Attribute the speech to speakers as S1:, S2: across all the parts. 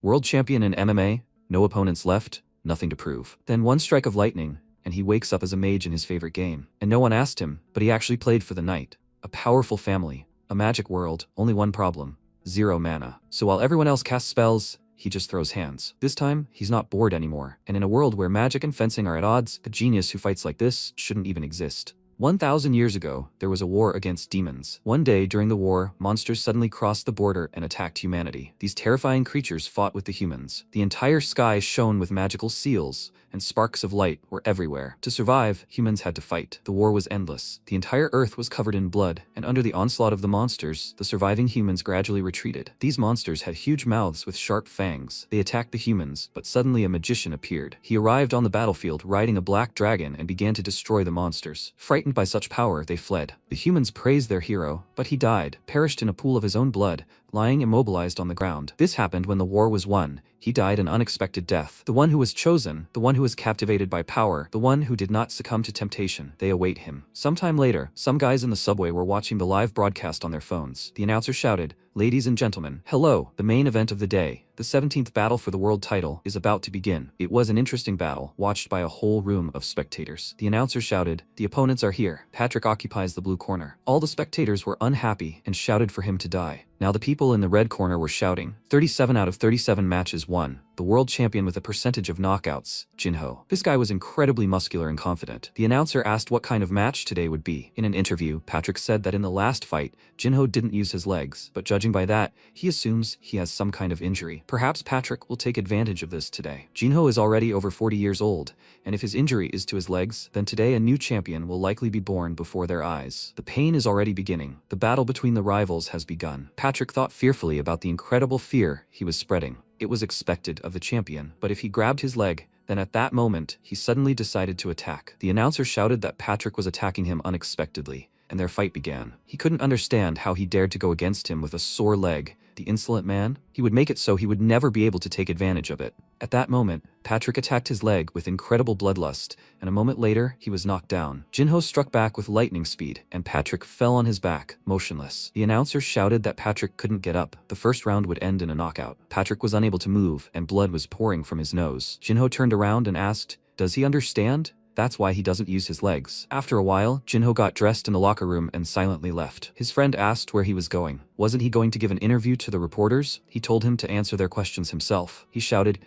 S1: World champion in MMA, no opponents left, nothing to prove. Then one strike of lightning, and he wakes up as a mage in his favorite game. And no one asked him, but he actually played for the knight. A powerful family, a magic world, only one problem: 0 mana. So while everyone else casts spells, he just throws hands. This time, he's not bored anymore, and in a world where magic and fencing are at odds, a genius who fights like this shouldn't even exist. 1,000 years ago, there was a war against demons. One day during the war, monsters suddenly crossed the border and attacked humanity. These terrifying creatures fought with the humans. The entire sky shone with magical seals, and sparks of light were everywhere. To survive, humans had to fight. The war was endless. The entire earth was covered in blood, and under the onslaught of the monsters, the surviving humans gradually retreated. These monsters had huge mouths with sharp fangs. They attacked the humans, but suddenly a magician appeared. He arrived on the battlefield riding a black dragon and began to destroy the monsters. Frightened by such power, they fled. The humans praised their hero, but he died, perished in a pool of his own blood, lying immobilized on the ground. This happened when the war was won. He died an unexpected death. The one who was chosen, the one who was captivated by power, the one who did not succumb to temptation, they await him. Sometime later, some guys in the subway were watching the live broadcast on their phones. The announcer shouted, "Ladies and gentlemen, hello, the main event of the day. The 17th battle for the world title is about to begin." It was an interesting battle, watched by a whole room of spectators. The announcer shouted, "The opponents are here. Patrick occupies the blue corner." All the spectators were unhappy and shouted for him to die. Now the people in the red corner were shouting, 37 out of 37 matches won. The world champion with a percentage of knockouts, Jinho. This guy was incredibly muscular and confident. The announcer asked what kind of match today would be. In an interview, Patrick said that in the last fight, Jinho didn't use his legs, but judging by that, he assumes he has some kind of injury. Perhaps Patrick will take advantage of this today. Jinho is already over 40 years old, and if his injury is to his legs, then today a new champion will likely be born before their eyes. The pain is already beginning. The battle between the rivals has begun. Patrick thought fearfully about the incredible fear he was spreading. It was expected of the champion, but if he grabbed his leg, then at that moment, he suddenly decided to attack. The announcer shouted that Patrick was attacking him unexpectedly, and their fight began. He couldn't understand how he dared to go against him with a sore leg. The insolent man? He would make it so he would never be able to take advantage of it. At that moment, Patrick attacked his leg with incredible bloodlust, and a moment later, he was knocked down. Jinho struck back with lightning speed, and Patrick fell on his back, motionless. The announcer shouted that Patrick couldn't get up. The first round would end in a knockout. Patrick was unable to move, and blood was pouring from his nose. Jinho turned around and asked, "Does he understand? That's why he doesn't use his legs." After a while, Jinho got dressed in the locker room and silently left. His friend asked where he was going. Wasn't he going to give an interview to the reporters? He told him to answer their questions himself. He shouted,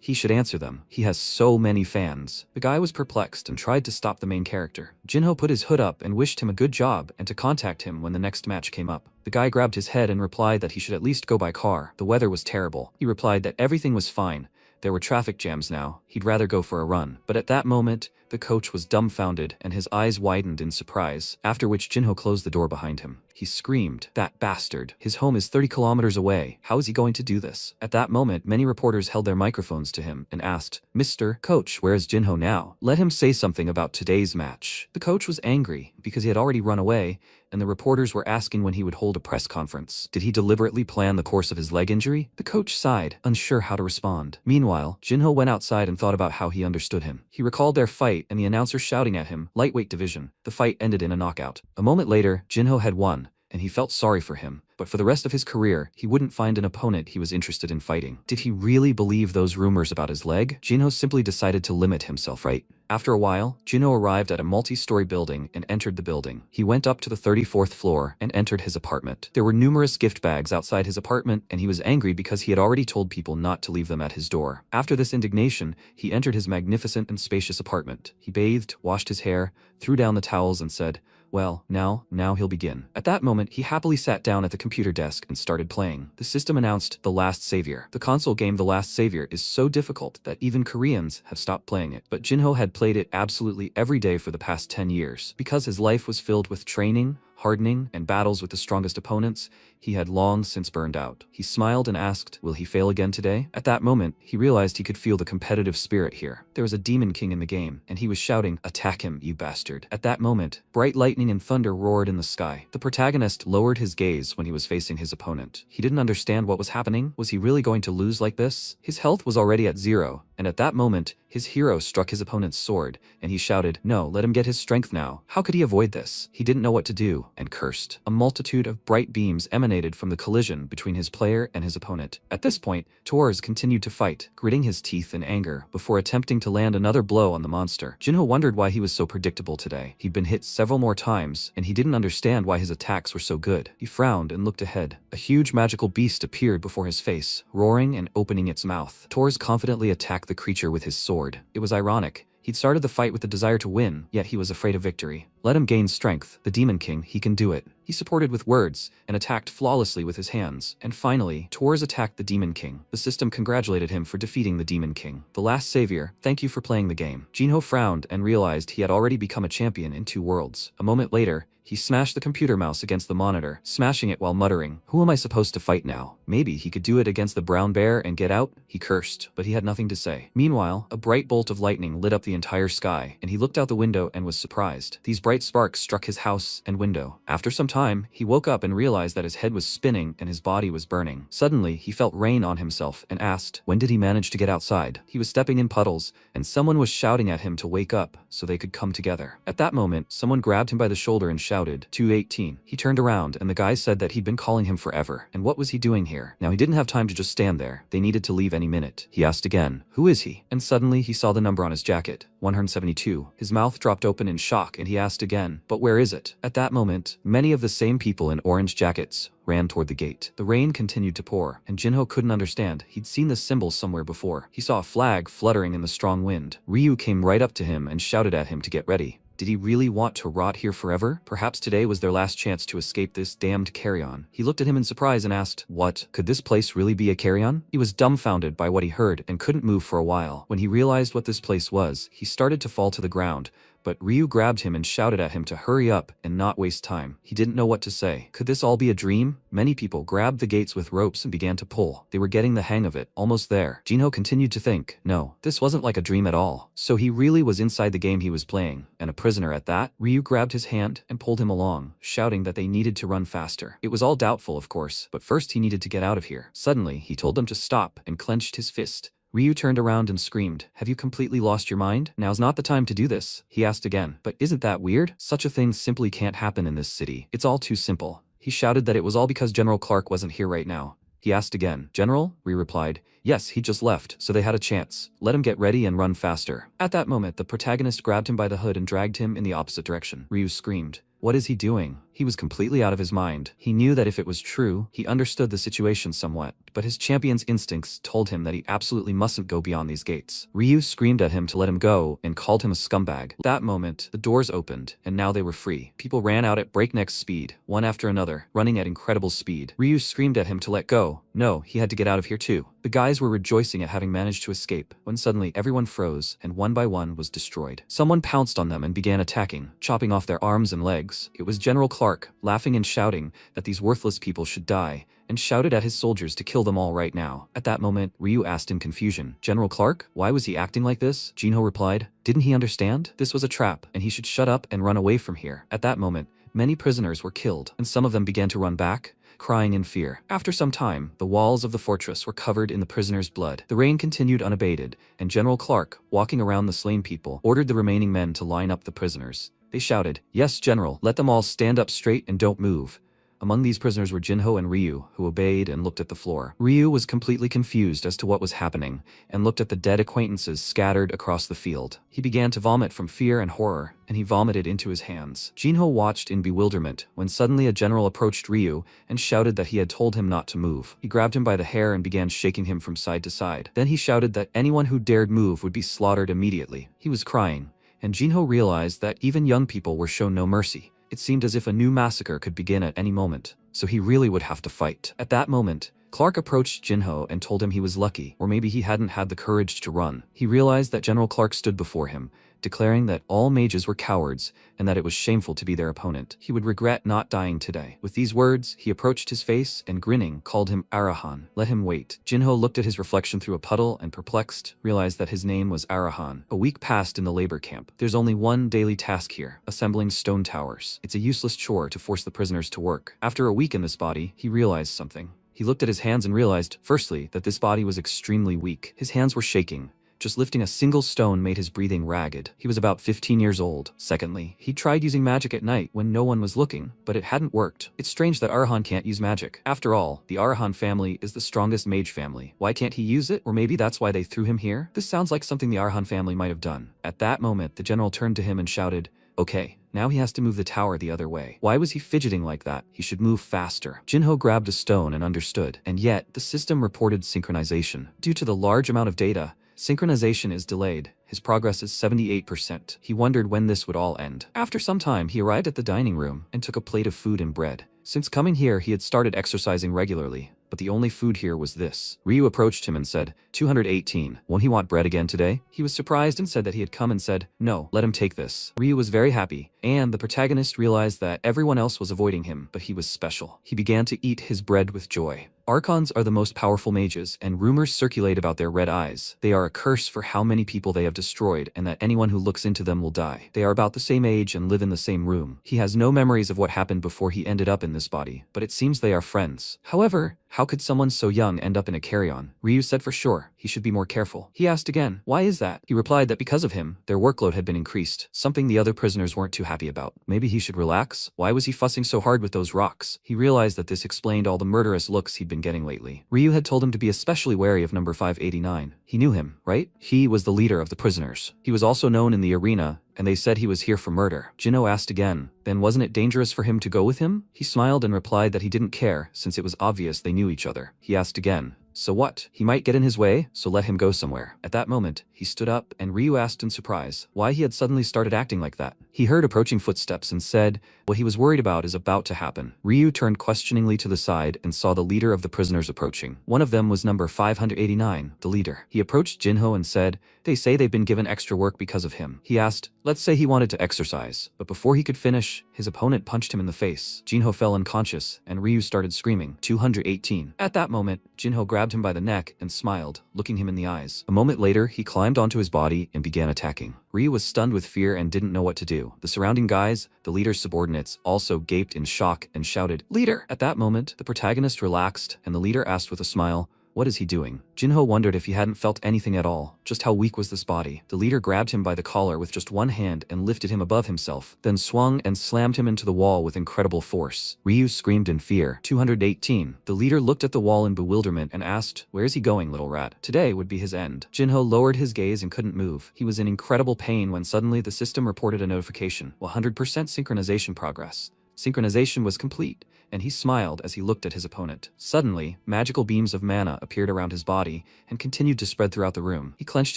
S1: he should answer them. He has so many fans. The guy was perplexed and tried to stop the main character. Jinho put his hood up and wished him a good job and to contact him when the next match came up. The guy grabbed his head and replied that he should at least go by car. The weather was terrible. He replied that everything was fine. There were traffic jams now. He'd rather go for a run. But at that moment, the coach was dumbfounded and his eyes widened in surprise, after which Jinho closed the door behind him. He screamed, "That bastard. His home is 30 kilometers away. How is he going to do this?" At that moment, many reporters held their microphones to him and asked, "Mr. Coach, where is Jinho now? Let him say something about today's match." The coach was angry because he had already run away, and the reporters were asking when he would hold a press conference. Did he deliberately plan the course of his leg injury? The coach sighed, unsure how to respond. Meanwhile, Jinho went outside and thought about how he understood him. He recalled their fight and the announcer shouting at him, "Lightweight division." The fight ended in a knockout. A moment later, Jinho had won, and he felt sorry for him. But for the rest of his career, he wouldn't find an opponent he was interested in fighting. Did he really believe those rumors about his leg? Jinho simply decided to limit himself, right? After a while, Jinho arrived at a multi-story building and entered the building. He went up to the 34th floor and entered his apartment. There were numerous gift bags outside his apartment, and he was angry because he had already told people not to leave them at his door. After this indignation, he entered his magnificent and spacious apartment. He bathed, washed his hair, threw down the towels, and said, "Well, now he'll begin." At that moment, he happily sat down at the computer desk and started playing. The system announced The Last Savior. The console game The Last Savior is so difficult that even Koreans have stopped playing it. But Jinho had played it absolutely every day for the past 10 years. Because his life was filled with training, hardening, and battles with the strongest opponents, he had long since burned out. He smiled and asked, "Will he fail again today?" At that moment, he realized he could feel the competitive spirit here. There was a demon king in the game, and he was shouting, "Attack him, you bastard." At that moment, bright lightning and thunder roared in the sky. The protagonist lowered his gaze when he was facing his opponent. He didn't understand what was happening. Was he really going to lose like this? His health was already at 0, and at that moment, his hero struck his opponent's sword, and he shouted, "No, let him get his strength now." How could he avoid this? He didn't know what to do, and cursed. A multitude of bright beams emanated from the collision between his player and his opponent. At this point, Torz continued to fight, gritting his teeth in anger, before attempting to land another blow on the monster. Jinho wondered why he was so predictable today. He'd been hit several more times, and he didn't understand why his attacks were so good. He frowned and looked ahead. A huge magical beast appeared before his face, roaring and opening its mouth. Torz confidently attacked the creature with his sword. It was ironic. He'd started the fight with the desire to win, yet he was afraid of victory. Let him gain strength. The Demon King, he can do it. He supported with words, and attacked flawlessly with his hands. And finally, Torz attacked the Demon King. The system congratulated him for defeating the Demon King. The last savior, thank you for playing the game. Jinho frowned and realized he had already become a champion in 2 worlds. A moment later, he smashed the computer mouse against the monitor, smashing it while muttering, "Who am I supposed to fight now? Maybe he could do it against the brown bear and get out?" He cursed, but he had nothing to say. Meanwhile, a bright bolt of lightning lit up the entire sky, and he looked out the window and was surprised. These bright sparks struck his house and window. After some time, he woke up and realized that his head was spinning and his body was burning. Suddenly, he felt rain on himself and asked, when did he manage to get outside? He was stepping in puddles, and someone was shouting at him to wake up so they could come together. At that moment, someone grabbed him by the shoulder and shouted, 218. He turned around, and the guy said that he'd been calling him forever. And what was he doing here? Now he didn't have time to just stand there. They needed to leave any minute. He asked again, "Who is he?" And suddenly he saw the number on his jacket, 172. His mouth dropped open in shock, and he asked again, "But where is it?" At that moment, many of the same people in orange jackets ran toward the gate. The rain continued to pour, and Jinho couldn't understand. He'd seen the symbol somewhere before. He saw a flag fluttering in the strong wind. Ryu came right up to him and shouted at him to get ready. Did he really want to rot here forever? Perhaps today was their last chance to escape this damned carrion. He looked at him in surprise and asked, "What? Could this place really be a carrion?" He was dumbfounded by what he heard and couldn't move for a while. When he realized what this place was, he started to fall to the ground, but Ryu grabbed him and shouted at him to hurry up and not waste time. He didn't know what to say. Could this all be a dream? Many people grabbed the gates with ropes and began to pull. They were getting the hang of it, almost there. Jinho continued to think, no, this wasn't like a dream at all. So he really was inside the game he was playing, and a prisoner at that? Ryu grabbed his hand and pulled him along, shouting that they needed to run faster. It was all doubtful, of course, but first he needed to get out of here. Suddenly, he told them to stop and clenched his fist. Ryu turned around and screamed, "Have you completely lost your mind? Now's not the time to do this." He asked again, "But isn't that weird? Such a thing simply can't happen in this city. It's all too simple." He shouted that it was all because General Clark wasn't here right now. He asked again, "General?" Ryu replied, "Yes, he just left, so they had a chance. Let him get ready and run faster." At that moment, the protagonist grabbed him by the hood and dragged him in the opposite direction. Ryu screamed, "What is he doing?" He was completely out of his mind. He knew that if it was true, he understood the situation somewhat, but his champion's instincts told him that he absolutely mustn't go beyond these gates. Ryu screamed at him to let him go and called him a scumbag. At that moment, the doors opened, and now they were free. People ran out at breakneck speed, one after another, running at incredible speed. Ryu screamed at him to let go. No, he had to get out of here too. The guys were rejoicing at having managed to escape, when suddenly everyone froze, and one by one was destroyed. Someone pounced on them and began attacking, chopping off their arms and legs. It was General Clark, laughing and shouting that these worthless people should die, and shouted at his soldiers to kill them all right now. At that moment, Ryu asked in confusion, "General Clark? Why was he acting like this?" Jinho replied, "Didn't he understand? This was a trap, and he should shut up and run away from here." At that moment, many prisoners were killed, and some of them began to run back, crying in fear. After some time, the walls of the fortress were covered in the prisoners' blood. The rain continued unabated, and General Clark, walking around the slain people, ordered the remaining men to line up the prisoners. They shouted, "Yes, General, let them all stand up straight and don't move." Among these prisoners were Jinho and Ryu, who obeyed and looked at the floor. Ryu was completely confused as to what was happening, and looked at the dead acquaintances scattered across the field. He began to vomit from fear and horror, and he vomited into his hands. Jinho watched in bewilderment, when suddenly a general approached Ryu and shouted that he had told him not to move. He grabbed him by the hair and began shaking him from side to side. Then he shouted that anyone who dared move would be slaughtered immediately. He was crying, and Jinho realized that even young people were shown no mercy. It seemed as if a new massacre could begin at any moment, so he really would have to fight. At that moment, Clark approached Jinho and told him he was lucky, or maybe he hadn't had the courage to run. He realized that General Clark stood before him, declaring that all mages were cowards and that it was shameful to be their opponent. He would regret not dying today. With these words, he approached his face and, grinning, called him Arahan. Let him wait. Jinho looked at his reflection through a puddle and, perplexed, realized that his name was Arahan. A week passed in the labor camp. There's only one daily task here, assembling stone towers. It's a useless chore to force the prisoners to work. After a week in this body, he realized something. He looked at his hands and realized, firstly, that this body was extremely weak. His hands were shaking, Just lifting a single stone made his breathing ragged. He was about 15 years old. Secondly, he tried using magic at night when no one was looking, but it hadn't worked. It's strange that Arahan can't use magic. After all, the Arahan family is the strongest mage family. Why can't he use it? Or maybe that's why they threw him here? This sounds like something the Arahan family might have done. At that moment, the general turned to him and shouted, "Okay, now he has to move the tower the other way." Why was he fidgeting like that? He should move faster. Jinho grabbed a stone and understood. And yet, the system reported synchronization. Due to the large amount of data, synchronization is delayed. His progress is 78%. He wondered when this would all end. After some time, he arrived at the dining room and took a plate of food and bread. Since coming here, he had started exercising regularly, but the only food here was this. Ryu approached him and said, 218. Won't he want bread again today? He was surprised and said that he had come and said, no, let him take this. Ryu was very happy, and the protagonist realized that everyone else was avoiding him, but he was special. He began to eat his bread with joy. Archons are the most powerful mages, and rumors circulate about their red eyes. They are a curse for how many people they have destroyed, and that anyone who looks into them will die. They are about the same age and live in the same room. He has no memories of what happened before he ended up in this body, but it seems they are friends. However, how could someone so young end up in a carry-on? Ryu said for sure, he should be more careful. He asked again, why is that? He replied that because of him, their workload had been increased, something the other prisoners weren't too happy about. Maybe he should relax? Why was he fussing so hard with those rocks? He realized that this explained all the murderous looks he'd been getting lately. Ryu had told him to be especially wary of number 589. He knew him, right? He was the leader of the prisoners. He was also known in the arena, and they said he was here for murder. Jinho asked again, then wasn't it dangerous for him to go with him? He smiled and replied that he didn't care, since it was obvious they knew each other. He asked again, so what? He might get in his way, so let him go somewhere. At that moment, he stood up, and Ryu asked in surprise why he had suddenly started acting like that. He heard approaching footsteps and said, what he was worried about is about to happen. Ryu turned questioningly to the side and saw the leader of the prisoners approaching. One of them was number 589, the leader. He approached Jinho and said, they say they've been given extra work because of him. He asked, let's say he wanted to exercise, but before he could finish, his opponent punched him in the face. Jinho fell unconscious, and Ryu started screaming, 218. At that moment, Jinho grabbed him by the neck and smiled, looking him in the eyes. A moment later, he climbed onto his body and began attacking. Ryu was stunned with fear and didn't know what to do. The surrounding guys, the leader's subordinates, also gaped in shock and shouted, leader! At that moment, the protagonist relaxed, and the leader asked with a smile, what is he doing? Jinho wondered if he hadn't felt anything at all. Just how weak was this body? The leader grabbed him by the collar with just one hand and lifted him above himself, then swung and slammed him into the wall with incredible force. Ryu screamed in fear. 218. The leader looked at the wall in bewilderment and asked, where is he going, little rat? Today would be his end. Jinho lowered his gaze and couldn't move. He was in incredible pain when suddenly the system reported a notification. 100% synchronization progress. Synchronization was complete, and he smiled as he looked at his opponent. Suddenly, magical beams of mana appeared around his body and continued to spread throughout the room. He clenched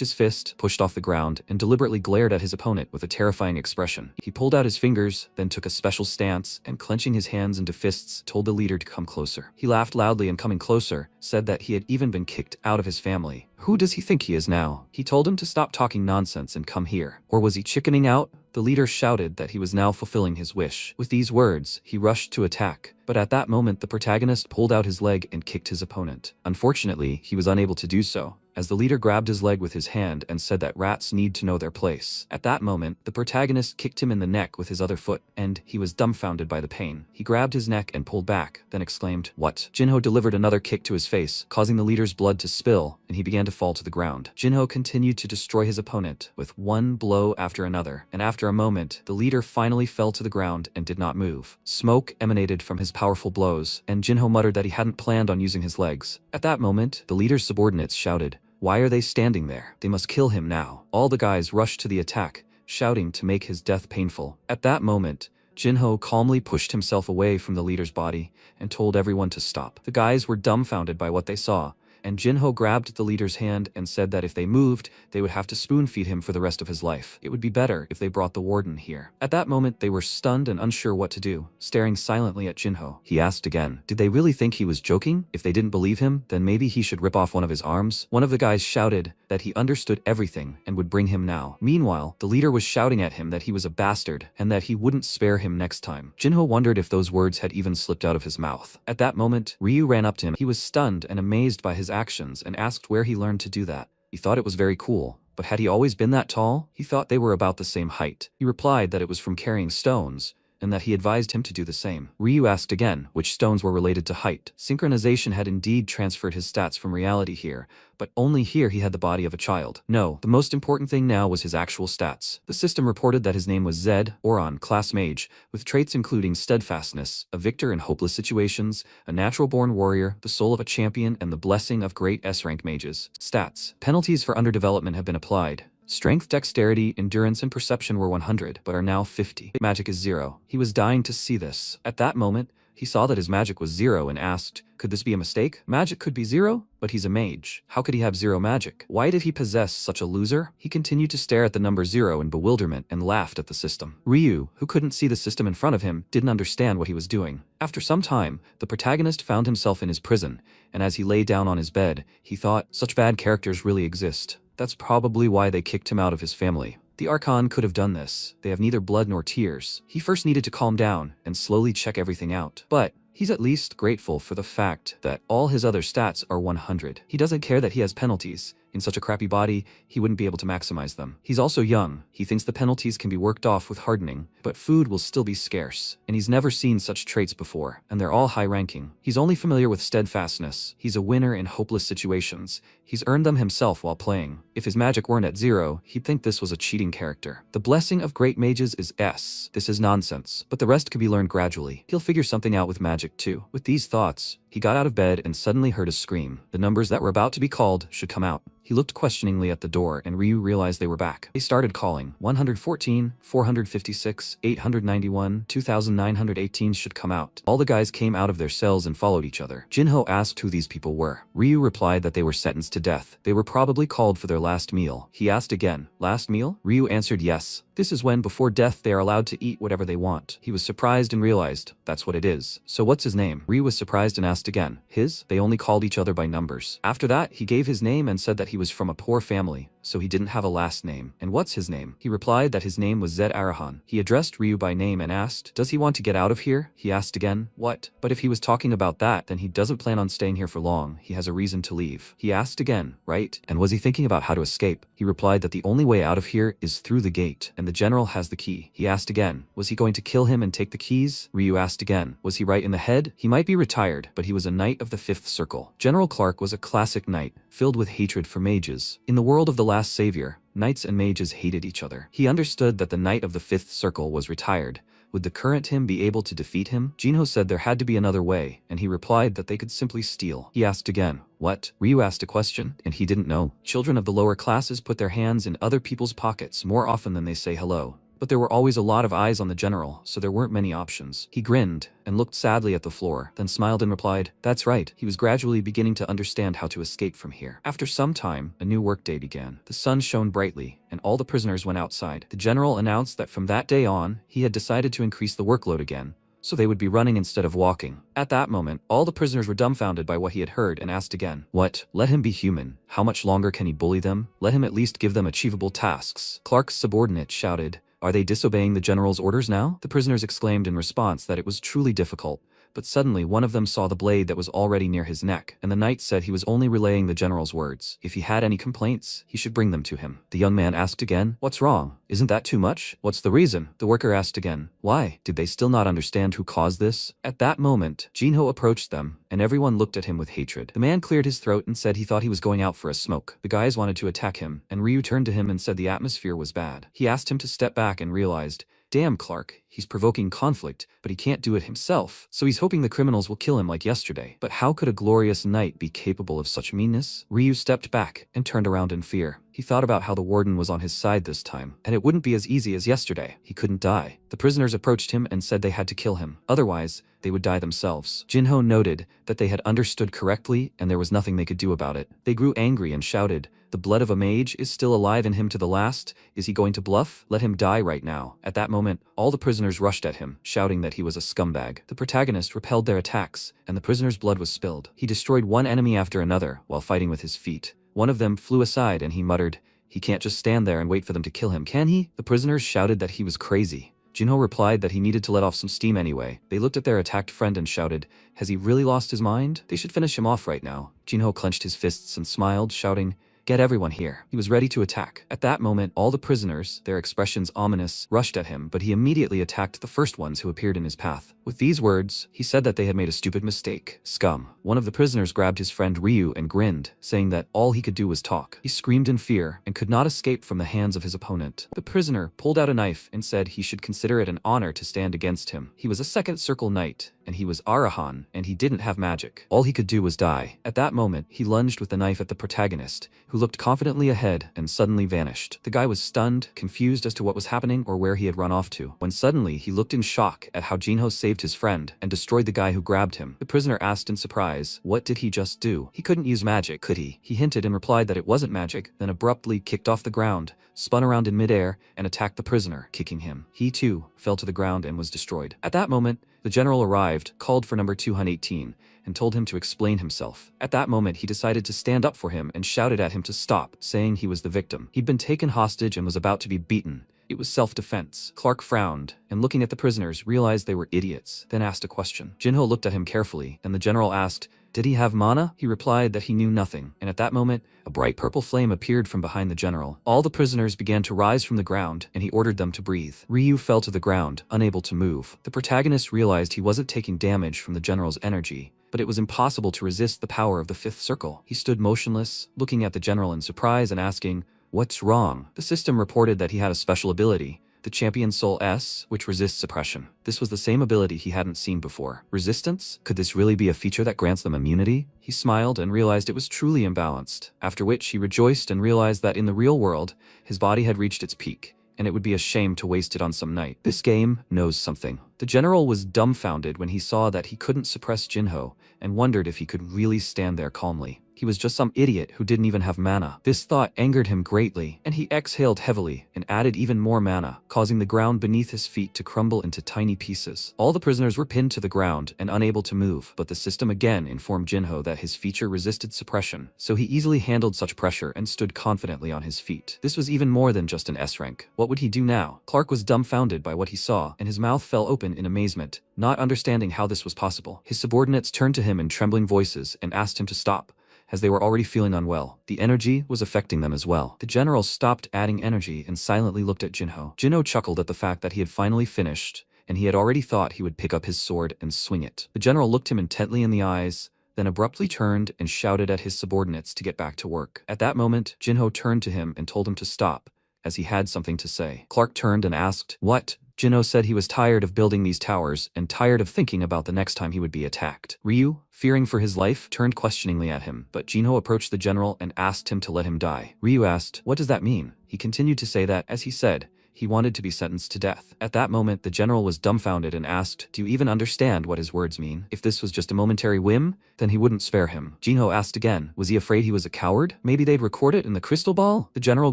S1: his fist, pushed off the ground, and deliberately glared at his opponent with a terrifying expression. He pulled out his fingers, then took a special stance, and clenching his hands into fists, told the leader to come closer. He laughed loudly and coming closer, said that he had even been kicked out of his family. Who does he think he is now? He told him to stop talking nonsense and come here. Or was he chickening out? The leader shouted that he was now fulfilling his wish. With these words, he rushed to attack. But at that moment, the protagonist pulled out his leg and kicked his opponent. Unfortunately, he was unable to do so, as the leader grabbed his leg with his hand and said that rats need to know their place. At that moment, the protagonist kicked him in the neck with his other foot, and he was dumbfounded by the pain. He grabbed his neck and pulled back, then exclaimed, what? Jinho delivered another kick to his face, causing the leader's blood to spill, and he began to fall to the ground. Jinho continued to destroy his opponent, with one blow after another, and after a moment, the leader finally fell to the ground and did not move. Smoke emanated from his powerful blows, and Jinho muttered that he hadn't planned on using his legs. At that moment, the leader's subordinates shouted, why are they standing there? They must kill him now. All the guys rushed to the attack, shouting to make his death painful. At that moment, Jinho calmly pushed himself away from the leader's body and told everyone to stop. The guys were dumbfounded by what they saw, and Jinho grabbed the leader's hand and said that if they moved, they would have to spoon-feed him for the rest of his life. It would be better if they brought the warden here. At that moment, they were stunned and unsure what to do, staring silently at Jinho. He asked again, did they really think he was joking? If they didn't believe him, then maybe he should rip off one of his arms? One of the guys shouted that he understood everything and would bring him now. Meanwhile, the leader was shouting at him that he was a bastard and that he wouldn't spare him next time. Jinho wondered if those words had even slipped out of his mouth. At that moment, Ryu ran up to him. He was stunned and amazed by his actions and asked where he learned to do that. He thought it was very cool, but had he always been that tall? He thought they were about the same height. He replied that it was from carrying stones, and that he advised him to do the same. Ryu asked again which stones were related to height. Synchronization had indeed transferred his stats from reality here, but only here he had the body of a child. No, the most important thing now was his actual stats. The system reported that his name was Zed, Oron, class Mage, with traits including steadfastness, a victor in hopeless situations, a natural-born warrior, the soul of a champion, and the blessing of great S-rank mages. Stats. Penalties for underdevelopment have been applied. Strength, dexterity, endurance, and perception were 100, but are now 50. Magic is 0. He was dying to see this. At that moment, he saw that his magic was 0 and asked, could this be a mistake? Magic could be 0, but he's a mage. How could he have 0 magic? Why did he possess such a loser? He continued to stare at the number 0 in bewilderment and laughed at the system. Ryu, who couldn't see the system in front of him, didn't understand what he was doing. After some time, the protagonist found himself in his prison, and as he lay down on his bed, he thought, such bad characters really exist. That's probably why they kicked him out of his family. The Archon could have done this. They have neither blood nor tears. He first needed to calm down and slowly check everything out. But he's at least grateful for the fact that all his other stats are 100. He doesn't care that he has penalties. In such a crappy body, he wouldn't be able to maximize them. He's also young. He thinks the penalties can be worked off with hardening, but food will still be scarce. And he's never seen such traits before, and they're all high-ranking. He's only familiar with steadfastness. He's a winner in hopeless situations. He's earned them himself while playing. If his magic weren't at 0, he'd think this was a cheating character. The blessing of great mages is S. This is nonsense, but the rest could be learned gradually. He'll figure something out with magic too. With these thoughts, he got out of bed and suddenly heard a scream. The numbers that were about to be called should come out. He looked questioningly at the door and Ryu realized they were back. They started calling. 114, 456, 891, 2918 should come out. All the guys came out of their cells and followed each other. Jinho asked who these people were. Ryu replied that they were sentenced to death. They were probably called for their last meal. He asked again, last meal? Ryu answered yes. This is when before death they are allowed to eat whatever they want. He was surprised and realized that's what it is. So what's his name? Ryu was surprised and asked again. His? They only called each other by numbers. After that, he gave his name and said that he was from a poor family, so he didn't have a last name. And what's his name? He replied that his name was Zed Arahan. He addressed Ryu by name and asked, does he want to get out of here? He asked again, what? But if he was talking about that, then he doesn't plan on staying here for long. He has a reason to leave. He asked again, right? And was he thinking about how to escape? He replied that the only way out of here is through the gate, and the general has the key. He asked again, was he going to kill him and take the keys? Ryu asked again, was he right in the head? He might be retired, but he was a knight of the 5th circle. General Clark was a classic knight, filled with hatred for mages. In the world of the last savior, knights and mages hated each other. He understood that the knight of the 5th circle was retired. Would the current him be able to defeat him? Jinho said there had to be another way, and he replied that they could simply steal. He asked again, what? Ryu asked a question, and he didn't know. Children of the lower classes put their hands in other people's pockets more often than they say hello. But there were always a lot of eyes on the general, so there weren't many options. He grinned and looked sadly at the floor, then smiled and replied, that's right. He was gradually beginning to understand how to escape from here. After some time, a new workday began. The sun shone brightly, and all the prisoners went outside. The general announced that from that day on, he had decided to increase the workload again, so they would be running instead of walking. At that moment, all the prisoners were dumbfounded by what he had heard and asked again, what? Let him be human. How much longer can he bully them? Let him at least give them achievable tasks. Clark's subordinate shouted, are they disobeying the general's orders now? The prisoners exclaimed in response that it was truly difficult, but suddenly one of them saw the blade that was already near his neck, and the knight said he was only relaying the general's words. If he had any complaints, he should bring them to him. The young man asked again, what's wrong? Isn't that too much? What's the reason? The worker asked again, why? Did they still not understand who caused this? At that moment, Jinho approached them, and everyone looked at him with hatred. The man cleared his throat and said he thought he was going out for a smoke. The guys wanted to attack him, and Ryu turned to him and said the atmosphere was bad. He asked him to step back and realized, damn Clark, he's provoking conflict, but he can't do it himself, so he's hoping the criminals will kill him like yesterday. But how could a glorious knight be capable of such meanness? Ryu stepped back and turned around in fear. He thought about how the warden was on his side this time, and it wouldn't be as easy as yesterday. He couldn't die. The prisoners approached him and said they had to kill him. Otherwise, they would die themselves. Jinho noted that they had understood correctly and there was nothing they could do about it. They grew angry and shouted, the blood of a mage is still alive in him to the last. Is he going to bluff? Let him die right now. At that moment, all the prisoners rushed at him, shouting that he was a scumbag. The protagonist repelled their attacks, and the prisoner's blood was spilled. He destroyed one enemy after another while fighting with his feet. One of them flew aside and he muttered, he can't just stand there and wait for them to kill him, can he? The prisoners shouted that he was crazy. Jinho replied that he needed to let off some steam anyway. They looked at their attacked friend and shouted, has he really lost his mind? They should finish him off right now. Jinho clenched his fists and smiled, shouting, "Get everyone here." He was ready to attack. At that moment, all the prisoners, their expressions ominous, rushed at him, but he immediately attacked the first ones who appeared in his path. With these words, he said that they had made a stupid mistake. Scum. One of the prisoners grabbed his friend Ryu and grinned, saying that all he could do was talk. He screamed in fear and could not escape from the hands of his opponent. The prisoner pulled out a knife and said he should consider it an honor to stand against him. He was a second circle knight, and he was Arahan, and he didn't have magic. All he could do was die. At that moment, he lunged with the knife at the protagonist, who looked confidently ahead and suddenly vanished. The guy was stunned, confused as to what was happening or where he had run off to, when suddenly he looked in shock at how Jinho saved his friend and destroyed the guy who grabbed him. The prisoner asked in surprise, what did he just do? He couldn't use magic, could he? He hinted and replied that it wasn't magic, then abruptly kicked off the ground, spun around in midair, and attacked the prisoner, kicking him. He too fell to the ground and was destroyed. At that moment, the general arrived, called for number 218, and told him to explain himself. At that moment, he decided to stand up for him and shouted at him to stop, saying he was the victim. He'd been taken hostage and was about to be beaten. It was self-defense. Clark frowned, and looking at the prisoners, realized they were idiots, then asked a question. Jinho looked at him carefully, and the general asked, did he have mana? He replied that he knew nothing, and at that moment, a bright purple flame appeared from behind the general. All the prisoners began to rise from the ground, and he ordered them to breathe. Ryu fell to the ground, unable to move. The protagonist realized he wasn't taking damage from the general's energy, but it was impossible to resist the power of the fifth circle. He stood motionless, looking at the general in surprise and asking, what's wrong? The system reported that he had a special ability, the Champion Soul S, which resists suppression. This was the same ability he hadn't seen before. Resistance? Could this really be a feature that grants them immunity? He smiled and realized it was truly imbalanced, after which he rejoiced and realized that in the real world, his body had reached its peak, and it would be a shame to waste it on some knight. This game knows something. The general was dumbfounded when he saw that he couldn't suppress Jinho, and wondered if he could really stand there calmly. He was just some idiot who didn't even have mana. This thought angered him greatly, and he exhaled heavily and added even more mana, causing the ground beneath his feet to crumble into tiny pieces. All the prisoners were pinned to the ground and unable to move, but the system again informed Jinho that his feature resisted suppression, so he easily handled such pressure and stood confidently on his feet. This was even more than just an S rank. What would he do now? Clark was dumbfounded by what he saw, and his mouth fell open in amazement, not understanding how this was possible. His subordinates turned to him in trembling voices and asked him to stop, as they were already feeling unwell. The energy was affecting them as well. The general stopped adding energy and silently looked at Jinho. Jinho chuckled at the fact that he had finally finished, and he had already thought he would pick up his sword and swing it. The general looked him intently in the eyes, then abruptly turned and shouted at his subordinates to get back to work. At that moment, Jinho turned to him and told him to stop, as he had something to say. Clark turned and asked, what? Jinho said he was tired of building these towers and tired of thinking about the next time he would be attacked. Ryu, fearing for his life, turned questioningly at him, but Jinho approached the general and asked him to let him die. Ryu asked, what does that mean? He continued to say that, as he said, he wanted to be sentenced to death. At that moment, the general was dumbfounded and asked, do you even understand what his words mean? If this was just a momentary whim, then he wouldn't spare him. Jinho asked again, was he afraid he was a coward? Maybe they'd record it in the crystal ball? The general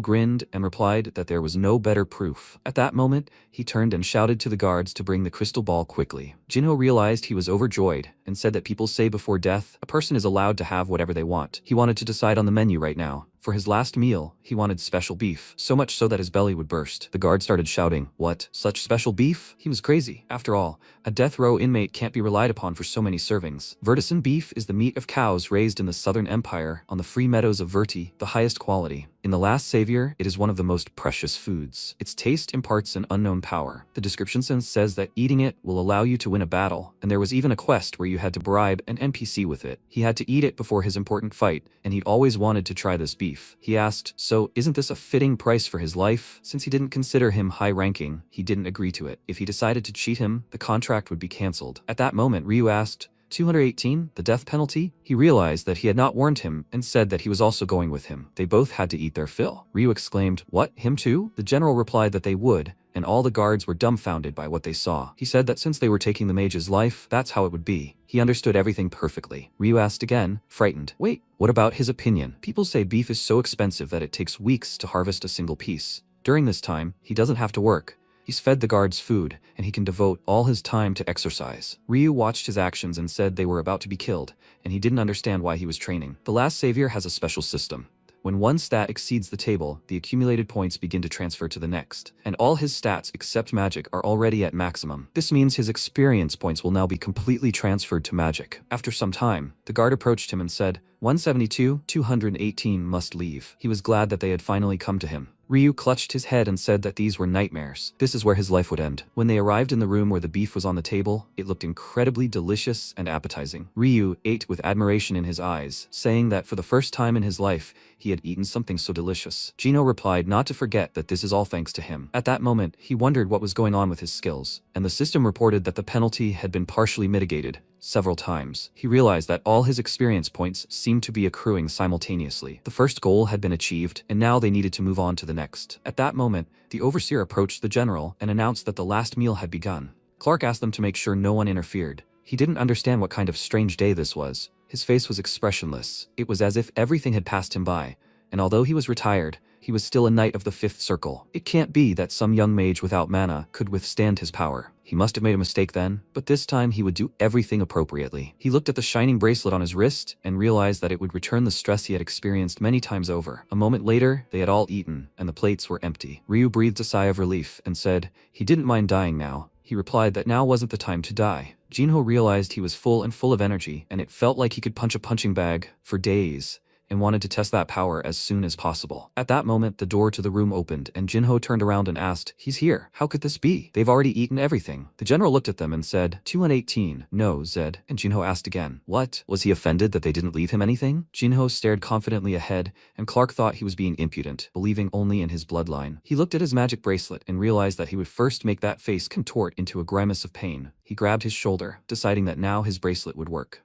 S1: grinned and replied that there was no better proof. At that moment, he turned and shouted to the guards to bring the crystal ball quickly. Jinho realized he was overjoyed and said that people say before death, a person is allowed to have whatever they want. He wanted to decide on the menu right now. For his last meal, he wanted special beef, so much so that his belly would burst. The guard started shouting, what? Such special beef? He was crazy. After all, a death row inmate can't be relied upon for so many servings. Vertison beef is the meat of cows raised in the Southern Empire on the free meadows of Verti, the highest quality. In The Last Savior, it is one of the most precious foods. Its taste imparts an unknown power. The description says that eating it will allow you to win a battle, and there was even a quest where you had to bribe an NPC with it. He had to eat it before his important fight, and he'd always wanted to try this beef. He asked, so isn't this a fitting price for his life? Since he didn't consider him high-ranking, he didn't agree to it. If he decided to cheat him, the contract would be cancelled. At that moment, Ryu asked, 218, the death penalty? He realized that he had not warned him and said that he was also going with him. They both had to eat their fill. Ryu exclaimed, what, him too? The general replied that they would, and all the guards were dumbfounded by what they saw. He said that since they were taking the mage's life, that's how it would be. He understood everything perfectly. Ryu asked again, frightened, wait, what about his opinion? People say beef is so expensive that it takes weeks to harvest a single piece. During this time, he doesn't have to work. He's fed the guards food, and he can devote all his time to exercise. Ryu watched his actions and said they were about to be killed, and he didn't understand why he was training. The Last Savior has a special system. When one stat exceeds the table, the accumulated points begin to transfer to the next, and all his stats except magic are already at maximum. This means his experience points will now be completely transferred to magic. After some time, the guard approached him and said, 172, 218 must leave. He was glad that they had finally come to him. Ryu clutched his head and said that these were nightmares. This is where his life would end. When they arrived in the room where the beef was on the table, it looked incredibly delicious and appetizing. Ryu ate with admiration in his eyes, saying that for the first time in his life, he had eaten something so delicious. Gino replied not to forget that this is all thanks to him. At that moment, he wondered what was going on with his skills, and the system reported that the penalty had been partially mitigated several times. He realized that all his experience points seemed to be accruing simultaneously. The first goal had been achieved, and now they needed to move on to the next. At that moment, the overseer approached the general and announced that the last meal had begun. Clark asked them to make sure no one interfered. He didn't understand what kind of strange day this was. His face was expressionless. It was as if everything had passed him by, and although he was retired, he was still a knight of the fifth circle. It can't be that some young mage without mana could withstand his power. He must have made a mistake then, but this time he would do everything appropriately. He looked at the shining bracelet on his wrist and realized that it would return the stress he had experienced many times over. A moment later, they had all eaten, and the plates were empty. Ryu breathed a sigh of relief and said he didn't mind dying now. He replied that now wasn't the time to die. Jinho realized he was full of energy, and it felt like he could punch a punching bag for days, and wanted to test that power as soon as possible. At that moment, the door to the room opened, and Jinho turned around and asked, "He's here. How could this be? They've already eaten everything." The general looked at them and said, 218. No, Zed. And Jinho asked again, "What? Was he offended that they didn't leave him anything?" Jinho stared confidently ahead, and Clark thought he was being impudent, believing only in his bloodline. He looked at his magic bracelet and realized that he would first make that face contort into a grimace of pain. He grabbed his shoulder, deciding that now his bracelet would work.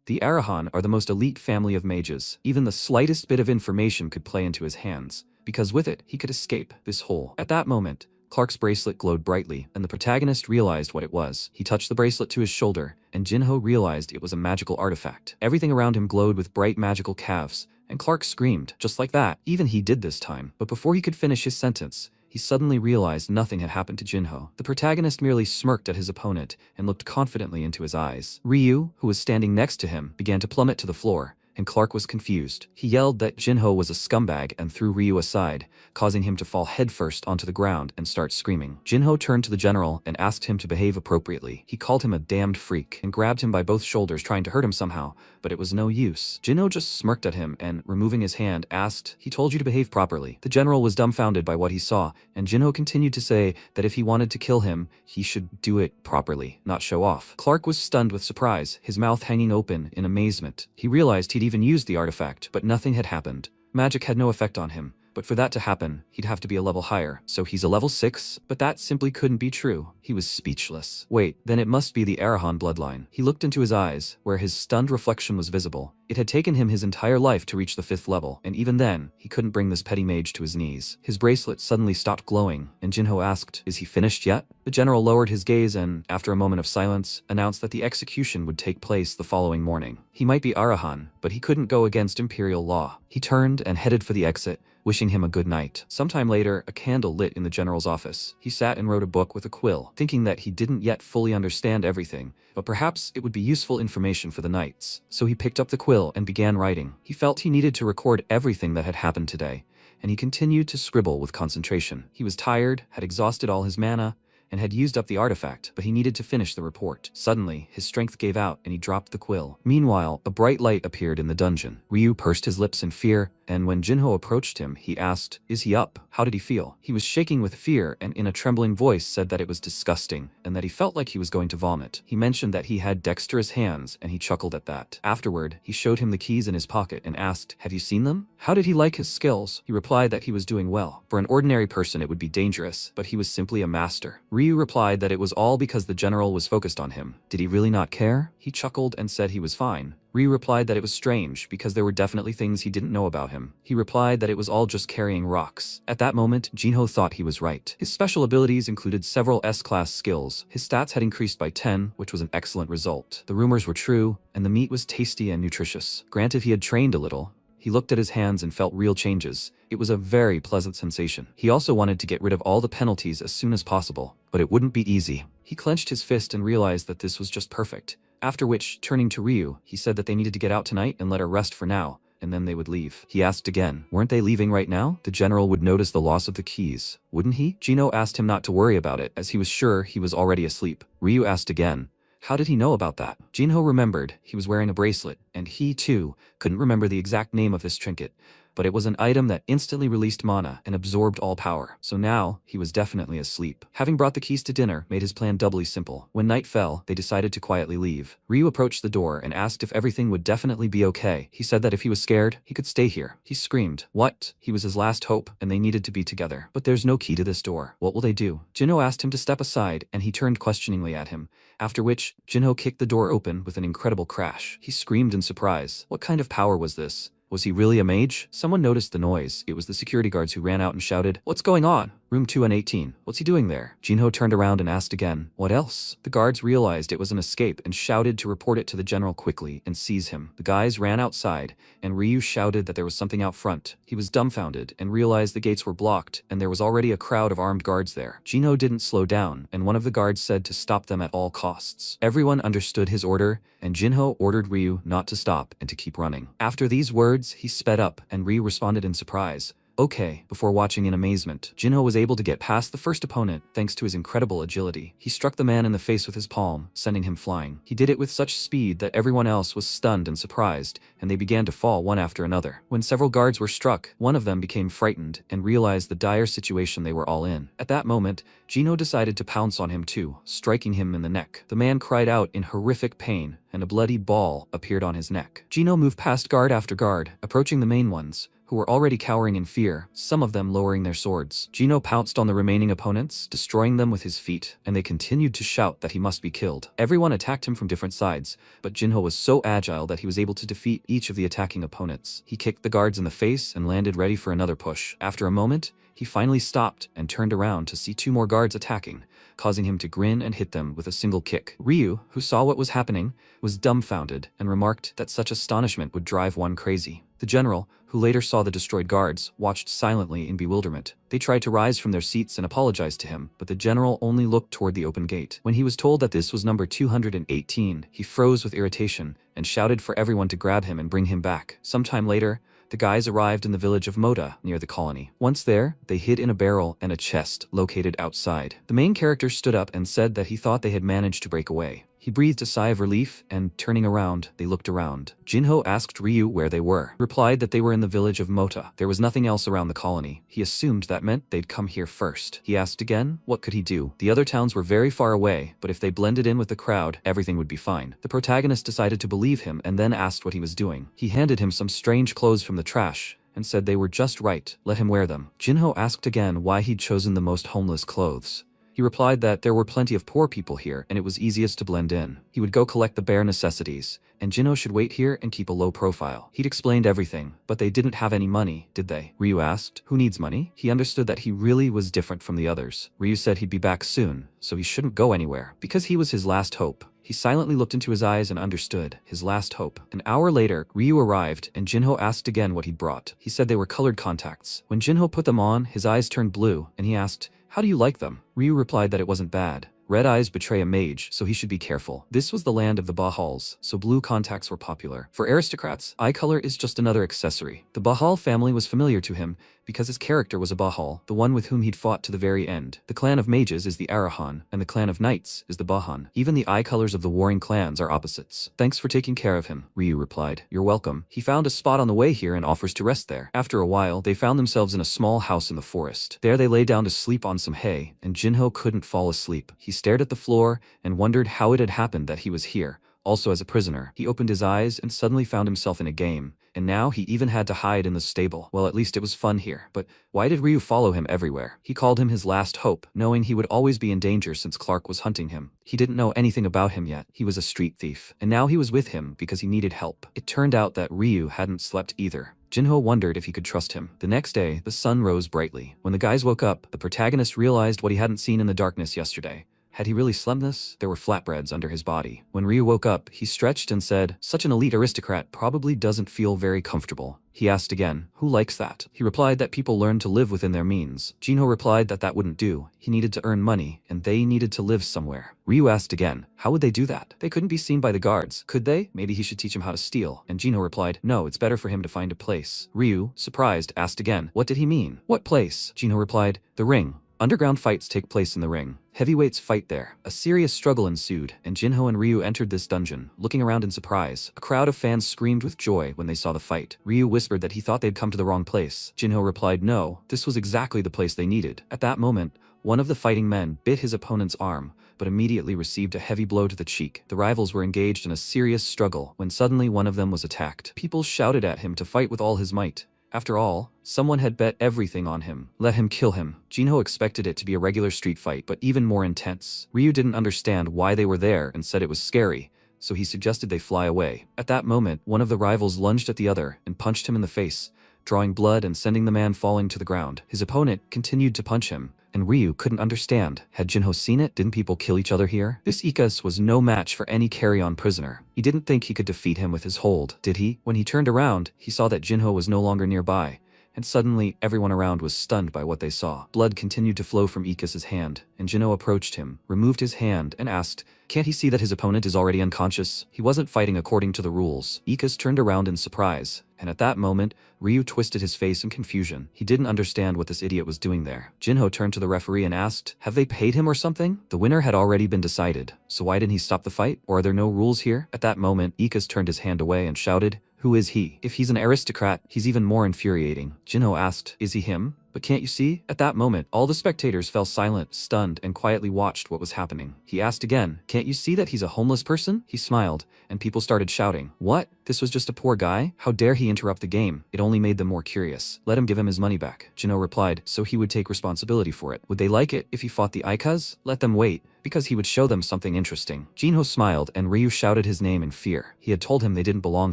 S1: The Arahan are the most elite family of mages. Even the slightest bit of information could play into his hands, because with it, he could escape this hole. At that moment, Clark's bracelet glowed brightly, and the protagonist realized what it was. He touched the bracelet to his shoulder, and Jinho realized it was a magical artifact. Everything around him glowed with bright magical calves, and Clark screamed, just like that. Even he did this time, but before he could finish his sentence, he suddenly realized nothing had happened to Jinho. The protagonist merely smirked at his opponent and looked confidently into his eyes. Ryu, who was standing next to him, began to plummet to the floor, and Clark was confused. He yelled that Jinho was a scumbag and threw Ryu aside, causing him to fall headfirst onto the ground and start screaming. Jinho turned to the general and asked him to behave appropriately. He called him a damned freak and grabbed him by both shoulders, trying to hurt him somehow, but it was no use. Jinho just smirked at him and, removing his hand, asked, "He told you to behave properly." The general was dumbfounded by what he saw, and Jinho continued to say that if he wanted to kill him, he should do it properly, not show off. Clark was stunned with surprise, his mouth hanging open in amazement. He realized he'd even used the artifact, but nothing had happened. Magic had no effect on him. But for that to happen, he'd have to be a level higher. So he's a level 6, but that simply couldn't be true. He was speechless. Wait, then it must be the Arahan bloodline. He looked into his eyes, where his stunned reflection was visible. It had taken him his entire life to reach the 5th level, and even then, he couldn't bring this petty mage to his knees. His bracelet suddenly stopped glowing, and Jinho asked, "Is he finished yet?" The general lowered his gaze and, after a moment of silence, announced that the execution would take place the following morning. He might be Arahan, but he couldn't go against imperial law. He turned and headed for the exit, wishing him a good night. Sometime later, a candle lit in the general's office. He sat and wrote a book with a quill, thinking that he didn't yet fully understand everything, but perhaps it would be useful information for the knights. So he picked up the quill and began writing. He felt he needed to record everything that had happened today, and he continued to scribble with concentration. He was tired, had exhausted all his mana, and had used up the artifact, but he needed to finish the report. Suddenly, his strength gave out and he dropped the quill. Meanwhile, a bright light appeared in the dungeon. Ryu pursed his lips in fear, and when Jinho approached him, he asked, "Is he up? How did he feel?" He was shaking with fear and in a trembling voice said that it was disgusting and that he felt like he was going to vomit. He mentioned that he had dexterous hands and he chuckled at that. Afterward, he showed him the keys in his pocket and asked, "Have you seen them? How did he like his skills?" He replied that he was doing well. For an ordinary person it would be dangerous, but he was simply a master. Ryu replied that it was all because the general was focused on him. Did he really not care? He chuckled and said he was fine. Ryu replied that it was strange because there were definitely things he didn't know about him. He replied that it was all just carrying rocks. At that moment, Jinho thought he was right. His special abilities included several S-class skills. His stats had increased by 10, which was an excellent result. The rumors were true, and the meat was tasty and nutritious. Granted, he had trained a little. He looked at his hands and felt real changes. It was a very pleasant sensation. He also wanted to get rid of all the penalties as soon as possible, but it wouldn't be easy. He clenched his fist and realized that this was just perfect. After which, turning to Ryu, he said that they needed to get out tonight and let her rest for now, and then they would leave. He asked again, weren't they leaving right now? The general would notice the loss of the keys, wouldn't he? Jinho asked him not to worry about it, as he was sure he was already asleep. Ryu asked again, How did he know about that? Jinho remembered he was wearing a bracelet, and he, too, couldn't remember the exact name of this trinket, but it was an item that instantly released mana and absorbed all power, so now he was definitely asleep. Having brought the keys to dinner made his plan doubly simple. When night fell, they decided to quietly leave. Ryu approached the door and asked if everything would definitely be okay. He said that if he was scared, he could stay here. He screamed. What? He was his last hope, and they needed to be together. But there's no key to this door. What will they do? Jinho asked him to step aside, and he turned questioningly at him, after which, Jinho kicked the door open with an incredible crash. He screamed in surprise. What kind of power was this? Was he really a mage? Someone noticed the noise. It was the security guards who ran out and shouted, "What's going on? Room 218. What's he doing there?" Jinho turned around and asked again, "What else?" The guards realized it was an escape and shouted to report it to the general quickly and seize him. The guys ran outside, and Ryu shouted that there was something out front. He was dumbfounded and realized the gates were blocked, and there was already a crowd of armed guards there. Jinho didn't slow down, and one of the guards said to stop them at all costs. Everyone understood his order, and Jinho ordered Ryu not to stop and to keep running. After these words, he sped up, and Ryu responded in surprise. Okay, before watching in amazement. Jinho was able to get past the first opponent thanks to his incredible agility. He struck the man in the face with his palm, sending him flying. He did it with such speed that everyone else was stunned and surprised, and they began to fall one after another. When several guards were struck, one of them became frightened and realized the dire situation they were all in. At that moment, Jinho decided to pounce on him too, striking him in the neck. The man cried out in horrific pain, and a bloody ball appeared on his neck. Jinho moved past guard after guard, approaching the main ones, who were already cowering in fear, some of them lowering their swords. Jinho pounced on the remaining opponents, destroying them with his feet, and they continued to shout that he must be killed. Everyone attacked him from different sides, but Jinho was so agile that he was able to defeat each of the attacking opponents. He kicked the guards in the face and landed ready for another push. After a moment, he finally stopped and turned around to see two more guards attacking, causing him to grin and hit them with a single kick. Ryu, who saw what was happening, was dumbfounded and remarked that such astonishment would drive one crazy. The general, who later saw the destroyed guards, watched silently in bewilderment. They tried to rise from their seats and apologize to him, but the general only looked toward the open gate. When he was told that this was number 218, he froze with irritation and shouted for everyone to grab him and bring him back. Sometime later, the guys arrived in the village of Moda, near the colony. Once there, they hid in a barrel and a chest located outside. The main character stood up and said that he thought they had managed to break away. He breathed a sigh of relief, and turning around, they looked around. Jinho asked Ryu where they were. He replied that they were in the village of Mota. There was nothing else around the colony. He assumed that meant they'd come here first. He asked again, what could he do? The other towns were very far away, but if they blended in with the crowd, everything would be fine. The protagonist decided to believe him and then asked what he was doing. He handed him some strange clothes from the trash and said they were just right, let him wear them. Jinho asked again why he'd chosen the most homeless clothes. He replied that there were plenty of poor people here and it was easiest to blend in. He would go collect the bare necessities, and Jinho should wait here and keep a low profile. He'd explained everything, but they didn't have any money, did they? Ryu asked, who needs money? He understood that he really was different from the others. Ryu said he'd be back soon, so he shouldn't go anywhere, because he was his last hope. He silently looked into his eyes and understood, his last hope. An hour later, Ryu arrived, and Jinho asked again what he'd brought. He said they were colored contacts. When Jinho put them on, his eyes turned blue, and he asked, how do you like them? Ryu replied that it wasn't bad. Red eyes betray a mage, so he should be careful. This was the land of the Bahals, so blue contacts were popular. For aristocrats, eye color is just another accessory. The Bahal family was familiar to him because his character was a Bahal, the one with whom he'd fought to the very end. The clan of mages is the Arahan, and the clan of knights is the Bahan. Even the eye colors of the warring clans are opposites. Thanks for taking care of him, Ryu replied. You're welcome. He found a spot on the way here and offers to rest there. After a while, they found themselves in a small house in the forest. There they lay down to sleep on some hay, and Jinho couldn't fall asleep. He stared at the floor and wondered how it had happened that he was here, also as a prisoner. He opened his eyes and suddenly found himself in a game, and now he even had to hide in the stable. Well, at least it was fun here. But why did Ryu follow him everywhere? He called him his last hope, knowing he would always be in danger since Clark was hunting him. He didn't know anything about him yet. He was a street thief, and now he was with him because he needed help. It turned out that Ryu hadn't slept either. Jinho wondered if he could trust him. The next day, the sun rose brightly. When the guys woke up, the protagonist realized what he hadn't seen in the darkness yesterday. Had he really slept this? There were flatbreads under his body. When Ryu woke up, he stretched and said, such an elite aristocrat probably doesn't feel very comfortable. He asked again, who likes that? He replied that people learn to live within their means. Jinho replied that that wouldn't do. He needed to earn money, and they needed to live somewhere. Ryu asked again, how would they do that? They couldn't be seen by the guards, could they? Maybe he should teach him how to steal. And Jinho replied, no, it's better for him to find a place. Ryu, surprised, asked again, what did he mean? What place? Jinho replied, the ring. Underground fights take place in the ring. Heavyweights fight there. A serious struggle ensued, and Jinho and Ryu entered this dungeon, looking around in surprise. A crowd of fans screamed with joy when they saw the fight. Ryu whispered that he thought they'd come to the wrong place. Jinho replied no, this was exactly the place they needed. At that moment, one of the fighting men bit his opponent's arm, but immediately received a heavy blow to the cheek. The rivals were engaged in a serious struggle when suddenly one of them was attacked. People shouted at him to fight with all his might. After all, someone had bet everything on him. Let him kill him. Jinho expected it to be a regular street fight, but even more intense. Ryu didn't understand why they were there and said it was scary, so he suggested they fly away. At that moment, one of the rivals lunged at the other and punched him in the face, drawing blood and sending the man falling to the ground. His opponent continued to punch him, and Ryu couldn't understand. Had Jinho seen it? Didn't people kill each other here? This Ikas was no match for any carry-on prisoner. He didn't think he could defeat him with his hold, did he? When he turned around, he saw that Jinho was no longer nearby, and suddenly everyone around was stunned by what they saw. Blood continued to flow from Ikas's hand, and Jinho approached him, removed his hand, and asked, "Can't he see that his opponent is already unconscious?" He wasn't fighting according to the rules. Ikas turned around in surprise, and at that moment, Ryu twisted his face in confusion. He didn't understand what this idiot was doing there. Jinho turned to the referee and asked, "Have they paid him or something?" The winner had already been decided, so why didn't he stop the fight? Or are there no rules here? At that moment, Ikas turned his hand away and shouted, "Who is he?" If he's an aristocrat, he's even more infuriating. Jinho asked, "Is he him? But can't you see?" At that moment, all the spectators fell silent, stunned, and quietly watched what was happening. He asked again, "Can't you see that he's a homeless person?" He smiled, and people started shouting, "What? This was just a poor guy? How dare he interrupt the game?" It only made them more curious. "Let him give him his money back." Jinho replied, so he would take responsibility for it. Would they like it if he fought the Ikas? Let them wait, because he would show them something interesting. Jinho smiled, and Ryu shouted his name in fear. He had told him they didn't belong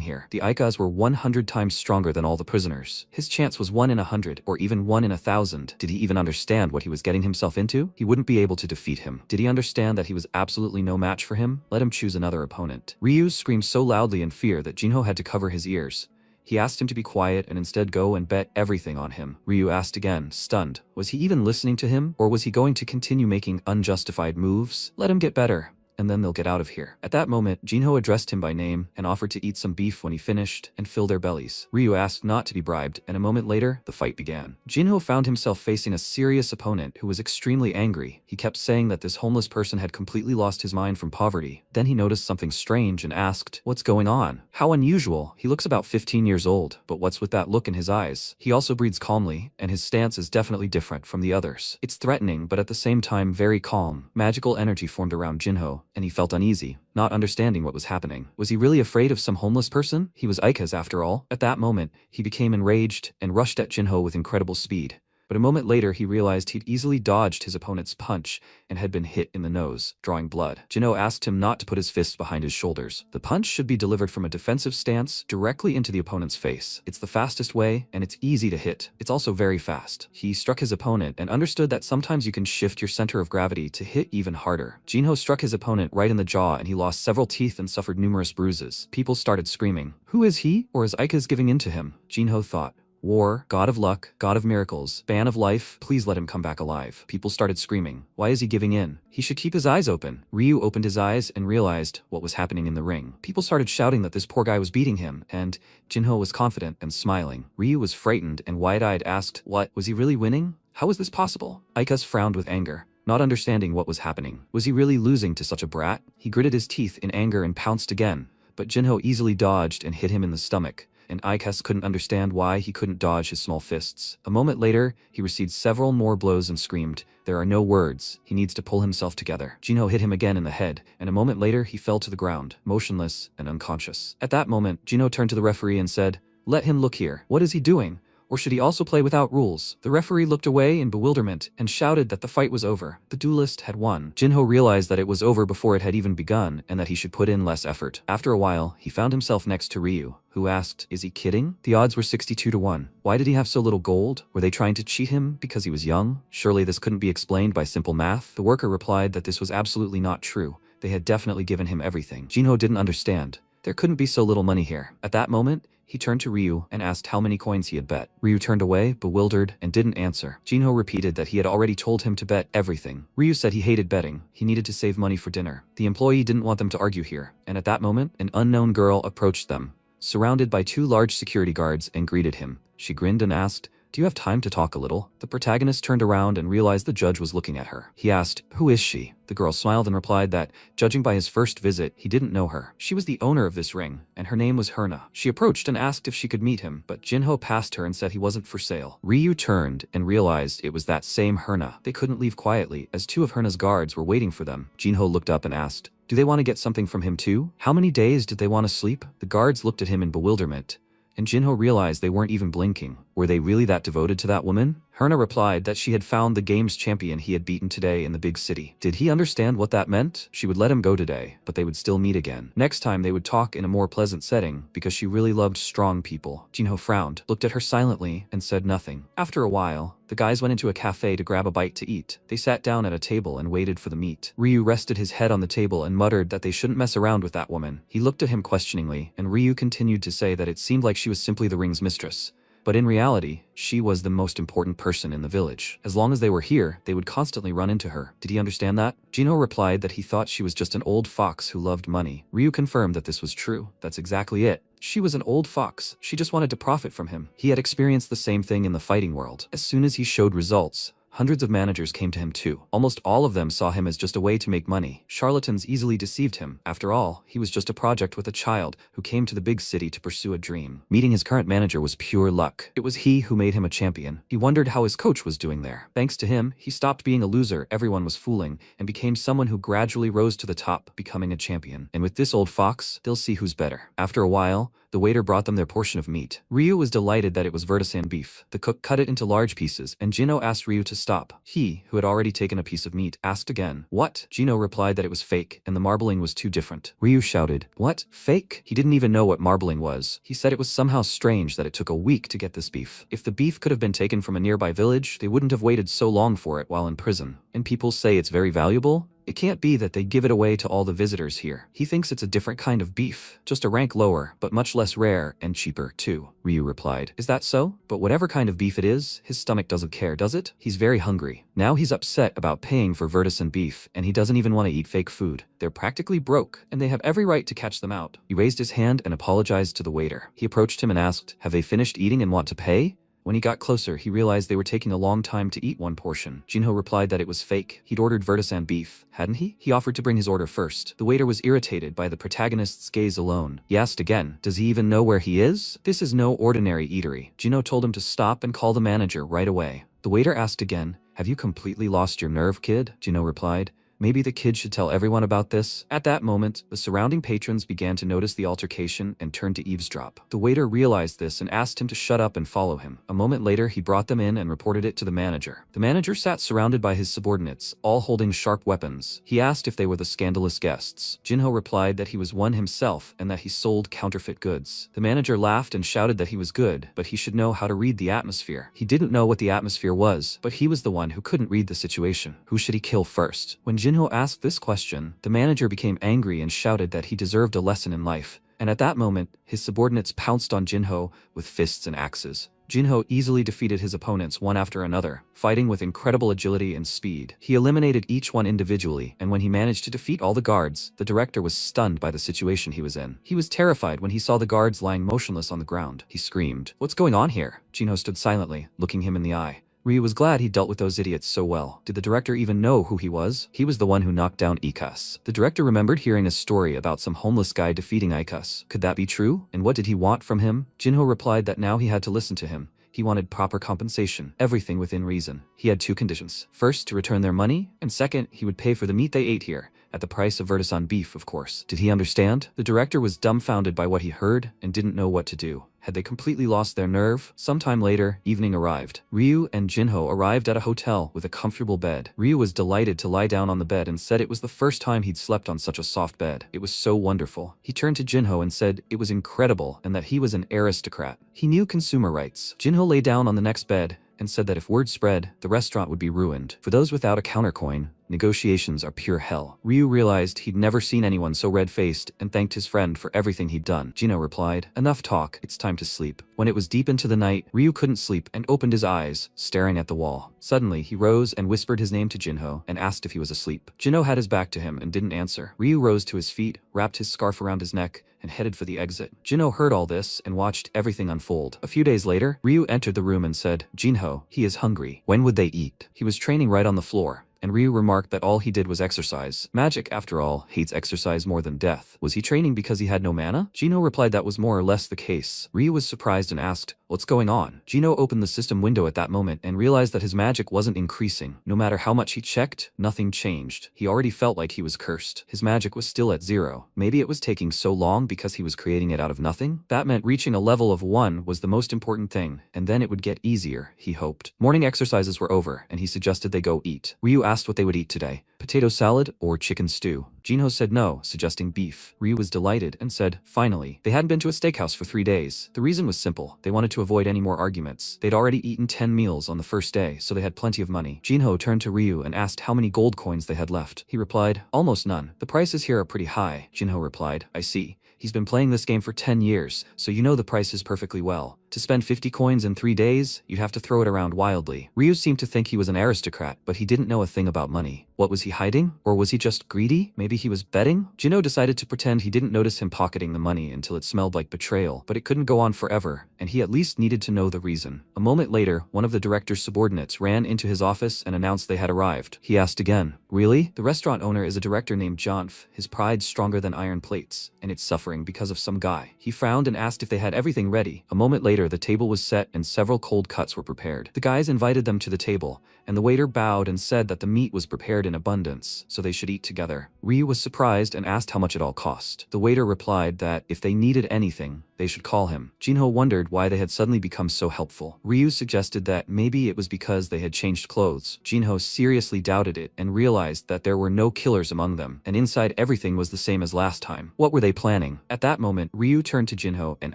S1: here. The Ikas were 100 times stronger than all the prisoners. His chance was 1 in 100, or even 1 in 1,000. Did he even understand what he was getting himself into? He wouldn't be able to defeat him. Did he understand that he was absolutely no match for him? Let him choose another opponent. Ryu screamed so loudly in fear that Jinho had to cover his ears. He asked him to be quiet and instead go and bet everything on him. Ryu asked again, stunned. Was he even listening to him, or was he going to continue making unjustified moves? Let him get better, and then they'll get out of here. At that moment, Jinho addressed him by name and offered to eat some beef when he finished and fill their bellies. Ryu asked not to be bribed, and a moment later, the fight began. Jinho found himself facing a serious opponent who was extremely angry. He kept saying that this homeless person had completely lost his mind from poverty. Then he noticed something strange and asked, "What's going on? How unusual. He looks about 15 years old, but what's with that look in his eyes?" He also breathes calmly, and his stance is definitely different from the others. It's threatening, but at the same time very calm. Magical energy formed around Jinho, and he felt uneasy, not understanding what was happening. Was he really afraid of some homeless person? He was Ikas after all. At that moment, he became enraged and rushed at Jinho with incredible speed. But a moment later, he realized he'd easily dodged his opponent's punch and had been hit in the nose, drawing blood. Jinho asked him not to put his fists behind his shoulders. The punch should be delivered from a defensive stance directly into the opponent's face. It's the fastest way, and it's easy to hit. It's also very fast. He struck his opponent and understood that sometimes you can shift your center of gravity to hit even harder. Jinho struck his opponent right in the jaw, and he lost several teeth and suffered numerous bruises. People started screaming. Who is he? Or is Ikas giving in to him? Jinho thought. War, god of luck, god of miracles, ban of life, please let him come back alive. People started screaming. Why is he giving in? He should keep his eyes open. Ryu opened his eyes and realized what was happening in the ring. People started shouting that this poor guy was beating him, and Jinho was confident and smiling. Ryu was frightened and wide-eyed asked, what, was he really winning? How was this possible? Ikas frowned with anger, not understanding what was happening. Was he really losing to such a brat? He gritted his teeth in anger and pounced again, but Jinho easily dodged and hit him in the stomach, and Ikas couldn't understand why he couldn't dodge his small fists. A moment later, he received several more blows and screamed, "There are no words. He needs to pull himself together." Jinho hit him again in the head, and a moment later he fell to the ground, motionless and unconscious. At that moment, Jinho turned to the referee and said, "Let him look here. What is he doing? Or should he also play without rules?" The referee looked away in bewilderment and shouted that the fight was over. The duelist had won. Jinho realized that it was over before it had even begun and that he should put in less effort. After a while, he found himself next to Ryu, who asked, "Is he kidding?" The odds were 62 to 1. Why did he have so little gold? Were they trying to cheat him because he was young? Surely this couldn't be explained by simple math. The worker replied that this was absolutely not true. They had definitely given him everything. Jinho didn't understand. There couldn't be so little money here. At that moment, he turned to Ryu and asked how many coins he had bet. Ryu turned away, bewildered, and didn't answer. Jinho repeated that he had already told him to bet everything. Ryu said he hated betting. He needed to save money for dinner. The employee didn't want them to argue here, and at that moment, an unknown girl approached them, surrounded by 2 large security guards, and greeted him. She grinned and asked, "Do you have time to talk a little?" The protagonist turned around and realized the judge was looking at her. He asked, "Who is she?" The girl smiled and replied that, judging by his first visit, he didn't know her. She was the owner of this ring, and her name was Herna. She approached and asked if she could meet him, but Jinho passed her and said he wasn't for sale. Ryu turned and realized it was that same Herna. They couldn't leave quietly, as two of Herna's guards were waiting for them. Jinho looked up and asked, "Do they want to get something from him too? How many days did they want to sleep?" The guards looked at him in bewilderment, and Jinho realized they weren't even blinking. Were they really that devoted to that woman? Herna replied that she had found the game's champion he had beaten today in the big city. Did he understand what that meant? She would let him go today, but they would still meet again. Next time they would talk in a more pleasant setting, because she really loved strong people. Jinho frowned, looked at her silently, and said nothing. After a while, the guys went into a cafe to grab a bite to eat. They sat down at a table and waited for the meat. Ryu rested his head on the table and muttered that they shouldn't mess around with that woman. He looked at him questioningly, and Ryu continued to say that it seemed like she was simply the ring's mistress. But in reality, she was the most important person in the village. As long as they were here, they would constantly run into her. Did he understand that? Jinho replied that he thought she was just an old fox who loved money. Ryu confirmed that this was true. That's exactly it. She was an old fox. She just wanted to profit from him. He had experienced the same thing in the fighting world. As soon as he showed results, hundreds of managers came to him too. Almost all of them saw him as just a way to make money. Charlatans easily deceived him. After all, he was just a project with a child who came to the big city to pursue a dream. Meeting his current manager was pure luck. It was he who made him a champion. He wondered how his coach was doing there. Thanks to him, he stopped being a loser everyone was fooling and became someone who gradually rose to the top, becoming a champion. And with this old fox, they'll see who's better. After a while, the waiter brought them their portion of meat. Ryu was delighted that it was vertisan beef. The cook cut it into large pieces, and Jinho asked Ryu to stop. He, who had already taken a piece of meat, asked again, "What?" Jinho replied that it was fake, and the marbling was too different. Ryu shouted, "What? Fake?" He didn't even know what marbling was. He said it was somehow strange that it took a week to get this beef. If the beef could have been taken from a nearby village, they wouldn't have waited so long for it while in prison. And people say it's very valuable? It can't be that they give it away to all the visitors here. He thinks it's a different kind of beef, just a rank lower, but much less rare and cheaper too. Ryu replied, "Is that so? But whatever kind of beef it is, his stomach doesn't care, does it? He's very hungry. Now he's upset about paying for vertisan beef, and he doesn't even want to eat fake food. They're practically broke, and they have every right to catch them out." He raised his hand and apologized to the waiter. He approached him and asked, "Have they finished eating and want to pay?" When he got closer, he realized they were taking a long time to eat one portion. Jinho replied that it was fake. He'd ordered vertisan beef, hadn't he? He offered to bring his order first. The waiter was irritated by the protagonist's gaze alone. He asked again, "Does he even know where he is? This is no ordinary eatery." Jinho told him to stop and call the manager right away. The waiter asked again, "Have you completely lost your nerve, kid?" Jinho replied, "Maybe the kid should tell everyone about this." At that moment, the surrounding patrons began to notice the altercation and turned to eavesdrop. The waiter realized this and asked him to shut up and follow him. A moment later, he brought them in and reported it to the manager. The manager sat surrounded by his subordinates, all holding sharp weapons. He asked if they were the scandalous guests. Jinho replied that he was one himself and that he sold counterfeit goods. The manager laughed and shouted that he was good, but he should know how to read the atmosphere. He didn't know what the atmosphere was, but he was the one who couldn't read the situation. Who should he kill first? When Jinho asked this question, the manager became angry and shouted that he deserved a lesson in life. And at that moment, his subordinates pounced on Jinho with fists and axes. Jinho easily defeated his opponents one after another, fighting with incredible agility and speed. He eliminated each one individually, and when he managed to defeat all the guards, the director was stunned by the situation he was in. He was terrified when he saw the guards lying motionless on the ground. He screamed, "What's going on here?" Jinho stood silently, looking him in the eye. Ryu was glad he dealt with those idiots so well. Did the director even know who he was? He was the one who knocked down Ikas. The director remembered hearing a story about some homeless guy defeating Ikas. Could that be true? And what did he want from him? Jinho replied that now he had to listen to him. He wanted proper compensation, everything within reason. He had two conditions. First, to return their money, and second, he would pay for the meat they ate here, at the price of vertisan beef, of course. Did he understand? The director was dumbfounded by what he heard and didn't know what to do. Had they completely lost their nerve? Sometime later, evening arrived. Ryu and Jinho arrived at a hotel with a comfortable bed. Ryu was delighted to lie down on the bed and said it was the first time he'd slept on such a soft bed. It was so wonderful. He turned to Jinho and said it was incredible and that he was an aristocrat. He knew consumer rights. Jinho lay down on the next bed and said that if word spread, the restaurant would be ruined. For those without a countercoin, negotiations are pure hell. Ryu realized he'd never seen anyone so red-faced and thanked his friend for everything he'd done. Jinho replied, "Enough talk, it's time to sleep." When it was deep into the night, Ryu couldn't sleep and opened his eyes, staring at the wall. Suddenly, he rose and whispered his name to Jinho and asked if he was asleep. Jinho had his back to him and didn't answer. Ryu rose to his feet, wrapped his scarf around his neck, and headed for the exit. Jinho heard all this and watched everything unfold. A few days later, Ryu entered the room and said, "Jinho, he is hungry. When would they eat?" He was training right on the floor, and Ryu remarked that all he did was exercise. Magic, after all, hates exercise more than death. Was he training because he had no mana? Jinho replied that was more or less the case. Ryu was surprised and asked, "What's going on?" Jinho opened the system window at that moment and realized that his magic wasn't increasing. No matter how much he checked, nothing changed. He already felt like he was cursed. His magic was still at 0. Maybe it was taking so long because he was creating it out of nothing? That meant reaching a level of 1 was the most important thing, and then it would get easier, he hoped. Morning exercises were over, and he suggested they go eat. Ryu asked what they would eat today. Potato salad or chicken stew? Jinho said no, suggesting beef. Ryu was delighted and said, finally. They hadn't been to a steakhouse for 3 days. The reason was simple. They wanted to avoid any more arguments. They'd already eaten 10 meals on the first day, so they had plenty of money. Jinho turned to Ryu and asked how many gold coins they had left. He replied, almost none. The prices here are pretty high. Jinho replied, I see. He's been playing this game for 10 years, so you know the prices perfectly well. To spend 50 coins in 3 days, you'd have to throw it around wildly. Ryu seemed to think he was an aristocrat, but he didn't know a thing about money. What was he hiding? Or was he just greedy? Maybe he was betting? Jinho decided to pretend he didn't notice him pocketing the money until it smelled like betrayal, but it couldn't go on forever, and he at least needed to know the reason. A moment later, one of the director's subordinates ran into his office and announced they had arrived. He asked again, really? The restaurant owner is a director named Janf. His pride's stronger than iron plates, and it's suffering because of some guy. He frowned and asked if they had everything ready. A moment later, the table was set and several cold cuts were prepared. The guys invited them to the table, and the waiter bowed and said that the meat was prepared in abundance, so they should eat together. Ryu was surprised and asked how much it all cost. The waiter replied that if they needed anything, they should call him. Jinho wondered why they had suddenly become so helpful. Ryu suggested that maybe it was because they had changed clothes. Jinho seriously doubted it and realized that there were no killers among them, and inside everything was the same as last time. What were they planning? At that moment, Ryu turned to Jinho and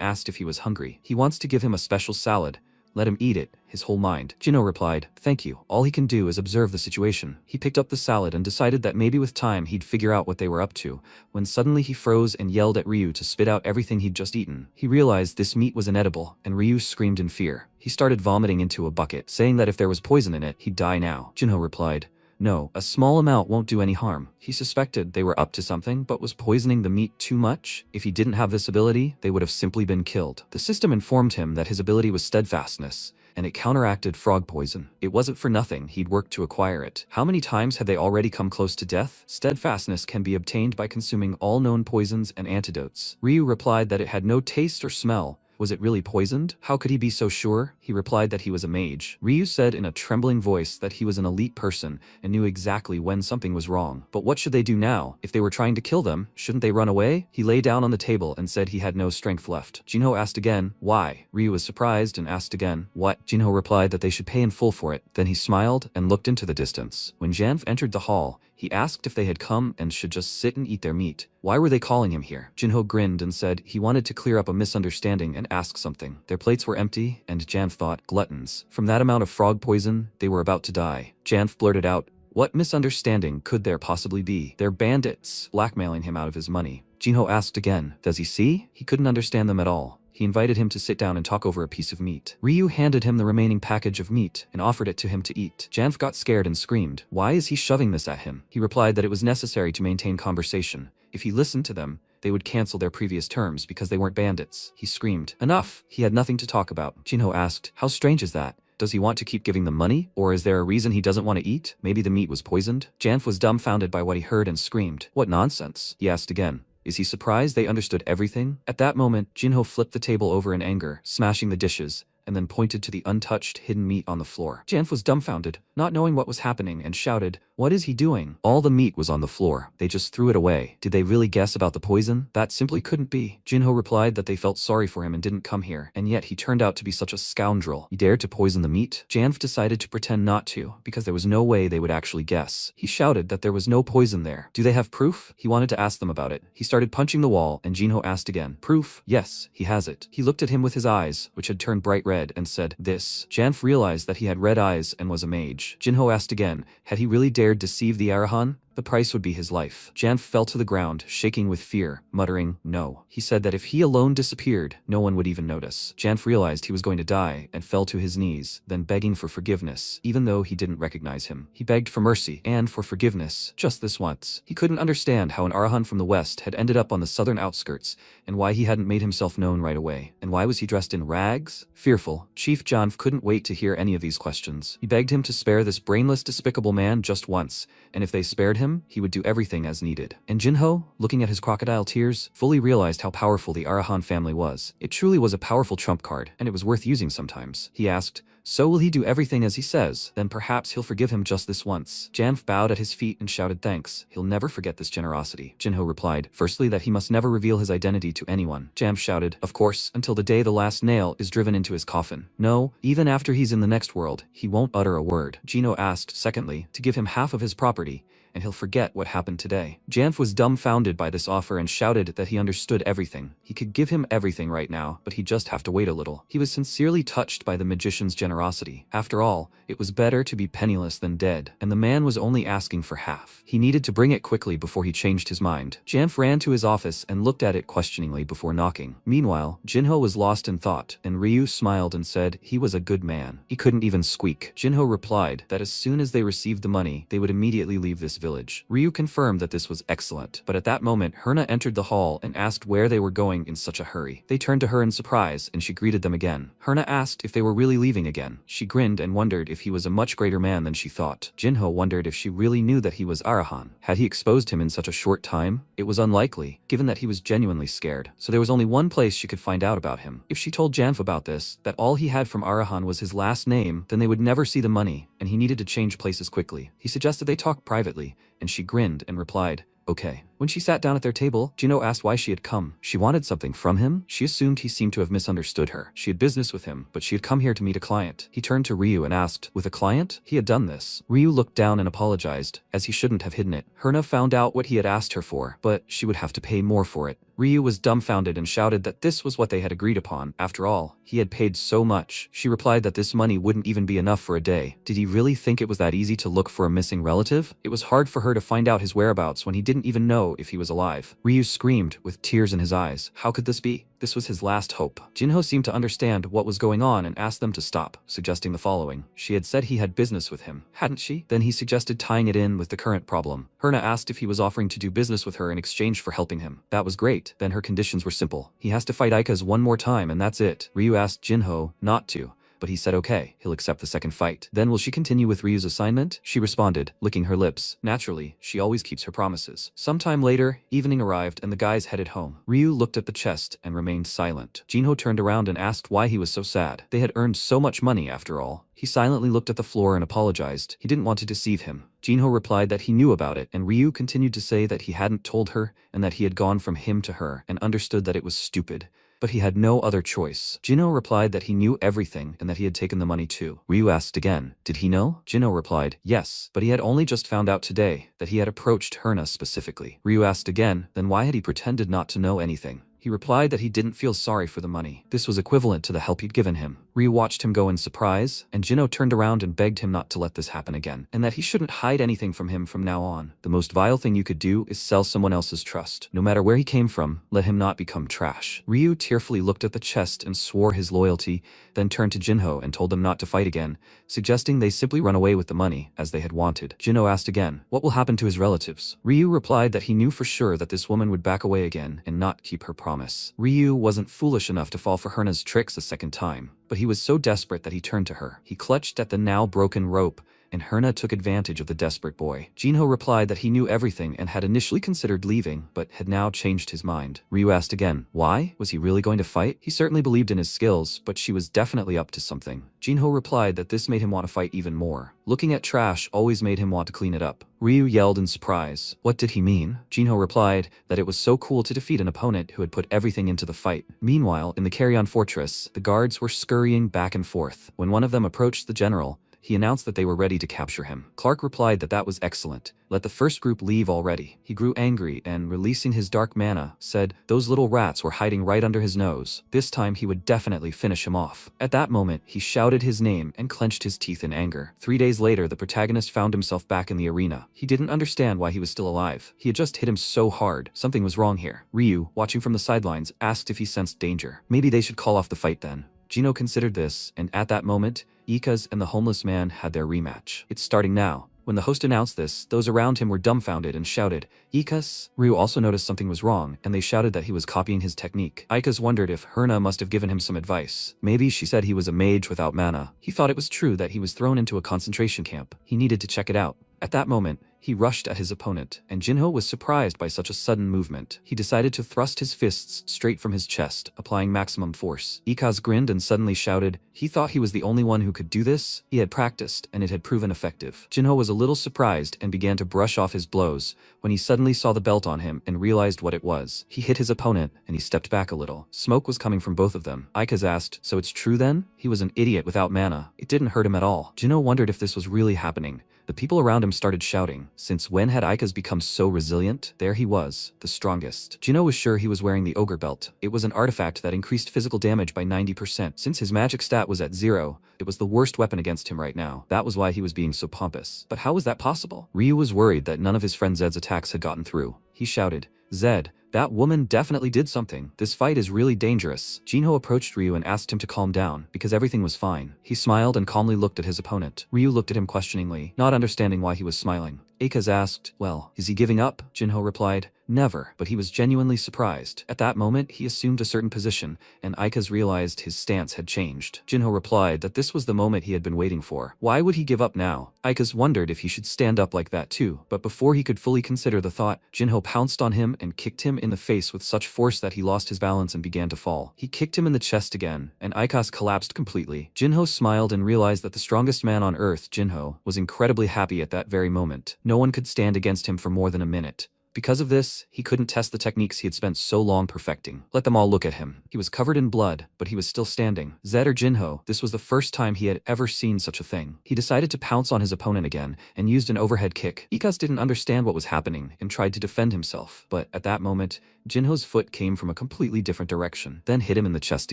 S1: asked if he was hungry. He wants to give him a special salad. Let him eat it, his whole mind. Jinho replied, thank you. All he can do is observe the situation. He picked up the salad and decided that maybe with time he'd figure out what they were up to, when suddenly he froze and yelled at Ryu to spit out everything he'd just eaten. He realized this meat was inedible, and Ryu screamed in fear. He started vomiting into a bucket, saying that if there was poison in it, he'd die now. Jinho replied, no, a small amount won't do any harm. He suspected they were up to something, but was poisoning the meat too much? If he didn't have this ability, they would have simply been killed. The system informed him that his ability was steadfastness, and it counteracted frog poison. It wasn't for nothing he'd worked to acquire it. How many times had they already come close to death? Steadfastness can be obtained by consuming all known poisons and antidotes. Ryu replied that it had no taste or smell. Was it really poisoned? How could he be so sure? He replied that he was a mage. Ryu said in a trembling voice that he was an elite person and knew exactly when something was wrong. But what should they do now? If they were trying to kill them, shouldn't they run away? He lay down on the table and said he had no strength left. Jinho asked again, why? Ryu was surprised and asked again, what? Jinho replied that they should pay in full for it. Then he smiled and looked into the distance. When Janf entered the hall, he asked if they had come and should just sit and eat their meat. Why were they calling him here? Jinho grinned and said he wanted to clear up a misunderstanding and ask something. Their plates were empty, and Janf thought, gluttons. From that amount of frog poison, they were about to die. Janf blurted out, what misunderstanding could there possibly be? They're bandits, blackmailing him out of his money. Jinho asked again, does he see? He couldn't understand them at all. He invited him to sit down and talk over a piece of meat. Ryu handed him the remaining package of meat and offered it to him to eat. Janf got scared and screamed, why is he shoving this at him? He replied that it was necessary to maintain conversation. If he listened to them, they would cancel their previous terms because they weren't bandits. He screamed, enough! He had nothing to talk about. Jinho asked, how strange is that? Does he want to keep giving them money? Or is there a reason he doesn't want to eat? Maybe the meat was poisoned? Janf was dumbfounded by what he heard and screamed, what nonsense? He asked again. Is he surprised they understood everything? At that moment, Jinho flipped the table over in anger, smashing the dishes, and then pointed to the untouched hidden meat on the floor. Janf was dumbfounded, not knowing what was happening, and shouted, what is he doing? All the meat was on the floor. They just threw it away. Did they really guess about the poison? That simply couldn't be. Jinho replied that they felt sorry for him and didn't come here, and yet he turned out to be such a scoundrel. He dared to poison the meat? Janf decided to pretend not to, because there was no way they would actually guess. He shouted that there was no poison there. Do they have proof? He wanted to ask them about it. He started punching the wall, and Jinho asked again, proof? Yes, he has it. He looked at him with his eyes, which had turned bright red, and said, this. Janf realized that he had red eyes and was a mage. Jinho asked again, had he really dared deceive the Arahan? the price would be his life. Janf fell to the ground, shaking with fear, muttering, no. He said that if he alone disappeared, no one would even notice. Janf realized he was going to die and fell to his knees, then begging for forgiveness, even though he didn't recognize him. He begged for mercy and for forgiveness, just this once. He couldn't understand how an Arahan from the west had ended up on the southern outskirts, and why he hadn't made himself known right away. And why was he dressed in rags? Fearful, Chief Janf couldn't wait to hear any of these questions. He begged him to spare this brainless, despicable man just once, and if they spared him, he would do everything as needed. And Jinho, looking at his crocodile tears, fully realized how powerful the Arahan family was. It truly was a powerful trump card, and it was worth using sometimes. He asked, so will he do everything as he says? Then perhaps he'll forgive him just this once. Janf bowed at his feet and shouted thanks. He'll never forget this generosity. Jinho replied, firstly that he must never reveal his identity to anyone. Janf shouted, of course, until the day the last nail is driven into his coffin. No, even after he's in the next world, he won't utter a word. Jinho asked, secondly, to give him half of his property, and he'll forget what happened today. Janf was dumbfounded by this offer and shouted that he understood everything. He could give him everything right now, but he'd just have to wait a little. He was sincerely touched by the magician's generosity. After all, it was better to be penniless than dead, and the man was only asking for half. He needed to bring it quickly before he changed his mind. Janf ran to his office and looked at it questioningly before knocking. Meanwhile, Jinho was lost in thought, and Ryu smiled and said he was a good man. He couldn't even squeak. Jinho replied that as soon as they received the money, they would immediately leave this village. Ryu confirmed that this was excellent, but at that moment, Herna entered the hall and asked where they were going in such a hurry. They turned to her in surprise, and she greeted them again. Herna asked if they were really leaving again. She grinned and wondered if he was a much greater man than she thought. Jinho wondered if she really knew that he was Arahan. Had he exposed him in such a short time? It was unlikely, given that he was genuinely scared. So there was only one place she could find out about him. If she told Janf about this, that all he had from Arahan was his last name, then they would never see the money, and he needed to change places quickly. He suggested they talk privately, and she grinned and replied, okay. When she sat down at their table, Jinho asked why she had come. She wanted something from him? She assumed he seemed to have misunderstood her. She had business with him, but she had come here to meet a client. He turned to Ryu and asked, with a client? He had done this. Ryu looked down and apologized, as he shouldn't have hidden it. Herna found out what he had asked her for, but she would have to pay more for it. Ryu was dumbfounded and shouted that this was what they had agreed upon. After all, he had paid so much. She replied that this money wouldn't even be enough for a day. Did he really think it was that easy to look for a missing relative? It was hard for her to find out his whereabouts when he didn't even know if he was alive. Ryu screamed, with tears in his eyes. How could this be? This was his last hope. Jinho seemed to understand what was going on and asked them to stop, suggesting the following. She had said he had business with him, hadn't she? Then he suggested tying it in with the current problem. Herna asked if he was offering to do business with her in exchange for helping him. That was great. Then her conditions were simple. He has to fight Ika's one more time and that's it. Ryu asked Jinho not to, but he said okay, he'll accept the second fight. Then will she continue with Ryu's assignment? She responded, licking her lips. Naturally, she always keeps her promises. Sometime later, evening arrived and the guys headed home. Ryu looked at the chest and remained silent. Jinho turned around and asked why he was so sad. They had earned so much money after all. He silently looked at the floor and apologized. He didn't want to deceive him. Jinho replied that he knew about it, and Ryu continued to say that he hadn't told her and that he had gone from him to her and understood that it was stupid. But he had no other choice. Jinho replied that he knew everything and that he had taken the money too. Ryu asked again, did he know? Jinho replied, yes, but he had only just found out today that he had approached Herna specifically. Ryu asked again, then why had he pretended not to know anything? He replied that he didn't feel sorry for the money. This was equivalent to the help he'd given him. Ryu watched him go in surprise, and Jinho turned around and begged him not to let this happen again, and that he shouldn't hide anything from him from now on. The most vile thing you could do is sell someone else's trust. No matter where he came from, let him not become trash. Ryu tearfully looked at the chest and swore his loyalty, then turned to Jinho and told them not to fight again, suggesting they simply run away with the money, as they had wanted. Jinho asked again, what will happen to his relatives? Ryu replied that he knew for sure that this woman would back away again and not keep her promise. Ryu wasn't foolish enough to fall for Herna's tricks a second time, but he was so desperate that he turned to her. He clutched at the now broken rope, and Herna took advantage of the desperate boy. Jinho replied that he knew everything and had initially considered leaving, but had now changed his mind. Ryu asked again, why? Was he really going to fight? He certainly believed in his skills, but she was definitely up to something. Jinho replied that this made him want to fight even more. Looking at trash always made him want to clean it up. Ryu yelled in surprise. What did he mean? Jinho replied that it was so cool to defeat an opponent who had put everything into the fight. Meanwhile, in the Carrion Fortress, the guards were scurrying back and forth. When one of them approached the general, He announced that they were ready to capture him. Clark replied that was excellent. Let the first group leave already. He grew angry and, releasing his dark mana, said those little rats were hiding right under his nose. This time he would definitely finish him off. At that moment, he shouted his name and clenched his teeth in anger. 3 days later, the protagonist found himself back in the arena. He didn't understand why he was still alive. He had just hit him so hard. Something was wrong here. Ryu, watching from the sidelines, asked if he sensed danger. Maybe they should call off the fight then. Jino considered this, and at that moment, Ika's and the homeless man had their rematch. It's starting now. When the host announced this, those around him were dumbfounded and shouted, "Ikas?" Ryu also noticed something was wrong, and they shouted that he was copying his technique. Ikas wondered if Herna must have given him some advice. Maybe she said he was a mage without mana. He thought it was true that he was thrown into a concentration camp. He needed to check it out. At that moment, he rushed at his opponent, and Jinho was surprised by such a sudden movement. He decided to thrust his fists straight from his chest, applying maximum force. Ikaz grinned and suddenly shouted. He thought he was the only one who could do this. He had practiced, and it had proven effective. Jinho was a little surprised and began to brush off his blows, when he suddenly saw the belt on him and realized what it was. He hit his opponent, and he stepped back a little. Smoke was coming from both of them. Ikaz asked, "So it's true then?" He was an idiot without mana. It didn't hurt him at all. Jinho wondered if this was really happening. The people around him started shouting. Since when had Ikaz become so resilient? There he was, the strongest. Jinho was sure he was wearing the ogre belt. It was an artifact that increased physical damage by 90%. Since his magic stat was at 0, it was the worst weapon against him right now. That was why he was being so pompous. But how was that possible? Ryu was worried that none of his friend Zed's attacks had gotten through. He shouted, "Zed, that woman definitely did something. This fight is really dangerous." Jinho approached Ryu and asked him to calm down, because everything was fine. He smiled and calmly looked at his opponent. Ryu looked at him questioningly, not understanding why he was smiling. Ikaz asked, "Well, is he giving up?" Jinho replied, "Never," but he was genuinely surprised. At that moment, he assumed a certain position, and Ikaz realized his stance had changed. Jinho replied that this was the moment he had been waiting for. Why would he give up now? Ikaz wondered if he should stand up like that too, but before he could fully consider the thought, Jinho pounced on him and kicked him in the face with such force that he lost his balance and began to fall. He kicked him in the chest again, and Ikaz collapsed completely. Jinho smiled and realized that the strongest man on earth, Jinho, was incredibly happy at that very moment. No one could stand against him for more than a minute. Because of this, he couldn't test the techniques he had spent so long perfecting. Let them all look at him. He was covered in blood, but he was still standing. Zed or Jinho, this was the first time he had ever seen such a thing. He decided to pounce on his opponent again, and used an overhead kick. Ikaz didn't understand what was happening, and tried to defend himself. But at that moment, Jinho's foot came from a completely different direction, then hit him in the chest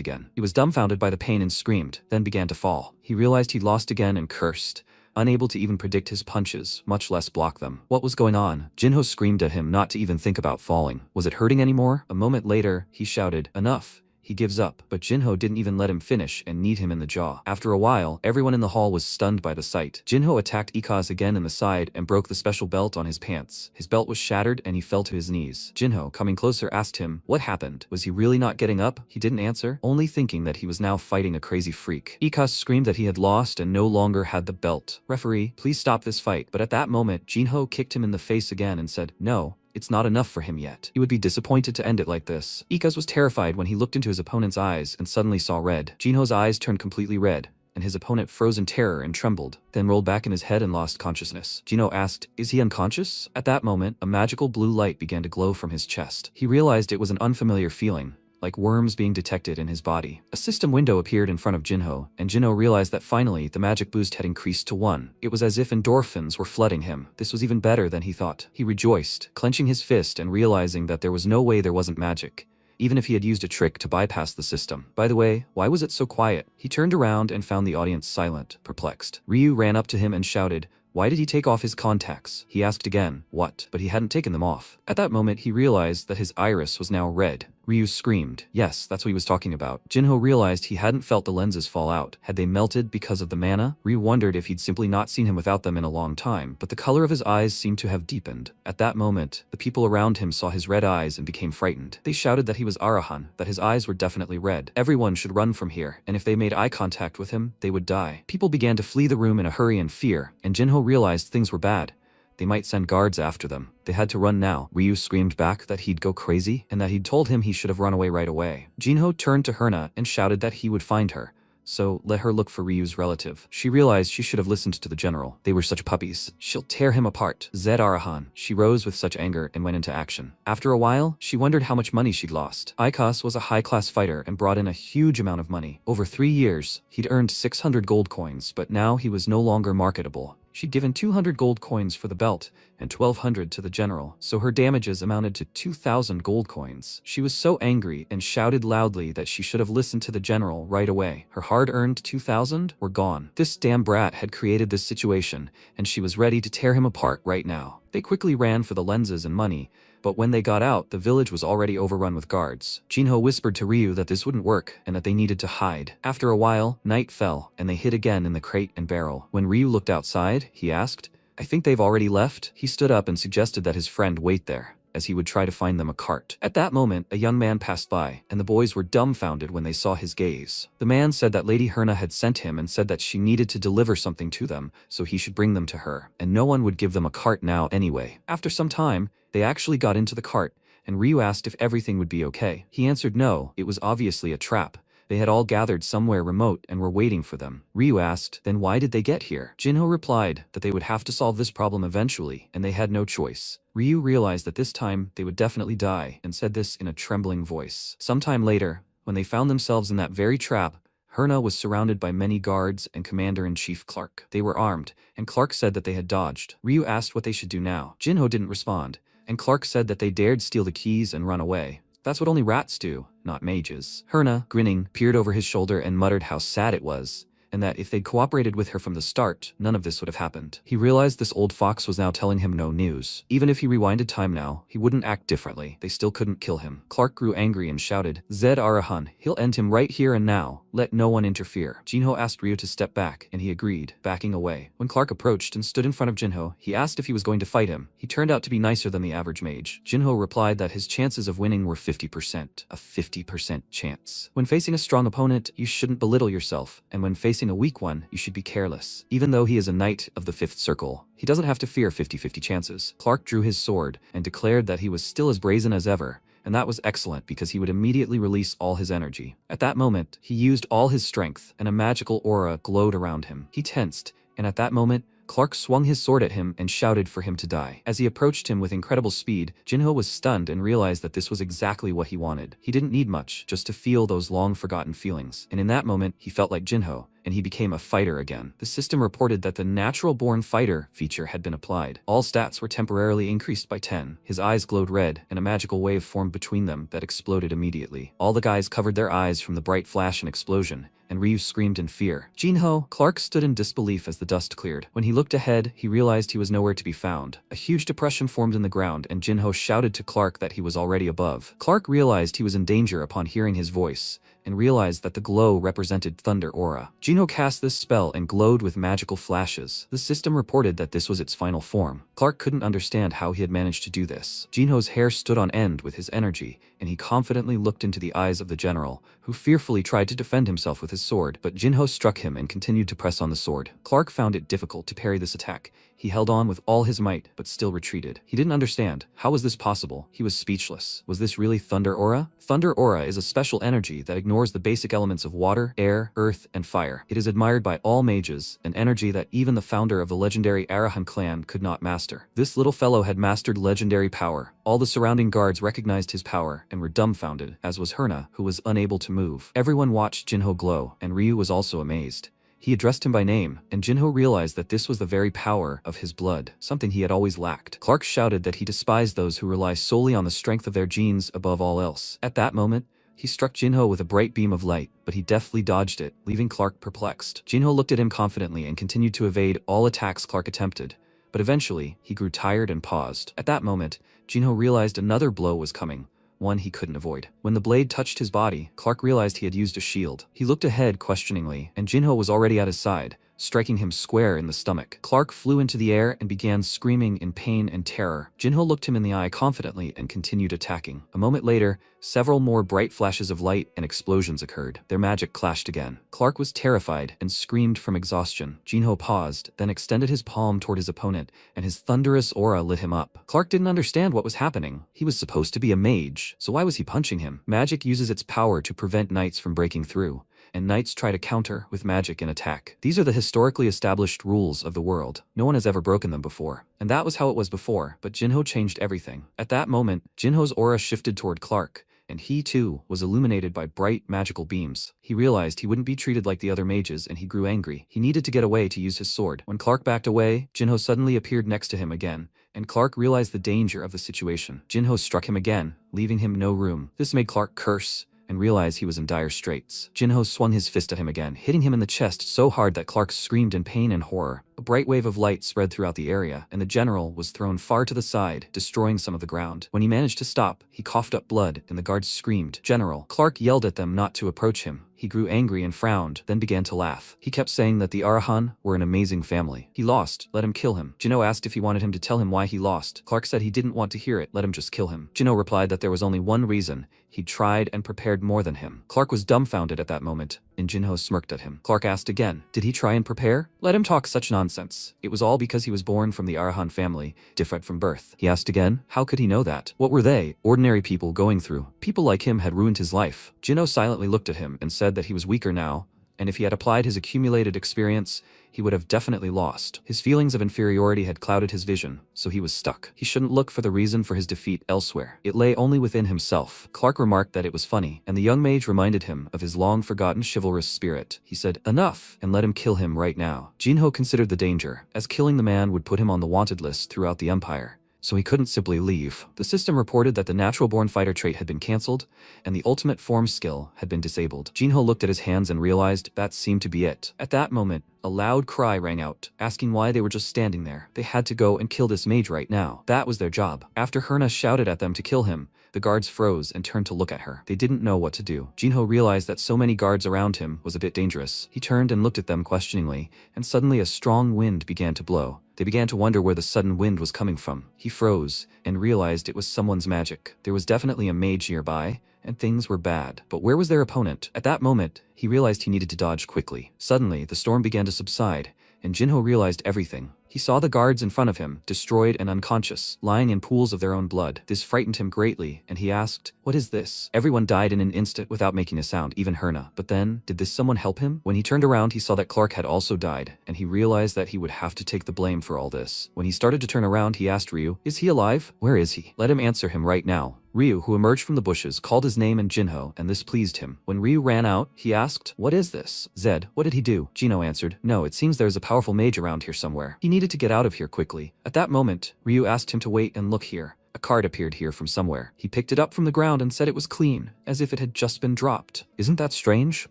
S1: again. He was dumbfounded by the pain and screamed, then began to fall. He realized he'd lost again and cursed, unable to even predict his punches, much less block them. What was going on? Jinho screamed at him not to even think about falling. Was it hurting anymore? A moment later, he shouted, "Enough." He gives up, but Jinho didn't even let him finish and kneed him in the jaw. After a while, everyone in the hall was stunned by the sight. Jinho attacked Ikaz again in the side and broke the special belt on his pants. His belt was shattered and he fell to his knees. Jinho, coming closer, asked him, what happened? Was he really not getting up? He didn't answer, only thinking that he was now fighting a crazy freak. Ikaz screamed that he had lost and no longer had the belt. "Referee, please stop this fight." But at that moment, Jinho kicked him in the face again and said, "No. It's not enough for him yet." He would be disappointed to end it like this. Ikaz was terrified when he looked into his opponent's eyes and suddenly saw red. Jinho's eyes turned completely red, and his opponent froze in terror and trembled, then rolled back in his head and lost consciousness. Jinho asked, "Is he unconscious?" At that moment, a magical blue light began to glow from his chest. He realized it was an unfamiliar feeling, like worms being detected in his body. A system window appeared in front of Jinho, and Jinho realized that finally the magic boost had increased to 1. It was as if endorphins were flooding him. This was even better than he thought. He rejoiced, clenching his fist and realizing that there was no way there wasn't magic, even if he had used a trick to bypass the system. By the way, why was it so quiet? He turned around and found the audience silent, perplexed. Ryu ran up to him and shouted, "Why did he take off his contacts?" He asked again, "What?" But he hadn't taken them off. At that moment, he realized that his iris was now red. Ryu screamed. Yes, that's what he was talking about. Jinho realized he hadn't felt the lenses fall out. Had they melted because of the mana? Ryu wondered if he'd simply not seen him without them in a long time, but the color of his eyes seemed to have deepened. At that moment, the people around him saw his red eyes and became frightened. They shouted that he was Arahan, that his eyes were definitely red. Everyone should run from here, and if they made eye contact with him, they would die. People began to flee the room in a hurry and fear, and Jinho realized things were bad. They might send guards after them. They had to run now. Ryu screamed back that he'd go crazy, and that he'd told him he should have run away right away. Jinho turned to Herna and shouted that he would find her. so let her look for Ryu's relative. She realized she should have listened to the general. They were such puppies. She'll tear him apart. Zed Arahan. She rose with such anger and went into action. After a while, she wondered how much money she'd lost. Ikas was a high-class fighter and brought in a huge amount of money. Over 3 years, he'd earned 600 gold coins, but now he was no longer marketable. She'd given 200 gold coins for the belt and 1,200 to the general, so her damages amounted to 2,000 gold coins. She was so angry and shouted loudly that she should have listened to the general right away. Her hard-earned 2,000 were gone. This damn brat had created this situation, and she was ready to tear him apart right now. They quickly ran for the lenses and money, but when they got out, the village was already overrun with guards. Jinho whispered to Ryu that this wouldn't work and that they needed to hide. After a while, night fell, and they hid again in the crate and barrel. When Ryu looked outside, he asked, "I think they've already left?" He stood up and suggested that his friend wait there, as he would try to find them a cart. At that moment, a young man passed by, and the boys were dumbfounded when they saw his gaze. The man said that Lady Herna had sent him and said that she needed to deliver something to them, so he should bring them to her, and no one would give them a cart now anyway. After some time, they actually got into the cart, and Ryu asked if everything would be okay. He answered no, it was obviously a trap. They had all gathered somewhere remote and were waiting for them. Ryu asked, then why did they get here? Jinho replied that they would have to solve this problem eventually, and they had no choice. Ryu realized that this time they would definitely die, and said this in a trembling voice. Sometime later, when they found themselves in that very trap, Herna was surrounded by many guards and Commander-in-Chief Clark. They were armed, and Clark said that they had dodged. Ryu asked what they should do now. Jinho didn't respond, and Clark said that they dared steal the keys and run away. That's what only rats do, not mages. Herna, grinning, peered over his shoulder and muttered how sad it was, and that if they'd cooperated with her from the start, none of this would have happened. He realized this old fox was now telling him no news. Even if he rewinded time now, he wouldn't act differently. They still couldn't kill him. Clark grew angry and shouted, Zed Arahan, he'll end him right here and now. Let no one interfere. Jinho asked Ryu to step back, and he agreed, backing away. When Clark approached and stood in front of Jinho, he asked if he was going to fight him. He turned out to be nicer than the average mage. Jinho replied that his chances of winning were 50%. A 50% chance. When facing a strong opponent, you shouldn't belittle yourself, and when facing a weak one, you should be careless. Even though he is a knight of the 5th circle, he doesn't have to fear 50-50 chances. Clark drew his sword and declared that he was still as brazen as ever, and that was excellent because he would immediately release all his energy. At that moment, he used all his strength, and a magical aura glowed around him. He tensed, and at that moment, Clark swung his sword at him and shouted for him to die. As he approached him with incredible speed, Jinho was stunned and realized that this was exactly what he wanted. He didn't need much, just to feel those long-forgotten feelings. And in that moment, he felt like Jinho, and he became a fighter again. The system reported that the natural-born fighter feature had been applied. All stats were temporarily increased by 10. His eyes glowed red, and a magical wave formed between them that exploded immediately. All the guys covered their eyes from the bright flash and explosion, and Ryu screamed in fear. Jinho, Clark stood in disbelief as the dust cleared. When he looked ahead, he realized he was nowhere to be found. A huge depression formed in the ground, and Jinho shouted to Clark that he was already above. Clark realized he was in danger upon hearing his voice, and realized that the glow represented Thunder Aura. Jinho cast this spell and glowed with magical flashes. The system reported that this was its final form. Clark couldn't understand how he had managed to do this. Jinho's hair stood on end with his energy, and he confidently looked into the eyes of the general, who fearfully tried to defend himself with his sword, but Jinho struck him and continued to press on the sword. Clark found it difficult to parry this attack. He held on with all his might, but still retreated. He didn't understand. How was this possible? He was speechless. Was this really Thunder Aura? Thunder Aura is a special energy that ignores the basic elements of water, air, earth, and fire. It is admired by all mages, an energy that even the founder of the legendary Arahan clan could not master. This little fellow had mastered legendary power. All the surrounding guards recognized his power and were dumbfounded, as was Herna, who was unable to move. Everyone watched Jinho glow, and Ryu was also amazed. He addressed him by name, and Jinho realized that this was the very power of his blood, something he had always lacked. Clark shouted that he despised those who rely solely on the strength of their genes above all else. At that moment, he struck Jinho with a bright beam of light, but he deftly dodged it, leaving Clark perplexed. Jinho looked at him confidently and continued to evade all attacks Clark attempted, but eventually, he grew tired and paused. At that moment, Jinho realized another blow was coming, one he couldn't avoid. When the blade touched his body, Clark realized he had used a shield. He looked ahead questioningly, and Jinho was already at his side, striking him square in the stomach. Clark flew into the air and began screaming in pain and terror. Jinho looked him in the eye confidently and continued attacking. A moment later, several more bright flashes of light and explosions occurred. Their magic clashed again. Clark was terrified and screamed from exhaustion. Jinho paused, then extended his palm toward his opponent, and his thunderous aura lit him up. Clark didn't understand what was happening. He was supposed to be a mage, so why was he punching him? Magic uses its power to prevent knights from breaking through, and knights try to counter with magic and attack. These are the historically established rules of the world. No one has ever broken them before. And that was how it was before, but Jinho changed everything. At that moment, Jinho's aura shifted toward Clark, and he too was illuminated by bright magical beams. He realized he wouldn't be treated like the other mages, and he grew angry. He needed to get away to use his sword. When Clark backed away, Jinho suddenly appeared next to him again, and Clark realized the danger of the situation. Jinho struck him again, leaving him no room. This made Clark curse and realize he was in dire straits. Jinho swung his fist at him again, hitting him in the chest so hard that Clark screamed in pain and horror. A bright wave of light spread throughout the area, and the general was thrown far to the side, destroying some of the ground. When he managed to stop, he coughed up blood, and the guards screamed, "General!" Clark yelled at them not to approach him. He grew angry and frowned, then began to laugh. He kept saying that the Arahan were an amazing family. He lost, let him kill him. Jinho asked if he wanted him to tell him why he lost. Clark said he didn't want to hear it, let him just kill him. Jinho replied that there was only one reason: he'd tried and prepared more than him. Clark was dumbfounded at that moment, and Jinho smirked at him. Clark asked again, did he try and prepare? Let him talk such nonsense. It was all because he was born from the Arahan family, different from birth. He asked again, how could he know that? What were they, ordinary people, going through? People like him had ruined his life. Jinho silently looked at him and said that he was weaker now, and if he had applied his accumulated experience, he would have definitely lost. His feelings of inferiority had clouded his vision, so he was stuck. He shouldn't look for the reason for his defeat elsewhere. It lay only within himself. Clark remarked that it was funny, and the young mage reminded him of his long-forgotten chivalrous spirit. He said, enough, and let him kill him right now. Jinho considered the danger, as killing the man would put him on the wanted list throughout the empire, so he couldn't simply leave. The system reported that the natural-born fighter trait had been cancelled, and the ultimate form skill had been disabled. Jinho looked at his hands and realized that seemed to be it. At that moment, a loud cry rang out, asking why they were just standing there. They had to go and kill this mage right now. That was their job. After Herna shouted at them to kill him, the guards froze and turned to look at her. They didn't know what to do. Jinho realized that so many guards around him was a bit dangerous. He turned and looked at them questioningly, and suddenly a strong wind began to blow. They began to wonder where the sudden wind was coming from. He froze and realized it was someone's magic. There was definitely a mage nearby, and things were bad. But where was their opponent? At that moment, he realized he needed to dodge quickly. Suddenly, the storm began to subside, and Jinho realized everything. He saw the guards in front of him, destroyed and unconscious, lying in pools of their own blood. This frightened him greatly, and he asked, what is this? Everyone died in an instant without making a sound, even Herna. But then, did this someone help him? When he turned around, he saw that Clark had also died, and he realized that he would have to take the blame for all this. When he started to turn around, he asked Ryu, is he alive? Where is he? Let him answer him right now. Ryu, who emerged from the bushes, called his name and Jinho, and this pleased him. When Ryu ran out, he asked, what is this? Zed, what did he do? Jinho answered, no, it seems there's a powerful mage around here somewhere. He needed to get out of here quickly. At that moment, Ryu asked him to wait and look here. A card appeared here from somewhere. He picked it up from the ground and said it was clean, as if it had just been dropped. Isn't that strange?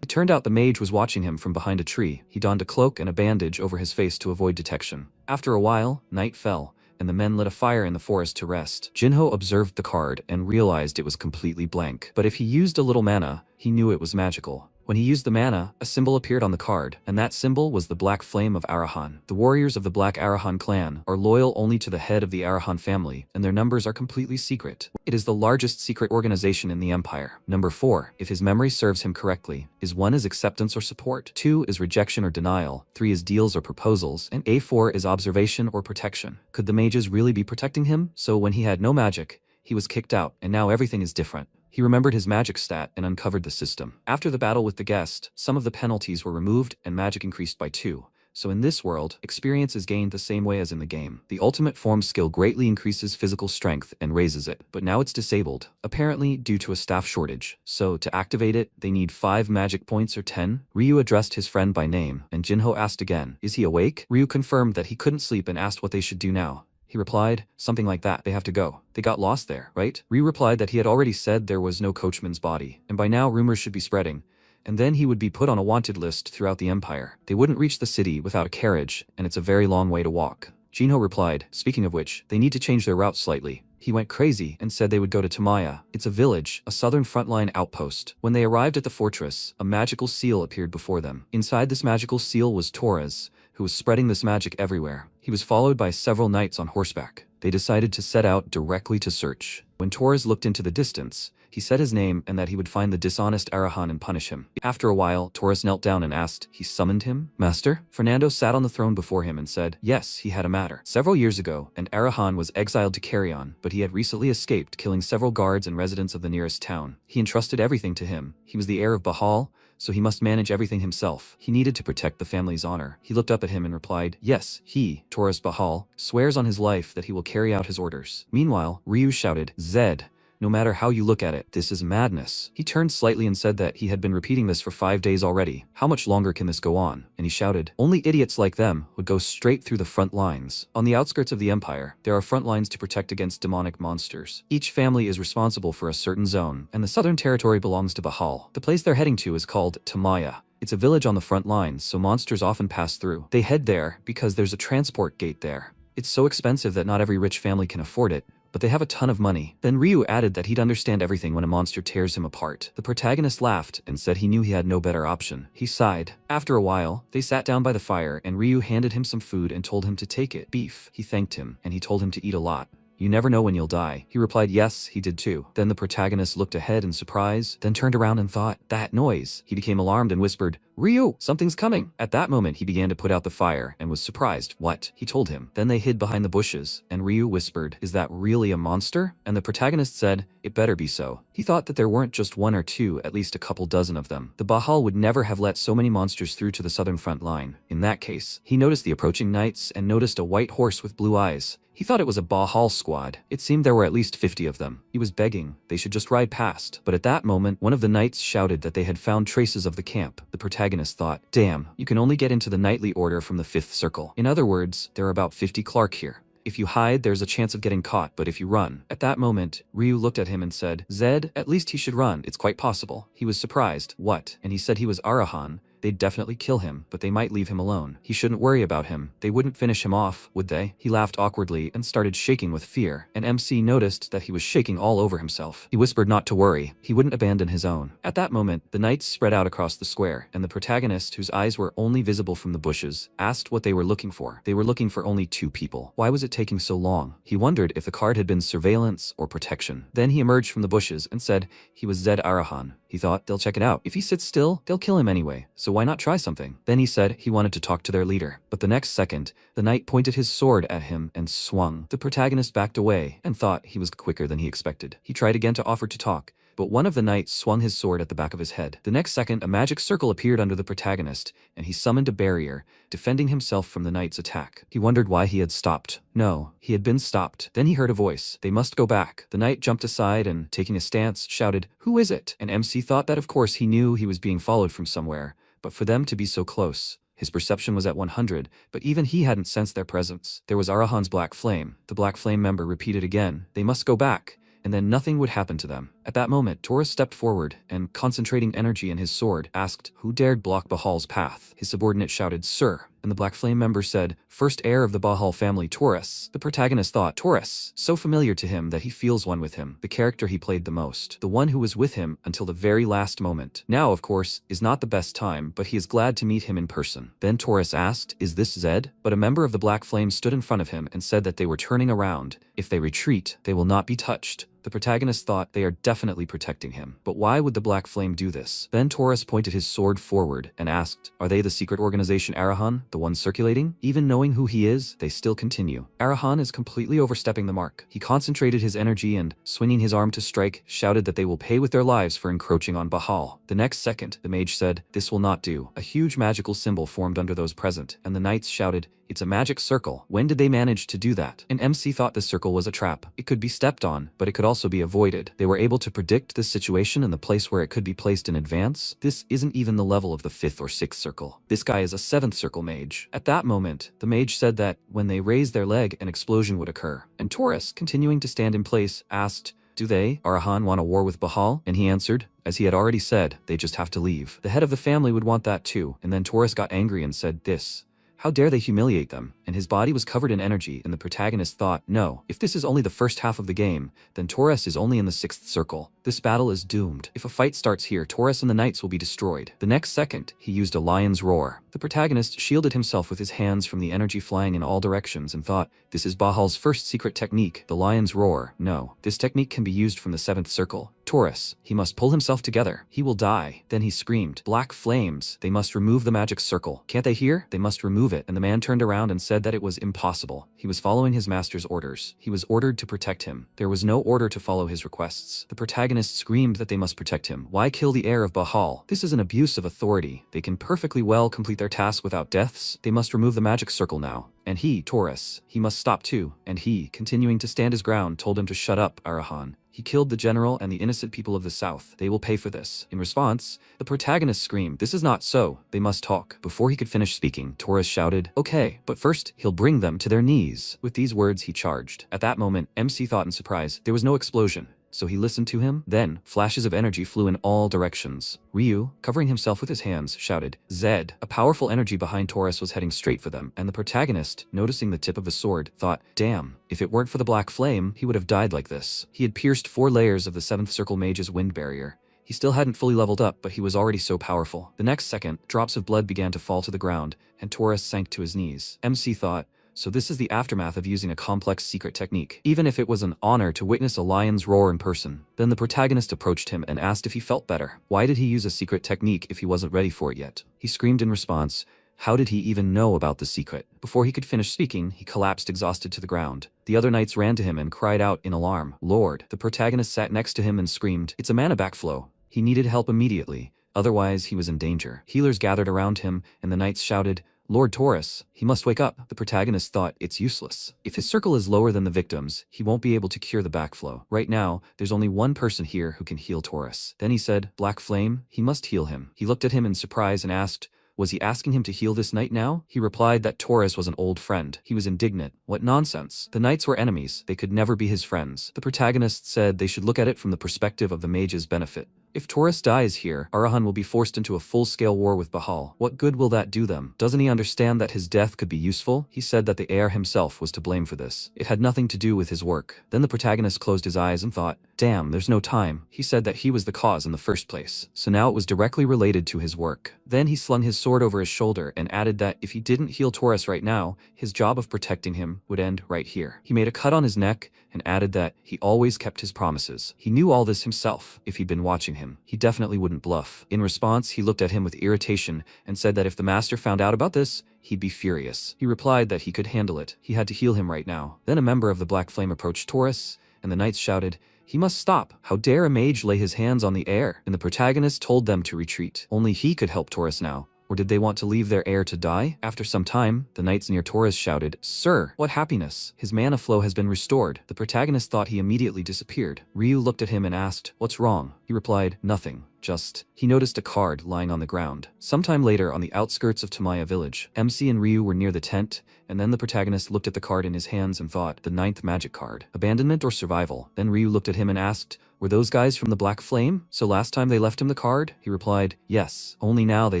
S1: It turned out the mage was watching him from behind a tree. He donned a cloak and a bandage over his face to avoid detection. After a while, night fell, and the men lit a fire in the forest to rest. Jinho observed the card and realized it was completely blank. But if he used a little mana, he knew it was magical. When he used the mana, a symbol appeared on the card, and that symbol was the Black Flame of Arahan. The warriors of the Black Arahan clan are loyal only to the head of the Arahan family, and their numbers are completely secret. It is the largest secret organization in the empire. Number 4, if his memory serves him correctly, is 1 is acceptance or support, 2 is rejection or denial, 3 is deals or proposals, and A4 is observation or protection. Could the mages really be protecting him? So when he had no magic, he was kicked out, and now everything is different. He remembered his magic stat and uncovered the system. After the battle with the guest, some of the penalties were removed and magic increased by 2. So in this world, experience is gained the same way as in the game. The ultimate form skill greatly increases physical strength and raises it, but now it's disabled, apparently due to a staff shortage. So to activate it, they need 5 magic points or 10. Ryu addressed his friend by name, and Jinho asked again, is he awake? Ryu confirmed that he couldn't sleep and asked what they should do now. He replied, something like that, they have to go. They got lost there, right? Ryu replied that he had already said there was no coachman's body, and by now rumors should be spreading, and then he would be put on a wanted list throughout the empire. They wouldn't reach the city without a carriage, and it's a very long way to walk. Jinho replied, speaking of which, they need to change their route slightly. He went crazy and said they would go to Tamaya. It's a village, a southern frontline outpost. When they arrived at the fortress, a magical seal appeared before them. Inside this magical seal was Torres, who was spreading this magic everywhere. He was followed by several knights on horseback. They decided to set out directly to search. When Torres looked into the distance, he said his name and that he would find the dishonest Arahan and punish him. After a while, Torres knelt down and asked, he summoned him? Master? Fernando sat on the throne before him and said, yes, he had a matter. Several years ago, an Arahan was exiled to Carrion, but he had recently escaped, killing several guards and residents of the nearest town. He entrusted everything to him. He was the heir of Bahal, so he must manage everything himself. He needed to protect the family's honor. He looked up at him and replied, yes, he, Taurus Bahal, swears on his life that he will carry out his orders. Meanwhile, Ryu shouted, Zed, no matter how you look at it, this is madness. He turned slightly and said that he had been repeating this for 5 days already. How much longer can this go on? And he shouted, only idiots like them would go straight through the front lines. On the outskirts of the empire, there are front lines to protect against demonic monsters. Each family is responsible for a certain zone, and the southern territory belongs to Bahal. The place they're heading to is called Tamaya. It's a village on the front lines, so monsters often pass through. They head there because there's a transport gate there. It's so expensive that not every rich family can afford it, but they have a ton of money. Then Ryu added that he'd understand everything when a monster tears him apart. The protagonist laughed and said he knew he had no better option. He sighed. After a while, they sat down by the fire and Ryu handed him some food and told him to take it. Beef. He thanked him, and he told him to eat a lot. You never know when you'll die. He replied yes, he did too. Then the protagonist looked ahead in surprise, then turned around and thought, that noise. He became alarmed and whispered, Ryu, something's coming. At that moment he began to put out the fire and was surprised. What? He told him. Then they hid behind the bushes, and Ryu whispered, is that really a monster? And the protagonist said, it better be so. He thought that there weren't just one or two, at least a couple dozen of them. The Bahal would never have let so many monsters through to the southern front line. In that case, he noticed the approaching knights and noticed a white horse with blue eyes. He thought it was a Bahal squad. It seemed there were at least 50 of them. He was begging they should just ride past. But at that moment, one of the knights shouted that they had found traces of the camp. The protagonist thought, damn, you can only get into the knightly order from the 5th circle. In other words, there are about 50 Clark here. If you hide, there's a chance of getting caught, but if you run. At that moment, Ryu looked at him and said, Zed, at least he should run. It's quite possible. He was surprised. What? And he said he was Arahan. They'd definitely kill him, but they might leave him alone. He shouldn't worry about him. They wouldn't finish him off, would they? He laughed awkwardly and started shaking with fear, and MC noticed that he was shaking all over himself. He whispered not to worry. He wouldn't abandon his own. At that moment, the knights spread out across the square, and the protagonist, whose eyes were only visible from the bushes, asked what they were looking for. They were looking for only 2 people. Why was it taking so long? He wondered if the card had been surveillance or protection. Then he emerged from the bushes and said he was Zed Arahan. He thought, they'll check it out. If he sits still, they'll kill him anyway, so why not try something? Then he said he wanted to talk to their leader. But the next second, the knight pointed his sword at him and swung. The protagonist backed away and thought he was quicker than he expected. He tried again to offer to talk, but one of the knights swung his sword at the back of his head. The next second, a magic circle appeared under the protagonist, and he summoned a barrier, defending himself from the knight's attack. He wondered why he had stopped. No, he had been stopped. Then he heard a voice. They must go back. The knight jumped aside and, taking a stance, shouted, who is it? And MC thought that of course he knew he was being followed from somewhere, but for them to be so close. His perception was at 100, but even he hadn't sensed their presence. There was Arahan's black flame. The black flame member repeated again, they must go back, and then nothing would happen to them. At that moment, Taurus stepped forward and, concentrating energy in his sword, asked, who dared block Bahal's path? His subordinate shouted, sir. And the black flame member said, first heir of the Bahal family, Taurus. The protagonist thought, Taurus, so familiar to him that he feels one with him, the character he played the most, the one who was with him until the very last moment. Now, of course, is not the best time, but he is glad to meet him in person. Then Taurus asked, is this Zed? But a member of the black flame stood in front of him and said that they were turning around. If they retreat, they will not be touched. The protagonist thought they are definitely protecting him. But why would the black flame do this? Then Taurus pointed his sword forward and asked, are they the secret organization Arahan, the one circulating? Even knowing who he is, they still continue. Arahan is completely overstepping the mark. He concentrated his energy and, swinging his arm to strike, shouted that they will pay with their lives for encroaching on Bahal. The next second, the mage said, this will not do. A huge magical symbol formed under those present, and the knights shouted, it's a magic circle. When did they manage to do that? And MC thought the circle was a trap. It could be stepped on, but it could also be avoided. They were able to predict this situation and the place where it could be placed in advance. This isn't even the level of the 5th or 6th circle. This guy is a 7th circle mage. At that moment, the mage said that when they raised their leg, an explosion would occur. And Taurus, continuing to stand in place, asked, do they, Arahan, want a war with Bahal? And he answered, as he had already said, they just have to leave. The head of the family would want that too. And then Taurus got angry and said this. How dare they humiliate them? And his body was covered in energy, and the protagonist thought, no, if this is only the first half of the game, then Taurus is only in the 6th circle. This battle is doomed. If a fight starts here, Taurus and the knights will be destroyed. The next second, he used a lion's roar. The protagonist shielded himself with his hands from the energy flying in all directions and thought, this is Bahal's first secret technique, the lion's roar. No, this technique can be used from the 7th circle. Taurus, he must pull himself together. He will die. Then he screamed, black flames. They must remove the magic circle. Can't they hear? They must remove it. And the man turned around and said that it was impossible. He was following his master's orders. He was ordered to protect him. There was no order to follow his requests. The protagonist screamed that they must protect him. Why kill the heir of Bahal? This is an abuse of authority. They can perfectly well complete their task without deaths. They must remove the magic circle now. And he, Taurus, he must stop too. And he, continuing to stand his ground, told him to shut up, Arahan. He killed the general and the innocent people of the south. They will pay for this. In response, the protagonist screamed, this is not so. They must talk. Before he could finish speaking, Taurus shouted, okay, but first, he'll bring them to their knees. With these words, he charged. At that moment, MC thought in surprise, there was no explosion. So he listened to him. Then, flashes of energy flew in all directions. Ryu, covering himself with his hands, shouted, Zed. A powerful energy behind Taurus was heading straight for them, and the protagonist, noticing the tip of the sword, thought, damn, if it weren't for the black flame, he would have died like this. He had pierced 4 layers of the 7th Circle Mage's wind barrier. He still hadn't fully leveled up, but he was already so powerful. The next second, drops of blood began to fall to the ground, and Taurus sank to his knees. MC thought, so this is the aftermath of using a complex secret technique. Even if it was an honor to witness a lion's roar in person. Then the protagonist approached him and asked if he felt better. Why did he use a secret technique if he wasn't ready for it yet? He screamed in response, how did he even know about the secret? Before he could finish speaking, he collapsed exhausted to the ground. The other knights ran to him and cried out in alarm, Lord. The protagonist sat next to him and screamed, it's a mana backflow. He needed help immediately. Otherwise, he was in danger. Healers gathered around him, and the knights shouted, Lord Taurus, he must wake up. The protagonist thought, it's useless. If his circle is lower than the victim's, he won't be able to cure the backflow. Right now, there's only one person here who can heal Taurus. Then he said, Black Flame, he must heal him. He looked at him in surprise and asked, was he asking him to heal this knight now? He replied that Taurus was an old friend. He was indignant. What nonsense. The knights were enemies. They could never be his friends. The protagonist said they should look at it from the perspective of the mage's benefit. If Taurus dies here, Arahan will be forced into a full-scale war with Bahal. What good will that do them? Doesn't he understand that his death could be useful? He said that the heir himself was to blame for this. It had nothing to do with his work. Then the protagonist closed his eyes and thought, damn, there's no time. He said that he was the cause in the first place. So now it was directly related to his work. Then he slung his sword over his shoulder and added that if he didn't heal Taurus right now, his job of protecting him would end right here. He made a cut on his neck and added that he always kept his promises. He knew all this himself. If he'd been watching him, he definitely wouldn't bluff. In response, he looked at him with irritation and said that if the master found out about this, he'd be furious. He replied that he could handle it. He had to heal him right now. Then a member of the Black Flame approached Taurus, and the knights shouted, he must stop. How dare a mage lay his hands on the heir? And the protagonist told them to retreat. Only he could help Taurus now. Or did they want to leave their heir to die? After some time, the knights near Taurus shouted, Sir, what happiness! His mana flow has been restored. The protagonist thought he immediately disappeared. Ryu looked at him and asked, what's wrong? He replied, nothing. Just, he noticed a card lying on the ground. Sometime later, on the outskirts of Tamaya village, MC and Ryu were near the tent, and then the protagonist looked at the card in his hands and thought, the 9th magic card. Abandonment or survival? Then Ryu looked at him and asked, were those guys from the Black Flame? So last time they left him the card? He replied, yes, only now they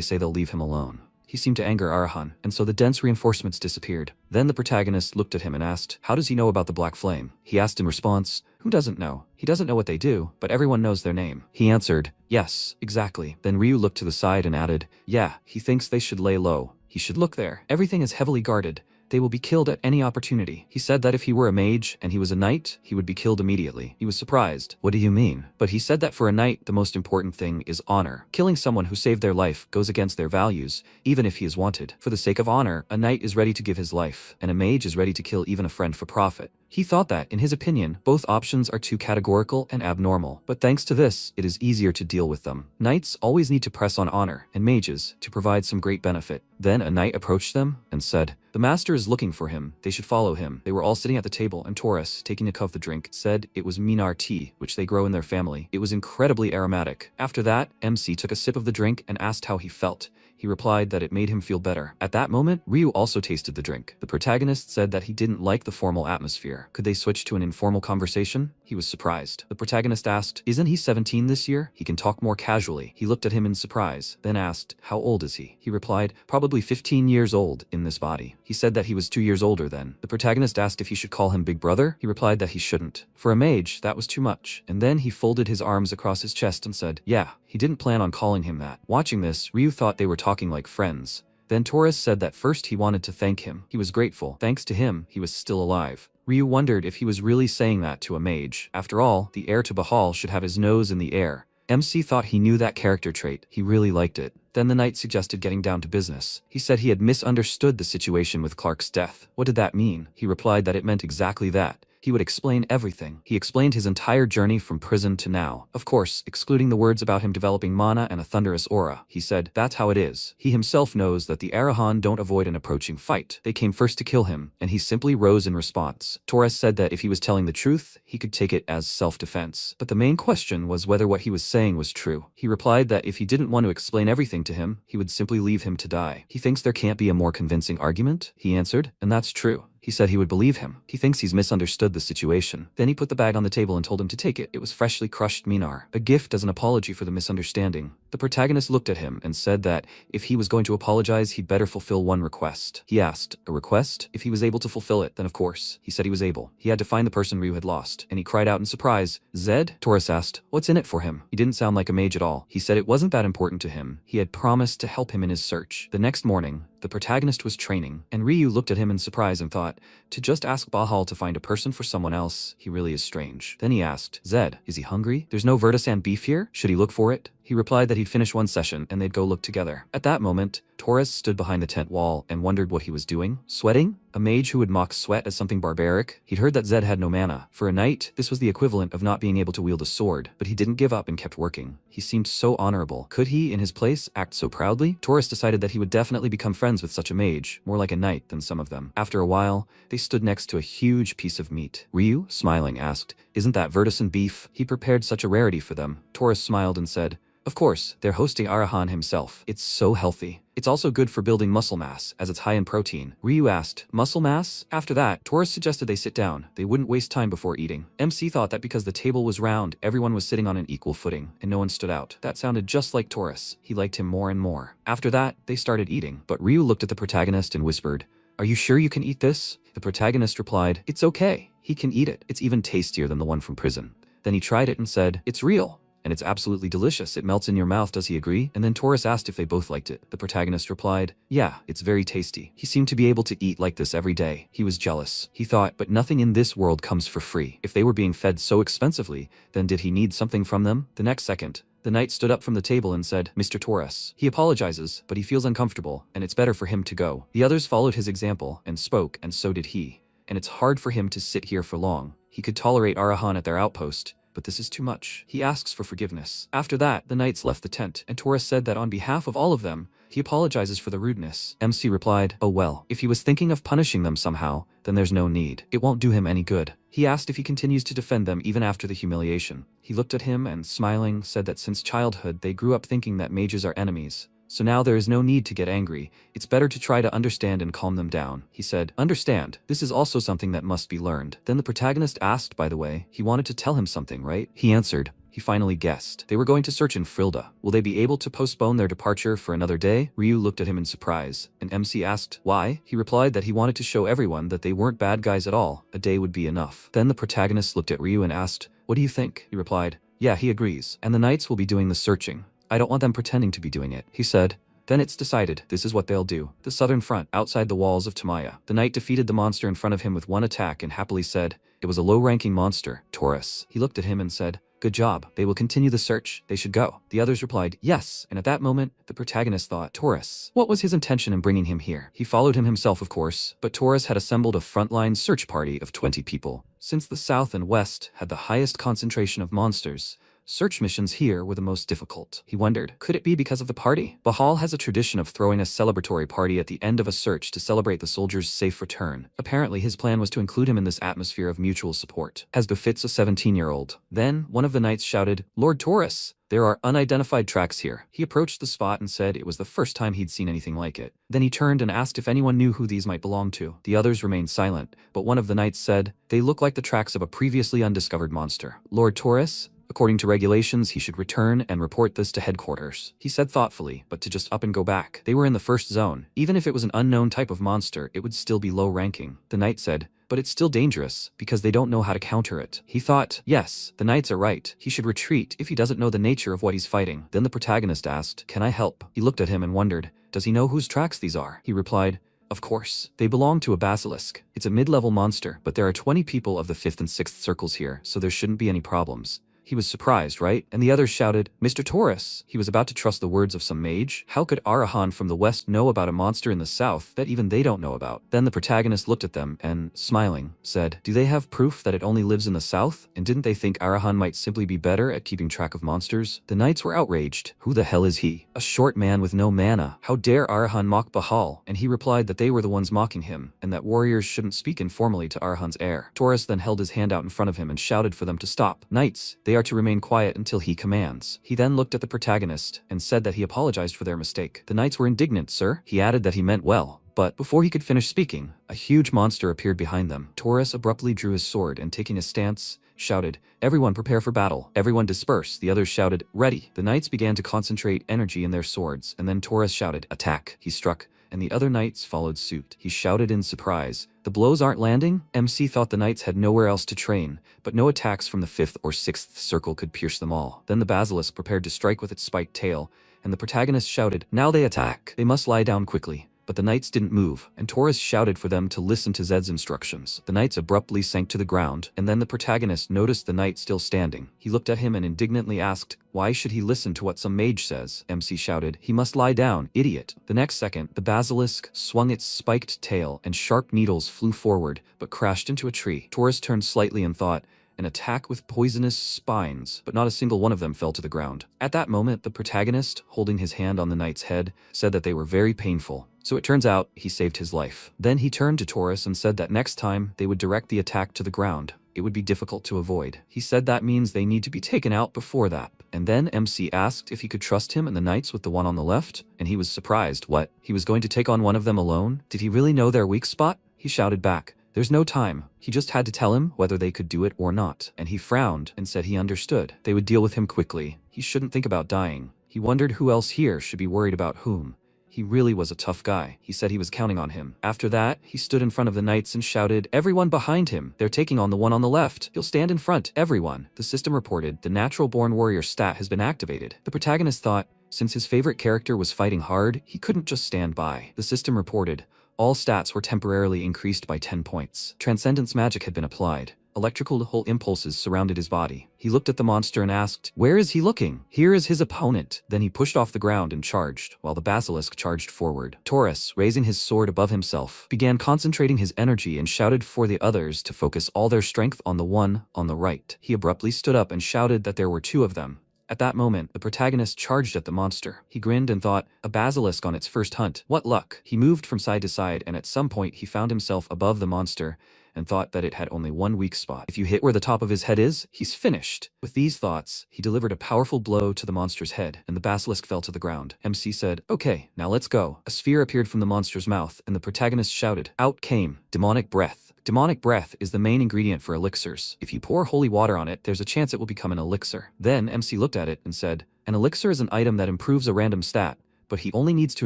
S1: say they'll leave him alone. He seemed to anger Arahan, and so the dense reinforcements disappeared. Then the protagonist looked at him and asked, how does he know about the Black Flame? He asked in response, who doesn't know? He doesn't know what they do, but everyone knows their name. He answered, yes, exactly. Then Ryu looked to the side and added, yeah, he thinks they should lay low. He should look there. Everything is heavily guarded. They will be killed at any opportunity. He said that if he were a mage and he was a knight, he would be killed immediately. He was surprised. What do you mean? But he said that for a knight, the most important thing is honor. Killing someone who saved their life goes against their values, even if he is wanted. For the sake of honor, a knight is ready to give his life, and a mage is ready to kill even a friend for profit. He thought that, in his opinion, both options are too categorical and abnormal, but thanks to this, it is easier to deal with them. Knights always need to press on honor, and mages, to provide some great benefit. Then a knight approached them and said, the master is looking for him. They should follow him. They were all sitting at the table, and Taurus, taking a cup of the drink, said it was minar tea, which they grow in their family. It was incredibly aromatic. After that, MC took a sip of the drink and asked how he felt. He replied that it made him feel better. At that moment, Ryu also tasted the drink. The protagonist said that he didn't like the formal atmosphere. Could they switch to an informal conversation? He was surprised. The protagonist asked, isn't he 17 this year? He can talk more casually. He looked at him in surprise, then asked, how old is he? He replied, probably 15 years old in this body. He said that he was 2 years older then. The protagonist asked if he should call him Big Brother. He replied that he shouldn't. For a mage, that was too much. And then he folded his arms across his chest and said, yeah, he didn't plan on calling him that. Watching this, Ryu thought they were talking like friends. Then Taurus said that first he wanted to thank him. He was grateful. Thanks to him, he was still alive. Ryu wondered if he was really saying that to a mage. After all, the heir to Bahal should have his nose in the air. MC thought he knew that character trait. He really liked it. Then the knight suggested getting down to business. He said he had misunderstood the situation with Clark's death. What did that mean? He replied that it meant exactly that. He would explain everything. He explained his entire journey from prison to now. Of course, excluding the words about him developing mana and a thunderous aura. He said, that's how it is. He himself knows that the Arahan don't avoid an approaching fight. They came first to kill him, and he simply rose in response. Torres said that if he was telling the truth, he could take it as self-defense. But the main question was whether what he was saying was true. He replied that if he didn't want to explain everything to him, he would simply leave him to die. He thinks there can't be a more convincing argument, he answered, and that's true. He said he would believe him. He thinks he's misunderstood the situation. Then he put the bag on the table and told him to take it. It was freshly crushed minar, a gift as an apology for the misunderstanding. The protagonist looked at him and said that if he was going to apologize, he'd better fulfill one request. He asked, a request? If he was able to fulfill it, then of course. He said he was able. He had to find the person Ryu had lost, and he cried out in surprise, Zed? Torres asked, what's in it for him? He didn't sound like a mage at all. He said it wasn't that important to him. He had promised to help him in his search. The next morning, the protagonist was training, and Ryu looked at him in surprise and thought, to just ask Bahal to find a person for someone else, he really is strange. Then he asked, Zed, is he hungry? There's no Vertisan beef here? Should he look for it? He replied that he'd finish one session and they'd go look together. At that moment, Torres stood behind the tent wall and wondered what he was doing. Sweating? A mage who would mock sweat as something barbaric? He'd heard that Zed had no mana. For a knight, this was the equivalent of not being able to wield a sword, but he didn't give up and kept working. He seemed so honorable. Could he, in his place, act so proudly? Torres decided that he would definitely become friends with such a mage, more like a knight than some of them. After a while, they stood next to a huge piece of meat. Ryu, smiling, asked, isn't that Vertisan beef? He prepared such a rarity for them. Torres smiled and said, of course, they're hosting Arahan himself. It's so healthy. It's also good for building muscle mass, as it's high in protein. Ryu asked, muscle mass? After that, Torres suggested they sit down. They wouldn't waste time before eating. MC thought that because the table was round, everyone was sitting on an equal footing, and no one stood out. That sounded just like Torres. He liked him more and more. After that, they started eating, but Ryu looked at the protagonist and whispered, are you sure you can eat this? The protagonist replied, it's okay. He can eat it. It's even tastier than the one from prison. Then he tried it and said, it's real. And it's absolutely delicious. It melts in your mouth, does he agree? And then Torres asked if they both liked it. The protagonist replied, yeah, it's very tasty. He seemed to be able to eat like this every day. He was jealous. He thought, but nothing in this world comes for free. If they were being fed so expensively, then did he need something from them? The next second, the knight stood up from the table and said, Mr. Torres. He apologizes, but he feels uncomfortable, and it's better for him to go. The others followed his example and spoke, and so did he. And it's hard for him to sit here for long. He could tolerate Arahan at their outpost, but this is too much. He asks for forgiveness. After that, the knights left the tent, and Torres said that on behalf of all of them, he apologizes for the rudeness. MC replied, oh well, if he was thinking of punishing them somehow, then there's no need. It won't do him any good. He asked if he continues to defend them even after the humiliation. He looked at him and, smiling, said that since childhood they grew up thinking that mages are enemies. So now there is no need to get angry. It's better to try to understand and calm them down. He said, understand. This is also something that must be learned. Then the protagonist asked, by the way, he wanted to tell him something, right? He answered. He finally guessed. They were going to search in Frilda. Will they be able to postpone their departure for another day? Ryu looked at him in surprise, and MC asked, why? He replied that he wanted to show everyone that they weren't bad guys at all. A day would be enough. Then the protagonist looked at Ryu and asked, what do you think? He replied, yeah, he agrees. And the knights will be doing the searching. I don't want them pretending to be doing it. He said, then it's decided. This is what they'll do. The southern front, outside the walls of Tamaya. The knight defeated the monster in front of him with one attack and happily said, it was a low-ranking monster, Taurus. He looked at him and said, good job. They will continue the search. They should go. The others replied, yes. And at that moment, the protagonist thought, Taurus. What was his intention in bringing him here? He followed him himself, of course, but Taurus had assembled a frontline search party of 20 people. Since the south and west had the highest concentration of monsters, search missions here were the most difficult. He wondered, could it be because of the party? Bahal has a tradition of throwing a celebratory party at the end of a search to celebrate the soldier's safe return. Apparently, his plan was to include him in this atmosphere of mutual support, as befits a 17-year-old. Then, one of the knights shouted, Lord Taurus! There are unidentified tracks here. He approached the spot and said it was the first time he'd seen anything like it. Then he turned and asked if anyone knew who these might belong to. The others remained silent, but one of the knights said, they look like the tracks of a previously undiscovered monster. Lord Taurus? According to regulations, he should return and report this to headquarters. He said thoughtfully, but to just up and go back. They were in the first zone. Even if it was an unknown type of monster, it would still be low ranking. The knight said, but it's still dangerous, because they don't know how to counter it. He thought, yes, the knights are right. He should retreat if he doesn't know the nature of what he's fighting. Then the protagonist asked, can I help? He looked at him and wondered, does he know whose tracks these are? He replied, Of course. They belong to a basilisk. It's a mid-level monster, but there are 20 people of the 5th and 6th circles here, so there shouldn't be any problems. He was surprised, right? And the others shouted, Mr. Taurus. He was about to trust the words of some mage. How could Arahan from the west know about a monster in the south that even they don't know about? Then the protagonist looked at them and, smiling, said, do they have proof that it only lives in the south? And didn't they think Arahan might simply be better at keeping track of monsters? The knights were outraged. Who the hell is he? A short man with no mana. How dare Arahan mock Bahal? And he replied that they were the ones mocking him, and that warriors shouldn't speak informally to Arahan's heir. Taurus then held his hand out in front of him and shouted for them to stop. Knights, they are to remain quiet until he commands. He then looked at the protagonist and said that he apologized for their mistake. The knights were indignant, sir. He added that he meant well. But before he could finish speaking, a huge monster appeared behind them. Taurus abruptly drew his sword and, taking a stance, shouted, everyone prepare for battle. Everyone disperse. The others shouted, ready. The knights began to concentrate energy in their swords, and then Taurus shouted, attack. He struck, and the other knights followed suit. He shouted in surprise, the blows aren't landing? MC thought the knights had nowhere else to train, but no attacks from the 5th or 6th circle could pierce them all. Then the basilisk prepared to strike with its spiked tail, and the protagonist shouted, now they attack. They must lie down quickly. But the knights didn't move, and Taurus shouted for them to listen to Zed's instructions. The knights abruptly sank to the ground, and then the protagonist noticed the knight still standing. He looked at him and indignantly asked, why should he listen to what some mage says? MC shouted, he must lie down, idiot. The next second, the basilisk swung its spiked tail and sharp needles flew forward, but crashed into a tree. Taurus turned slightly and thought, an attack with poisonous spines, but not a single one of them fell to the ground. At that moment, the protagonist, holding his hand on the knight's head, said that they were very painful. So it turns out, he saved his life. Then he turned to Taurus and said that next time, they would direct the attack to the ground. It would be difficult to avoid. He said that means they need to be taken out before that. And then MC asked if he could trust him and the knights with the one on the left, and he was surprised. What? He was going to take on one of them alone? Did he really know their weak spot? He shouted back, there's no time. He just had to tell him whether they could do it or not. And he frowned and said he understood. They would deal with him quickly. He shouldn't think about dying. He wondered who else here should be worried about whom. He really was a tough guy. He said he was counting on him. After that, he stood in front of the knights and shouted, everyone behind him. They're taking on the one on the left. He'll stand in front. Everyone. The system reported, the natural-born warrior stat has been activated. The protagonist thought, since his favorite character was fighting hard, he couldn't just stand by. The system reported, all stats were temporarily increased by 10 points. Transcendence magic had been applied. Electrical impulses surrounded his body. He looked at the monster and asked, where is he looking? Here is his opponent. Then he pushed off the ground and charged, while the basilisk charged forward. Taurus, raising his sword above himself, began concentrating his energy and shouted for the others to focus all their strength on the one on the right. He abruptly stood up and shouted that there were 2 of them. At that moment, the protagonist charged at the monster. He grinned and thought, a basilisk on its first hunt. What luck. He moved from side to side, and at some point he found himself above the monster and thought that it had only one weak spot. If you hit where the top of his head is, he's finished. With these thoughts, he delivered a powerful blow to the monster's head, and the basilisk fell to the ground. MC said, okay, now let's go. A sphere appeared from the monster's mouth, and the protagonist shouted. Out came demonic breath. Demonic breath is the main ingredient for elixirs. If you pour holy water on it, there's a chance it will become an elixir. Then MC looked at it and said, an elixir is an item that improves a random stat, but he only needs to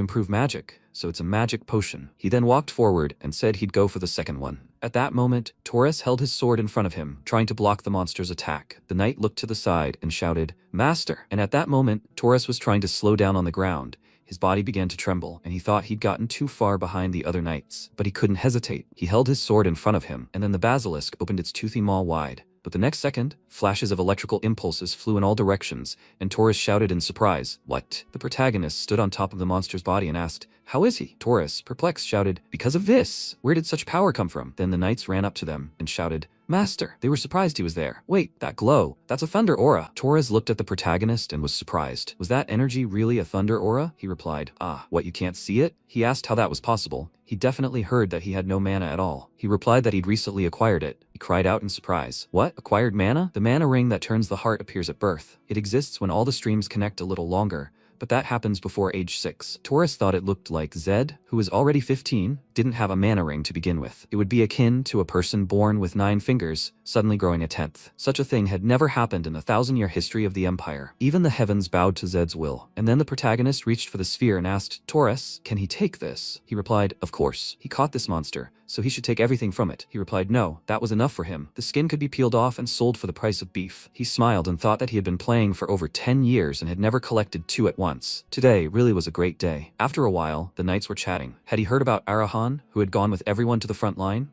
S1: improve magic, so it's a magic potion. He then walked forward and said he'd go for the second one. At that moment, Taurus held his sword in front of him, trying to block the monster's attack. The knight looked to the side and shouted, Master! And at that moment, Taurus was trying to slow down on the ground. His body began to tremble, and he thought he'd gotten too far behind the other knights. But he couldn't hesitate. He held his sword in front of him, and then the basilisk opened its toothy maw wide. But the next second, flashes of electrical impulses flew in all directions, and Taurus shouted in surprise, What? The protagonist stood on top of the monster's body and asked, How is he? Taurus, perplexed, shouted, Because of this! Where did such power come from? Then the knights ran up to them and shouted, Master! They were surprised he was there. Wait, that glow, that's a thunder aura. Taurus looked at the protagonist and was surprised. Was that energy really a thunder aura? He replied, Ah, what, you can't see it? He asked how that was possible. He definitely heard that he had no mana at all. He replied that he'd recently acquired it. He cried out in surprise. What? Acquired mana? The mana ring that turns the heart appears at birth. It exists when all the streams connect a little longer, but that happens before age 6. Taurus thought it looked like Zed, who was already 15, didn't have a mana ring to begin with. It would be akin to a person born with 9 fingers, suddenly growing a 10th. Such a thing had never happened in the 1,000-year history of the Empire. Even the heavens bowed to Zed's will. And then the protagonist reached for the sphere and asked, Taurus, can he take this? He replied, of course. He caught this monster, so he should take everything from it. He replied, no, that was enough for him. The skin could be peeled off and sold for the price of beef. He smiled and thought that he had been playing for over 10 years and had never collected 2 at once. Today really was a great day. After a while, the knights were chatting. Had he heard about Arahan Arahan, who had gone with everyone to the front line?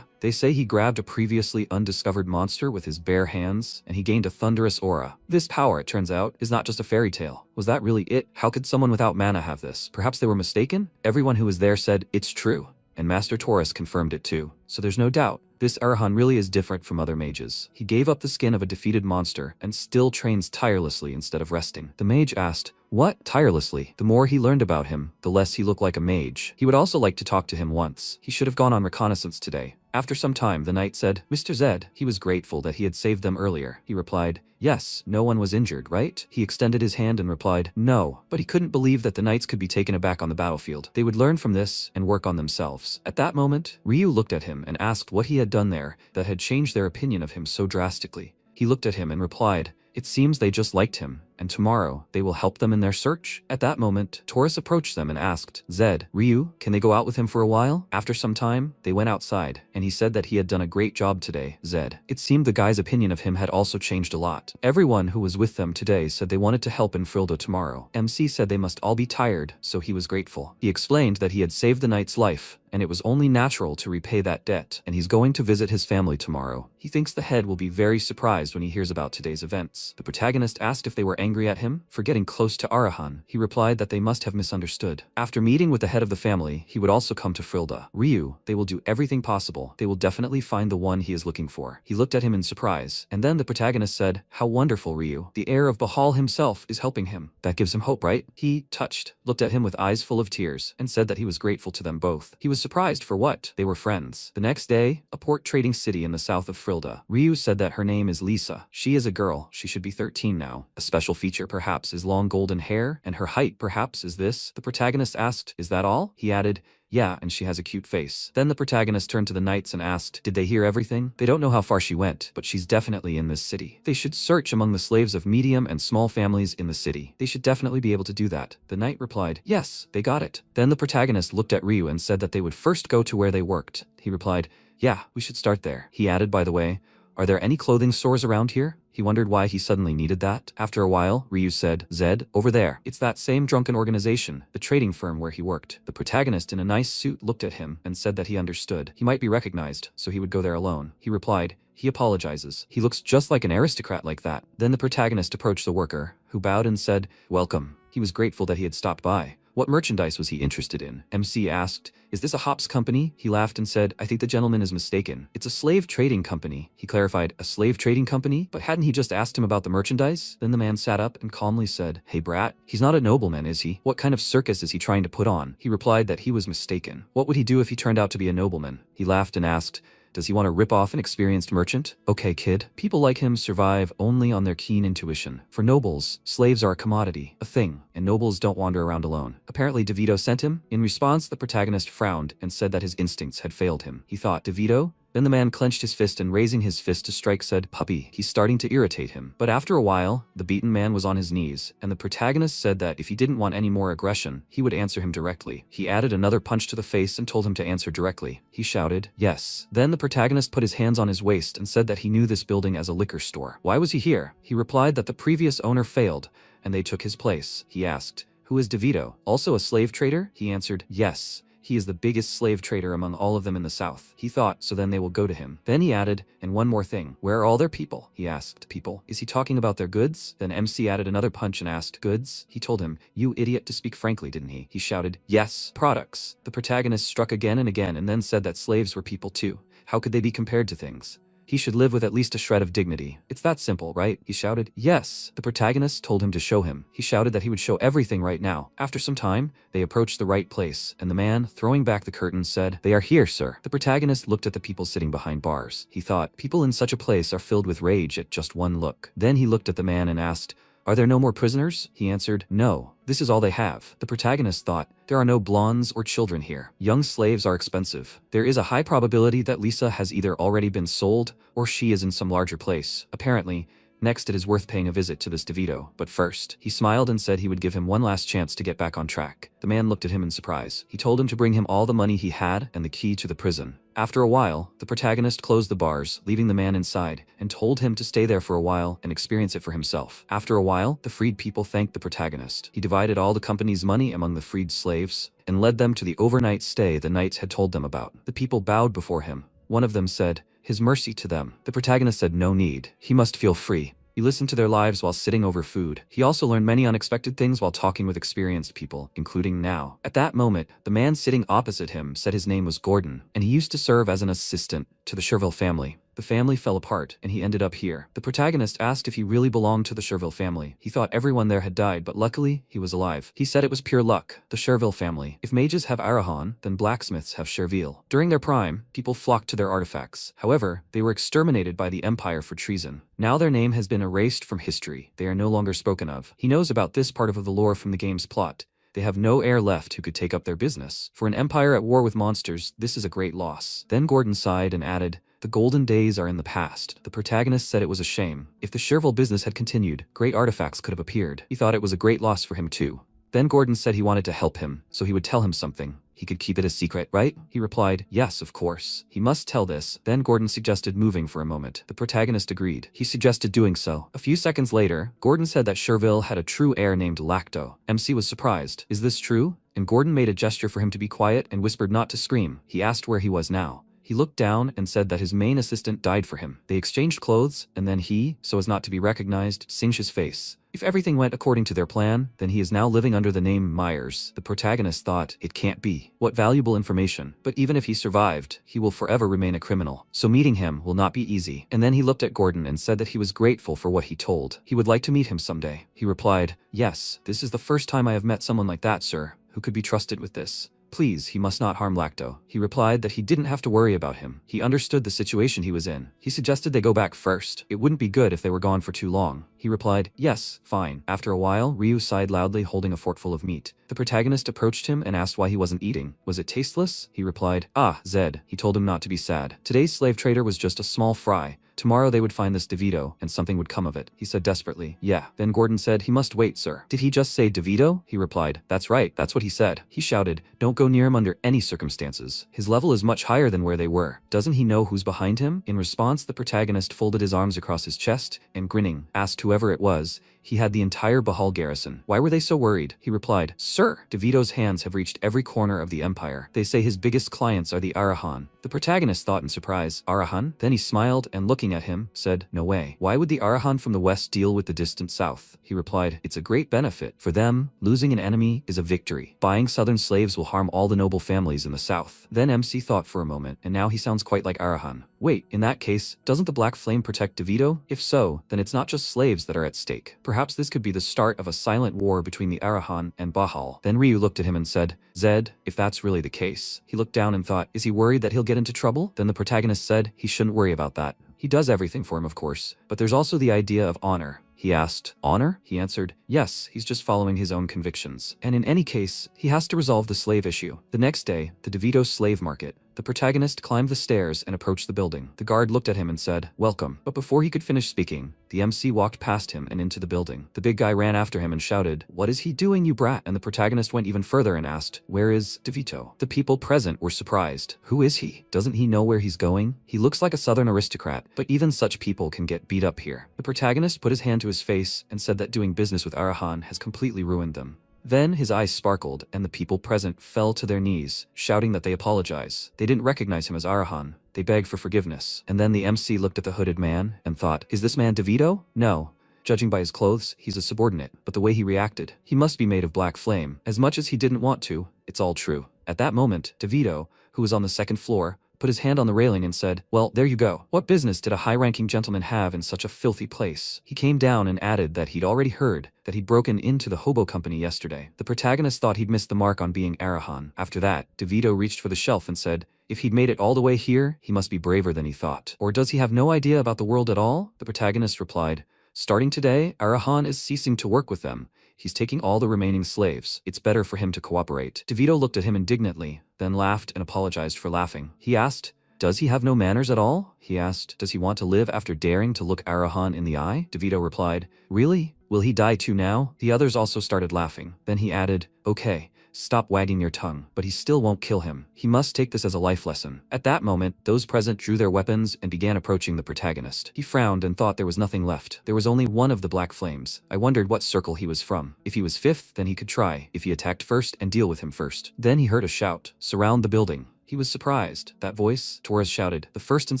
S1: They say he grabbed a previously undiscovered monster with his bare hands, and he gained a thunderous aura. This power, it turns out, is not just a fairy tale. Was that really it? How could someone without mana have this? Perhaps they were mistaken? Everyone who was there said, it's true. And Master Taurus confirmed it too. So there's no doubt. This Arahan really is different from other mages. He gave up the skin of a defeated monster and still trains tirelessly instead of resting. The mage asked, what? Tirelessly? The more he learned about him, the less he looked like a mage. He would also like to talk to him once. He should have gone on reconnaissance today. After some time, the knight said, Mr. Zed. He was grateful that he had saved them earlier. He replied, yes, no one was injured, right? He extended his hand and replied, no, but he couldn't believe that the knights could be taken aback on the battlefield. They would learn from this and work on themselves. At that moment, Ryu looked at him and asked what he had done there that had changed their opinion of him so drastically. He looked at him and replied, it seems they just liked him, and tomorrow they will help them in their search. At that moment, Taurus approached them and asked, Zed, Ryu, can they go out with him for a while? After some time, they went outside, and he said that he had done a great job today, Zed. It seemed the guy's opinion of him had also changed a lot. Everyone who was with them today said they wanted to help in Frilda tomorrow. MC said they must all be tired, so he was grateful. He explained that he had saved the knight's life, and it was only natural to repay that debt, and he's going to visit his family tomorrow. He thinks the head will be very surprised when he hears about today's events. The protagonist asked if they were angry at him for getting close to Arahan. He replied that they must have misunderstood. After meeting with the head of the family, he would also come to Frilda. Ryu, they will do everything possible. They will definitely find the one he is looking for. He looked at him in surprise, and then the protagonist said, how wonderful, Ryu. The heir of Bahal himself is helping him. That gives him hope, right? He, touched, looked at him with eyes full of tears, and said that he was grateful to them both. He was surprised for what? They were friends. The next day, a port trading city in the south of Frilda. Ryu said that her name is Lisa. She is a girl. She should be 13 now. A special feature perhaps is long golden hair, and her height perhaps is this. The protagonist asked, is that all? He added, yeah, and she has a cute face. Then the protagonist turned to the knights and asked, did they hear everything? They don't know how far she went, but she's definitely in this city. They should search among the slaves of medium and small families in the city. They should definitely be able to do that. The knight replied, yes, they got it. Then the protagonist looked at Ryu and said that they would first go to where they worked. He replied, yeah, we should start there. He added, by the way, are there any clothing stores around here? He wondered why he suddenly needed that. After a while, Ryu said, Zed, over there. It's that same drunken organization, the trading firm where he worked. The protagonist in a nice suit looked at him and said that he understood. He might be recognized, so he would go there alone. He replied, he apologizes. He looks just like an aristocrat like that. Then the protagonist approached the worker, who bowed and said, welcome. He was grateful that he had stopped by. What merchandise was he interested in? MC asked, is this a hops company? He laughed and said, I think the gentleman is mistaken. It's a slave trading company. He clarified, a slave trading company? But hadn't he just asked him about the merchandise? Then the man sat up and calmly said, hey brat, he's not a nobleman, is he? What kind of circus is he trying to put on? He replied that he was mistaken. What would he do if he turned out to be a nobleman? He laughed and asked, does he want to rip off an experienced merchant? Okay, kid. People like him survive only on their keen intuition. For nobles, slaves are a commodity, a thing, and nobles don't wander around alone. Apparently DeVito sent him. In response, the protagonist frowned and said that his instincts had failed him. He thought, DeVito? Then the man clenched his fist and raising his fist to strike said, puppy. He's starting to irritate him. But after a while, the beaten man was on his knees, and the protagonist said that if he didn't want any more aggression, he would answer him directly. He added another punch to the face and told him to answer directly. He shouted, yes. Then the protagonist put his hands on his waist and said that he knew this building as a liquor store. Why was he here? He replied that the previous owner failed, and they took his place. He asked, who is DeVito? Also a slave trader? He answered, yes. He is the biggest slave trader among all of them in the south. He thought, so then they will go to him. Then he added, and one more thing. Where are all their people? He asked. People? Is he talking about their goods? Then MC added another punch and asked, goods? He told him, you idiot, to speak frankly, didn't he? He shouted, yes, products. The protagonist struck again and then said that slaves were people too. How could they be compared to things? He should live with at least a shred of dignity. It's that simple, right? He shouted. Yes. The protagonist told him to show him. He shouted that he would show everything right now. After some time, they approached the right place, and the man, throwing back the curtain, said, they are here, sir. The protagonist looked at the people sitting behind bars. He thought, people in such a place are filled with rage at just one look. Then he looked at the man and asked, are there no more prisoners? He answered, no. This is all they have. The protagonist thought, there are no blondes or children here. Young slaves are expensive. There is a high probability that Lisa has either already been sold or she is in some larger place. Apparently, Next, it is worth paying a visit to this DeVito, but first, he smiled and said he would give him one last chance to get back on track. The man looked at him in surprise. He told him to bring him all the money he had and the key to the prison. After a while, the protagonist closed the bars, leaving the man inside, and told him to stay there for a while and experience it for himself. After a while, the freed people thanked the protagonist. He divided all the company's money among the freed slaves, and led them to the overnight stay the knights had told them about. The people bowed before him. One of them said, "His mercy to them." The protagonist said no need. He must feel free. He listened to their lives while sitting over food. He also learned many unexpected things while talking with experienced people, including Now. At that moment, the man sitting opposite him said his name was Gordon, and he used to serve as an assistant to the Cherville family. The family fell apart, and he ended up here. The protagonist asked if he really belonged to the Cherville family. He thought everyone there had died, but luckily, he was alive. He said it was pure luck. The Cherville family. If mages have Arahan, then blacksmiths have Cherville. During their prime, people flocked to their artifacts. However, they were exterminated by the Empire for treason. Now their name has been erased from history. They are no longer spoken of. He knows about this part of the lore from the game's plot. They have no heir left who could take up their business. For an empire at war with monsters, this is a great loss. Then Gordon sighed and added, "The golden days are in the past." The protagonist said it was a shame. If the Cherville business had continued, great artifacts could have appeared. He thought it was a great loss for him too. Then Gordon said he wanted to help him, so he would tell him something. He could keep it a secret, right? He replied, "Yes, of course. He must tell this." Then Gordon suggested moving for a moment. The protagonist agreed. He suggested doing so. A few seconds later, Gordon said that Cherville had a true heir named Lacto. MC was surprised. "Is this true?" And Gordon made a gesture for him to be quiet and whispered not to scream. He asked where he was now. He looked down and said that his main assistant died for him. They exchanged clothes, and then he, so as not to be recognized, singed his face. If everything went according to their plan, then he is now living under the name Myers. The protagonist thought, it can't be. What valuable information. But even if he survived, he will forever remain a criminal. So meeting him will not be easy. And then he looked at Gordon and said that he was grateful for what he told. He would like to meet him someday. He replied, "Yes, this is the first time I have met someone like that, sir, who could be trusted with this. Please, he must not harm Lacto." He replied that he didn't have to worry about him. He understood the situation he was in. He suggested they go back first. It wouldn't be good if they were gone for too long. He replied, "Yes, fine." After a while, Ryu sighed loudly, holding a forkful of meat. The protagonist approached him and asked why he wasn't eating. Was it tasteless? He replied, "Ah, Zed." He told him not to be sad. Today's slave trader was just a small fry. Tomorrow they would find this DeVito, and something would come of it. He said desperately, "Yeah." Then Gordon said, "He must wait, sir." "Did he just say DeVito?" He replied, "That's right, that's what he said." He shouted, "Don't go near him under any circumstances. His level is much higher than where they were. Doesn't he know who's behind him?" In response, the protagonist folded his arms across his chest, and grinning, asked whoever it was. He had the entire Bahal garrison. Why were they so worried? He replied, "Sir, DeVito's hands have reached every corner of the empire. They say his biggest clients are the Arahan." The protagonist thought in surprise, "Arahan?" Then he smiled and looking at him, said, "No way. Why would the Arahan from the west deal with the distant south?" He replied, "It's a great benefit. For them, losing an enemy is a victory. Buying southern slaves will harm all the noble families in the south." Then MC thought for a moment, and now he sounds quite like Arahan. Wait, in that case, doesn't the Black Flame protect DeVito? If so, then it's not just slaves that are at stake. Perhaps this could be the start of a silent war between the Arahan and Bahal. Then Ryu looked at him and said, "Zed, if that's really the case." He looked down and thought, is he worried that he'll get into trouble? Then the protagonist said, he shouldn't worry about that. He does everything for him, of course, but there's also the idea of honor. He asked, "Honor?" He answered, "Yes, he's just following his own convictions. And in any case, he has to resolve the slave issue." The next day, the DeVito slave market. The protagonist climbed the stairs and approached the building. The guard looked at him and said, "Welcome." But before he could finish speaking, the MC walked past him and into the building. The big guy ran after him and shouted, "What is he doing, you brat?" And the protagonist went even further and asked, "Where is DeVito?" The people present were surprised. Who is he? Doesn't he know where he's going? He looks like a southern aristocrat, but even such people can get beat up here. The protagonist put his hand to his face and said that doing business with Arahan has completely ruined them. Then his eyes sparkled, and the people present fell to their knees, shouting that they apologize. They didn't recognize him as Arahan. They begged for forgiveness. And then the MC looked at the hooded man and thought, is this man DeVito? No. Judging by his clothes, he's a subordinate. But the way he reacted, he must be made of black flame. As much as he didn't want to, it's all true. At that moment, DeVito, who was on the second floor, put his hand on the railing and said, "Well, there you go. What business did a high-ranking gentleman have in such a filthy place?" He came down and added that he'd already heard that he'd broken into the hobo company yesterday. The protagonist thought he'd missed the mark on being Arahan. After that, DeVito reached for the shelf and said, if he'd made it all the way here, he must be braver than he thought. Or does he have no idea about the world at all? The protagonist replied, "Starting today, Arahan is ceasing to work with them. He's taking all the remaining slaves. It's better for him to cooperate." DeVito looked at him indignantly, then laughed and apologized for laughing. He asked, Does he have no manners at all? He asked. Does he want to live after daring to look Arahan in the eye? DeVito replied, really? Will he die too now? The others also started laughing. Then he added, okay. Stop wagging your tongue, but he still won't kill him. He must take this as a life lesson. At that moment, those present drew their weapons and began approaching the protagonist. He frowned and thought there was nothing left. There was only one of the black flames. I wondered what circle he was from. If he was fifth, then he could try. If he attacked first, and deal with him first. Then he heard a shout. Surround the building. He was surprised. That voice? Torres shouted. The first and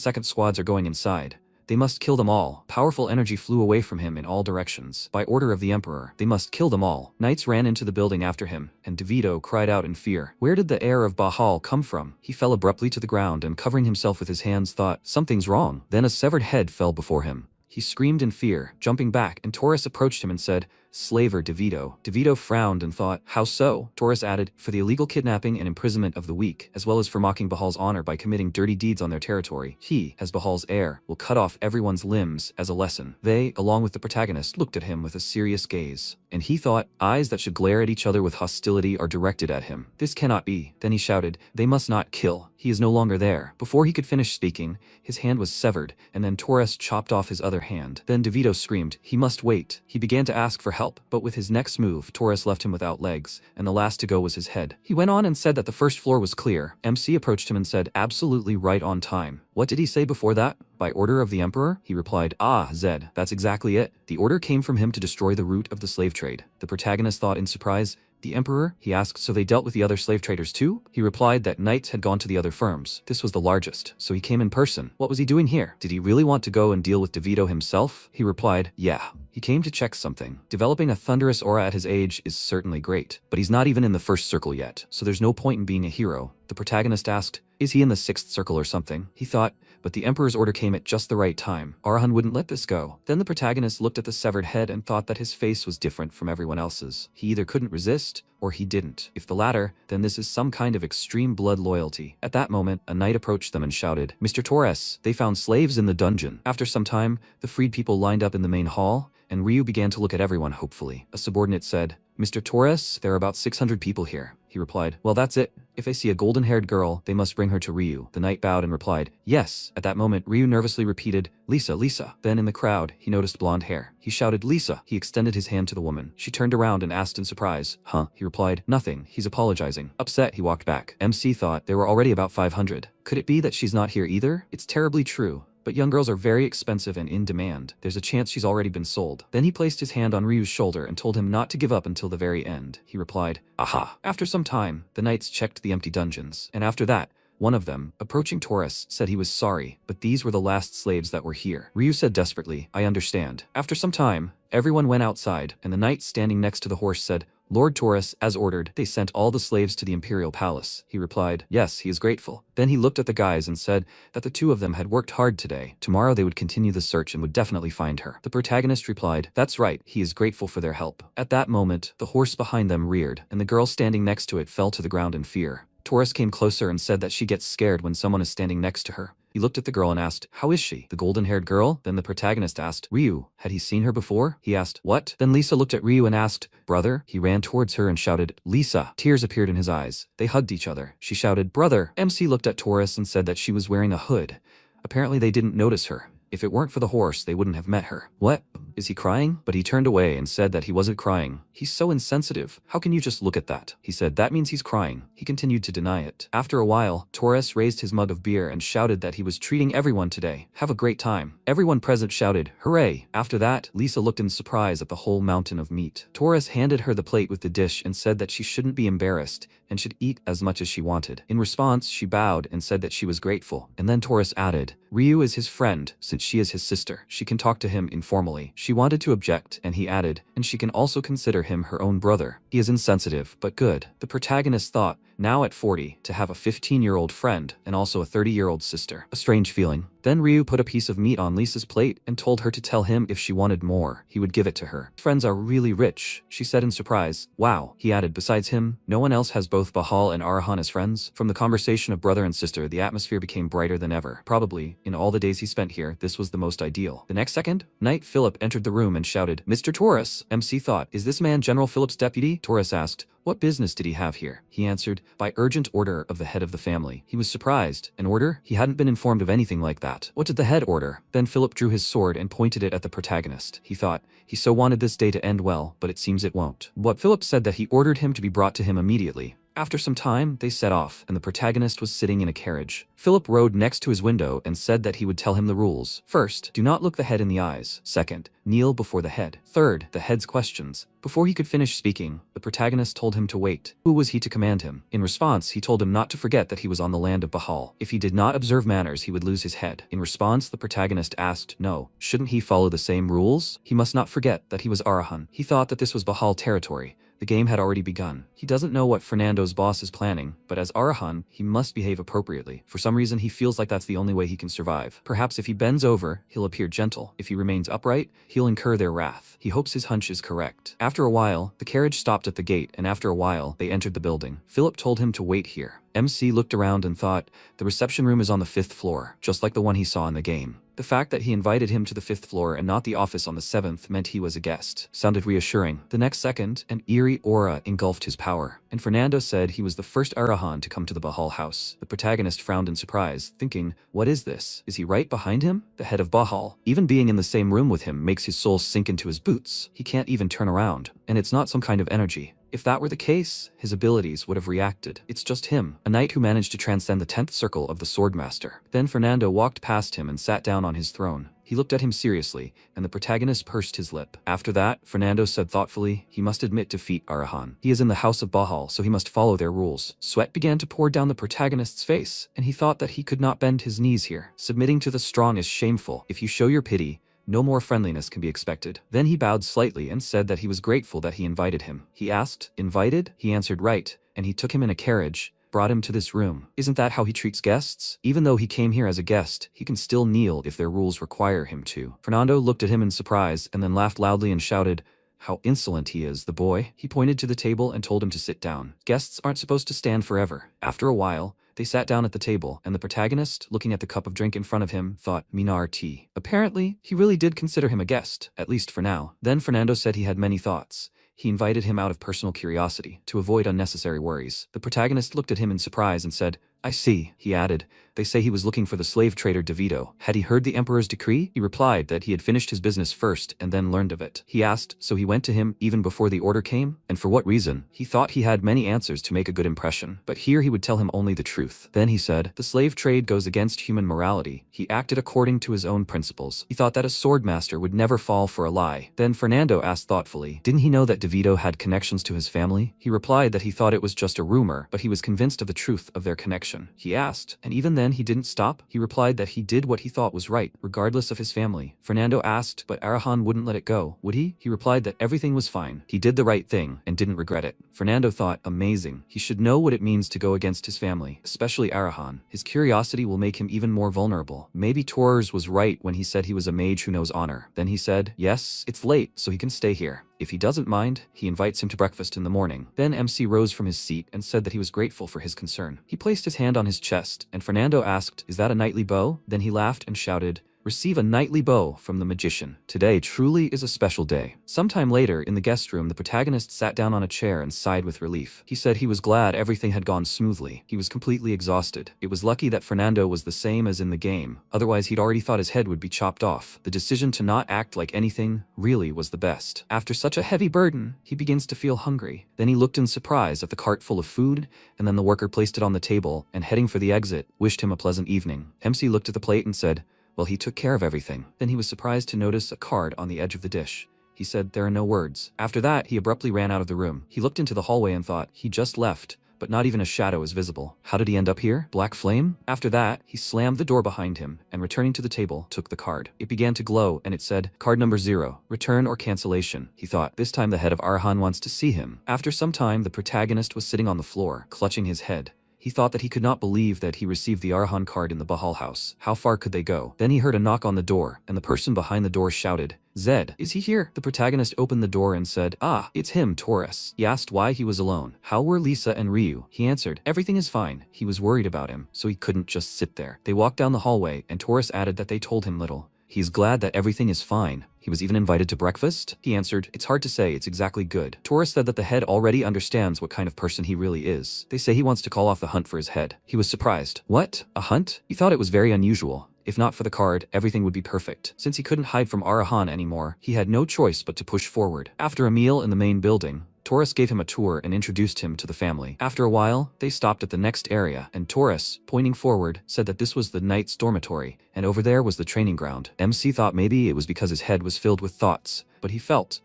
S1: second squads are going inside. They must kill them all. Powerful energy flew away from him in all directions. By order of the Emperor, they must kill them all. Knights ran into the building after him, and DeVito cried out in fear. Where did the heir of Bahal come from? He fell abruptly to the ground and covering himself with his hands thought, something's wrong. Then a severed head fell before him. He screamed in fear, jumping back, and Torres approached him and said, Slaver DeVito. DeVito frowned and thought, how so? Torres added, for the illegal kidnapping and imprisonment of the weak, as well as for mocking Bahal's honor by committing dirty deeds on their territory. He, as Bahal's heir, will cut off everyone's limbs as a lesson. They, along with the protagonist, looked at him with a serious gaze. And he thought, eyes that should glare at each other with hostility are directed at him. This cannot be. Then he shouted, they must not kill. He is no longer there. Before he could finish speaking, his hand was severed, and then Torres chopped off his other hand. Then DeVito screamed, he must wait. He began to ask for help, but with his next move, Torres left him without legs, and the last to go was his head. He went on and said that the first floor was clear. MC approached him and said, absolutely right on time. What did he say before that? By order of the Emperor? He replied, ah, Zed, that's exactly it. The order came from him to destroy the root of the slave trade. The protagonist thought in surprise, the Emperor? He asked, so they dealt with the other slave traders too? He replied that knights had gone to the other firms. This was the largest, so he came in person. What was he doing here? Did he really want to go and deal with DeVito himself? He replied, yeah. He came to check something. Developing a thunderous aura at his age is certainly great, but he's not even in the first circle yet, so there's no point in being a hero. The protagonist asked, is he in the sixth circle or something? He thought, but the Emperor's order came at just the right time. Arahan wouldn't let this go. Then the protagonist looked at the severed head and thought that his face was different from everyone else's. He either couldn't resist, or he didn't. If the latter, then this is some kind of extreme blood loyalty. At that moment, a knight approached them and shouted, Mr. Torres, they found slaves in the dungeon. After some time, the freed people lined up in the main hall, and Ryu began to look at everyone hopefully. A subordinate said, Mr. Torres, there are about 600 people here. He replied, well, that's it. If they see a golden-haired girl, they must bring her to Ryu. The knight bowed and replied, yes. At that moment, Ryu nervously repeated, Lisa, Lisa. Then in the crowd, he noticed blonde hair. He shouted, Lisa. He extended his hand to the woman. She turned around and asked in surprise, huh? He replied, nothing. He's apologizing. Upset, he walked back. MC thought there were already about 500. Could it be that she's not here either? It's terribly true. But young girls are very expensive and in demand. There's a chance she's already been sold. Then he placed his hand on Ryu's shoulder and told him not to give up until the very end. He replied, aha. After some time, the knights checked the empty dungeons. And after that, one of them, approaching Torres, said he was sorry, but these were the last slaves that were here. Ryu said desperately, I understand. After some time, everyone went outside, and the knight standing next to the horse said, Lord Torres, as ordered, they sent all the slaves to the imperial palace. He replied, yes, he is grateful. Then he looked at the guys and said that the two of them had worked hard today. Tomorrow they would continue the search and would definitely find her. The protagonist replied, that's right, he is grateful for their help. At that moment, the horse behind them reared, and the girl standing next to it fell to the ground in fear. Torres came closer and said that she gets scared when someone is standing next to her. He looked at the girl and asked, how is she? The golden-haired girl? Then the protagonist asked, Ryu, had he seen her before? He asked, what? Then Lisa looked at Ryu and asked, brother? He ran towards her and shouted, Lisa. Tears appeared in his eyes. They hugged each other. She shouted, brother. MC looked at Torres and said that she was wearing a hood. Apparently they didn't notice her. If it weren't for the horse, they wouldn't have met her. What? Is he crying? But he turned away and said that he wasn't crying. He's so insensitive. How can you just look at that? He said, that means he's crying. He continued to deny it. After a while, Torres raised his mug of beer and shouted that he was treating everyone today. Have a great time. Everyone present shouted, hooray. After that, Lisa looked in surprise at the whole mountain of meat. Torres handed her the plate with the dish and said that she shouldn't be embarrassed and should eat as much as she wanted. In response, she bowed and said that she was grateful. And then Torres added, Ryu is his friend, since she is his sister. She can talk to him informally. She wanted to object, and he added, and she can also consider him her own brother. He is insensitive, but good. The protagonist thought, now at 40, to have a 15-year-old friend and also a 30-year-old sister. A strange feeling. Then Ryu put a piece of meat on Lisa's plate and told her to tell him if she wanted more, he would give it to her. Friends are really rich, she said in surprise. Wow, he added, besides him, no one else has both Bahal and Arahan as friends. From the conversation of brother and sister, the atmosphere became brighter than ever. Probably, in all the days he spent here, this was the most ideal. The next second, Knight Philip entered the room and shouted, Mr. Torres. MC thought, is this man General Philip's deputy? Torres asked, What business did he have here? He answered, by urgent order of the head of the family. He was surprised. An order? He hadn't been informed of anything like that. What did the head order? Then Philip drew his sword and pointed it at the protagonist. He thought, he so wanted this day to end well, but it seems it won't. But Philip said that he ordered him to be brought to him immediately. After some time, they set off, and the protagonist was sitting in a carriage. Philip rode next to his window and said that he would tell him the rules. First, do not look the head in the eyes. Second, kneel before the head. Third, the head's questions. Before he could finish speaking, the protagonist told him to wait. Who was he to command him? In response, he told him not to forget that he was on the land of Bahal. If he did not observe manners, he would lose his head. In response, the protagonist asked, no, shouldn't he follow the same rules? He must not forget that he was Arahan. He thought that this was Bahal territory. The game had already begun. He doesn't know what Fernando's boss is planning, but as Arahan, he must behave appropriately. For some reason, he feels like that's the only way he can survive. Perhaps if he bends over, he'll appear gentle. If he remains upright, he'll incur their wrath. He hopes his hunch is correct. After a while, the carriage stopped at the gate, and after a while, they entered the building. Philip told him to wait here. MC looked around and thought, the reception room is on the 5th floor, just like the one he saw in the game. The fact that he invited him to the 5th floor and not the office on the 7th meant he was a guest. Sounded reassuring. The next second, an eerie aura engulfed his power, and Fernando said he was the first Arahan to come to the Bahal house. The protagonist frowned in surprise, thinking, what is this? Is he right behind him? The head of Bahal. Even being in the same room with him makes his soul sink into his boots. He can't even turn around, and it's not some kind of energy. If that were the case, his abilities would have reacted. It's just him, a knight who managed to transcend the 10th circle of the Swordmaster. Then Fernando walked past him and sat down on his throne. He looked at him seriously, and the protagonist pursed his lip. After that, Fernando said thoughtfully, he must admit defeat Arahan. He is in the house of Bahal, so he must follow their rules. Sweat began to pour down the protagonist's face, and he thought that he could not bend his knees here. Submitting to the strong is shameful. If you show your pity, no more friendliness can be expected. Then he bowed slightly and said that he was grateful that he invited him. He asked, invited? He answered right, and he took him in a carriage, brought him to this room. Isn't that how he treats guests? Even though he came here as a guest, he can still kneel if their rules require him to. Fernando looked at him in surprise and then laughed loudly and shouted, how insolent he is, the boy. He pointed to the table and told him to sit down. Guests aren't supposed to stand forever. After a while, they sat down at the table, and the protagonist, looking at the cup of drink in front of him, thought, Minar tea. Apparently, he really did consider him a guest, at least for now. Then Fernando said he had many thoughts. He invited him out of personal curiosity, to avoid unnecessary worries. The protagonist looked at him in surprise and said, I see, he added. They say he was looking for the slave trader DeVito. Had he heard the emperor's decree? He replied that he had finished his business first and then learned of it. He asked, so he went to him even before the order came? And for what reason? He thought he had many answers to make a good impression, but here he would tell him only the truth. Then he said, the slave trade goes against human morality. He acted according to his own principles. He thought that a swordmaster would never fall for a lie. Then Fernando asked thoughtfully, didn't he know that DeVito had connections to his family? He replied that he thought it was just a rumor, but he was convinced of the truth of their connection. He asked, and even then he didn't stop? He replied that he did what he thought was right, regardless of his family. Fernando asked, but Arahan wouldn't let it go, would he? He replied that everything was fine. He did the right thing, and didn't regret it. Fernando thought, amazing. He should know what it means to go against his family, especially Arahan. His curiosity will make him even more vulnerable. Maybe Torres was right when he said he was a mage who knows honor. Then he said, yes, it's late, so he can stay here. If he doesn't mind, he invites him to breakfast in the morning. Then MC rose from his seat and said that he was grateful for his concern. He placed his hand on his chest, and Fernando asked, is that a knightly bow? Then he laughed and shouted, receive a knightly bow from the magician. Today truly is a special day. Sometime later, in the guest room, the protagonist sat down on a chair and sighed with relief. He said he was glad everything had gone smoothly. He was completely exhausted. It was lucky that Fernando was the same as in the game, otherwise he'd already thought his head would be chopped off. The decision to not act like anything really was the best. After such a heavy burden, he begins to feel hungry. Then he looked in surprise at the cart full of food, and then the worker placed it on the table, and heading for the exit, wished him a pleasant evening. MC looked at the plate and said, well, he took care of everything. Then he was surprised to notice a card on the edge of the dish. He said, there are no words. After that, he abruptly ran out of the room. He looked into the hallway and thought, he just left, but not even a shadow is visible. How did he end up here? Black flame? After that, he slammed the door behind him and returning to the table, took the card. It began to glow and it said, card number 0, return or cancellation. He thought, this time the head of Arahan wants to see him. After some time, the protagonist was sitting on the floor, clutching his head. He thought that he could not believe that he received the Arahan card in the Bahal house. How far could they go? Then he heard a knock on the door, and the person behind the door shouted, Zed, is he here? The protagonist opened the door and said, ah, it's him, Taurus. He asked why he was alone. How were Lisa and Ryu? He answered, everything is fine. He was worried about him, so he couldn't just sit there. They walked down the hallway, and Taurus added that they told him little. He's glad that everything is fine. He was even invited to breakfast? He answered, it's hard to say, it's exactly good. Taurus said that the head already understands what kind of person he really is. They say he wants to call off the hunt for his head. He was surprised. What? A hunt? He thought it was very unusual. If not for the card, everything would be perfect. Since he couldn't hide from Arahan anymore, he had no choice but to push forward. After a meal in the main building, Taurus gave him a tour and introduced him to the family. After a while, they stopped at the next area, and Taurus, pointing forward, said that this was the knight's dormitory, and over there was the training ground. MC thought maybe it was because his head was filled with thoughts, but he felt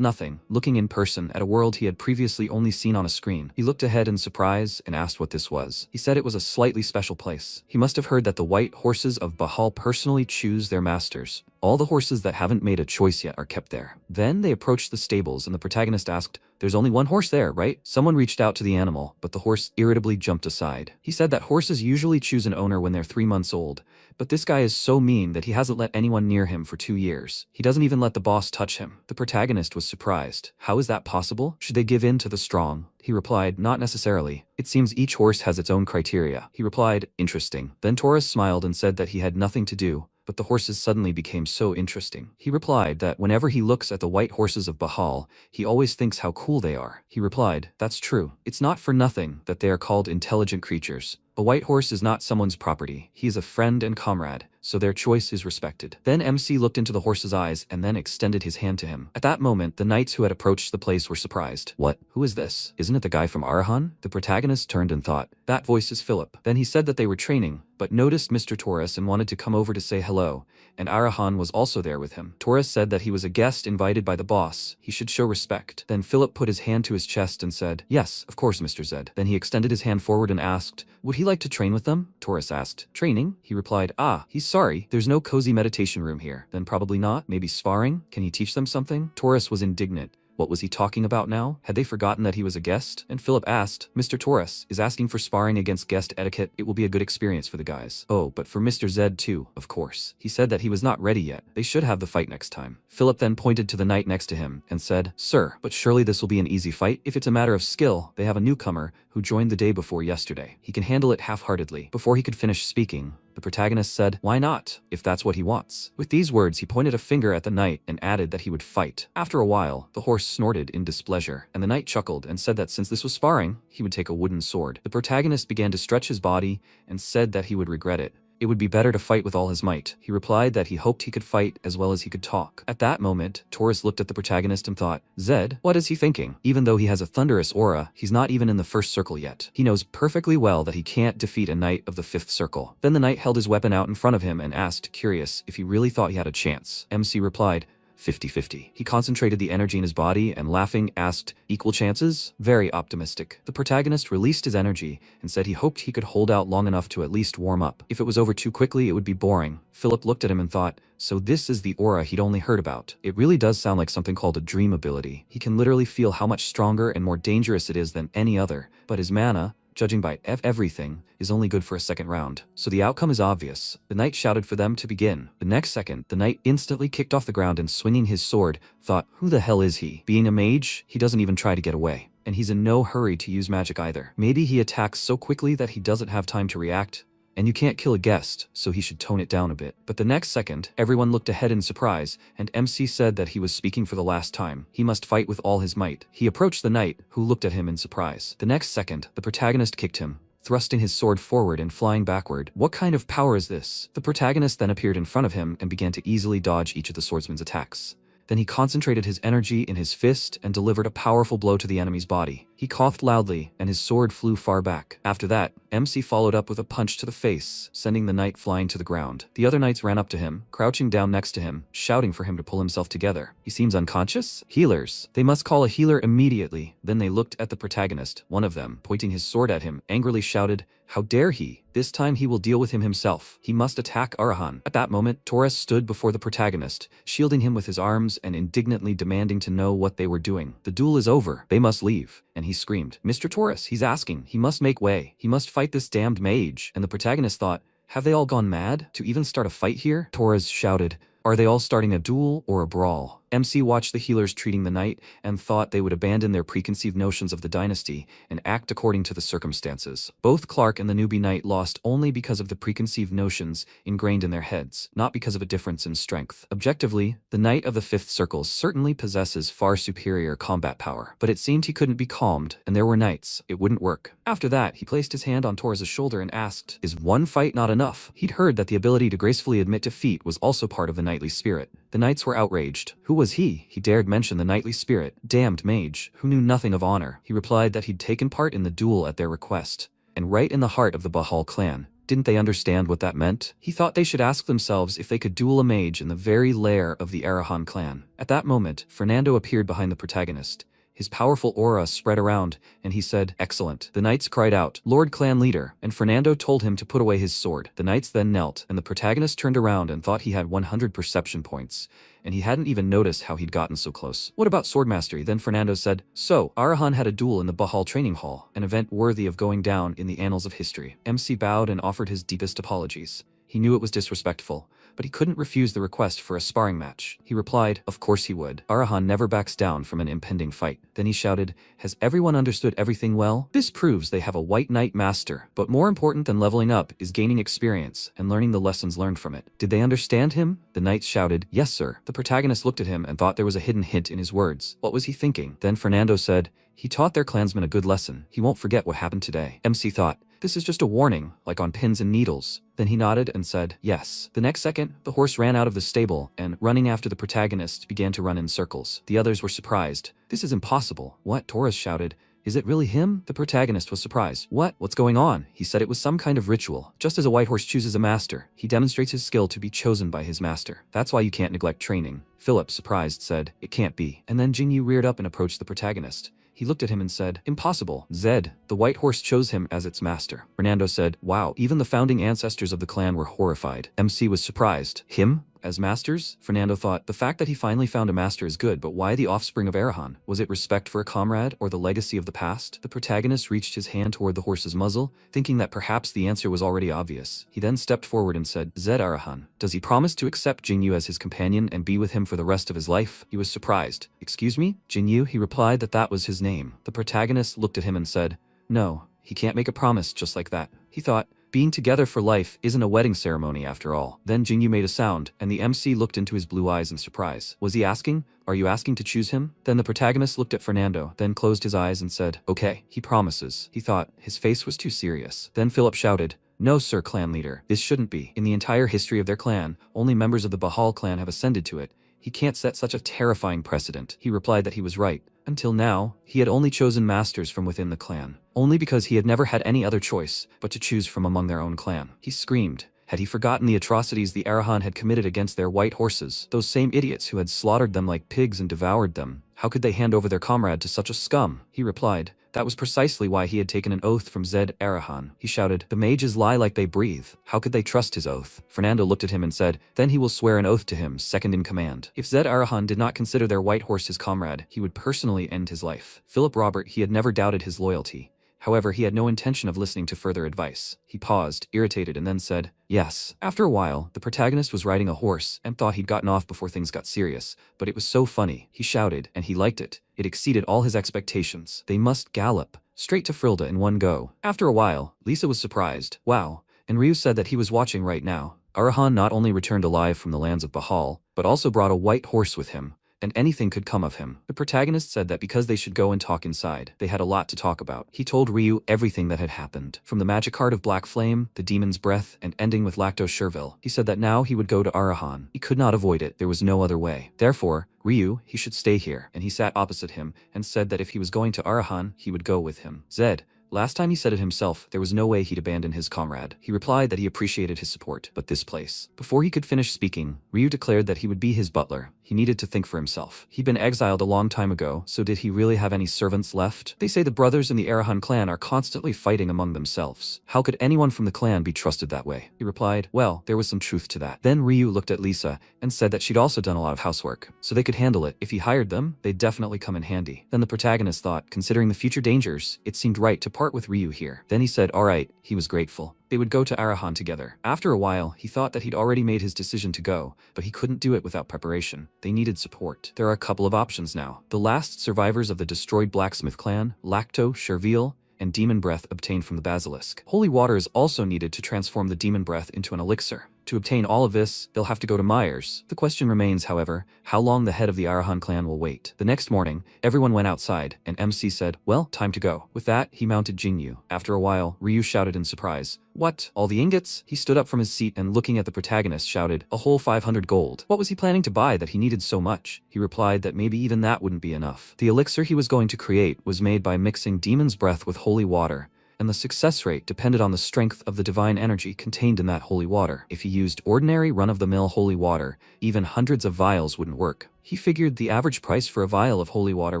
S1: nothing. Looking in person at a world he had previously only seen on a screen, he looked ahead in surprise and asked what this was. He said it was a slightly special place. He must have heard that the white horses of Bahal personally choose their masters. All the horses that haven't made a choice yet are kept there. Then they approached the stables and the protagonist asked, there's only one horse there, right? Someone reached out to the animal, but the horse irritably jumped aside. He said that horses usually choose an owner when they're 3 months old, but this guy is so mean that he hasn't let anyone near him for 2 years. He doesn't even let the boss touch him. The protagonist was surprised. How is that possible? Should they give in to the strong? He replied, not necessarily. It seems each horse has its own criteria. He replied, interesting. Then Taurus smiled and said that he had nothing to do, but the horses suddenly became so interesting. He replied that whenever he looks at the white horses of Bahal, he always thinks how cool they are. He replied, that's true. It's not for nothing that they are called intelligent creatures. A white horse is not someone's property. He is a friend and comrade, so their choice is respected. Then MC looked into the horse's eyes and then extended his hand to him. At that moment, the knights who had approached the place were surprised. What? Who is this? Isn't it the guy from Arahan? The protagonist turned and thought, that voice is Philip. Then he said that they were training, but noticed Mr. Taurus and wanted to come over to say hello, and Arahan was also there with him. Taurus said that he was a guest invited by the boss. He should show respect. Then Philip put his hand to his chest and said, yes, of course, Mr. Zed. Then he extended his hand forward and asked, would he like to train with them? Taurus asked, training? He replied, he's sorry, there's no cozy meditation room here. Then probably not, maybe sparring? Can he teach them something? Taurus was indignant. What was he talking about now? Had they forgotten that he was a guest? And Philip asked, Mr. Taurus is asking for sparring against guest etiquette. It will be a good experience for the guys. Oh, but for Mr. Zed too, of course. He said that he was not ready yet. They should have the fight next time. Philip then pointed to the knight next to him and said, sir, but surely this will be an easy fight? If it's a matter of skill, they have a newcomer who joined the day before yesterday. He can handle it half-heartedly. Before he could finish speaking, the protagonist said, why not, if that's what he wants? With these words, he pointed a finger at the knight and added that he would fight. After a while, the horse snorted in displeasure, and the knight chuckled and said that since this was sparring, he would take a wooden sword. The protagonist began to stretch his body and said that he would regret it. It would be better to fight with all his might. He replied that he hoped he could fight as well as he could talk. At that moment, Taurus looked at the protagonist and thought, Zed, what is he thinking? Even though he has a thunderous aura, he's not even in the first circle yet. He knows perfectly well that he can't defeat a knight of the 5th circle. Then the knight held his weapon out in front of him and asked, curious, if he really thought he had a chance. MC replied, 50-50. He concentrated the energy in his body and laughing asked, equal chances? Very optimistic. The protagonist released his energy and said he hoped he could hold out long enough to at least warm up. If it was over too quickly, it would be boring. Philip looked at him and thought, so this is the aura he'd only heard about. It really does sound like something called a dream ability. He can literally feel how much stronger and more dangerous it is than any other, but his mana, judging by everything, is only good for a second round. So the outcome is obvious. The knight shouted for them to begin. The next second, the knight instantly kicked off the ground and swinging his sword, thought, who the hell is he? Being a mage, he doesn't even try to get away. And he's in no hurry to use magic either. Maybe he attacks so quickly that he doesn't have time to react. And you can't kill a guest, so he should tone it down a bit. But the next second, everyone looked ahead in surprise, and MC said that he was speaking for the last time. He must fight with all his might. He approached the knight, who looked at him in surprise. The next second, the protagonist kicked him, thrusting his sword forward and flying backward. What kind of power is this? The protagonist then appeared in front of him and began to easily dodge each of the swordsman's attacks. Then he concentrated his energy in his fist and delivered a powerful blow to the enemy's body. He coughed loudly, and his sword flew far back. After that, MC followed up with a punch to the face, sending the knight flying to the ground. The other knights ran up to him, crouching down next to him, shouting for him to pull himself together. He seems unconscious? Healers. They must call a healer immediately. Then they looked at the protagonist. One of them, pointing his sword at him, angrily shouted, how dare he? This time he will deal with him himself. He must attack Arahan. At that moment, Taurus stood before the protagonist, shielding him with his arms and indignantly demanding to know what they were doing. The duel is over. They must leave. And he screamed, Mr. Taurus, he's asking. He must make way. He must fight this damned mage. And the protagonist thought, have they all gone mad to even start a fight here? Taurus shouted, are they all starting a duel or a brawl? MC watched the healers treating the knight and thought they would abandon their preconceived notions of the dynasty and act according to the circumstances. Both Clark and the newbie knight lost only because of the preconceived notions ingrained in their heads, not because of a difference in strength. Objectively, the knight of the fifth circle certainly possesses far superior combat power, but it seemed he couldn't be calmed, and there were nights it wouldn't work. After that, he placed his hand on Torres' shoulder and asked, "Is one fight not enough?" He'd heard that the ability to gracefully admit defeat was also part of the knightly spirit. The knights were outraged. Who was he? He dared mention the knightly spirit. Damned mage, who knew nothing of honor. He replied that he'd taken part in the duel at their request, and right in the heart of the Bahal clan. Didn't they understand what that meant? He thought they should ask themselves if they could duel a mage in the very lair of the Arahan clan. At that moment, Fernando appeared behind the protagonist. His powerful aura spread around, and he said, "Excellent." The knights cried out, "Lord Clan Leader," and Fernando told him to put away his sword. The knights then knelt, and the protagonist turned around and thought he had 100 perception points, and he hadn't even noticed how he'd gotten so close. "What about sword mastery?" Then Fernando said, "So, Arahan had a duel in the Bahal training hall, an event worthy of going down in the annals of history." MC bowed and offered his deepest apologies. He knew it was disrespectful, but he couldn't refuse the request for a sparring match. He replied, of course he would. Arahan never backs down from an impending fight. Then he shouted, "Has everyone understood everything well? This proves they have a white knight master, but more important than leveling up is gaining experience and learning the lessons learned from it. Did they understand him?" The knights shouted, "Yes, sir." The protagonist looked at him and thought there was a hidden hint in his words. What was he thinking? Then Fernando said, "He taught their clansmen a good lesson. He won't forget what happened today." MC thought, "This is just a warning, like on pins and needles." Then he nodded and said, "Yes." The next second, the horse ran out of the stable and, running after the protagonist, began to run in circles. The others were surprised. "This is impossible." "What?" Torres shouted. "Is it really him?" The protagonist was surprised. What's going on?" He said it was some kind of ritual. Just as a white horse chooses a master, he demonstrates his skill to be chosen by his master. That's why you can't neglect training. Philip, surprised, said, "It can't be." And then Jingyu reared up and approached the protagonist. He looked at him and said, "Impossible. Zed, the white horse chose him as its master." Fernando said, "Wow." Even the founding ancestors of the clan were horrified. MC was surprised. Him? As masters? Fernando thought, the fact that he finally found a master is good, but why the offspring of Arahan? Was it respect for a comrade or the legacy of the past? The protagonist reached his hand toward the horse's muzzle, thinking that perhaps the answer was already obvious. He then stepped forward and said, "Zed Arahan, does he promise to accept Jingyu as his companion and be with him for the rest of his life?" He was surprised. "Excuse me? Jingyu?" He replied that was his name. The protagonist looked at him and said, "No, he can't make a promise just like that." He thought, being together for life isn't a wedding ceremony after all. Then Jingyu made a sound, and the MC looked into his blue eyes in surprise. Was he asking? "Are you asking to choose him?" Then the protagonist looked at Fernando, then closed his eyes and said, "Okay, he promises." He thought, his face was too serious. Then Philip shouted, "No, sir, clan leader. This shouldn't be. In the entire history of their clan, only members of the Bahal clan have ascended to it. He can't set such a terrifying precedent." He replied that he was right. Until now, he had only chosen masters from within the clan, only because he had never had any other choice but to choose from among their own clan. He screamed. Had he forgotten the atrocities the Arahan had committed against their white horses, those same idiots who had slaughtered them like pigs and devoured them? How could they hand over their comrade to such a scum? He replied, that was precisely why he had taken an oath from Zed Arahan. He shouted, "The mages lie like they breathe. How could they trust his oath?" Fernando looked at him and said, "Then he will swear an oath to him, second in command. If Zed Arahan did not consider their white horse his comrade, he would personally end his life." Philip Robert, he had never doubted his loyalty. However, he had no intention of listening to further advice. He paused, irritated, and then said, "Yes." After a while, the protagonist was riding a horse and thought he'd gotten off before things got serious, but it was so funny. He shouted, and he liked it. It exceeded all his expectations. They must gallop straight to Frilda in one go. After a while, Lisa was surprised. Wow. And Ryu said that he was watching right now. Arahan not only returned alive from the lands of Bahal, but also brought a white horse with him. And anything could come of him. The protagonist said that because they should go and talk inside, they had a lot to talk about. He told Ryu everything that had happened, from the magic card of Black Flame, the demon's breath, and ending with Lactose Sherville. He said that now he would go to Arahan. He could not avoid it. There was no other way. Therefore, Ryu, he should stay here. And he sat opposite him and said that if he was going to Arahan, he would go with him. Zed. Last time he said it himself, there was no way he'd abandon his comrade. He replied that he appreciated his support, but this place. Before he could finish speaking, Ryu declared that he would be his butler. He needed to think for himself. He'd been exiled a long time ago, so did he really have any servants left? They say the brothers in the Arahan clan are constantly fighting among themselves. How could anyone from the clan be trusted that way? He replied, well, there was some truth to that. Then Ryu looked at Lisa and said that she'd also done a lot of housework, so they could handle it. If he hired them, they'd definitely come in handy. Then the protagonist thought, considering the future dangers, it seemed right to part with Ryu here. Then he said, all right, he was grateful. They would go to Arahan together. After a while, he thought that he'd already made his decision to go, but he couldn't do it without preparation. They needed support. There are a couple of options now. The last survivors of the destroyed blacksmith clan, Lacto, Sherville, and demon breath obtained from the basilisk. Holy water is also needed to transform the demon breath into an elixir. To obtain all of this, they'll have to go to Myers. The question remains, however, how long the head of the Arahan clan will wait. The next morning, everyone went outside, and MC said, "Well, time to go." With that, he mounted Jinyu. After a while, Ryu shouted in surprise, "What? All the ingots?" He stood up from his seat and, looking at the protagonist, shouted, "A whole 500 gold." What was he planning to buy that he needed so much? He replied that maybe even that wouldn't be enough. The elixir he was going to create was made by mixing demon's breath with holy water, and the success rate depended on the strength of the divine energy contained in that holy water. If he used ordinary run-of-the-mill holy water, even hundreds of vials wouldn't work. He figured the average price for a vial of holy water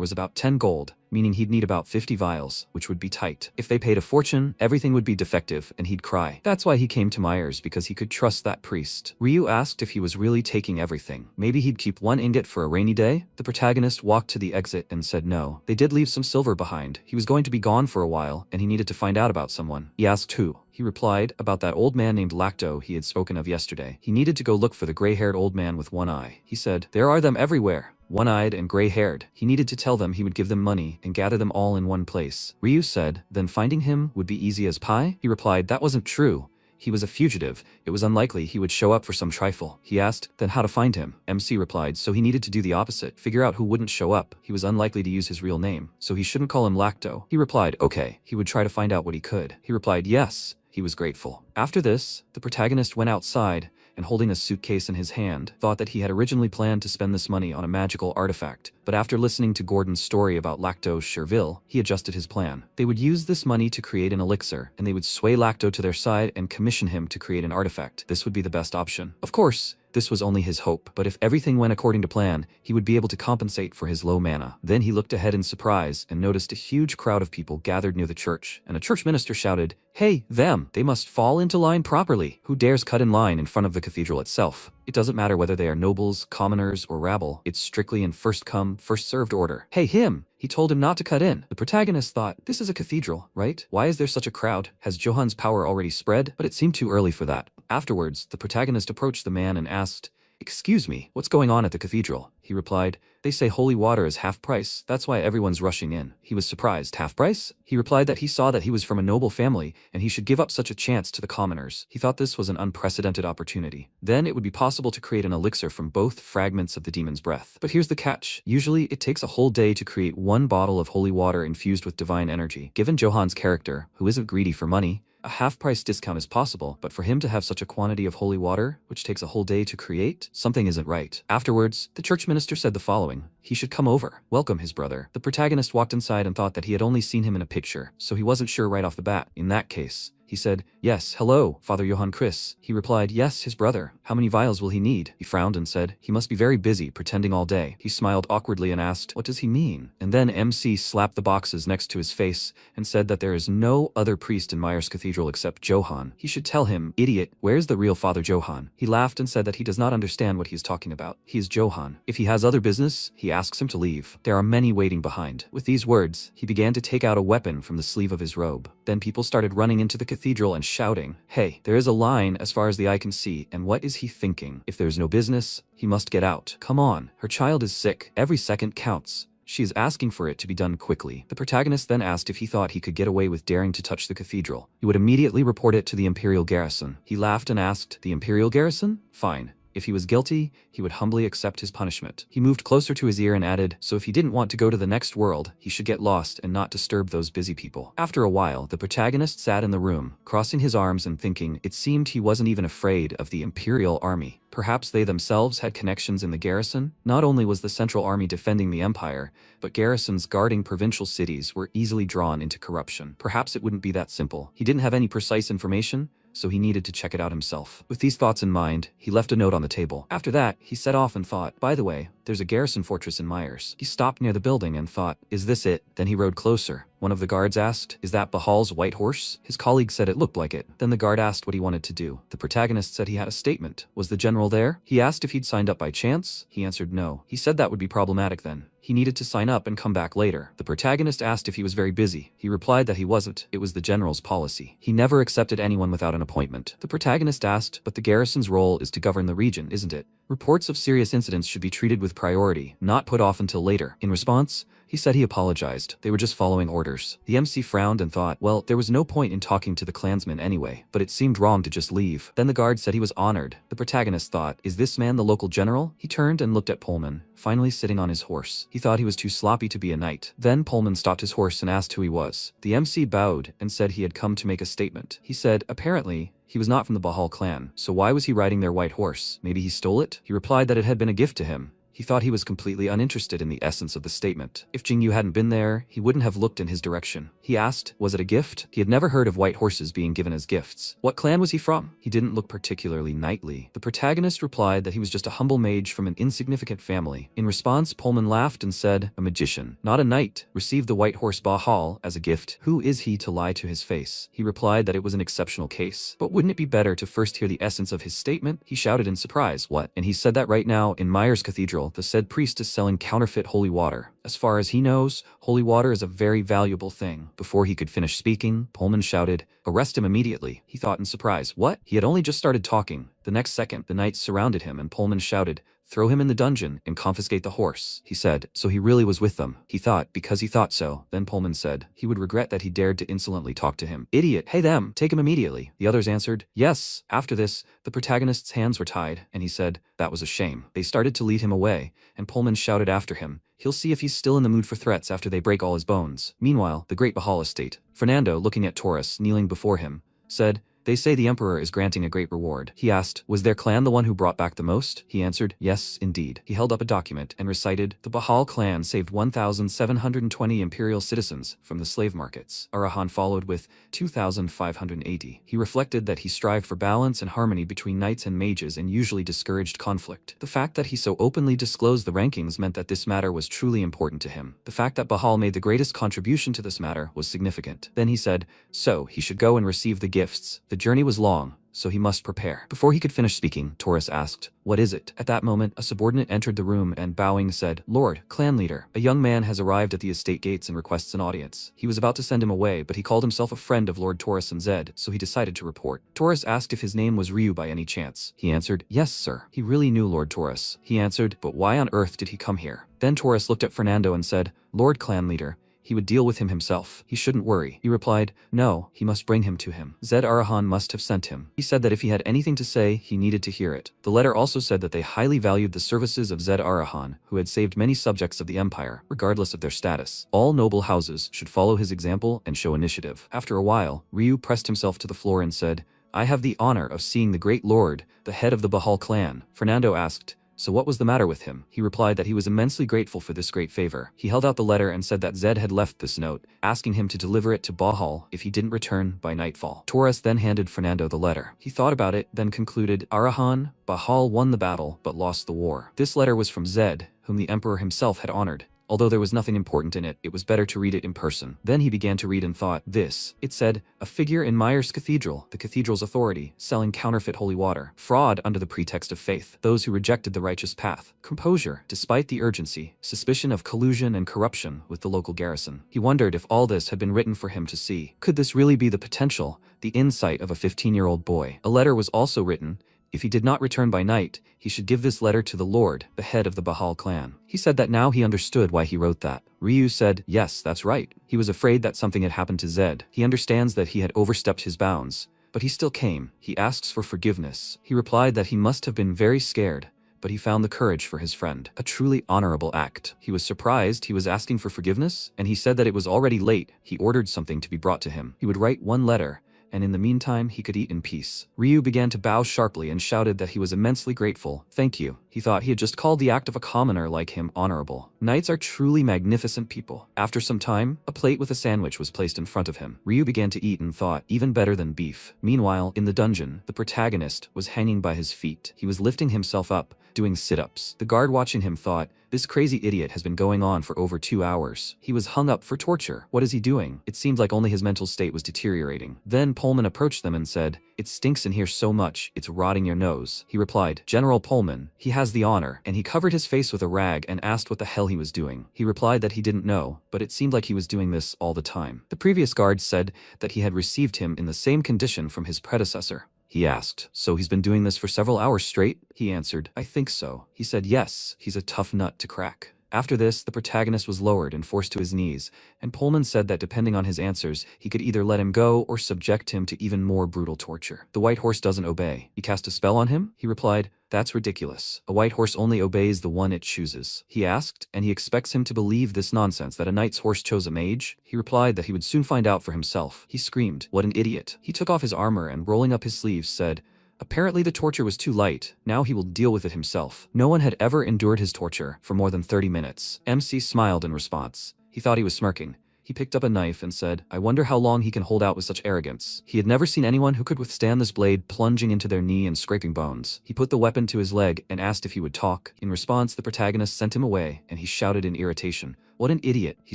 S1: was about 10 gold, meaning he'd need about 50 vials, which would be tight. If they paid a fortune, everything would be defective, and he'd cry. That's why he came to Myers, because he could trust that priest. Ryu asked if he was really taking everything. Maybe he'd keep one ingot for a rainy day? The protagonist walked to the exit and said no. They did leave some silver behind. He was going to be gone for a while, and he needed to find out about someone. He asked who. He replied, about that old man named Lacto he had spoken of yesterday. He needed to go look for the gray-haired old man with one eye. He said, "There are them everywhere, one-eyed and gray-haired." He needed to tell them he would give them money and gather them all in one place. Ryu said, "Then finding him would be easy as pie?" He replied, "That wasn't true. He was a fugitive. It was unlikely he would show up for some trifle." He asked, "Then how to find him?" MC replied, "So he needed to do the opposite, figure out who wouldn't show up. He was unlikely to use his real name, so he shouldn't call him Lacto." He replied, "Okay." He would try to find out what he could. He replied, "Yes." He was grateful. After this, the protagonist went outside and, holding a suitcase in his hand, thought that he had originally planned to spend this money on a magical artifact. But after listening to Gordon's story about Lacto Sherville, he adjusted his plan. They would use this money to create an elixir, and they would sway Lacto to their side and commission him to create an artifact. This would be the best option. Of course, this was only his hope, but if everything went according to plan, he would be able to compensate for his low mana. Then he looked ahead in surprise and noticed a huge crowd of people gathered near the church, and a church minister shouted, "Hey, them! They must fall into line properly. Who dares cut in line in front of the cathedral itself? It doesn't matter whether they are nobles, commoners, or rabble. It's strictly in first-come, first-served order." "Hey, him!" He told him not to cut in. The protagonist thought, this is a cathedral, right? Why is there such a crowd? Has Johan's power already spread? But it seemed too early for that. Afterwards, the protagonist approached the man and asked, "Excuse me, what's going on at the cathedral?" He replied, "They say holy water is half price. That's why everyone's rushing in." He was surprised. Half price? He replied that he saw that he was from a noble family and he should give up such a chance to the commoners. He thought this was an unprecedented opportunity. Then it would be possible to create an elixir from both fragments of the demon's breath. But here's the catch. Usually it takes a whole day to create one bottle of holy water infused with divine energy. Given Johan's character, who isn't greedy for money, a half-price discount is possible, but for him to have such a quantity of holy water, which takes a whole day to create, something isn't right. Afterwards, the church minister said the following, he should come over, welcome his brother. The protagonist walked inside and thought that he had only seen him in a picture, so he wasn't sure right off the bat. In that case, he said, "Yes, hello, Father Johann Chris." He replied, "Yes, his brother. How many vials will he need?" He frowned and said, "He must be very busy, pretending all day." He smiled awkwardly and asked, "What does he mean?" And then MC slapped the boxes next to his face and said that there is no other priest in Myers Cathedral except Johann. He should tell him, "Idiot, where's the real Father Johann?" He laughed and said that he does not understand what he is talking about. He is Johann. If he has other business, he asks him to leave. There are many waiting behind. With these words, he began to take out a weapon from the sleeve of his robe. Then people started running into the cathedral and shouting, "Hey, there is a line as far as the eye can see, and what is he thinking? If there's no business, he must get out. Come on, her child is sick. Every second counts. She is asking for it to be done quickly." The protagonist then asked if he thought he could get away with daring to touch the cathedral. He would immediately report it to the Imperial Garrison. He laughed and asked, "The Imperial Garrison? Fine. If he was guilty, he would humbly accept his punishment." He moved closer to his ear and added, "So if he didn't want to go to the next world, he should get lost and not disturb those busy people." After a while, the protagonist sat in the room, crossing his arms and thinking. It seemed he wasn't even afraid of the Imperial Army. Perhaps they themselves had connections in the garrison? Not only was the Central Army defending the Empire, but garrisons guarding provincial cities were easily drawn into corruption. Perhaps it wouldn't be that simple. He didn't have any precise information, so he needed to check it out himself. With these thoughts in mind, he left a note on the table. After that, he set off and thought, by the way, there's a garrison fortress in Myers. He stopped near the building and thought, is this it? Then he rode closer. One of the guards asked, is that Bahal's white horse? His colleague said it looked like it. Then the guard asked what he wanted to do. The protagonist said he had a statement. Was the general there? He asked if he'd signed up by chance. He answered no. He said that would be problematic then. He needed to sign up and come back later. The protagonist asked if he was very busy. He replied that he wasn't. It was the general's policy. He never accepted anyone without an appointment. The protagonist asked, but the garrison's role is to govern the region, isn't it? Reports of serious incidents should be treated with priority, not put off until later. In response, he said he apologized. They were just following orders. The MC frowned and thought, well, there was no point in talking to the clansman anyway, but it seemed wrong to just leave. Then the guard said he was honored. The protagonist thought, is this man the local general? He turned and looked at Pullman, finally sitting on his horse. He thought he was too sloppy to be a knight. Then Pullman stopped his horse and asked who he was. The MC bowed and said he had come to make a statement. He said, apparently, he was not from the Bahal clan, so why was he riding their white horse? Maybe he stole it? He replied that it had been a gift to him. He thought he was completely uninterested in the essence of the statement. If Jingyu hadn't been there, he wouldn't have looked in his direction. He asked, was it a gift? He had never heard of white horses being given as gifts. What clan was he from? He didn't look particularly knightly. The protagonist replied that he was just a humble mage from an insignificant family. In response, Pullman laughed and said, a magician, not a knight, received the white horse Bahal as a gift. Who is he to lie to his face? He replied that it was an exceptional case. But wouldn't it be better to first hear the essence of his statement? He shouted in surprise, what? And he said that right now, in Myers Cathedral, the said priest is selling counterfeit holy water. As far as he knows, holy water is a very valuable thing. Before he could finish speaking, Pullman shouted, arrest him immediately. He thought in surprise, what? He had only just started talking. The next second, the knights surrounded him and Pullman shouted, throw him in the dungeon and confiscate the horse. He said, so he really was with them. He thought, because he thought so. Then Pullman said, he would regret that he dared to insolently talk to him. Idiot, hey them, take him immediately. The others answered, yes. After this, the protagonist's hands were tied, and he said, that was a shame. They started to lead him away, and Pullman shouted after him, he'll see if he's still in the mood for threats after they break all his bones. Meanwhile, the great Bahal estate, Fernando, looking at Taurus kneeling before him, said, they say the emperor is granting a great reward. He asked, was their clan the one who brought back the most? He answered, yes, indeed. He held up a document and recited, the Bahal clan saved 1,720 imperial citizens from the slave markets. Arahan followed with 2,580. He reflected that he strived for balance and harmony between knights and mages and usually discouraged conflict. The fact that he so openly disclosed the rankings meant that this matter was truly important to him. The fact that Bahal made the greatest contribution to this matter was significant. Then he said, so he should go and receive the gifts. The journey was long, so he must prepare. Before he could finish speaking, Taurus asked, what is it? At that moment, a subordinate entered the room and bowing said, Lord, clan leader, a young man has arrived at the estate gates and requests an audience. He was about to send him away, but he called himself a friend of Lord Taurus and Zed, so he decided to report. Taurus asked if his name was Ryu by any chance. He answered, yes, sir. He really knew Lord Taurus. He answered, but why on earth did he come here? Then Taurus looked at Fernando and said, Lord clan leader, he would deal with him himself. He shouldn't worry. He replied, no, he must bring him to him. Zed Arahan must have sent him. He said that if he had anything to say, he needed to hear it. The letter also said that they highly valued the services of Zed Arahan, who had saved many subjects of the empire, regardless of their status. All noble houses should follow his example and show initiative. After a while, Ryu pressed himself to the floor and said, I have the honor of seeing the great lord, the head of the Bahal clan. Fernando asked, so what was the matter with him? He replied that he was immensely grateful for this great favor. He held out the letter and said that Zed had left this note, asking him to deliver it to Bahal if he didn't return by nightfall. Taurus then handed Fernando the letter. He thought about it, then concluded, Arahan, Bahal won the battle, but lost the war. This letter was from Zed, whom the emperor himself had honored. Although there was nothing important in it, it was better to read it in person. Then he began to read and thought, this. It said, a figure in Myers Cathedral, the cathedral's authority, selling counterfeit holy water. Fraud under the pretext of faith. Those who rejected the righteous path. Composure, despite the urgency. Suspicion of collusion and corruption with the local garrison. He wondered if all this had been written for him to see. Could this really be the potential, the insight of a 15-year-old boy? A letter was also written. If he did not return by night, he should give this letter to the Lord, the head of the Bahal clan. He said that now he understood why he wrote that. Ryu said, yes, that's right. He was afraid that something had happened to Zed. He understands that he had overstepped his bounds. But he still came. He asks for forgiveness. He replied that he must have been very scared, but he found the courage for his friend. A truly honorable act. He was surprised he was asking for forgiveness, and he said that it was already late. He ordered something to be brought to him. He would write one letter, and in the meantime he could eat in peace. Ryu began to bow sharply and shouted that he was immensely grateful. Thank you. He thought he had just called the act of a commoner like him honorable. Knights are truly magnificent people. After some time, a plate with a sandwich was placed in front of him. Ryu began to eat and thought, even better than beef. Meanwhile, in the dungeon, the protagonist was hanging by his feet. He was lifting himself up, doing sit-ups. The guard watching him thought, this crazy idiot has been going on for over 2 hours. He was hung up for torture. What is he doing? It seemed like only his mental state was deteriorating. Then Pullman approached them and said, it stinks in here so much, it's rotting your nose. He replied, General Pullman, he has the honor, and he covered his face with a rag and asked what the hell he was doing. He replied that he didn't know, but it seemed like he was doing this all the time. The previous guard said that he had received him in the same condition from his predecessor. He asked, so he's been doing this for several hours straight? He answered, I think so. He said, yes, he's a tough nut to crack. After this, the protagonist was lowered and forced to his knees, and Pullman said that depending on his answers, he could either let him go or subject him to even more brutal torture. The white horse doesn't obey. He cast a spell on him? He replied, that's ridiculous. A white horse only obeys the one it chooses. He asked, and he expects him to believe this nonsense that a knight's horse chose a mage? He replied that he would soon find out for himself. He screamed, what an idiot. He took off his armor and rolling up his sleeves said, apparently the torture was too light, now he will deal with it himself. No one had ever endured his torture for more than 30 minutes. MC smiled in response. He thought he was smirking. He picked up a knife and said, I wonder how long he can hold out with such arrogance. He had never seen anyone who could withstand this blade plunging into their knee and scraping bones. He put the weapon to his leg and asked if he would talk. In response, the protagonist sent him away, and he shouted in irritation, what an idiot. He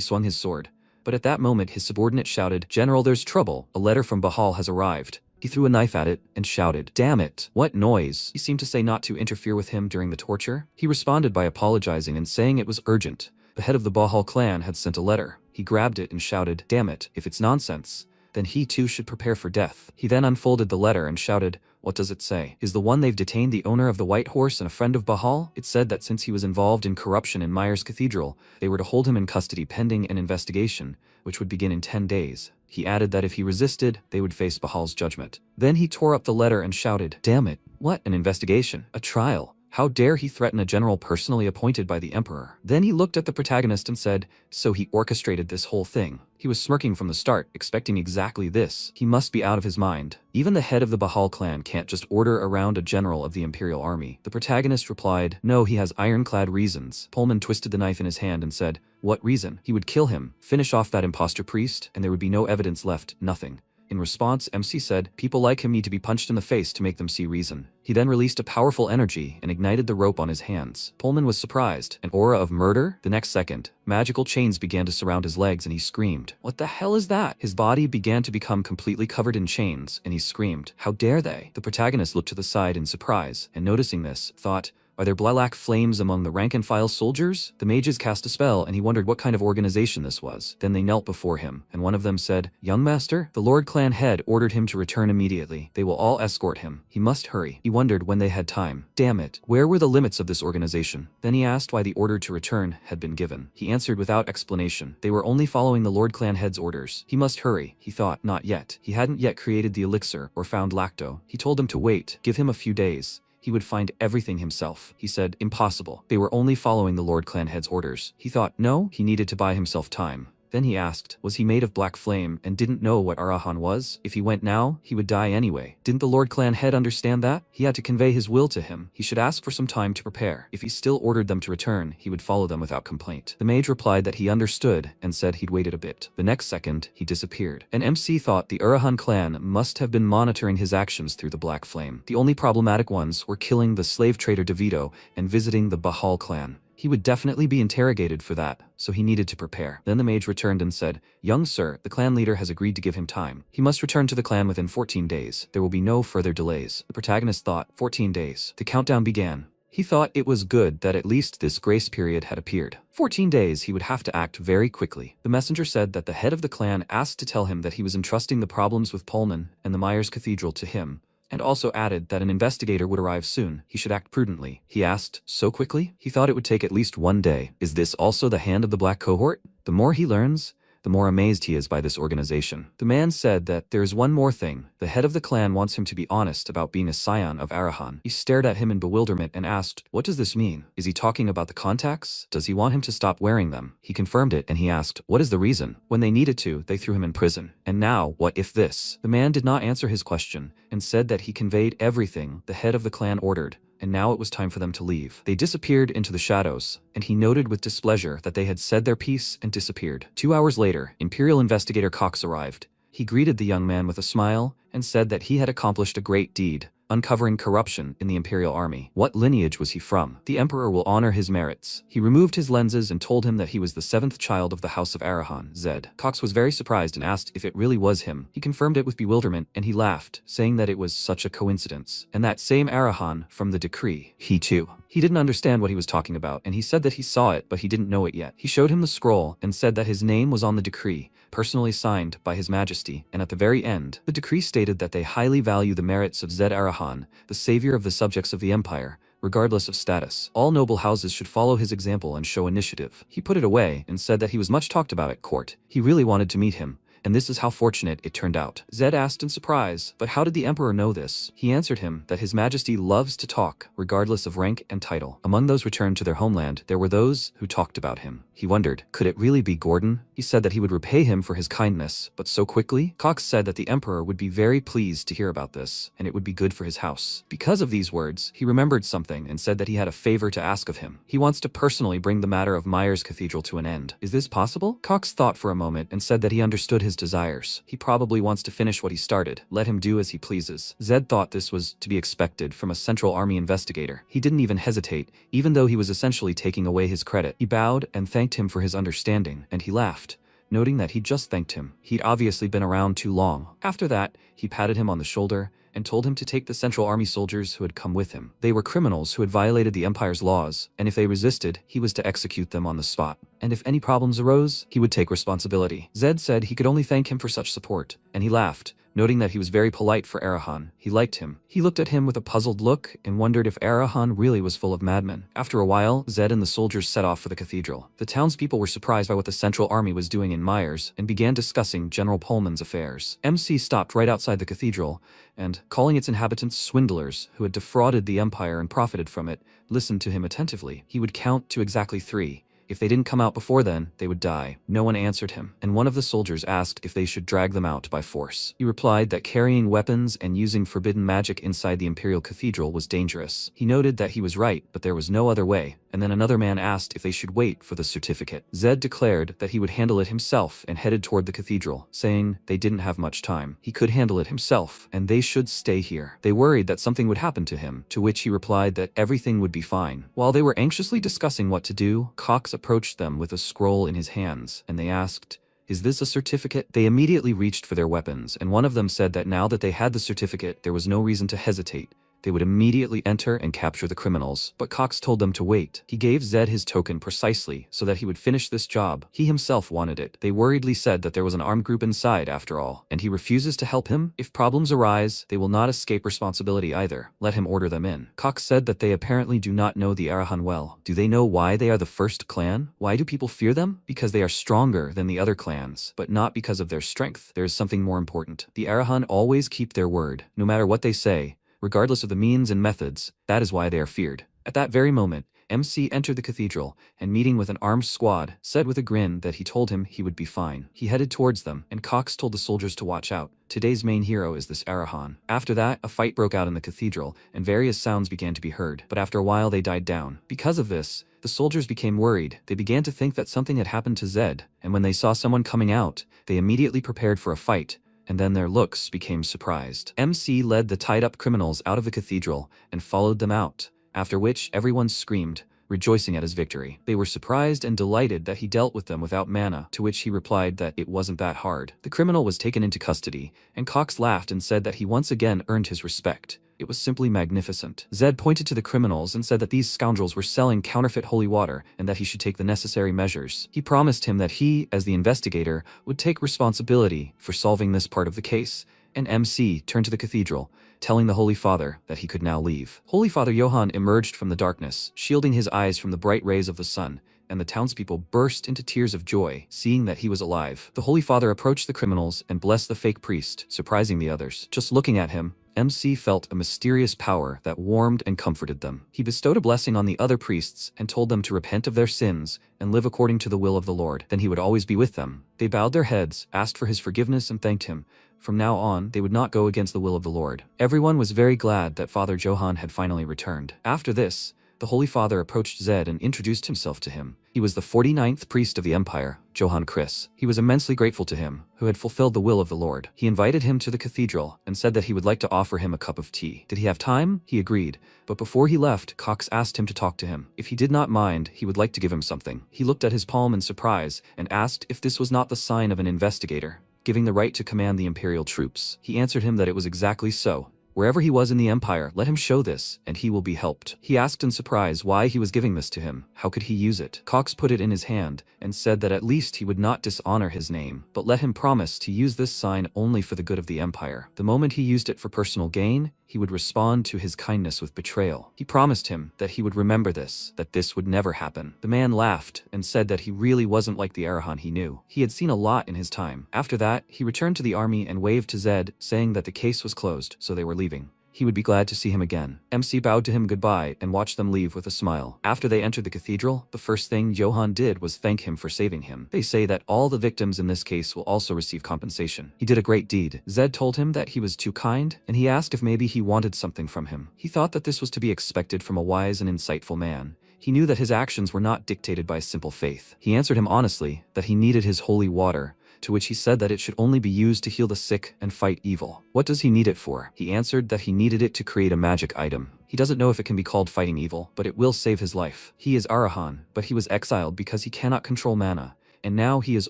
S1: swung his sword. But at that moment, his subordinate shouted, General, there's trouble. A letter from Bahal has arrived. He threw a knife at it and shouted, damn it, what noise? He seemed to say not to interfere with him during the torture. He responded by apologizing and saying it was urgent. The head of the Bahal clan had sent a letter. He grabbed it and shouted, damn it, if it's nonsense, then he too should prepare for death. He then unfolded the letter and shouted, what does it say? Is the one they've detained the owner of the White Horse and a friend of Bahal? It said that since he was involved in corruption in Myers Cathedral, they were to hold him in custody pending an investigation, which would begin in 10 days. He added that if he resisted, they would face Bahal's judgment. Then he tore up the letter and shouted, damn it, what, an investigation, a trial? How dare he threaten a general personally appointed by the Emperor? Then he looked at the protagonist and said, so he orchestrated this whole thing. He was smirking from the start, expecting exactly this. He must be out of his mind. Even the head of the Bahal clan can't just order around a general of the Imperial Army. The protagonist replied, no, he has ironclad reasons. Pullman twisted the knife in his hand and said, what reason? He would kill him, finish off that impostor priest, and there would be no evidence left, nothing. In response, MC said, people like him need to be punched in the face to make them see reason. He then released a powerful energy and ignited the rope on his hands. Pullman was surprised. An aura of murder? The next second, magical chains began to surround his legs and he screamed, what the hell is that? His body began to become completely covered in chains and he screamed, how dare they? The protagonist looked to the side in surprise and noticing this, thought, are there black flames among the rank-and-file soldiers? The mages cast a spell, and he wondered what kind of organization this was. Then they knelt before him, and one of them said, young master, the Lord Clan head ordered him to return immediately. They will all escort him. He must hurry. He wondered when they had time. Damn it, where were the limits of this organization? Then he asked why the order to return had been given. He answered without explanation. They were only following the Lord Clan head's orders. He must hurry. He thought, not yet. He hadn't yet created the elixir or found Lacto. He told them to wait, give him a few days. He would find everything himself. He said, impossible. They were only following the Lord Clan head's orders. He thought, no, he needed to buy himself time. Then he asked, was he made of black flame and didn't know what Arahan was? If he went now, he would die anyway. Didn't the Lord Clan head understand that? He had to convey his will to him. He should ask for some time to prepare. If he still ordered them to return, he would follow them without complaint. The mage replied that he understood and said he'd waited a bit. The next second, he disappeared. And MC thought the Arahan clan must have been monitoring his actions through the black flame. The only problematic ones were killing the slave trader DeVito and visiting the Bahal clan. He would definitely be interrogated for that, so he needed to prepare. Then the mage returned and said, young sir, the clan leader has agreed to give him time. He must return to the clan within 14 days. There will be no further delays. The protagonist thought, 14 days. The countdown began. He thought it was good that at least this grace period had appeared. 14 days he would have to act very quickly. The messenger said that the head of the clan asked to tell him that he was entrusting the problems with Pullman and the Myers Cathedral to him, and also added that an investigator would arrive soon. He should act prudently. He asked, so quickly? He thought it would take at least 1 day. Is this also the hand of the Black Cohort? The more he learns, the more amazed he is by this organization. The man said that there is one more thing. The head of the clan wants him to be honest about being a scion of Arahan. He stared at him in bewilderment and asked, what does this mean? Is he talking about the contacts? Does he want him to stop wearing them? He confirmed it and he asked, what is the reason? When they needed to, they threw him in prison. And now, what if this? The man did not answer his question and said that he conveyed everything the head of the clan ordered, and now it was time for them to leave. They disappeared into the shadows, and he noted with displeasure that they had said their piece and disappeared. 2 hours later, Imperial Investigator Cox arrived. He greeted the young man with a smile and said that he had accomplished a great deed, uncovering corruption in the Imperial Army. What lineage was he from? The Emperor will honor his merits. He removed his lenses and told him that he was the 7th child of the House of Arahan, Zed. Cox was very surprised and asked if it really was him. He confirmed it with bewilderment, and he laughed, saying that it was such a coincidence. And that same Arahan from the decree. He didn't understand what he was talking about, and he said that he saw it, but he didn't know it yet. He showed him the scroll and said that his name was on the decree, personally signed by His Majesty, and at the very end, the decree stated that they highly value the merits of Zed Arahan, the savior of the subjects of the Empire, regardless of status. All noble houses should follow his example and show initiative. He put it away and said that he was much talked about at court. He really wanted to meet him, and this is how fortunate it turned out. Zed asked in surprise, but how did the Emperor know this? He answered him that His Majesty loves to talk, regardless of rank and title. Among those returned to their homeland, there were those who talked about him. He wondered, could it really be Gordon? He said that he would repay him for his kindness, but so quickly? Cox said that the Emperor would be very pleased to hear about this, and it would be good for his house. Because of these words, he remembered something and said that he had a favor to ask of him. He wants to personally bring the matter of Myers Cathedral to an end. Is this possible? Cox thought for a moment and said that he understood his desires. He probably wants to finish what he started. Let him do as he pleases. Zed thought this was to be expected from a Central Army investigator. He didn't even hesitate, even though he was essentially taking away his credit. He bowed and thanked him for his understanding, and he laughed, noting that he'd just thanked him. He'd obviously been around too long. After that, he patted him on the shoulder and told him to take the Central Army soldiers who had come with him. They were criminals who had violated the Empire's laws, and if they resisted, he was to execute them on the spot. And if any problems arose, he would take responsibility. Zed said he could only thank him for such support, and he laughed, noting that he was very polite for Arahan. He liked him. He looked at him with a puzzled look and wondered if Arahan really was full of madmen. After a while, Zed and the soldiers set off for the cathedral. The townspeople were surprised by what the Central Army was doing in Myers and began discussing General Pullman's affairs. MC stopped right outside the cathedral and, calling its inhabitants swindlers who had defrauded the Empire and profited from it, listened to him attentively. He would count to exactly 3. If they didn't come out before then, they would die. No one answered him, and one of the soldiers asked if they should drag them out by force. He replied that carrying weapons and using forbidden magic inside the Imperial Cathedral was dangerous. He noted that he was right, but there was no other way, and then another man asked if they should wait for the certificate. Zed declared that he would handle it himself and headed toward the cathedral, saying they didn't have much time. He could handle it himself, and they should stay here. They worried that something would happen to him, to which he replied that everything would be fine. While they were anxiously discussing what to do, Cox approached them with a scroll in his hands, and they asked, "Is this a certificate?" They immediately reached for their weapons, and one of them said that now that they had the certificate, there was no reason to hesitate. They would immediately enter and capture the criminals, but Cox told them to wait. He gave Zed his token precisely so that he would finish this job. He himself wanted it. They worriedly said that there was an armed group inside after all, and he refuses to help him. If problems arise, they will not escape responsibility either. Let him order them in. Cox said that they apparently do not know the Arahan well. Do they know why they are the first clan? Why do people fear them? Because they are stronger than the other clans, but not because of their strength. There is something more important. The Arahan always keep their word, no matter what they say, regardless of the means and methods. That is why they are feared. At that very moment, MC entered the cathedral, and meeting with an armed squad, said with a grin that he told him he would be fine. He headed towards them, and Cox told the soldiers to watch out. Today's main hero is this Arahan. After that, a fight broke out in the cathedral, and various sounds began to be heard, but after a while they died down. Because of this, the soldiers became worried. They began to think that something had happened to Zed, and when they saw someone coming out, they immediately prepared for a fight, and then their looks became surprised. MC led the tied-up criminals out of the cathedral and followed them out, after which everyone screamed, rejoicing at his victory. They were surprised and delighted that he dealt with them without mana, to which he replied that it wasn't that hard. The criminal was taken into custody, and Cox laughed and said that he once again earned his respect. It was simply magnificent. Zed pointed to the criminals and said that these scoundrels were selling counterfeit holy water and that he should take the necessary measures. He promised him that he, as the investigator, would take responsibility for solving this part of the case, and MC turned to the cathedral, telling the Holy Father that he could now leave. Holy Father Johann emerged from the darkness, shielding his eyes from the bright rays of the sun, and the townspeople burst into tears of joy, seeing that he was alive. The Holy Father approached the criminals and blessed the fake priest, surprising the others. Just looking at him, MC felt a mysterious power that warmed and comforted them. He bestowed a blessing on the other priests and told them to repent of their sins and live according to the will of the Lord. Then he would always be with them. They bowed their heads, asked for his forgiveness and thanked him, from now on they would not go against the will of the Lord. Everyone was very glad that Father Johann had finally returned. After this, the Holy Father approached Zed and introduced himself to him. He was the 49th priest of the Empire, Johann Chris. He was immensely grateful to him, who had fulfilled the will of the Lord. He invited him to the cathedral and said that he would like to offer him a cup of tea. Did he have time? He agreed, but before he left, Cox asked him to talk to him. If he did not mind, he would like to give him something. He looked at his palm in surprise and asked if this was not the sign of an investigator, giving the right to command the Imperial troops. He answered him that it was exactly so. Wherever he was in the Empire, let him show this, and he will be helped. He asked in surprise why he was giving this to him. How could he use it? Cox put it in his hand, and said that at least he would not dishonor his name, but let him promise to use this sign only for the good of the Empire. The moment he used it for personal gain, he would respond to his kindness with betrayal. He promised him that he would remember this, that this would never happen. The man laughed and said that he really wasn't like the Arahan he knew. He had seen a lot in his time. After that, he returned to the army and waved to Zed, saying that the case was closed, so they were leaving. He would be glad to see him again. MC bowed to him goodbye and watched them leave with a smile. After they entered the cathedral, the first thing Johann did was thank him for saving him. They say that all the victims in this case will also receive compensation. He did a great deed. Zed told him that he was too kind, and he asked if maybe he wanted something from him. He thought that this was to be expected from a wise and insightful man. He knew that his actions were not dictated by simple faith. He answered him honestly that he needed his holy water, to which he said that it should only be used to heal the sick and fight evil. What does he need it for? He answered that he needed it to create a magic item. He doesn't know if it can be called fighting evil, but it will save his life. He is Arahan, but he was exiled because he cannot control mana, and now he is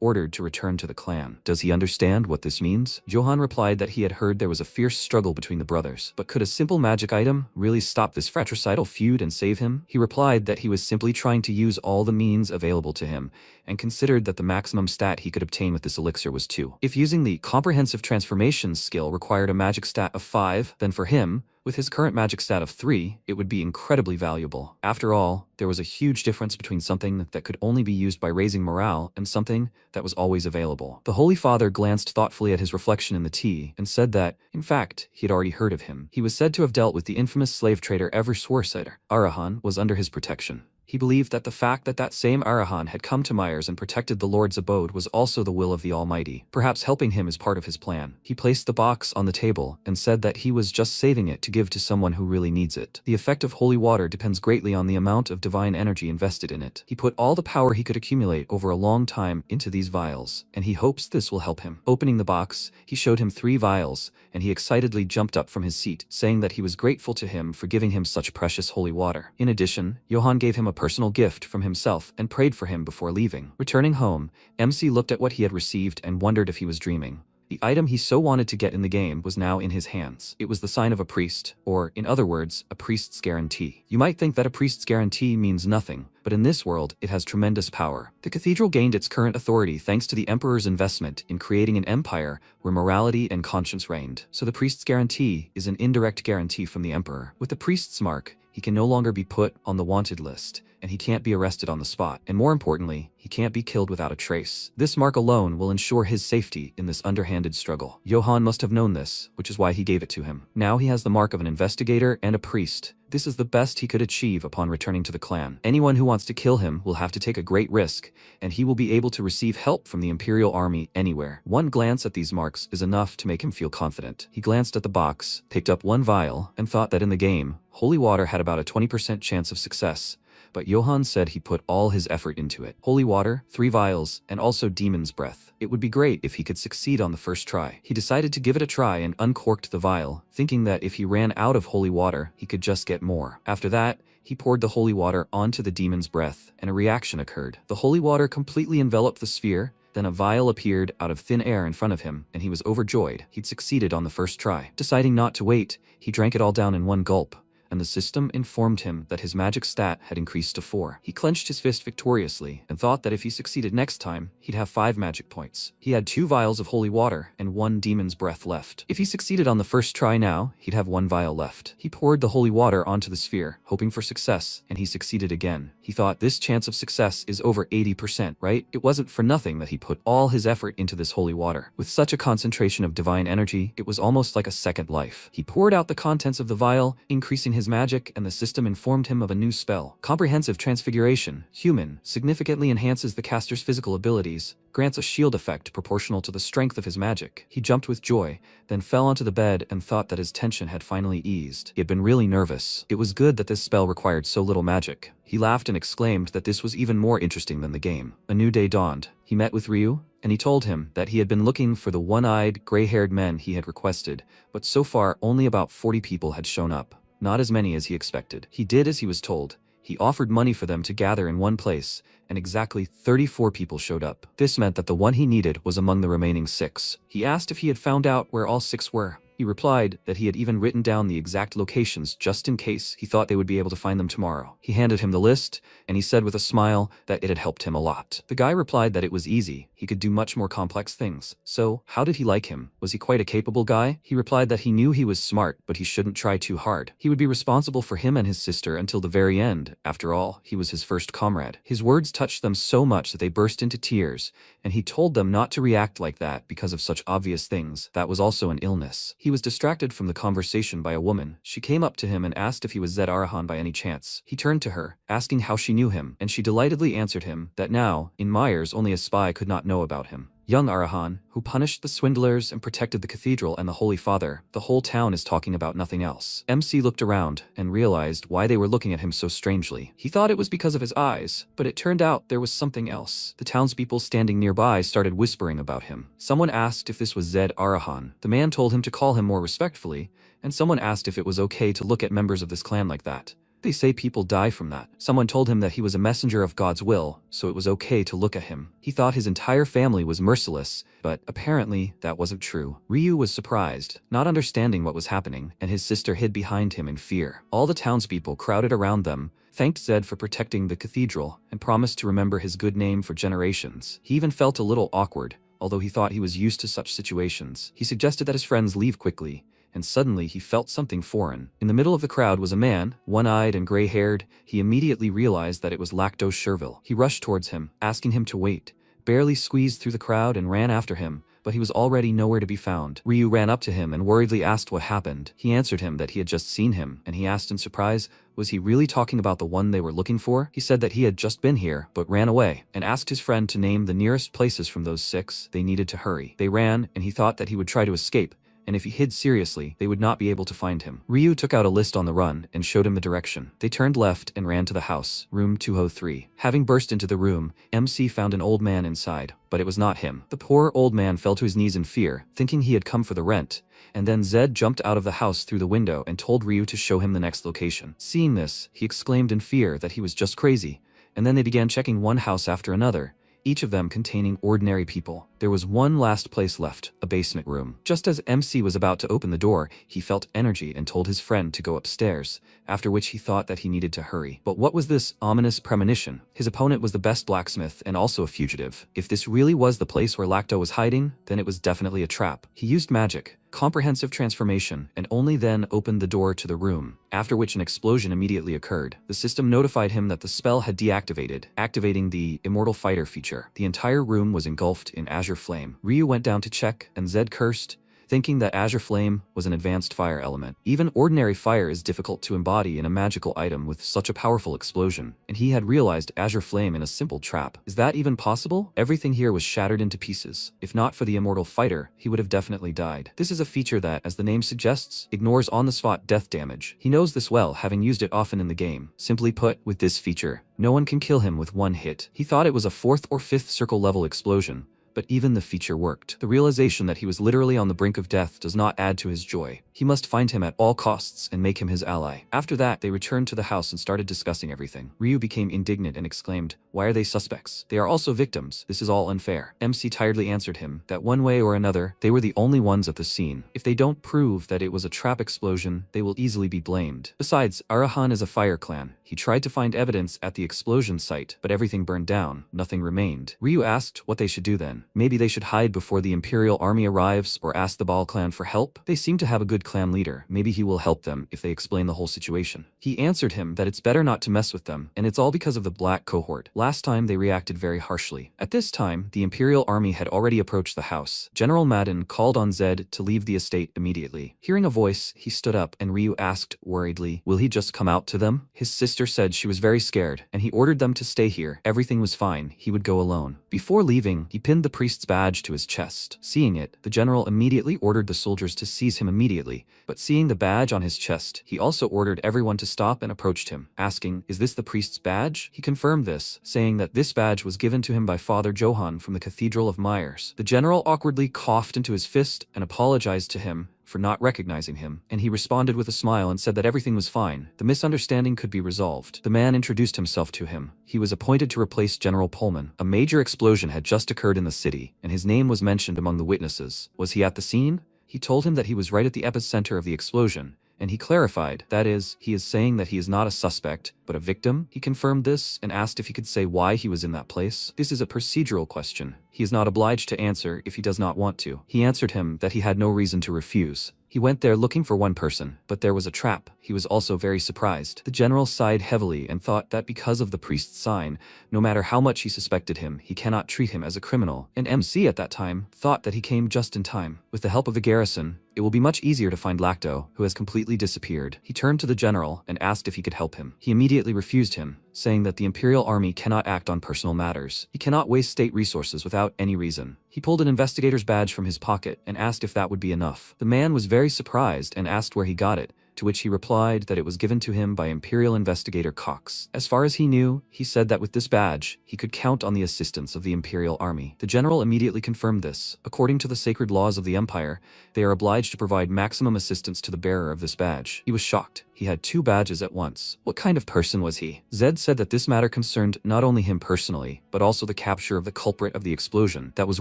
S1: ordered to return to the clan. Does he understand what this means? Johann replied that he had heard there was a fierce struggle between the brothers, but could a simple magic item really stop this fratricidal feud and save him? He replied that he was simply trying to use all the means available to him, and considered that the maximum stat he could obtain with this elixir was 2. If using the comprehensive transformations skill required a magic stat of 5, then for him, with his current magic stat of 3, it would be incredibly valuable. After all, there was a huge difference between something that could only be used by raising morale and something that was always available. The Holy Father glanced thoughtfully at his reflection in the tea and said that, in fact, he had already heard of him. He was said to have dealt with the infamous slave trader Eversworsider. Arahan was under his protection. He believed that the fact that that same Arahan had come to Myers and protected the Lord's abode was also the will of the Almighty. Perhaps helping him is part of his plan. He placed the box on the table and said that he was just saving it to give to someone who really needs it. The effect of holy water depends greatly on the amount of divine energy invested in it. He put all the power he could accumulate over a long time into these vials, and he hopes this will help him. Opening the box, he showed him 3 vials, and he excitedly jumped up from his seat, saying that he was grateful to him for giving him such precious holy water. In addition, Johann gave him a personal gift from himself and prayed for him before leaving. Returning home, MC looked at what he had received and wondered if he was dreaming. The item he so wanted to get in the game was now in his hands. It was the sign of a priest, or, in other words, a priest's guarantee. You might think that a priest's guarantee means nothing, but in this world, it has tremendous power. The cathedral gained its current authority thanks to the emperor's investment in creating an empire where morality and conscience reigned. So the priest's guarantee is an indirect guarantee from the emperor. With the priest's mark, he can no longer be put on the wanted list, and he can't be arrested on the spot. And more importantly, he can't be killed without a trace. This mark alone will ensure his safety in this underhanded struggle. Johann must have known this, which is why he gave it to him. Now he has the mark of an investigator and a priest. This is the best he could achieve upon returning to the clan. Anyone who wants to kill him will have to take a great risk, and he will be able to receive help from the Imperial Army anywhere. One glance at these marks is enough to make him feel confident. He glanced at the box, picked up 1 vial, and thought that in the game, holy water had about a 20% chance of success. But Johann said he put all his effort into it. Holy water, 3 vials, and also demon's breath. It would be great if he could succeed on the first try. He decided to give it a try and uncorked the vial, thinking that if he ran out of holy water, he could just get more. After that, he poured the holy water onto the demon's breath, and a reaction occurred. The holy water completely enveloped the sphere. Then a vial appeared out of thin air in front of him, and he was overjoyed. He'd succeeded on the first try. Deciding not to wait, he drank it all down in 1 gulp, and the system informed him that his magic stat had increased to 4. He clenched his fist victoriously and thought that if he succeeded next time, he'd have 5 magic points. He had 2 vials of holy water and 1 demon's breath left. If he succeeded on the first try now, he'd have 1 vial left. He poured the holy water onto the sphere, hoping for success, and he succeeded again. He thought this chance of success is over 80%, right? It wasn't for nothing that he put all his effort into this holy water. With such a concentration of divine energy, it was almost like a second life. He poured out the contents of the vial, increasing his magic, and the system informed him of a new spell. Comprehensive Transfiguration, human, significantly enhances the caster's physical abilities, grants a shield effect proportional to the strength of his magic. He jumped with joy, then fell onto the bed and thought that his tension had finally eased. He had been really nervous. It was good that this spell required so little magic. He laughed and exclaimed that this was even more interesting than the game. A new day dawned. He met with Ryu, and he told him that he had been looking for the one-eyed, gray-haired men he had requested, but so far only about 40 people had shown up. Not as many as he expected. He did as he was told. He offered money for them to gather in one place, and exactly 34 people showed up. This meant that the one he needed was among the remaining 6. He asked if he had found out where all 6 were. He replied that he had even written down the exact locations just in case he thought they would be able to find them tomorrow. He handed him the list, and he said with a smile that it had helped him a lot. The guy replied that it was easy. He could do much more complex things. So, how did he like him? Was he quite a capable guy? He replied that he knew he was smart, but he shouldn't try too hard. He would be responsible for him and his sister until the very end. After all, he was his first comrade. His words touched them so much that they burst into tears, and he told them not to react like that because of such obvious things. That was also an illness. He was distracted from the conversation by a woman. She came up to him and asked if he was Zed Arahan by any chance. He turned to her, asking how she knew him, and she delightedly answered him that now, in Myers, only a spy could not know about him. Young Arahan, who punished the swindlers and protected the cathedral and the Holy Father. The whole town is talking about nothing else. MC looked around and realized why they were looking at him so strangely. He thought it was because of his eyes, but it turned out there was something else. The townspeople standing nearby started whispering about him. Someone asked if this was Zed Arahan. The man told him to call him more respectfully, and someone asked if it was okay to look at members of this clan like that. They say people die from that. Someone told him that he was a messenger of God's will, so it was okay to look at him. He thought his entire family was merciless, but apparently that wasn't true. Ryu was surprised, not understanding what was happening, and his sister hid behind him in fear. All the townspeople crowded around them, thanked Zed for protecting the cathedral, and promised to remember his good name for generations. He even felt a little awkward, although he thought he was used to such situations. He suggested that his friends leave quickly, and suddenly he felt something foreign. In the middle of the crowd was a man, one-eyed and gray-haired. He immediately realized that it was Lactose Sherville. He rushed towards him, asking him to wait, barely squeezed through the crowd and ran after him, but he was already nowhere to be found. Ryu ran up to him and worriedly asked what happened. He answered him that he had just seen him, and he asked in surprise, was he really talking about the one they were looking for? He said that he had just been here, but ran away, and asked his friend to name the nearest places from those 6. They needed to hurry. They ran, and he thought that he would try to escape, and if he hid seriously, they would not be able to find him. Ryu took out a list on the run and showed him the direction. They turned left and ran to the house, room 203. Having burst into the room, MC found an old man inside, but it was not him. The poor old man fell to his knees in fear, thinking he had come for the rent, and then Zed jumped out of the house through the window and told Ryu to show him the next location. Seeing this, he exclaimed in fear that he was just crazy, and then they began checking one house after another, each of them containing ordinary people. There was one last place left, a basement room. Just as MC was about to open the door, he felt energy and told his friend to go upstairs, after which he thought that he needed to hurry. But what was this ominous premonition? His opponent was the best blacksmith and also a fugitive. If this really was the place where Lacto was hiding, then it was definitely a trap. He used magic, comprehensive transformation, and only then opened the door to the room, after which an explosion immediately occurred. The system notified him that the spell had deactivated, activating the Immortal Fighter feature. The entire room was engulfed in azure flame. Ryu went down to check, and Zed cursed, thinking that azure flame was an advanced fire element. Even ordinary fire is difficult to embody in a magical item with such a powerful explosion, and he had realized azure flame in a simple trap. Is that even possible? Everything here was shattered into pieces. If not for the immortal fighter, he would have definitely died. This is a feature that, as the name suggests, ignores on-the-spot death damage. He knows this well, having used it often in the game. Simply put, with this feature, no one can kill him with one hit. He thought it was a 4th or 5th circle level explosion, but even the feature worked. The realization that he was literally on the brink of death does not add to his joy. He must find him at all costs and make him his ally. After that, they returned to the house and started discussing everything. Ryu became indignant and exclaimed, "Why are they suspects? They are also victims. This is all unfair." MC tiredly answered him that one way or another, they were the only ones at the scene. If they don't prove that it was a trap explosion, they will easily be blamed. Besides, Arahan is a fire clan. He tried to find evidence at the explosion site, but everything burned down. Nothing remained. Ryu asked what they should do then. Maybe they should hide before the Imperial army arrives or ask the Baal clan for help? They seem to have a good clan leader. Maybe he will help them if they explain the whole situation. He answered him that it's better not to mess with them, and it's all because of the black cohort. Last time they reacted very harshly. At this time, the Imperial army had already approached the house. General Madden called on Zed to leave the estate immediately. Hearing a voice, he stood up and Ryu asked worriedly, "Will he just come out to them?" His sister said she was very scared, and he ordered them to stay here. Everything was fine. He would go alone. Before leaving, he pinned the priest's badge to his chest. Seeing it, the general immediately ordered the soldiers to seize him immediately, but seeing the badge on his chest, he also ordered everyone to stop and approached him, asking, "Is this the priest's badge?" He confirmed this, saying that this badge was given to him by Father Johann from the Cathedral of Myers. The general awkwardly coughed into his fist and apologized to him for not recognizing him, and he responded with a smile and said that everything was fine. The misunderstanding could be resolved. The man introduced himself to him. He was appointed to replace General Pullman. A major explosion had just occurred in the city, and his name was mentioned among the witnesses. Was he at the scene? He told him that he was right at the epicenter of the explosion, and he clarified, that is, he is saying that he is not a suspect, but a victim. He confirmed this and asked if he could say why he was in that place. This is a procedural question. He is not obliged to answer if he does not want to. He answered him that he had no reason to refuse. He went there looking for one person, but there was a trap. He was also very surprised. The general sighed heavily and thought that because of the priest's sign, no matter how much he suspected him, he cannot treat him as a criminal. And MC at that time thought that he came just in time. With the help of the garrison, it will be much easier to find Lacto, who has completely disappeared. He turned to the general and asked if he could help him. He immediately refused him, saying that the Imperial Army cannot act on personal matters. He cannot waste state resources without any reason. He pulled an investigator's badge from his pocket and asked if that would be enough. The man was very surprised and asked where he got it, to which he replied that it was given to him by Imperial Investigator Cox. As far as he knew, he said that with this badge, he could count on the assistance of the Imperial Army. The general immediately confirmed this. According to the sacred laws of the Empire, they are obliged to provide maximum assistance to the bearer of this badge. He was shocked. He had 2 badges at once. What kind of person was he? Zed said that this matter concerned not only him personally, but also the capture of the culprit of the explosion. That was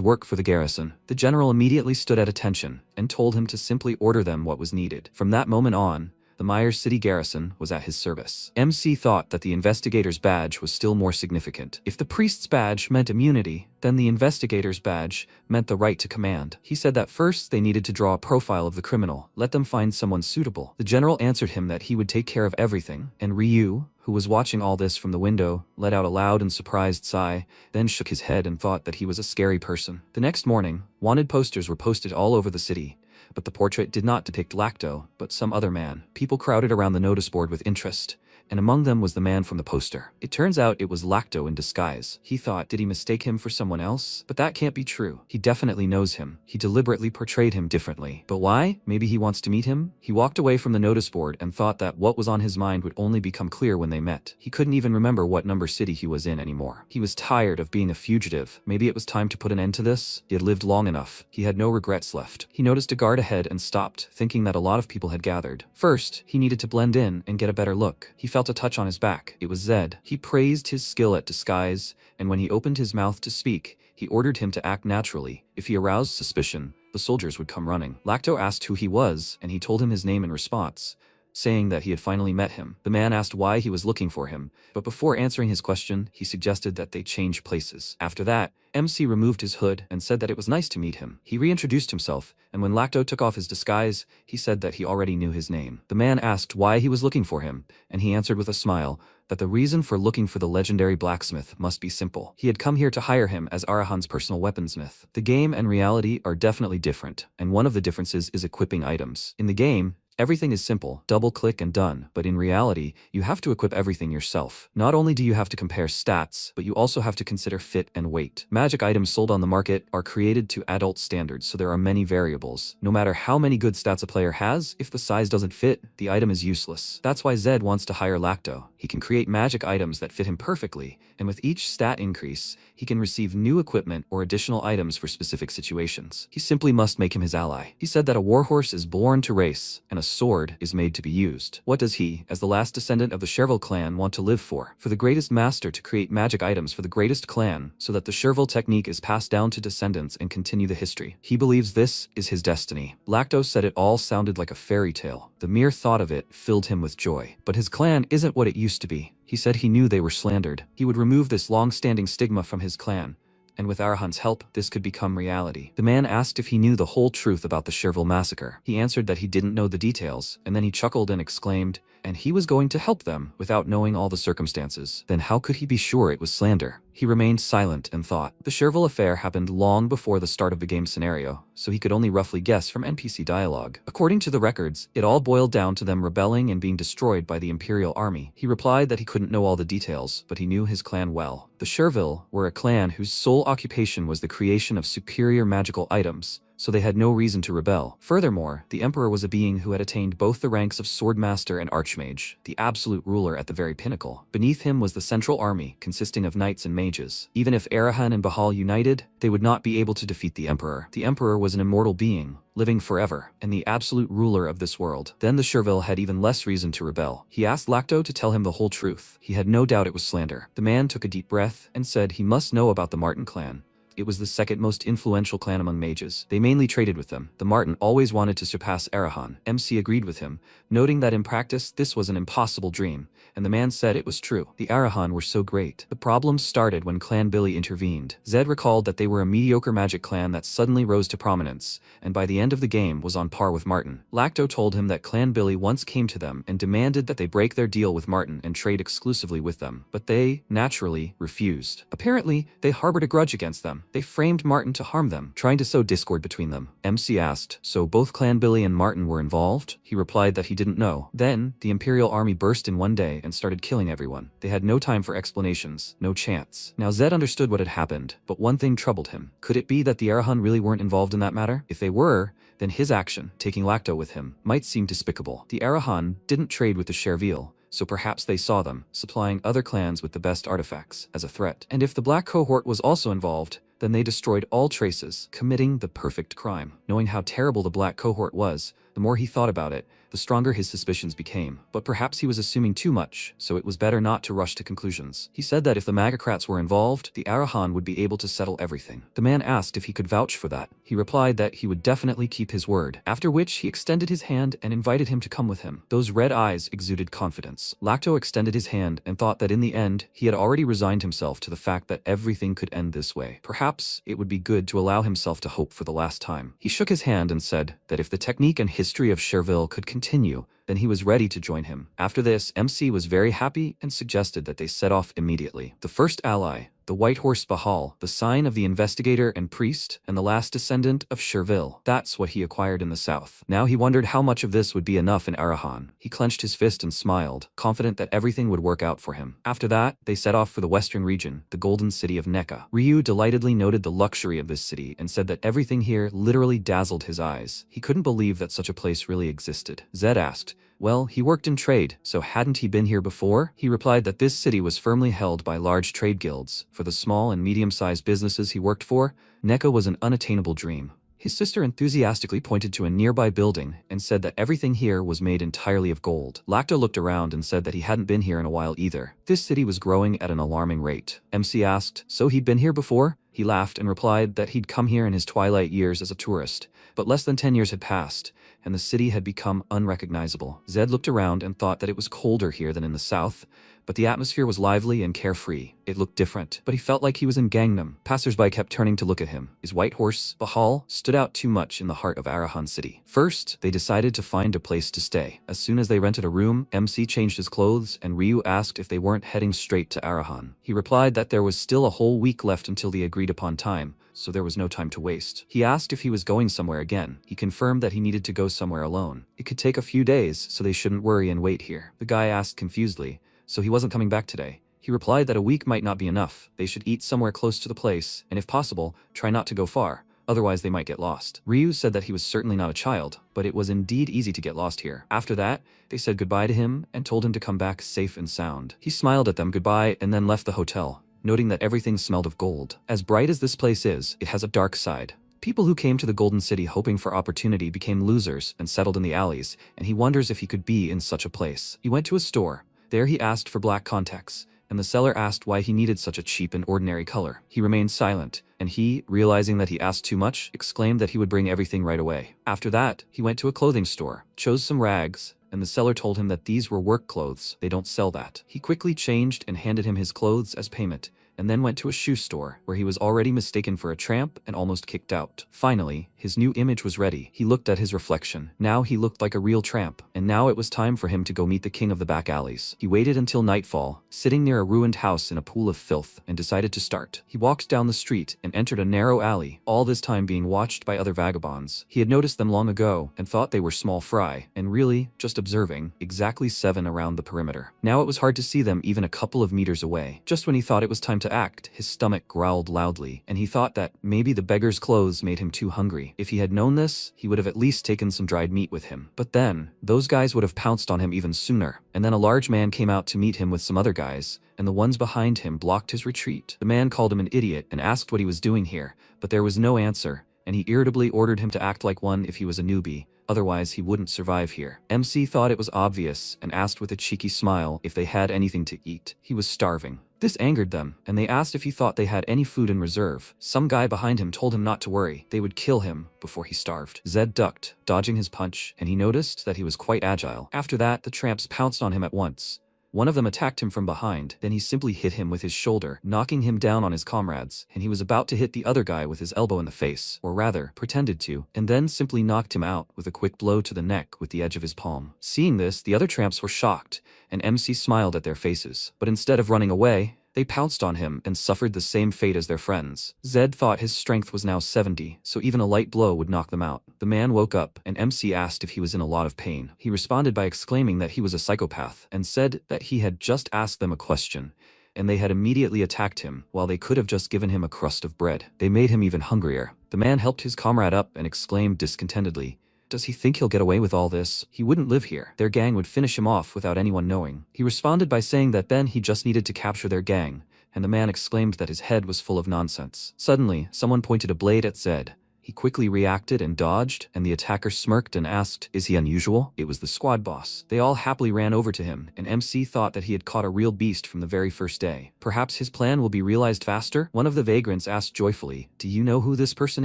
S1: work for the garrison. The general immediately stood at attention and told him to simply order them what was needed. From that moment on, the Myers City garrison was at his service. MC thought that the investigator's badge was still more significant. If the priest's badge meant immunity, then the investigator's badge meant the right to command. He said that first they needed to draw a profile of the criminal, let them find someone suitable. The general answered him that he would take care of everything, and Ryu, who was watching all this from the window, let out a loud and surprised sigh, then shook his head and thought that he was a scary person. The next morning, wanted posters were posted all over the city, but the portrait did not depict Lacto, but some other man. People crowded around the notice board with interest, and among them was the man from the poster. It turns out it was Lacto in disguise. He thought, did he mistake him for someone else? But that can't be true. He definitely knows him. He deliberately portrayed him differently. But why? Maybe he wants to meet him? He walked away from the notice board and thought that what was on his mind would only become clear when they met. He couldn't even remember what number city he was in anymore. He was tired of being a fugitive. Maybe it was time to put an end to this? He had lived long enough. He had no regrets left. He noticed a guard ahead and stopped, thinking that a lot of people had gathered. First, he needed to blend in and get a better look. He felt a touch on his back. It was Zed. He praised his skill at disguise, and when he opened his mouth to speak, he ordered him to act naturally. If he aroused suspicion, the soldiers would come running. Lacto asked who he was, and he told him his name in response, saying that he had finally met him. The man asked why he was looking for him, but before answering his question, he suggested that they change places. After that, MC removed his hood and said that it was nice to meet him. He reintroduced himself, and when Lacto took off his disguise, he said that he already knew his name. The man asked why he was looking for him, and he answered with a smile that the reason for looking for the legendary blacksmith must be simple. He had come here to hire him as Arahan's personal weaponsmith. The game and reality are definitely different, and one of the differences is equipping items. In the game, everything is simple, double click and done, but in reality, you have to equip everything yourself. Not only do you have to compare stats, but you also have to consider fit and weight. Magic items sold on the market are created to adult standards, so there are many variables. No matter how many good stats a player has, if the size doesn't fit, the item is useless. That's why Zed wants to hire Lacto. He can create magic items that fit him perfectly, and with each stat increase, he can receive new equipment or additional items for specific situations. He simply must make him his ally. He said that a warhorse is born to race, and a sword is made to be used. What does he, as the last descendant of the Chervil clan, want to live for? For the greatest master to create magic items for the greatest clan, so that the Chervil technique is passed down to descendants and continue the history. He believes this is his destiny. Lacto said it all sounded like a fairy tale. The mere thought of it filled him with joy. But his clan isn't what it used to be. He said he knew they were slandered. He would remove this long-standing stigma from his clan, and with Arahan's help, this could become reality. The man asked if he knew the whole truth about the Cherville massacre. He answered that he didn't know the details, and then he chuckled and exclaimed, and he was going to help them without knowing all the circumstances. Then how could he be sure it was slander? He remained silent and thought. The Cherville affair happened long before the start of the game scenario, so he could only roughly guess from NPC dialogue. According to the records, it all boiled down to them rebelling and being destroyed by the Imperial army. He replied that he couldn't know all the details, but he knew his clan well. The Cherville were a clan whose sole occupation was the creation of superior magical items, so they had no reason to rebel. Furthermore, the Emperor was a being who had attained both the ranks of Swordmaster and Archmage, the absolute ruler at the very pinnacle. Beneath him was the central army, consisting of knights and mages. Even if Arahan and Bahal united, they would not be able to defeat the Emperor. The Emperor was an immortal being, living forever, and the absolute ruler of this world. Then the Cherville had even less reason to rebel. He asked Lacto to tell him the whole truth. He had no doubt it was slander. The man took a deep breath and said he must know about the Martin clan. It was the second most influential clan among mages. They mainly traded with them. The Martin always wanted to surpass Arahan. MC agreed with him, noting that in practice this was an impossible dream, and the man said it was true. The Arahan were so great. The problems started when Clan Billy intervened. Zed recalled that they were a mediocre magic clan that suddenly rose to prominence, and by the end of the game was on par with Martin. Lacto told him that Clan Billy once came to them and demanded that they break their deal with Martin and trade exclusively with them, but they, naturally, refused. Apparently, they harbored a grudge against them. They framed Martin to harm them, trying to sow discord between them. MC asked, so both Clan Billy and Martin were involved? He replied that he didn't know. Then, the Imperial army burst in one day and started killing everyone. They had no time for explanations, no chance. Now Zed understood what had happened, but one thing troubled him. Could it be that the Arahan really weren't involved in that matter? If they were, then his action, taking Lacto with him, might seem despicable. The Arahan didn't trade with the Cherville, so perhaps they saw them, supplying other clans with the best artifacts, as a threat. And if the Black Cohort was also involved, then they destroyed all traces, committing the perfect crime. Knowing how terrible the Black Cohort was, the more he thought about it, the stronger his suspicions became. But perhaps he was assuming too much, so it was better not to rush to conclusions. He said that if the Mangacrats were involved, the Arahan would be able to settle everything. The man asked if he could vouch for that. He replied that he would definitely keep his word, after which he extended his hand and invited him to come with him. Those red eyes exuded confidence. Lacto extended his hand and thought that in the end, he had already resigned himself to the fact that everything could end this way. Perhaps it would be good to allow himself to hope for the last time. He shook his hand and said that if the technique and history of Cherville could continue, then he was ready to join him. After this, MC was very happy and suggested that they set off immediately. The first ally, the white horse Bahal, the sign of the investigator and priest, and the last descendant of Cherville. That's what he acquired in the south. Now he wondered how much of this would be enough in Arahan. He clenched his fist and smiled, confident that everything would work out for him. After that, they set off for the western region, the golden city of Neka. Ryu delightedly noted the luxury of this city and said that everything here literally dazzled his eyes. He couldn't believe that such a place really existed. Zed asked, well, he worked in trade, so hadn't he been here before? He replied that this city was firmly held by large trade guilds. For the small and medium-sized businesses he worked for, Neka was an unattainable dream. His sister enthusiastically pointed to a nearby building and said that everything here was made entirely of gold. Lacto looked around and said that he hadn't been here in a while either. This city was growing at an alarming rate. MC asked, so he'd been here before? He laughed and replied that he'd come here in his twilight years as a tourist, but less than 10 years had passed, and the city had become unrecognizable. Zed looked around and thought that it was colder here than in the south, but the atmosphere was lively and carefree. It looked different, but he felt like he was in Gangnam. Passersby kept turning to look at him. His white horse, Bahal, stood out too much in the heart of Arahan City. First, they decided to find a place to stay. As soon as they rented a room, MC changed his clothes, and Ryu asked if they weren't heading straight to Arahan. He replied that there was still a whole week left until the agreed upon time, so there was no time to waste. He asked if he was going somewhere again. He confirmed that he needed to go somewhere alone. It could take a few days, so they shouldn't worry and wait here. The guy asked confusedly, so he wasn't coming back today. He replied that a week might not be enough. They should eat somewhere close to the place, and if possible, try not to go far. Otherwise they might get lost. Ryu said that he was certainly not a child, but it was indeed easy to get lost here. After that, they said goodbye to him and told him to come back safe and sound. He smiled at them goodbye and then left the hotel, noting that everything smelled of gold. As bright as this place is, it has a dark side. People who came to the Golden City hoping for opportunity became losers and settled in the alleys, and he wonders if he could be in such a place. He went to a store. There he asked for black contacts, and the seller asked why he needed such a cheap and ordinary color. He remained silent, and he, realizing that he asked too much, exclaimed that he would bring everything right away. After that, he went to a clothing store, chose some rags, and the seller told him that these were work clothes, they don't sell that. He quickly changed and handed him his clothes as payment, and then went to a shoe store, where he was already mistaken for a tramp and almost kicked out. Finally, his new image was ready. He looked at his reflection. Now he looked like a real tramp, and now it was time for him to go meet the king of the back alleys. He waited until nightfall, sitting near a ruined house in a pool of filth, and decided to start. He walked down the street and entered a narrow alley, all this time being watched by other vagabonds. He had noticed them long ago and thought they were small fry, and really, just observing, exactly 7 around the perimeter. Now it was hard to see them even a couple of meters away. Just when he thought it was time to act, his stomach growled loudly, and he thought that maybe the beggar's clothes made him too hungry. If he had known this, he would have at least taken some dried meat with him. But then, those guys would have pounced on him even sooner, and then a large man came out to meet him with some other guys, and the ones behind him blocked his retreat. The man called him an idiot and asked what he was doing here, but there was no answer, and he irritably ordered him to act like one if he was a newbie. Otherwise he wouldn't survive here. MC thought it was obvious and asked with a cheeky smile if they had anything to eat. He was starving. This angered them, and they asked if he thought they had any food in reserve. Some guy behind him told him not to worry, they would kill him before he starved. Zed ducked, dodging his punch, and he noticed that he was quite agile. After that, the tramps pounced on him at once. One of them attacked him from behind, then he simply hit him with his shoulder, knocking him down on his comrades, and he was about to hit the other guy with his elbow in the face, or rather, pretended to, and then simply knocked him out with a quick blow to the neck with the edge of his palm. Seeing this, the other tramps were shocked, and MC smiled at their faces, but instead of running away, they pounced on him and suffered the same fate as their friends. Zed thought his strength was now 70, so even a light blow would knock them out. The man woke up, and MC asked if he was in a lot of pain. He responded by exclaiming that he was a psychopath, and said that he had just asked them a question, and they had immediately attacked him, while they could have just given him a crust of bread. They made him even hungrier. The man helped his comrade up and exclaimed discontentedly, "Does he think he'll get away with all this? He wouldn't live here. Their gang would finish him off without anyone knowing." He responded by saying that then he just needed to capture their gang, and the man exclaimed that his head was full of nonsense. Suddenly, someone pointed a blade at Zed. He quickly reacted and dodged, and the attacker smirked and asked, "Is he unusual?" It was the squad boss. They all happily ran over to him, and MC thought that he had caught a real beast from the very first day. Perhaps his plan will be realized faster? One of the vagrants asked joyfully, "Do you know who this person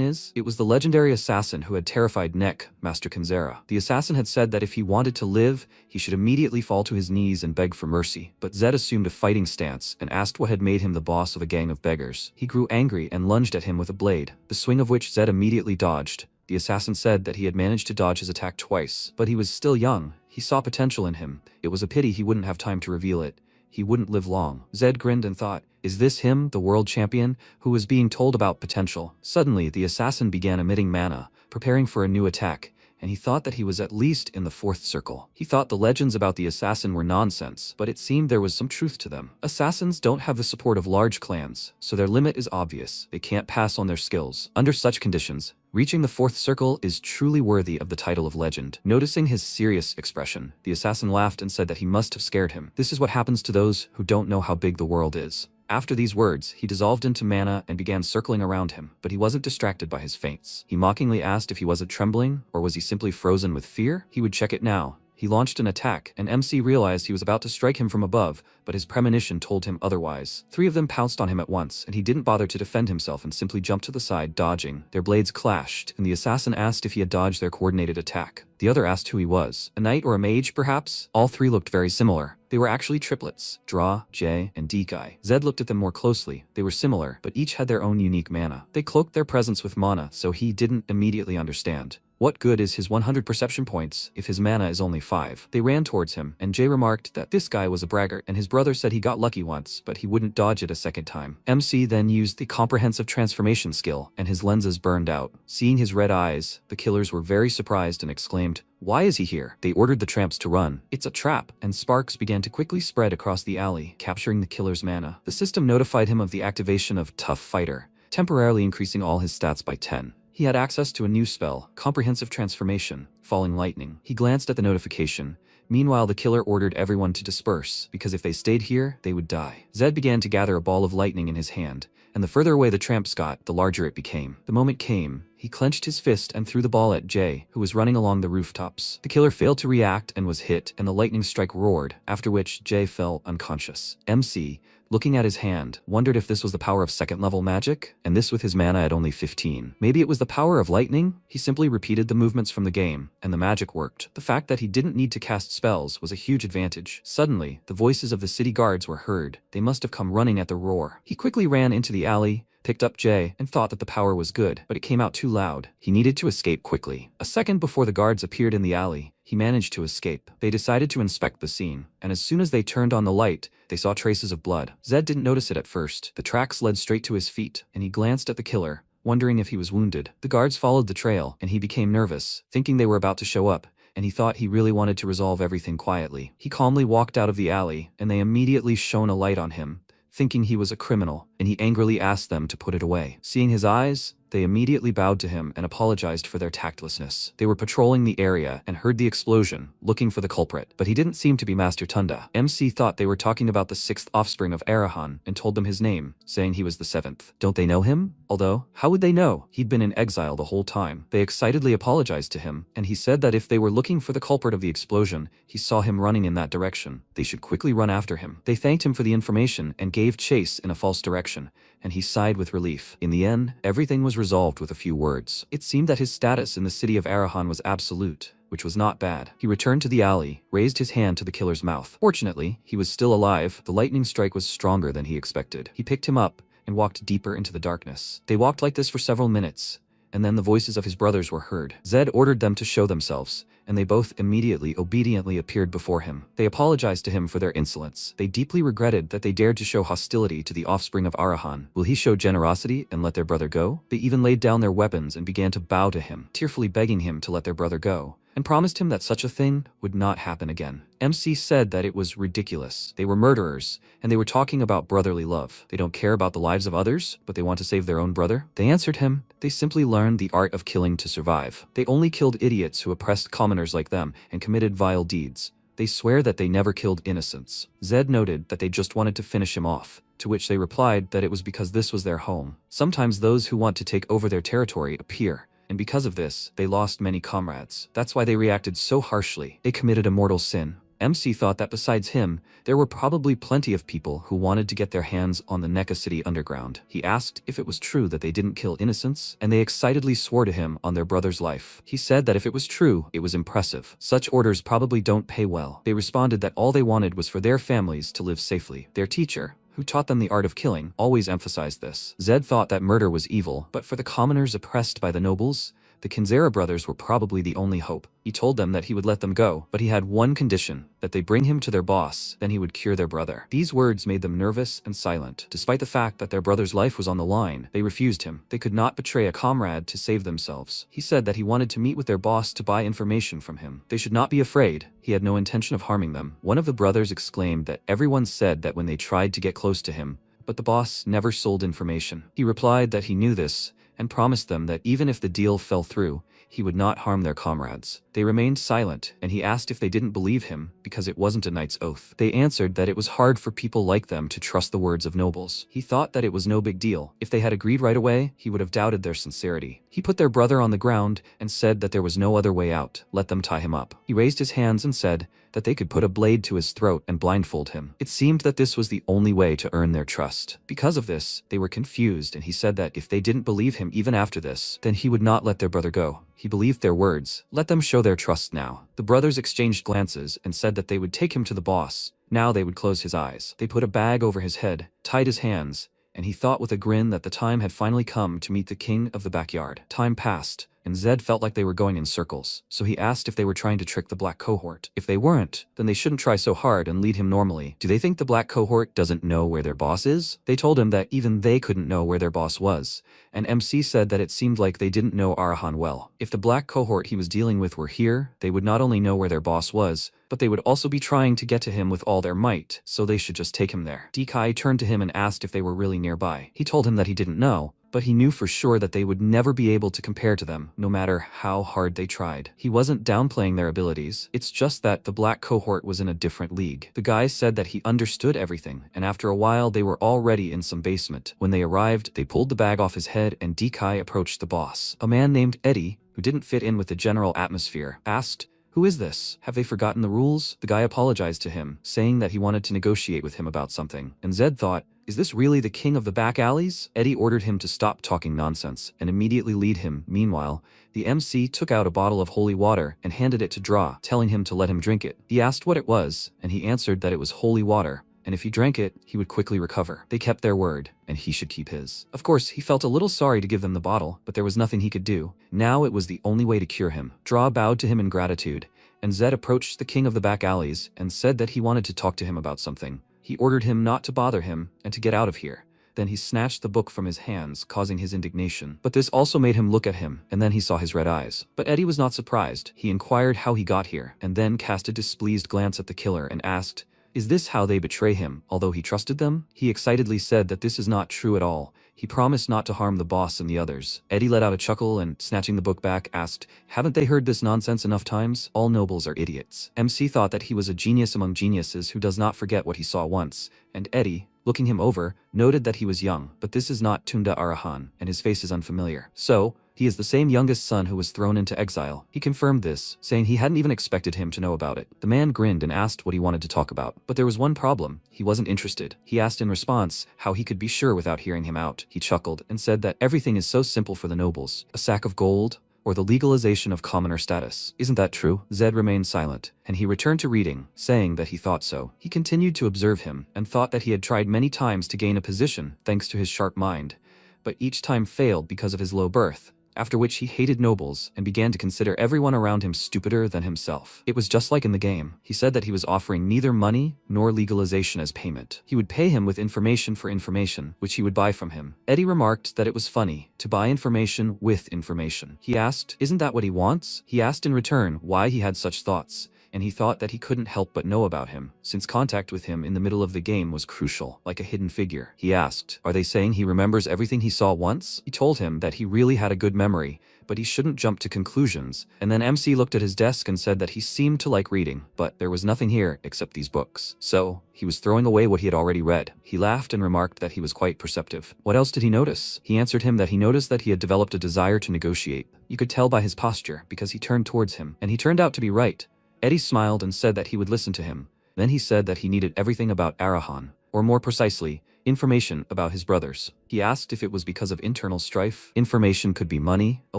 S1: is?" It was the legendary assassin who had terrified Nek, Master Kanzera. The assassin had said that if he wanted to live, he should immediately fall to his knees and beg for mercy. But Zed assumed a fighting stance and asked what had made him the boss of a gang of beggars. He grew angry and lunged at him with a blade, the swing of which Zed immediately dodged. The assassin said that he had managed to dodge his attack twice, but he was still young. He saw potential in him. It was a pity he wouldn't have time to reveal it. He wouldn't live long. Zed grinned and thought, is this him, the world champion, who was being told about potential? Suddenly, the assassin began emitting mana, preparing for a new attack, and he thought that he was at least in the 4th circle. He thought the legends about the assassin were nonsense, but it seemed there was some truth to them. Assassins don't have the support of large clans, so their limit is obvious. They can't pass on their skills. Under such conditions, reaching the 4th circle is truly worthy of the title of legend. Noticing his serious expression, the assassin laughed and said that he must have scared him. This is what happens to those who don't know how big the world is. After these words, he dissolved into mana and began circling around him, but he wasn't distracted by his feints. He mockingly asked if he wasn't trembling, or was he simply frozen with fear? He would check it now. He launched an attack, and MC realized he was about to strike him from above, but his premonition told him otherwise. 3 of them pounced on him at once, and he didn't bother to defend himself and simply jumped to the side, dodging. Their blades clashed, and the assassin asked if he had dodged their coordinated attack. The other asked who he was. A knight or a mage, perhaps? All 3 looked very similar. They were actually triplets, Draw, Jay, and Dekai. Zed looked at them more closely. They were similar, but each had their own unique mana. They cloaked their presence with mana, so he didn't immediately understand. What good is his 100 perception points if his mana is only 5? They ran towards him, and Jay remarked that this guy was a braggart, and his brother said he got lucky once, but he wouldn't dodge it a second time. MC then used the comprehensive transformation skill, and his lenses burned out. Seeing his red eyes, the killers were very surprised and exclaimed, "Why is he here?" They ordered the tramps to run. "It's a trap," and sparks began to quickly spread across the alley, capturing the killer's mana. The system notified him of the activation of Tough Fighter, temporarily increasing all his stats by 10. He had access to a new spell, Comprehensive Transformation, Falling Lightning. He glanced at the notification. Meanwhile, the killer ordered everyone to disperse, because if they stayed here, they would die. Zed began to gather a ball of lightning in his hand, and the further away the tramps got, the larger it became. The moment came. He clenched his fist and threw the ball at Jay, who was running along the rooftops. The killer failed to react and was hit, and the lightning strike roared, after which Jay fell unconscious. MC, looking at his hand, wondered if this was the power of second-level magic, and this with his mana at only 15. Maybe it was the power of lightning? He simply repeated the movements from the game, and the magic worked. The fact that he didn't need to cast spells was a huge advantage. Suddenly, the voices of the city guards were heard. They must have come running at the roar. He quickly ran into the alley, picked up Jay, and thought that the power was good, but it came out too loud. He needed to escape quickly. A second before the guards appeared in the alley, he managed to escape. They decided to inspect the scene, and as soon as they turned on the light, they saw traces of blood. Zed didn't notice it at first. The tracks led straight to his feet, and he glanced at the killer, wondering if he was wounded. The guards followed the trail, and he became nervous, thinking they were about to show up, and he thought he really wanted to resolve everything quietly. He calmly walked out of the alley, and they immediately shone a light on him, thinking he was a criminal, and he angrily asked them to put it away. Seeing his eyes, they immediately bowed to him and apologized for their tactlessness. They were patrolling the area and heard the explosion, looking for the culprit, but he didn't seem to be Master Tunda. MC thought they were talking about the 6th offspring of Arahan and told them his name, saying he was the 7th. Don't they know him? Although, how would they know? He'd been in exile the whole time. They excitedly apologized to him, and he said that if they were looking for the culprit of the explosion, he saw him running in that direction. They should quickly run after him. They thanked him for the information and gave chase in a false direction, and he sighed with relief. In the end, everything was resolved with a few words. It seemed that his status in the city of Arahan was absolute, which was not bad. He returned to the alley, raised his hand to the killer's mouth. Fortunately, he was still alive. The lightning strike was stronger than he expected. He picked him up and walked deeper into the darkness. They walked like this for several minutes, and then the voices of his brothers were heard. Zed ordered them to show themselves, and they both immediately obediently appeared before him. They apologized to him for their insolence. They deeply regretted that they dared to show hostility to the offspring of Arahan. Will he show generosity and let their brother go? They even laid down their weapons and began to bow to him, tearfully begging him to let their brother go, and promised him that such a thing would not happen again. MC said that it was ridiculous. They were murderers, and they were talking about brotherly love. They don't care about the lives of others, but they want to save their own brother. They answered him, they simply learned the art of killing to survive. They only killed idiots who oppressed commoners like them and committed vile deeds. They swear that they never killed innocents. Zed noted that they just wanted to finish him off, to which they replied that it was because this was their home. Sometimes those who want to take over their territory appear, and because of this, they lost many comrades. That's why they reacted so harshly. They committed a mortal sin. MC thought that besides him, there were probably plenty of people who wanted to get their hands on the Nekka City underground. He asked if it was true that they didn't kill innocents, and they excitedly swore to him on their brother's life. He said that if it was true, it was impressive. Such orders probably don't pay well. They responded that all they wanted was for their families to live safely. Their teacher, who taught them the art of killing, always emphasized this. Zed thought that murder was evil, but for the commoners oppressed by the nobles, the Kinzera brothers were probably the only hope. He told them that he would let them go, but he had one condition, that they bring him to their boss, then he would cure their brother. These words made them nervous and silent. Despite the fact that their brother's life was on the line, they refused him. They could not betray a comrade to save themselves. He said that he wanted to meet with their boss to buy information from him. They should not be afraid. He had no intention of harming them. One of the brothers exclaimed that everyone said that when they tried to get close to him, but the boss never sold information. He replied that he knew this, and promised them that even if the deal fell through, he would not harm their comrades. They remained silent, and he asked if they didn't believe him because it wasn't a knight's oath. They answered that it was hard for people like them to trust the words of nobles. He thought that it was no big deal. If they had agreed right away, he would have doubted their sincerity. He put their brother on the ground and said that there was no other way out. Let them tie him up. He raised his hands and said that they could put a blade to his throat and blindfold him. It seemed that this was the only way to earn their trust. Because of this, they were confused, and he said that if they didn't believe him even after this, then he would not let their brother go. He believed their words. Let them show their trust now. The brothers exchanged glances and said that they would take him to the boss. Now they would close his eyes. They put a bag over his head, tied his hands, and he thought with a grin that the time had finally come to meet the king of the backyard. Time passed, and Zed felt like they were going in circles, so he asked if they were trying to trick the black cohort. If they weren't, then they shouldn't try so hard and lead him normally. Do they think the black cohort doesn't know where their boss is? They told him that even they couldn't know where their boss was, and MC said that it seemed like they didn't know Arahan well. If the black cohort he was dealing with were here, they would not only know where their boss was, but they would also be trying to get to him with all their might, so they should just take him there. Dekai turned to him and asked if they were really nearby. He told him that he didn't know, but he knew for sure that they would never be able to compare to them, no matter how hard they tried. He wasn't downplaying their abilities, it's just that the black cohort was in a different league. The guy said that he understood everything, and after a while they were already in some basement. When they arrived, they pulled the bag off his head and Dekai approached the boss. A man named Eddie, who didn't fit in with the general atmosphere, asked "Who is this? Have they forgotten the rules?" The guy apologized to him, saying that he wanted to negotiate with him about something. And Zed thought, is this really the king of the back alleys? Eddie ordered him to stop talking nonsense and immediately lead him. Meanwhile, the MC took out a bottle of holy water and handed it to Draw, telling him to let him drink it. He asked what it was, and he answered that it was holy water, and if he drank it, he would quickly recover. They kept their word, and he should keep his. Of course, he felt a little sorry to give them the bottle, but there was nothing he could do. Now it was the only way to cure him. Draw bowed to him in gratitude, and Zed approached the king of the back alleys and said that he wanted to talk to him about something. He ordered him not to bother him and to get out of here. Then he snatched the book from his hands, causing his indignation. But this also made him look at him, and then he saw his red eyes. But Eddie was not surprised. He inquired how he got here, and then cast a displeased glance at the killer and asked, is this how they betray him, although he trusted them? He excitedly said that this is not true at all. He promised not to harm the boss and the others. Eddie let out a chuckle and, snatching the book back, asked, haven't they heard this nonsense enough times? All nobles are idiots. MC thought that he was a genius among geniuses who does not forget what he saw once, and Eddie, looking him over, noted that he was young, but this is not Tunda Arahan, and his face is unfamiliar. So, he is the same youngest son who was thrown into exile. He confirmed this, saying he hadn't even expected him to know about it. The man grinned and asked what he wanted to talk about. But there was one problem. He wasn't interested. He asked in response how he could be sure without hearing him out. He chuckled and said that everything is so simple for the nobles. A sack of gold, or the legalization of commoner status. Isn't that true? Zed remained silent, and he returned to reading, saying that he thought so. He continued to observe him, and thought that he had tried many times to gain a position, thanks to his sharp mind, but each time failed because of his low birth. After which he hated nobles and began to consider everyone around him stupider than himself. It was just like in the game. He said that he was offering neither money nor legalization as payment. He would pay him with information for information, which he would buy from him. Eddie remarked that it was funny to buy information with information. He asked, isn't that what he wants? He asked in return why he had such thoughts, and he thought that he couldn't help but know about him, since contact with him in the middle of the game was crucial, like a hidden figure. He asked, are they saying he remembers everything he saw once? He told him that he really had a good memory, but he shouldn't jump to conclusions, and then MC looked at his desk and said that he seemed to like reading, but there was nothing here except these books. So, he was throwing away what he had already read. He laughed and remarked that he was quite perceptive. What else did he notice? He answered him that he noticed that he had developed a desire to negotiate. You could tell by his posture, because he turned towards him, and he turned out to be right. Eddie smiled and said that he would listen to him. Then he said that he needed everything about Arahan, or more precisely, information about his brothers. He asked if it was because of internal strife. Information could be money, a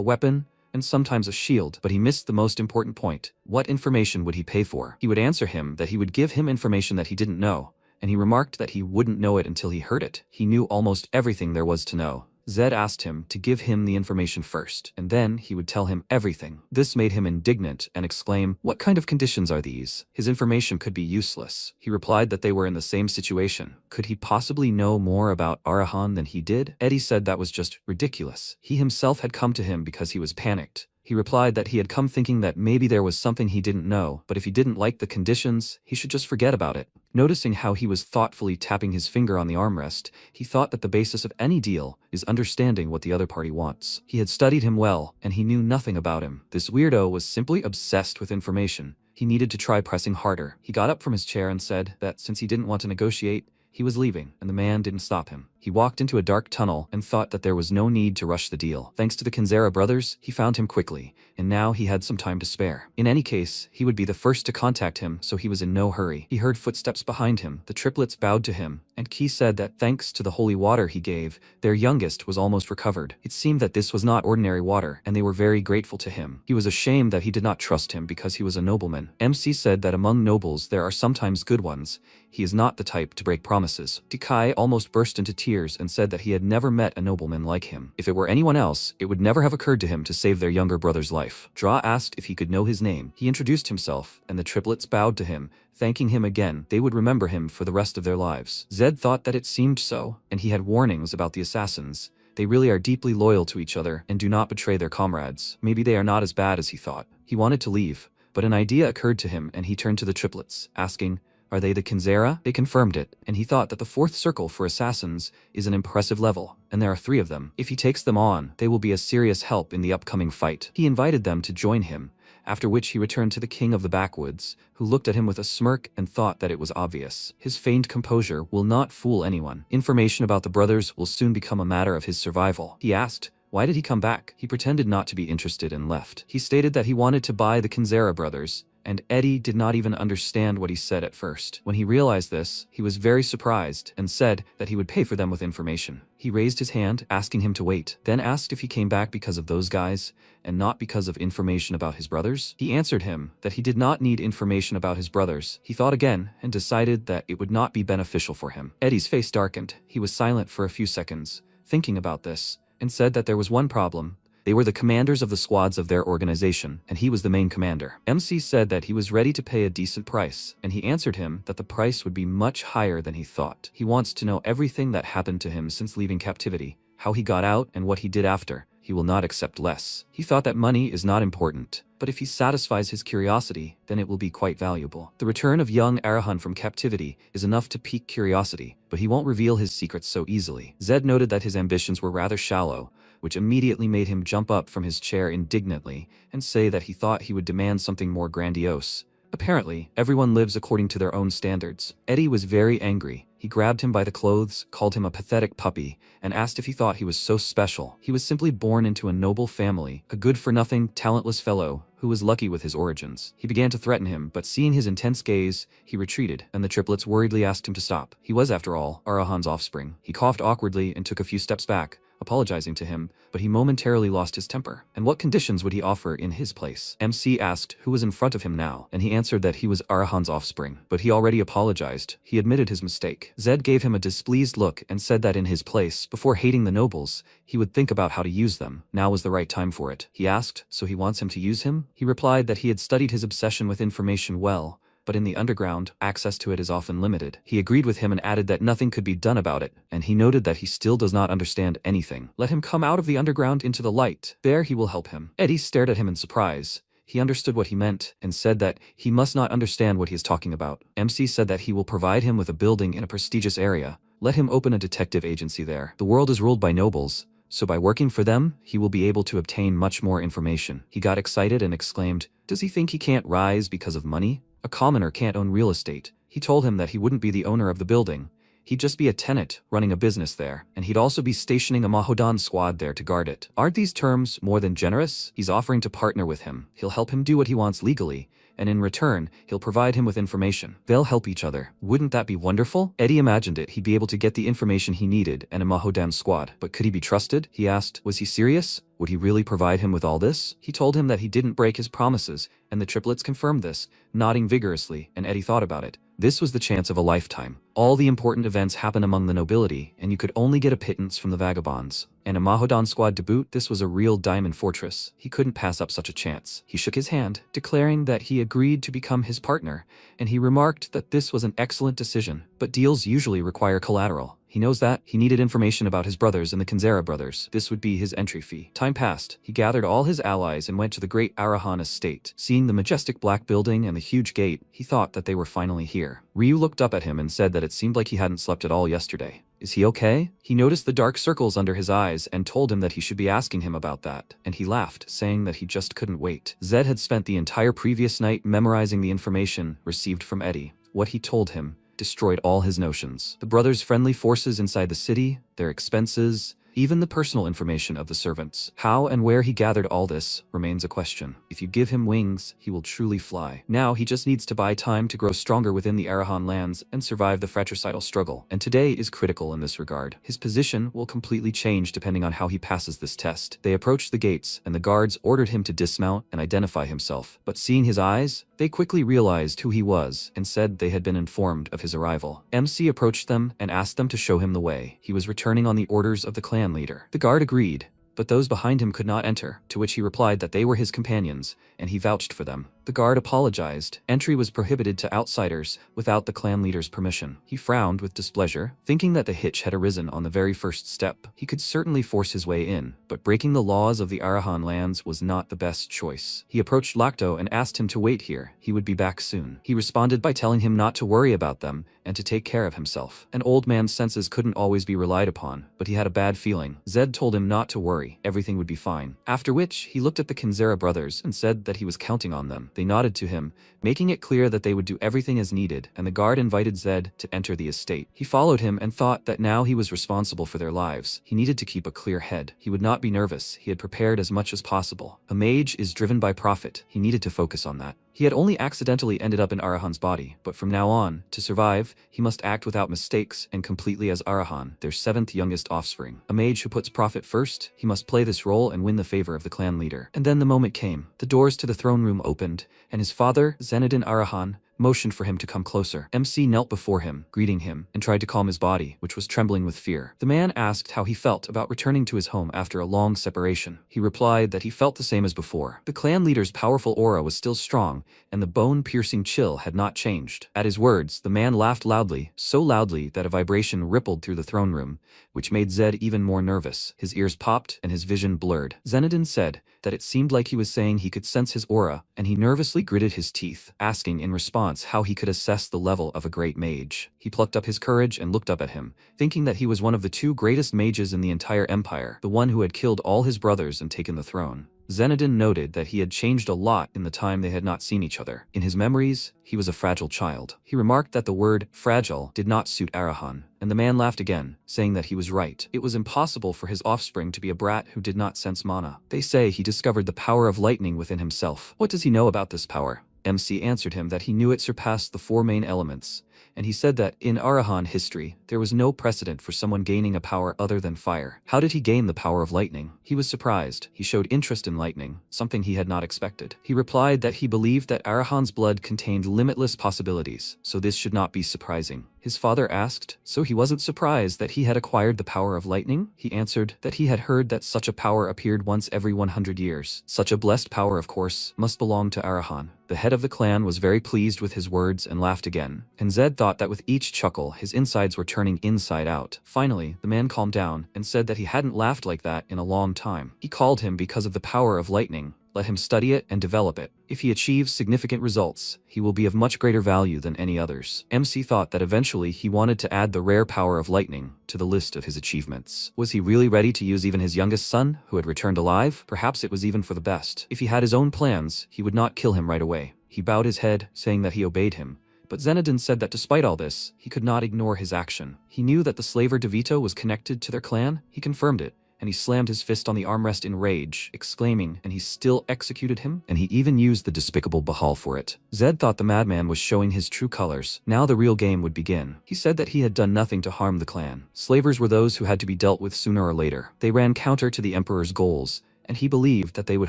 S1: weapon, and sometimes a shield, but he missed the most important point. What information would he pay for? He would answer him that he would give him information that he didn't know, and he remarked that he wouldn't know it until he heard it. He knew almost everything there was to know. Zed asked him to give him the information first, and then he would tell him everything. This made him indignant and exclaim, what kind of conditions are these? His information could be useless. He replied that they were in the same situation. Could he possibly know more about Arahan than he did? Eddie said that was just ridiculous. He himself had come to him because he was panicked. He replied that he had come thinking that maybe there was something he didn't know, but if he didn't like the conditions, he should just forget about it. Noticing how he was thoughtfully tapping his finger on the armrest, he thought that the basis of any deal is understanding what the other party wants. He had studied him well, and he knew nothing about him. This weirdo was simply obsessed with information. He needed to try pressing harder. He got up from his chair and said that since he didn't want to negotiate, he was leaving, and the man didn't stop him. He walked into a dark tunnel and thought that there was no need to rush the deal. Thanks to the Kinzera brothers, he found him quickly, and now he had some time to spare. In any case, he would be the first to contact him, so he was in no hurry. He heard footsteps behind him. The triplets bowed to him, and Ki said that thanks to the holy water he gave, their youngest was almost recovered. It seemed that this was not ordinary water, and they were very grateful to him. He was ashamed that he did not trust him because he was a nobleman. MC said that among nobles there are sometimes good ones. He is not the type to break promises. Tikai almost burst into tears and said that he had never met a nobleman like him. If it were anyone else, it would never have occurred to him to save their younger brother's life. Dra asked if he could know his name. He introduced himself, and the triplets bowed to him, thanking him again. They would remember him for the rest of their lives. Zed thought that it seemed so, and he had warnings about the assassins. They really are deeply loyal to each other and do not betray their comrades. Maybe they are not as bad as he thought. He wanted to leave, but an idea occurred to him and he turned to the triplets, asking, are they the Kinzera? They confirmed it, and he thought that the fourth circle for assassins is an impressive level, and there are 3 of them. If he takes them on, they will be a serious help in the upcoming fight. He invited them to join him, after which he returned to the king of the backwoods, who looked at him with a smirk and thought that it was obvious. His feigned composure will not fool anyone. Information about the brothers will soon become a matter of his survival. He asked, Why did he come back? He pretended not to be interested and left. He stated that he wanted to buy the Kanzera brothers, and Eddie did not even understand what he said at first. When he realized this, he was very surprised and said that he would pay for them with information. He raised his hand, asking him to wait, then asked if he came back because of those guys and not because of information about his brothers. He answered him that he did not need information about his brothers. He thought again and decided that it would not be beneficial for him. Eddie's face darkened. He was silent for a few seconds, thinking about this, and said that there was one problem. They were the commanders of the squads of their organization, and he was the main commander. MC said that he was ready to pay a decent price, and he answered him that the price would be much higher than he thought. He wants to know everything that happened to him since leaving captivity, how he got out and what he did after. He will not accept less. He thought that money is not important, but if he satisfies his curiosity, then it will be quite valuable. The return of young Arahan from captivity is enough to pique curiosity, but he won't reveal his secrets so easily. Zed noted that his ambitions were rather shallow, which immediately made him jump up from his chair indignantly and say that he thought he would demand something more grandiose. Apparently, everyone lives according to their own standards. Eddie was very angry. He grabbed him by the clothes, called him a pathetic puppy, and asked if he thought he was so special. He was simply born into a noble family, a good-for-nothing, talentless fellow who was lucky with his origins. He began to threaten him, but seeing his intense gaze, he retreated, and the triplets worriedly asked him to stop. He was, after all, Arahan's offspring. He coughed awkwardly and took a few steps back, apologizing to him, but he momentarily lost his temper. And what conditions would he offer in his place? MC asked who was in front of him now, and he answered that he was Arahan's offspring, but he already apologized. He admitted his mistake. Zed gave him a displeased look and said that in his place, before hating the nobles, he would think about how to use them. Now was the right time for it. He asked, so he wants him to use him? He replied that he had studied his obsession with information well, but in the underground, access to it is often limited. He agreed with him and added that nothing could be done about it, and he noted that he still does not understand anything. Let him come out of the underground into the light. There he will help him. Eddie stared at him in surprise. He understood what he meant and said that he must not understand what he is talking about. MC said that he will provide him with a building in a prestigious area. Let him open a detective agency there. The world is ruled by nobles, so by working for them, he will be able to obtain much more information. He got excited and exclaimed, "Does he think he can't rise because of money? A commoner can't own real estate." He told him that he wouldn't be the owner of the building. He'd just be a tenant running a business there, and he'd also be stationing a Mahodan squad there to guard it. Aren't these terms more than generous? He's offering to partner with him. He'll help him do what he wants legally, and in return, he'll provide him with information. They'll help each other. Wouldn't that be wonderful? Eddie imagined it. He'd be able to get the information he needed and a Mahodan squad. But could he be trusted? He asked. Was he serious? Would he really provide him with all this? He told him that he didn't break his promises, and the triplets confirmed this, nodding vigorously, and Eddie thought about it. This was the chance of a lifetime. All the important events happen among the nobility, and you could only get a pittance from the vagabonds. And a Mahodan squad to boot, this was a real diamond fortress. He couldn't pass up such a chance. He shook his hand, declaring that he agreed to become his partner, and he remarked that this was an excellent decision, but deals usually require collateral. He knows that. He needed information about his brothers and the Kanzera brothers. This would be his entry fee. Time passed. He gathered all his allies and went to the great Arahan estate. Seeing the majestic black building and the huge gate, he thought that they were finally here. Ryu looked up at him and said that it seemed like he hadn't slept at all yesterday. Is he okay? He noticed the dark circles under his eyes and told him that he should be asking him about that, and he laughed, saying that he just couldn't wait. Zed had spent the entire previous night memorizing the information received from Eddie. What he told him destroyed all his notions. The brothers' friendly forces inside the city, their expenses, even the personal information of the servants. How and where he gathered all this remains a question. If you give him wings, he will truly fly. Now he just needs to buy time to grow stronger within the Arahan lands and survive the fratricidal struggle. And today is critical in this regard. His position will completely change depending on how he passes this test. They approached the gates, and the guards ordered him to dismount and identify himself. But seeing his eyes, they quickly realized who he was and said they had been informed of his arrival. MC approached them and asked them to show him the way. He was returning on the orders of the clan leader. The guard agreed, but those behind him could not enter, to which he replied that they were his companions, and he vouched for them. The guard apologized. Entry was prohibited to outsiders without the clan leader's permission. He frowned with displeasure, thinking that the hitch had arisen on the very first step. He could certainly force his way in, but breaking the laws of the Arahan lands was not the best choice. He approached Lacto and asked him to wait here. He would be back soon. He responded by telling him not to worry about them and to take care of himself. An old man's senses couldn't always be relied upon, but he had a bad feeling. Zed told him not to worry. Everything would be fine. After which, he looked at the Kanzera brothers and said that he was counting on them. They nodded to him, making it clear that they would do everything as needed, and the guard invited Zed to enter the estate. He followed him and thought that now he was responsible for their lives. He needed to keep a clear head. He would not be nervous. He had prepared as much as possible. A mage is driven by profit. He needed to focus on that. He had only accidentally ended up in Arahan's body, but from now on, to survive, he must act without mistakes and completely as Arahan, their 7th youngest offspring. A mage who puts profit first, he must play this role and win the favor of the clan leader. And then the moment came. The doors to the throne room opened, and his father, Zenedin Arahan, motioned for him to come closer. MC knelt before him, greeting him, and tried to calm his body, which was trembling with fear. The man asked how he felt about returning to his home after a long separation. He replied that he felt the same as before. The clan leader's powerful aura was still strong, and the bone-piercing chill had not changed. At his words, the man laughed loudly, so loudly that a vibration rippled through the throne room, which made Zed even more nervous. His ears popped, and his vision blurred. Zenedin said that it seemed like he was saying he could sense his aura, and he nervously gritted his teeth, asking in response how he could assess the level of a great mage. He plucked up his courage and looked up at him, thinking that he was one of the 2 greatest mages in the entire empire, the one who had killed all his brothers and taken the throne. Zenedin noted that he had changed a lot in the time they had not seen each other. In his memories, he was a fragile child. He remarked that the word fragile did not suit Arahan, and the man laughed again, saying that he was right. It was impossible for his offspring to be a brat who did not sense mana. They say he discovered the power of lightning within himself. What does he know about this power? MC answered him that he knew it surpassed the 4 main elements, and he said that in Arahan history, there was no precedent for someone gaining a power other than fire. How did he gain the power of lightning? He was surprised. He showed interest in lightning, something he had not expected. He replied that he believed that Arahan's blood contained limitless possibilities, so this should not be surprising. His father asked, so he wasn't surprised that he had acquired the power of lightning? He answered that he had heard that such a power appeared once every 100 years. Such a blessed power, of course, must belong to Arahan. The head of the clan was very pleased with his words and laughed again, and Zed thought that with each chuckle, his insides were turning inside out. Finally, the man calmed down and said that he hadn't laughed like that in a long time. He called him because of the power of lightning. Let him study it and develop it. If he achieves significant results, he will be of much greater value than any others. MC thought that eventually he wanted to add the rare power of lightning to the list of his achievements. Was he really ready to use even his youngest son, who had returned alive? Perhaps it was even for the best. If he had his own plans, he would not kill him right away. He bowed his head, saying that he obeyed him. But Zenedin said that despite all this, he could not ignore his action. He knew that the slaver DeVito was connected to their clan. He confirmed it, and he slammed his fist on the armrest in rage, exclaiming, and he still executed him? And he even used the despicable Bahal for it. Zed thought the madman was showing his true colors. Now the real game would begin. He said that he had done nothing to harm the clan. Slavers were those who had to be dealt with sooner or later. They ran counter to the emperor's goals, and he believed that they would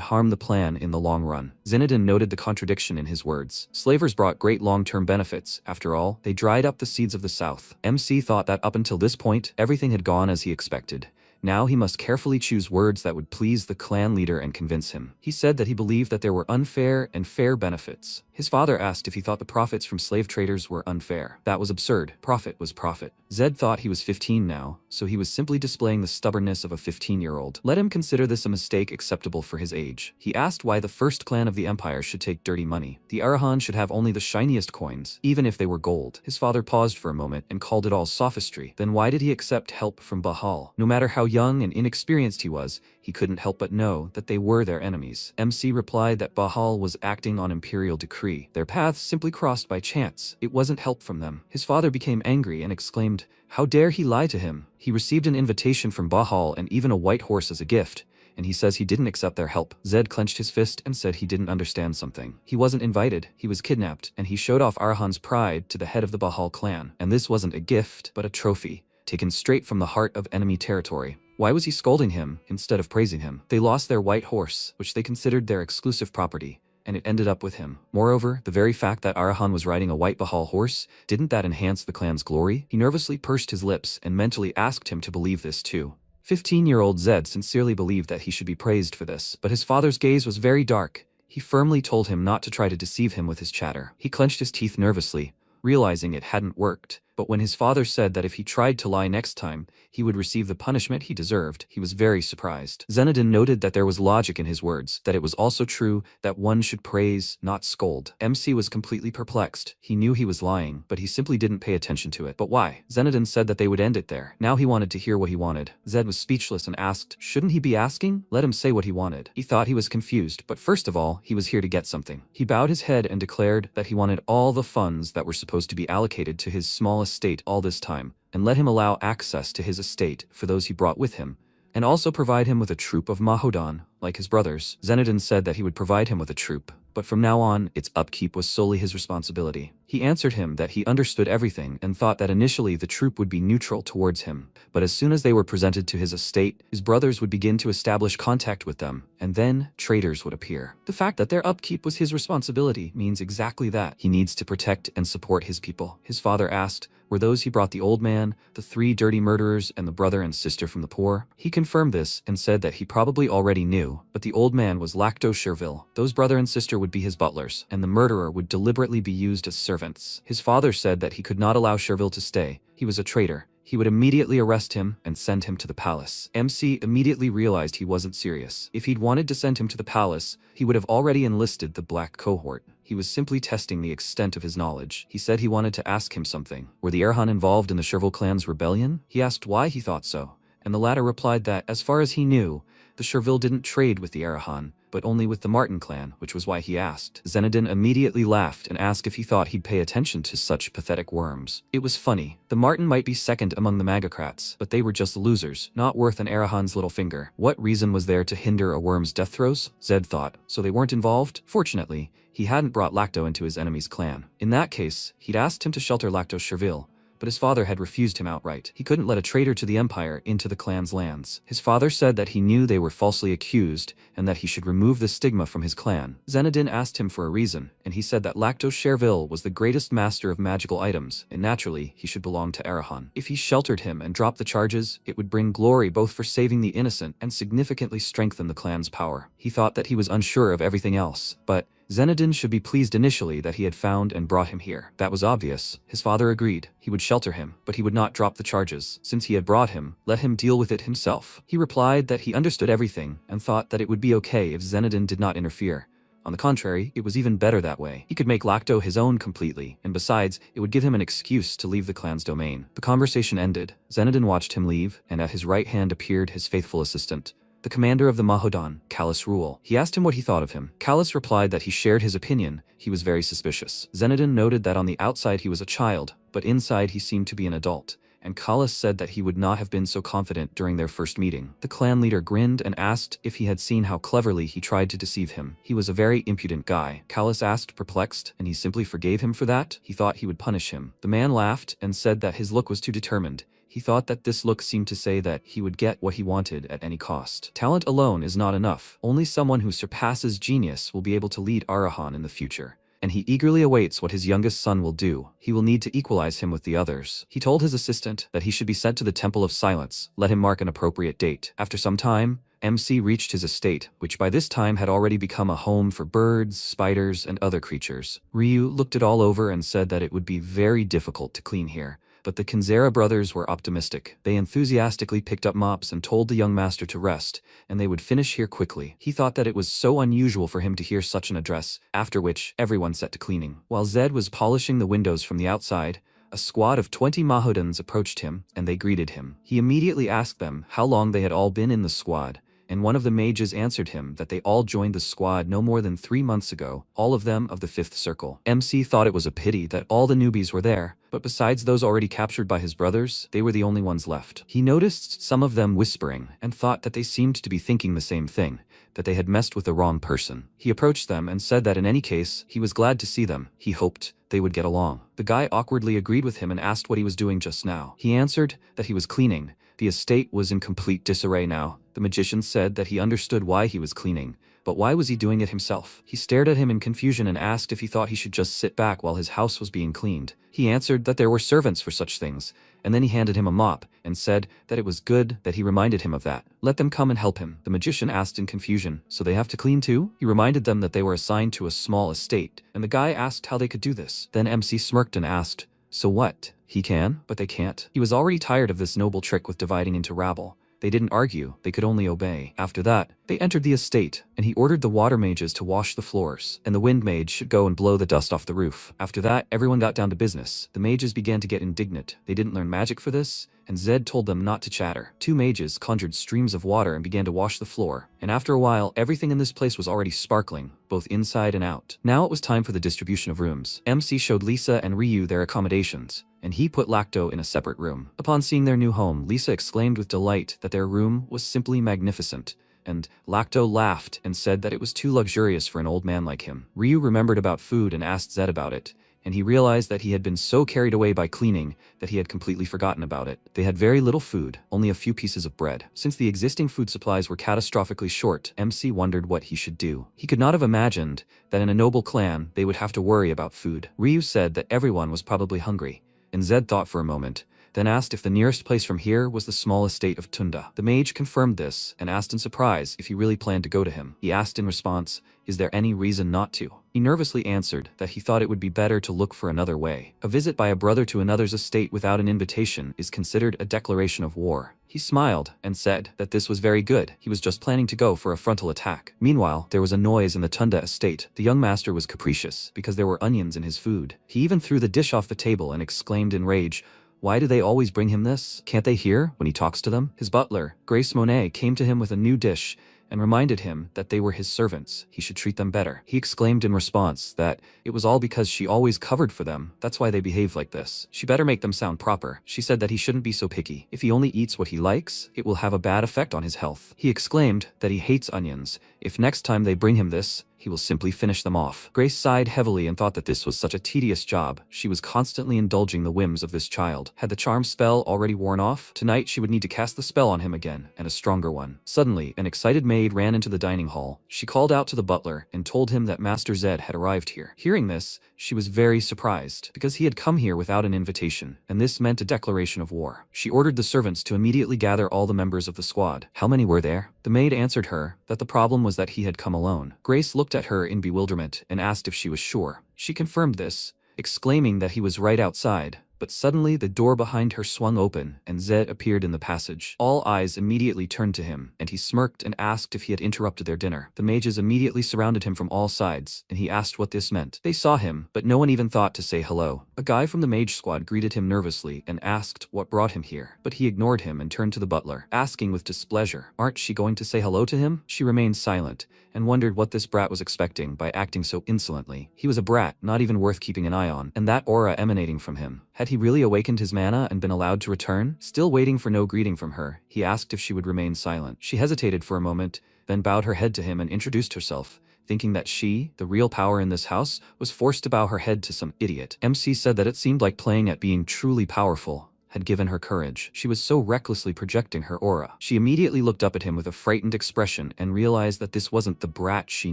S1: harm the plan in the long run. Zenedin noted the contradiction in his words. Slavers brought great long-term benefits. After all, they dried up the seeds of the South. MC thought that up until this point, everything had gone as he expected. Now he must carefully choose words that would please the clan leader and convince him. He said that he believed that there were unfair and fair benefits. His father asked if he thought the profits from slave traders were unfair. That was absurd. Profit was profit. Zed thought he was 15 now, so he was simply displaying the stubbornness of a 15-year-old. Let him consider this a mistake acceptable for his age. He asked why the first clan of the empire should take dirty money. The Arahan should have only the shiniest coins, even if they were gold. His father paused for a moment and called it all sophistry. Then why did he accept help from Bahal? No matter how young and inexperienced he was, he couldn't help but know that they were their enemies. MC replied that Bahal was acting on imperial decree. Their paths simply crossed by chance. It wasn't help from them. His father became angry and exclaimed, "How dare he lie to him? He received an invitation from Bahal and even a white horse as a gift, and he says he didn't accept their help." Zed clenched his fist and said he didn't understand something. He wasn't invited, he was kidnapped, and he showed off Arahan's pride to the head of the Bahal clan. And this wasn't a gift, but a trophy, taken straight from the heart of enemy territory. Why was he scolding him instead of praising him? They lost their white horse, which they considered their exclusive property, and it ended up with him. Moreover, the very fact that Arahan was riding a white Bahal horse, didn't that enhance the clan's glory? He nervously pursed his lips and mentally asked him to believe this too. 15-year-old Zed sincerely believed that he should be praised for this, but his father's gaze was very dark. He firmly told him not to try to deceive him with his chatter. He clenched his teeth nervously, realizing it hadn't worked. But when his father said that if he tried to lie next time, he would receive the punishment he deserved, he was very surprised. Zenodin noted that there was logic in his words, that it was also true that one should praise, not scold. MC was completely perplexed. He knew he was lying, but he simply didn't pay attention to it. But why? Zenodin said that they would end it there. Now he wanted to hear what he wanted. Zed was speechless and asked, shouldn't he be asking? Let him say what he wanted. He thought he was confused, but first of all, he was here to get something. He bowed his head and declared that he wanted all the funds that were supposed to be allocated to his small estate all this time, and let him allow access to his estate for those he brought with him, and also provide him with a troop of Mahodan, like his brothers. Zenodin said that he would provide him with a troop, but from now on, its upkeep was solely his responsibility. He answered him that he understood everything and thought that initially the troop would be neutral towards him, but as soon as they were presented to his estate, his brothers would begin to establish contact with them, and then traitors would appear. The fact that their upkeep was his responsibility means exactly that. He needs to protect and support his people. His father asked, were those he brought the old man, the 3 dirty murderers, and the brother and sister from the poor? He confirmed this and said that he probably already knew, but the old man was Lacto Cherville. Those brother and sister would be his butlers, and the murderer would deliberately be used as servants. His father said that he could not allow Cherville to stay. He was a traitor. He would immediately arrest him and send him to the palace. MC immediately realized he wasn't serious. If he'd wanted to send him to the palace, he would have already enlisted the black cohort. He was simply testing the extent of his knowledge. He said he wanted to ask him something. Were the Erhan involved in the Cherville clan's rebellion? He asked why he thought so, and the latter replied that, as far as he knew, the Cherville didn't trade with the Erhan, but only with the Martin clan, which was why he asked. Zenodin immediately laughed and asked if he thought he'd pay attention to such pathetic worms. It was funny. The Martin might be second among the mangacrats, but they were just losers, not worth an Arahan's little finger. What reason was there to hinder a worm's death throes? Zed thought. So they weren't involved? Fortunately, he hadn't brought Lacto into his enemy's clan. In that case, he'd asked him to shelter Lacto Cherville, but his father had refused him outright. He couldn't let a traitor to the empire into the clan's lands. His father said that he knew they were falsely accused and that he should remove the stigma from his clan. Zenodin asked him for a reason, and he said that Lacto Cherville was the greatest master of magical items, and naturally, he should belong to Arahan. If he sheltered him and dropped the charges, it would bring glory both for saving the innocent and significantly strengthen the clan's power. He thought that he was unsure of everything else, but Zenodin should be pleased initially that he had found and brought him here. That was obvious. His father agreed. He would shelter him, but he would not drop the charges. Since he had brought him, let him deal with it himself. He replied that he understood everything and thought that it would be okay if Zenodin did not interfere. On the contrary, it was even better that way. He could make Lacto his own completely, and besides, it would give him an excuse to leave the clan's domain. The conversation ended. Zenodin watched him leave, and at his right hand appeared his faithful assistant, the commander of the Mahodan, Callus Rule. He asked him what he thought of him. Callus replied that he shared his opinion. He was very suspicious. Zenodin noted that on the outside he was a child, but inside he seemed to be an adult, and Callus said that he would not have been so confident during their first meeting. The clan leader grinned and asked if he had seen how cleverly he tried to deceive him. He was a very impudent guy. Callus asked, perplexed, and he simply forgave him for that. He thought he would punish him. The man laughed and said that his look was too determined. He thought that this look seemed to say that he would get what he wanted at any cost. Talent alone is not enough. Only someone who surpasses genius will be able to lead Arahan in the future. And he eagerly awaits what his youngest son will do. He will need to equalize him with the others. He told his assistant that he should be sent to the Temple of Silence. Let him mark an appropriate date. After some time, MC reached his estate, which by this time had already become a home for birds, spiders, and other creatures. Ryu looked it all over and said that it would be very difficult to clean here. But the Kinzera brothers were optimistic. They enthusiastically picked up mops and told the young master to rest, and they would finish here quickly. He thought that it was so unusual for him to hear such an address, after which everyone set to cleaning. While Zed was polishing the windows from the outside, a squad of 20 Mahodans approached him, and they greeted him. He immediately asked them how long they had all been in the squad, and one of the mages answered him that they all joined the squad no more than 3 months ago, all of them of the 5th circle. MC thought it was a pity that all the newbies were there, but besides those already captured by his brothers, they were the only ones left. He noticed some of them whispering, and thought that they seemed to be thinking the same thing, that they had messed with the wrong person. He approached them and said that in any case, he was glad to see them. He hoped they would get along. The guy awkwardly agreed with him and asked what he was doing just now. He answered that he was cleaning. The estate was in complete disarray now. The magician said that he understood why he was cleaning, but why was he doing it himself? He stared at him in confusion and asked if he thought he should just sit back while his house was being cleaned. He answered that there were servants for such things, and then he handed him a mop and said that it was good that he reminded him of that. Let them come and help him. The magician asked in confusion, so they have to clean too? He reminded them that they were assigned to a small estate, and the guy asked how they could do this. Then MC smirked and asked, so what? He can, but they can't. He was already tired of this noble trick with dividing into rabble. They didn't argue, they could only obey. After that, they entered the estate, and he ordered the water mages to wash the floors, and the wind mage should go and blow the dust off the roof. After that, everyone got down to business. The mages began to get indignant. They didn't learn magic for this, and Zed told them not to chatter. 2 mages conjured streams of water and began to wash the floor, and after a while, everything in this place was already sparkling, both inside and out. Now it was time for the distribution of rooms. MC showed Lisa and Ryu their accommodations, and he put Lacto in a separate room. Upon seeing their new home, Lisa exclaimed with delight that their room was simply magnificent, and Lacto laughed and said that it was too luxurious for an old man like him. Ryu remembered about food and asked Zed about it, and he realized that he had been so carried away by cleaning that he had completely forgotten about it. They had very little food, only a few pieces of bread. Since the existing food supplies were catastrophically short, MC wondered what he should do. He could not have imagined that in a noble clan they would have to worry about food. Ryu said that everyone was probably hungry, and Zed thought for a moment, then asked if the nearest place from here was the small estate of Tunda. The mage confirmed this and asked in surprise if he really planned to go to him. He asked in response, "Is there any reason not to?" He nervously answered that he thought it would be better to look for another way. A visit by a brother to another's estate without an invitation is considered a declaration of war. He smiled and said that this was very good. He was just planning to go for a frontal attack. Meanwhile, there was a noise in the Tunda estate. The young master was capricious because there were onions in his food. He even threw the dish off the table and exclaimed in rage, "Why do they always bring him this? Can't they hear when he talks to them?" His butler, Grace Monet, came to him with a new dish and reminded him that they were his servants. He should treat them better. He exclaimed in response that it was all because she always covered for them. That's why they behave like this. She better make them sound proper. She said that he shouldn't be so picky. If he only eats what he likes, it will have a bad effect on his health. He exclaimed that he hates onions. If next time they bring him this, he will simply finish them off. Grace sighed heavily and thought that this was such a tedious job. She was constantly indulging the whims of this child. Had the charm spell already worn off? Tonight she would need to cast the spell on him again, and a stronger one. Suddenly, an excited maid ran into the dining hall. She called out to the butler and told him that Master Zed had arrived here. Hearing this, she was very surprised, because he had come here without an invitation, and this meant a declaration of war. She ordered the servants to immediately gather all the members of the squad. How many were there? The maid answered her that the problem was that he had come alone. Grace looked at her in bewilderment and asked if she was sure. She confirmed this, exclaiming that he was right outside. But suddenly the door behind her swung open, and Zed appeared in the passage. All eyes immediately turned to him, and he smirked and asked if he had interrupted their dinner. The mages immediately surrounded him from all sides, and he asked what this meant. They saw him, but no one even thought to say hello. A guy from the mage squad greeted him nervously and asked what brought him here. But he ignored him and turned to the butler, asking with displeasure, "Aren't she going to say hello to him?" She remained silent, and wondered what this brat was expecting by acting so insolently. He was a brat, not even worth keeping an eye on, and that aura emanating from him. Had he really awakened his mana and been allowed to return? Still waiting for no greeting from her, he asked if she would remain silent. She hesitated for a moment, then bowed her head to him and introduced herself, thinking that she, the real power in this house, was forced to bow her head to some idiot. MC said that it seemed like playing at being truly powerful had given her courage. She was so recklessly projecting her aura. She immediately looked up at him with a frightened expression and realized that this wasn't the brat she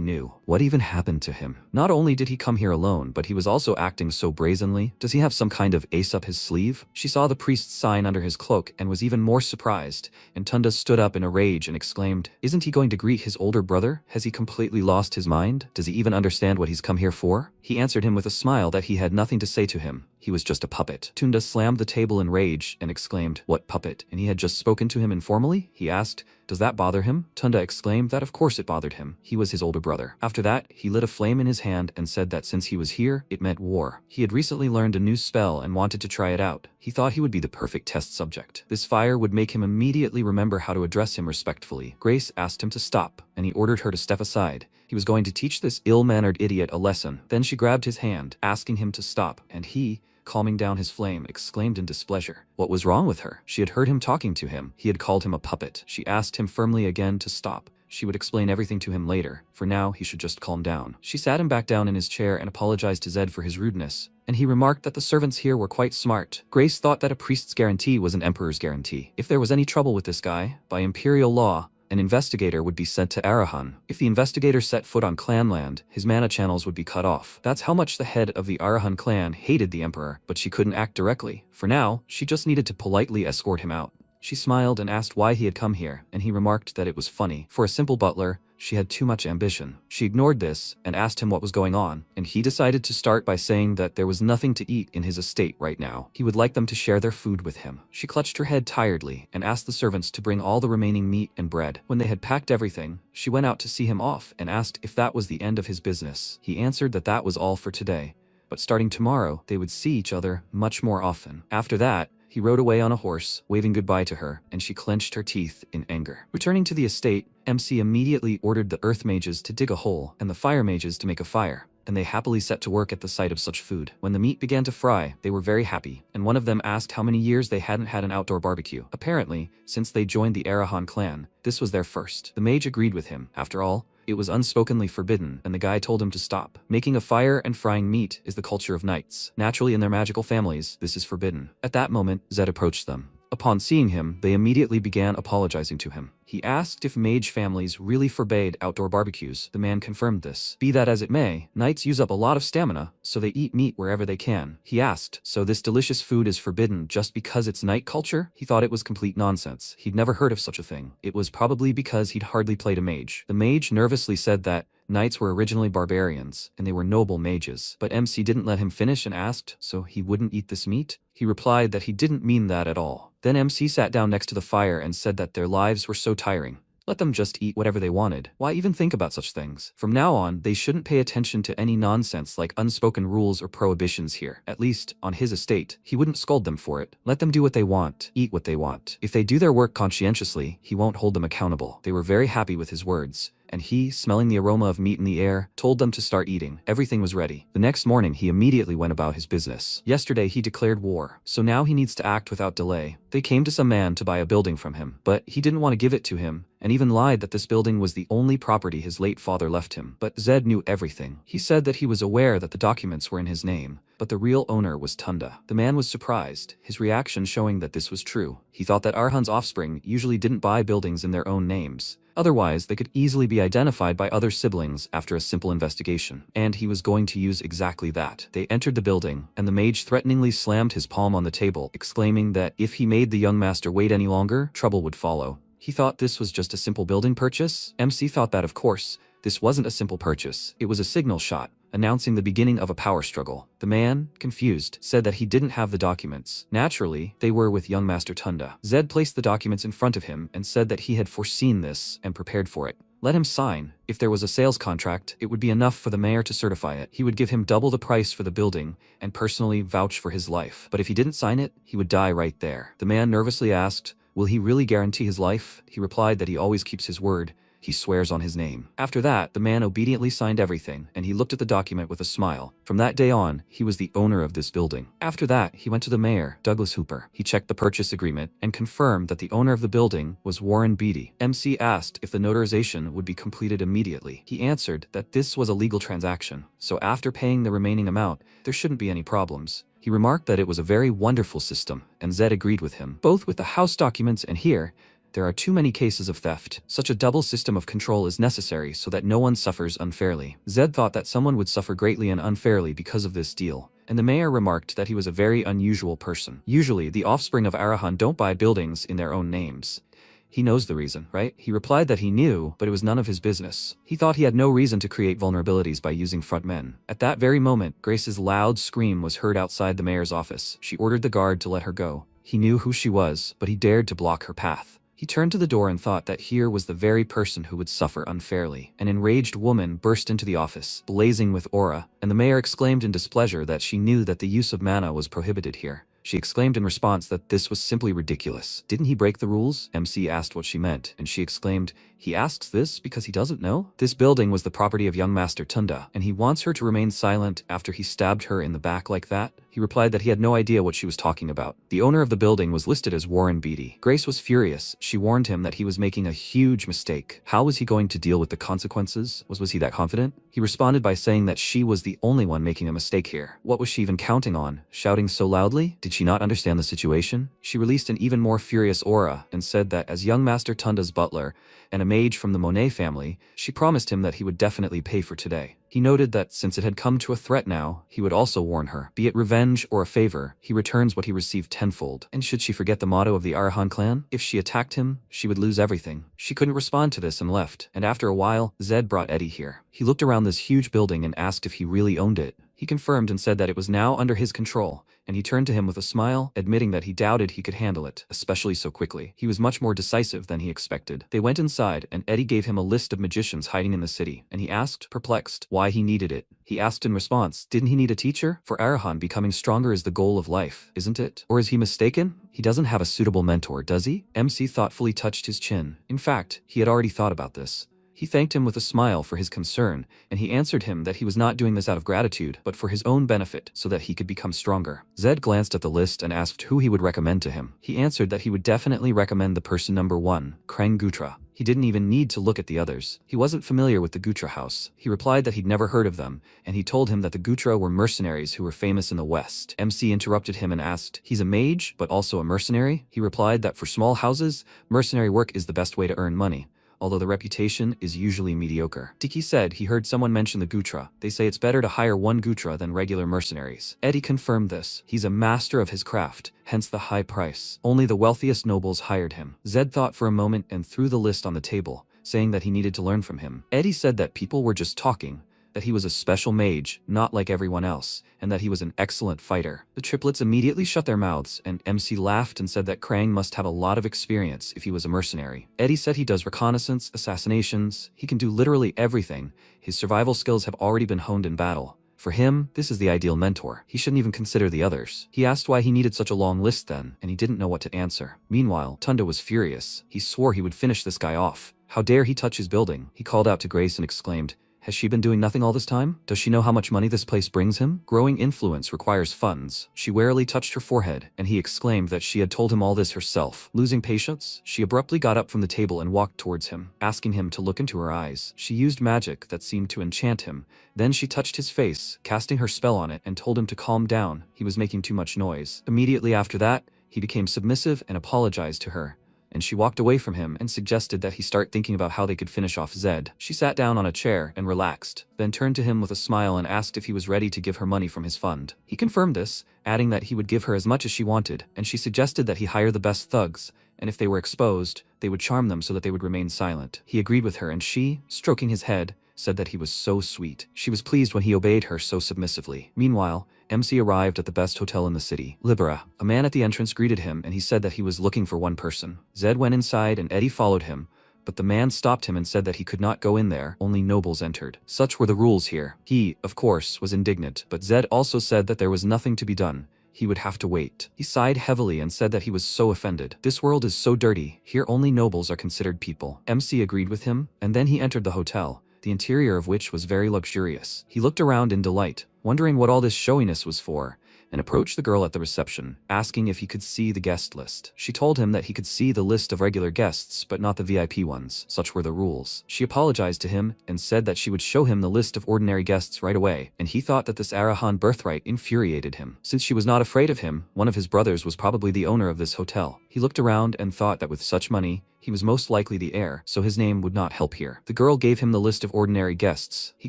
S1: knew. What even happened to him? Not only did he come here alone, but he was also acting so brazenly. Does he have some kind of ace up his sleeve? She saw the priest's sign under his cloak and was even more surprised, and Tunda stood up in a rage and exclaimed, "Isn't he going to greet his older brother? Has he completely lost his mind? Does he even understand what he's come here for?" He answered him with a smile that he had nothing to say to him. He was just a puppet. Tunda slammed the table in rage and exclaimed, "What puppet? And he had just spoken to him informally?" He asked, "Does that bother him?" Tunda exclaimed that of course it bothered him. He was his older brother. After that, he lit a flame in his hand and said that since he was here, it meant war. He had recently learned a new spell and wanted to try it out. He thought he would be the perfect test subject. This fire would make him immediately remember how to address him respectfully. Grace asked him to stop, and he ordered her to step aside. He was going to teach this ill-mannered idiot a lesson. Then she grabbed his hand, asking him to stop, and he, calming down his flame, exclaimed in displeasure. What was wrong with her? She had heard him talking to him. He had called him a puppet. She asked him firmly again to stop. She would explain everything to him later. For now, he should just calm down. She sat him back down in his chair and apologized to Zed for his rudeness, and he remarked that the servants here were quite smart. Grace thought that a priest's guarantee was an emperor's guarantee. If there was any trouble with this guy, by imperial law, an investigator would be sent to Arahan. If the investigator set foot on clan land, his mana channels would be cut off. That's how much the head of the Arahan clan hated the emperor, but she couldn't act directly. For now, she just needed to politely escort him out. She smiled and asked why he had come here, and he remarked that it was funny. For a simple butler, she had too much ambition. She ignored this and asked him what was going on, and he decided to start by saying that there was nothing to eat in his estate right now. He would like them to share their food with him. She clutched her head tiredly and asked the servants to bring all the remaining meat and bread. When they had packed everything, she went out to see him off and asked if that was the end of his business. He answered that that was all for today, but starting tomorrow, they would see each other much more often. After that, he rode away on a horse, waving goodbye to her, and she clenched her teeth in anger. Returning to the estate, MC immediately ordered the earth mages to dig a hole and the fire mages to make a fire, and they happily set to work at the sight of such food. When the meat began to fry, they were very happy, and one of them asked how many years they hadn't had an outdoor barbecue. Apparently, since they joined the Arahan clan, this was their first. The mage agreed with him. After all, it was unspokenly forbidden, and the guy told him to stop. Making a fire and frying meat is the culture of knights. Naturally, in their magical families, this is forbidden. At that moment, Zed approached them. Upon seeing him, they immediately began apologizing to him. He asked if mage families really forbade outdoor barbecues. The man confirmed this. Be that as it may, knights use up a lot of stamina, so they eat meat wherever they can. He asked, so this delicious food is forbidden just because it's knight culture? He thought it was complete nonsense. He'd never heard of such a thing. It was probably because he'd hardly played a mage. The mage nervously said that knights were originally barbarians, and they were noble mages. But MC didn't let him finish and asked, so he wouldn't eat this meat? He replied that he didn't mean that at all. Then MC sat down next to the fire and said that their lives were so tiring. Let them just eat whatever they wanted. Why even think about such things? From now on, they shouldn't pay attention to any nonsense like unspoken rules or prohibitions here. At least, on his estate, he wouldn't scold them for it. Let them do what they want, eat what they want. If they do their work conscientiously, he won't hold them accountable. They were very happy with his words, and he, smelling the aroma of meat in the air, told them to start eating. Everything was ready. The next morning, he immediately went about his business. Yesterday, he declared war, so now he needs to act without delay. They came to some man to buy a building from him, but he didn't want to give it to him, and even lied that this building was the only property his late father left him. But Zed knew everything. He said that he was aware that the documents were in his name, but the real owner was Tunda. The man was surprised, his reaction showing that this was true. He thought that Arhan's offspring usually didn't buy buildings in their own names. Otherwise, they could easily be identified by other siblings after a simple investigation. And he was going to use exactly that. They entered the building, and the mage threateningly slammed his palm on the table, exclaiming that if he made the young master wait any longer, trouble would follow. He thought this was just a simple building purchase. MC thought that, of course, this wasn't a simple purchase. It was a signal shot, announcing the beginning of a power struggle. The man, confused, said that he didn't have the documents. Naturally, they were with young Master Tunda. Zed placed the documents in front of him and said that he had foreseen this and prepared for it. Let him sign. If there was a sales contract, it would be enough for the mayor to certify it. He would give him double the price for the building and personally vouch for his life. But if he didn't sign it, he would die right there. The man nervously asked, will he really guarantee his life? He replied that he always keeps his word. He swears on his name. After that, the man obediently signed everything, and he looked at the document with a smile. From that day on, he was the owner of this building. After that, he went to the mayor, Douglas Hooper. He checked the purchase agreement and confirmed that the owner of the building was Warren Beatty. MC asked if the notarization would be completed immediately. He answered that this was a legal transaction, so after paying the remaining amount, there shouldn't be any problems. He remarked that it was a very wonderful system, and Zed agreed with him, both with the house documents and here. There are too many cases of theft. Such a double system of control is necessary so that no one suffers unfairly. Zed thought that someone would suffer greatly and unfairly because of this deal, and the mayor remarked that he was a very unusual person. Usually, the offspring of Arahan don't buy buildings in their own names. He knows the reason, right? He replied that he knew, but it was none of his business. He thought he had no reason to create vulnerabilities by using front men. At that very moment, Grace's loud scream was heard outside the mayor's office. She ordered the guard to let her go. He knew who she was, but he dared to block her path. He turned to the door and thought that here was the very person who would suffer unfairly. An enraged woman burst into the office, blazing with aura, and the mayor exclaimed in displeasure that she knew that the use of mana was prohibited here. She exclaimed in response that this was simply ridiculous. Didn't he break the rules? MC asked what she meant, and she exclaimed, he asks this because he doesn't know? This building was the property of young Master Tunda, and he wants her to remain silent after he stabbed her in the back like that? He replied that he had no idea what she was talking about. The owner of the building was listed as Warren Beatty. Grace was furious. She warned him that he was making a huge mistake. How was he going to deal with the consequences? Was he that confident? He responded by saying that she was the only one making a mistake here. What was she even counting on? Shouting so loudly? Did she not understand the situation? She released an even more furious aura and said that as young Master Tunda's butler and a mage from the Monet family, she promised him that he would definitely pay for today. He noted that since it had come to a threat now, he would also warn her. Be it revenge or a favor, he returns what he received tenfold. And should she forget the motto of the Arahan clan? If she attacked him, she would lose everything. She couldn't respond to this and left, and after a while, Zed brought Eddie here. He looked around this huge building and asked if he really owned it. He confirmed and said that it was now under his control, and he turned to him with a smile, admitting that he doubted he could handle it, especially so quickly. He was much more decisive than he expected. They went inside, and Eddie gave him a list of magicians hiding in the city, and he asked, perplexed, why he needed it. He asked in response, didn't he need a teacher? For Arahan, becoming stronger is the goal of life, isn't it? Or is he mistaken? He doesn't have a suitable mentor, does he? MC thoughtfully touched his chin. In fact, he had already thought about this. He thanked him with a smile for his concern, and he answered him that he was not doing this out of gratitude, but for his own benefit, so that he could become stronger. Zed glanced at the list and asked who he would recommend to him. He answered that he would definitely recommend the person number 1, Krang Gutra. He didn't even need to look at the others. He wasn't familiar with the Gutra house. He replied that he'd never heard of them, and he told him that the Gutra were mercenaries who were famous in the West. MC interrupted him and asked, he's a mage, but also a mercenary? He replied that for small houses, mercenary work is the best way to earn money, although the reputation is usually mediocre. Tiki said he heard someone mention the Gutra. They say it's better to hire one Gutra than regular mercenaries. Eddie confirmed this. He's a master of his craft, hence the high price. Only the wealthiest nobles hired him. Zed thought for a moment and threw the list on the table, saying that he needed to learn from him. Eddie said that people were just talking, that he was a special mage, not like everyone else, and that he was an excellent fighter. The triplets immediately shut their mouths, and MC laughed and said that Krang must have a lot of experience if he was a mercenary. Eddie said he does reconnaissance, assassinations, he can do literally everything. His survival skills have already been honed in battle. For him, this is the ideal mentor. He shouldn't even consider the others. He asked why he needed such a long list then, and he didn't know what to answer. Meanwhile, Tunda was furious. He swore he would finish this guy off. How dare he touch his building? He called out to Grace and exclaimed, has she been doing nothing all this time? Does she know how much money this place brings him? Growing influence requires funds. She warily touched her forehead, and he exclaimed that she had told him all this herself. Losing patience, she abruptly got up from the table and walked towards him, asking him to look into her eyes. She used magic that seemed to enchant him. Then she touched his face, casting her spell on it, and told him to calm down. He was making too much noise. Immediately after that, he became submissive and apologized to her, and she walked away from him and suggested that he start thinking about how they could finish off Zed. She sat down on a chair and relaxed, then turned to him with a smile and asked if he was ready to give her money from his fund. He confirmed this, adding that he would give her as much as she wanted, and she suggested that he hire the best thugs, and if they were exposed, they would charm them so that they would remain silent. He agreed with her, and she, stroking his head, said that he was so sweet. She was pleased when he obeyed her so submissively. Meanwhile, MC arrived at the best hotel in the city, Libera. A man at the entrance greeted him, and he said that he was looking for one person. Zed went inside and Eddie followed him, but the man stopped him and said that he could not go in there, only nobles entered. Such were the rules here. He, of course, was indignant, but Zed also said that there was nothing to be done. He would have to wait. He sighed heavily and said that he was so offended. This world is so dirty. Here only nobles are considered people. MC agreed with him, and then he entered the hotel, the interior of which was very luxurious. He looked around in delight, wondering what all this showiness was for, and approached the girl at the reception, asking if he could see the guest list. She told him that he could see the list of regular guests, but not the VIP ones. Such were the rules. She apologized to him and said that she would show him the list of ordinary guests right away, and he thought that this Arahan birthright infuriated him. Since she was not afraid of him, one of his brothers was probably the owner of this hotel. He looked around and thought that with such money, he was most likely the heir, so his name would not help here. The girl gave him the list of ordinary guests. He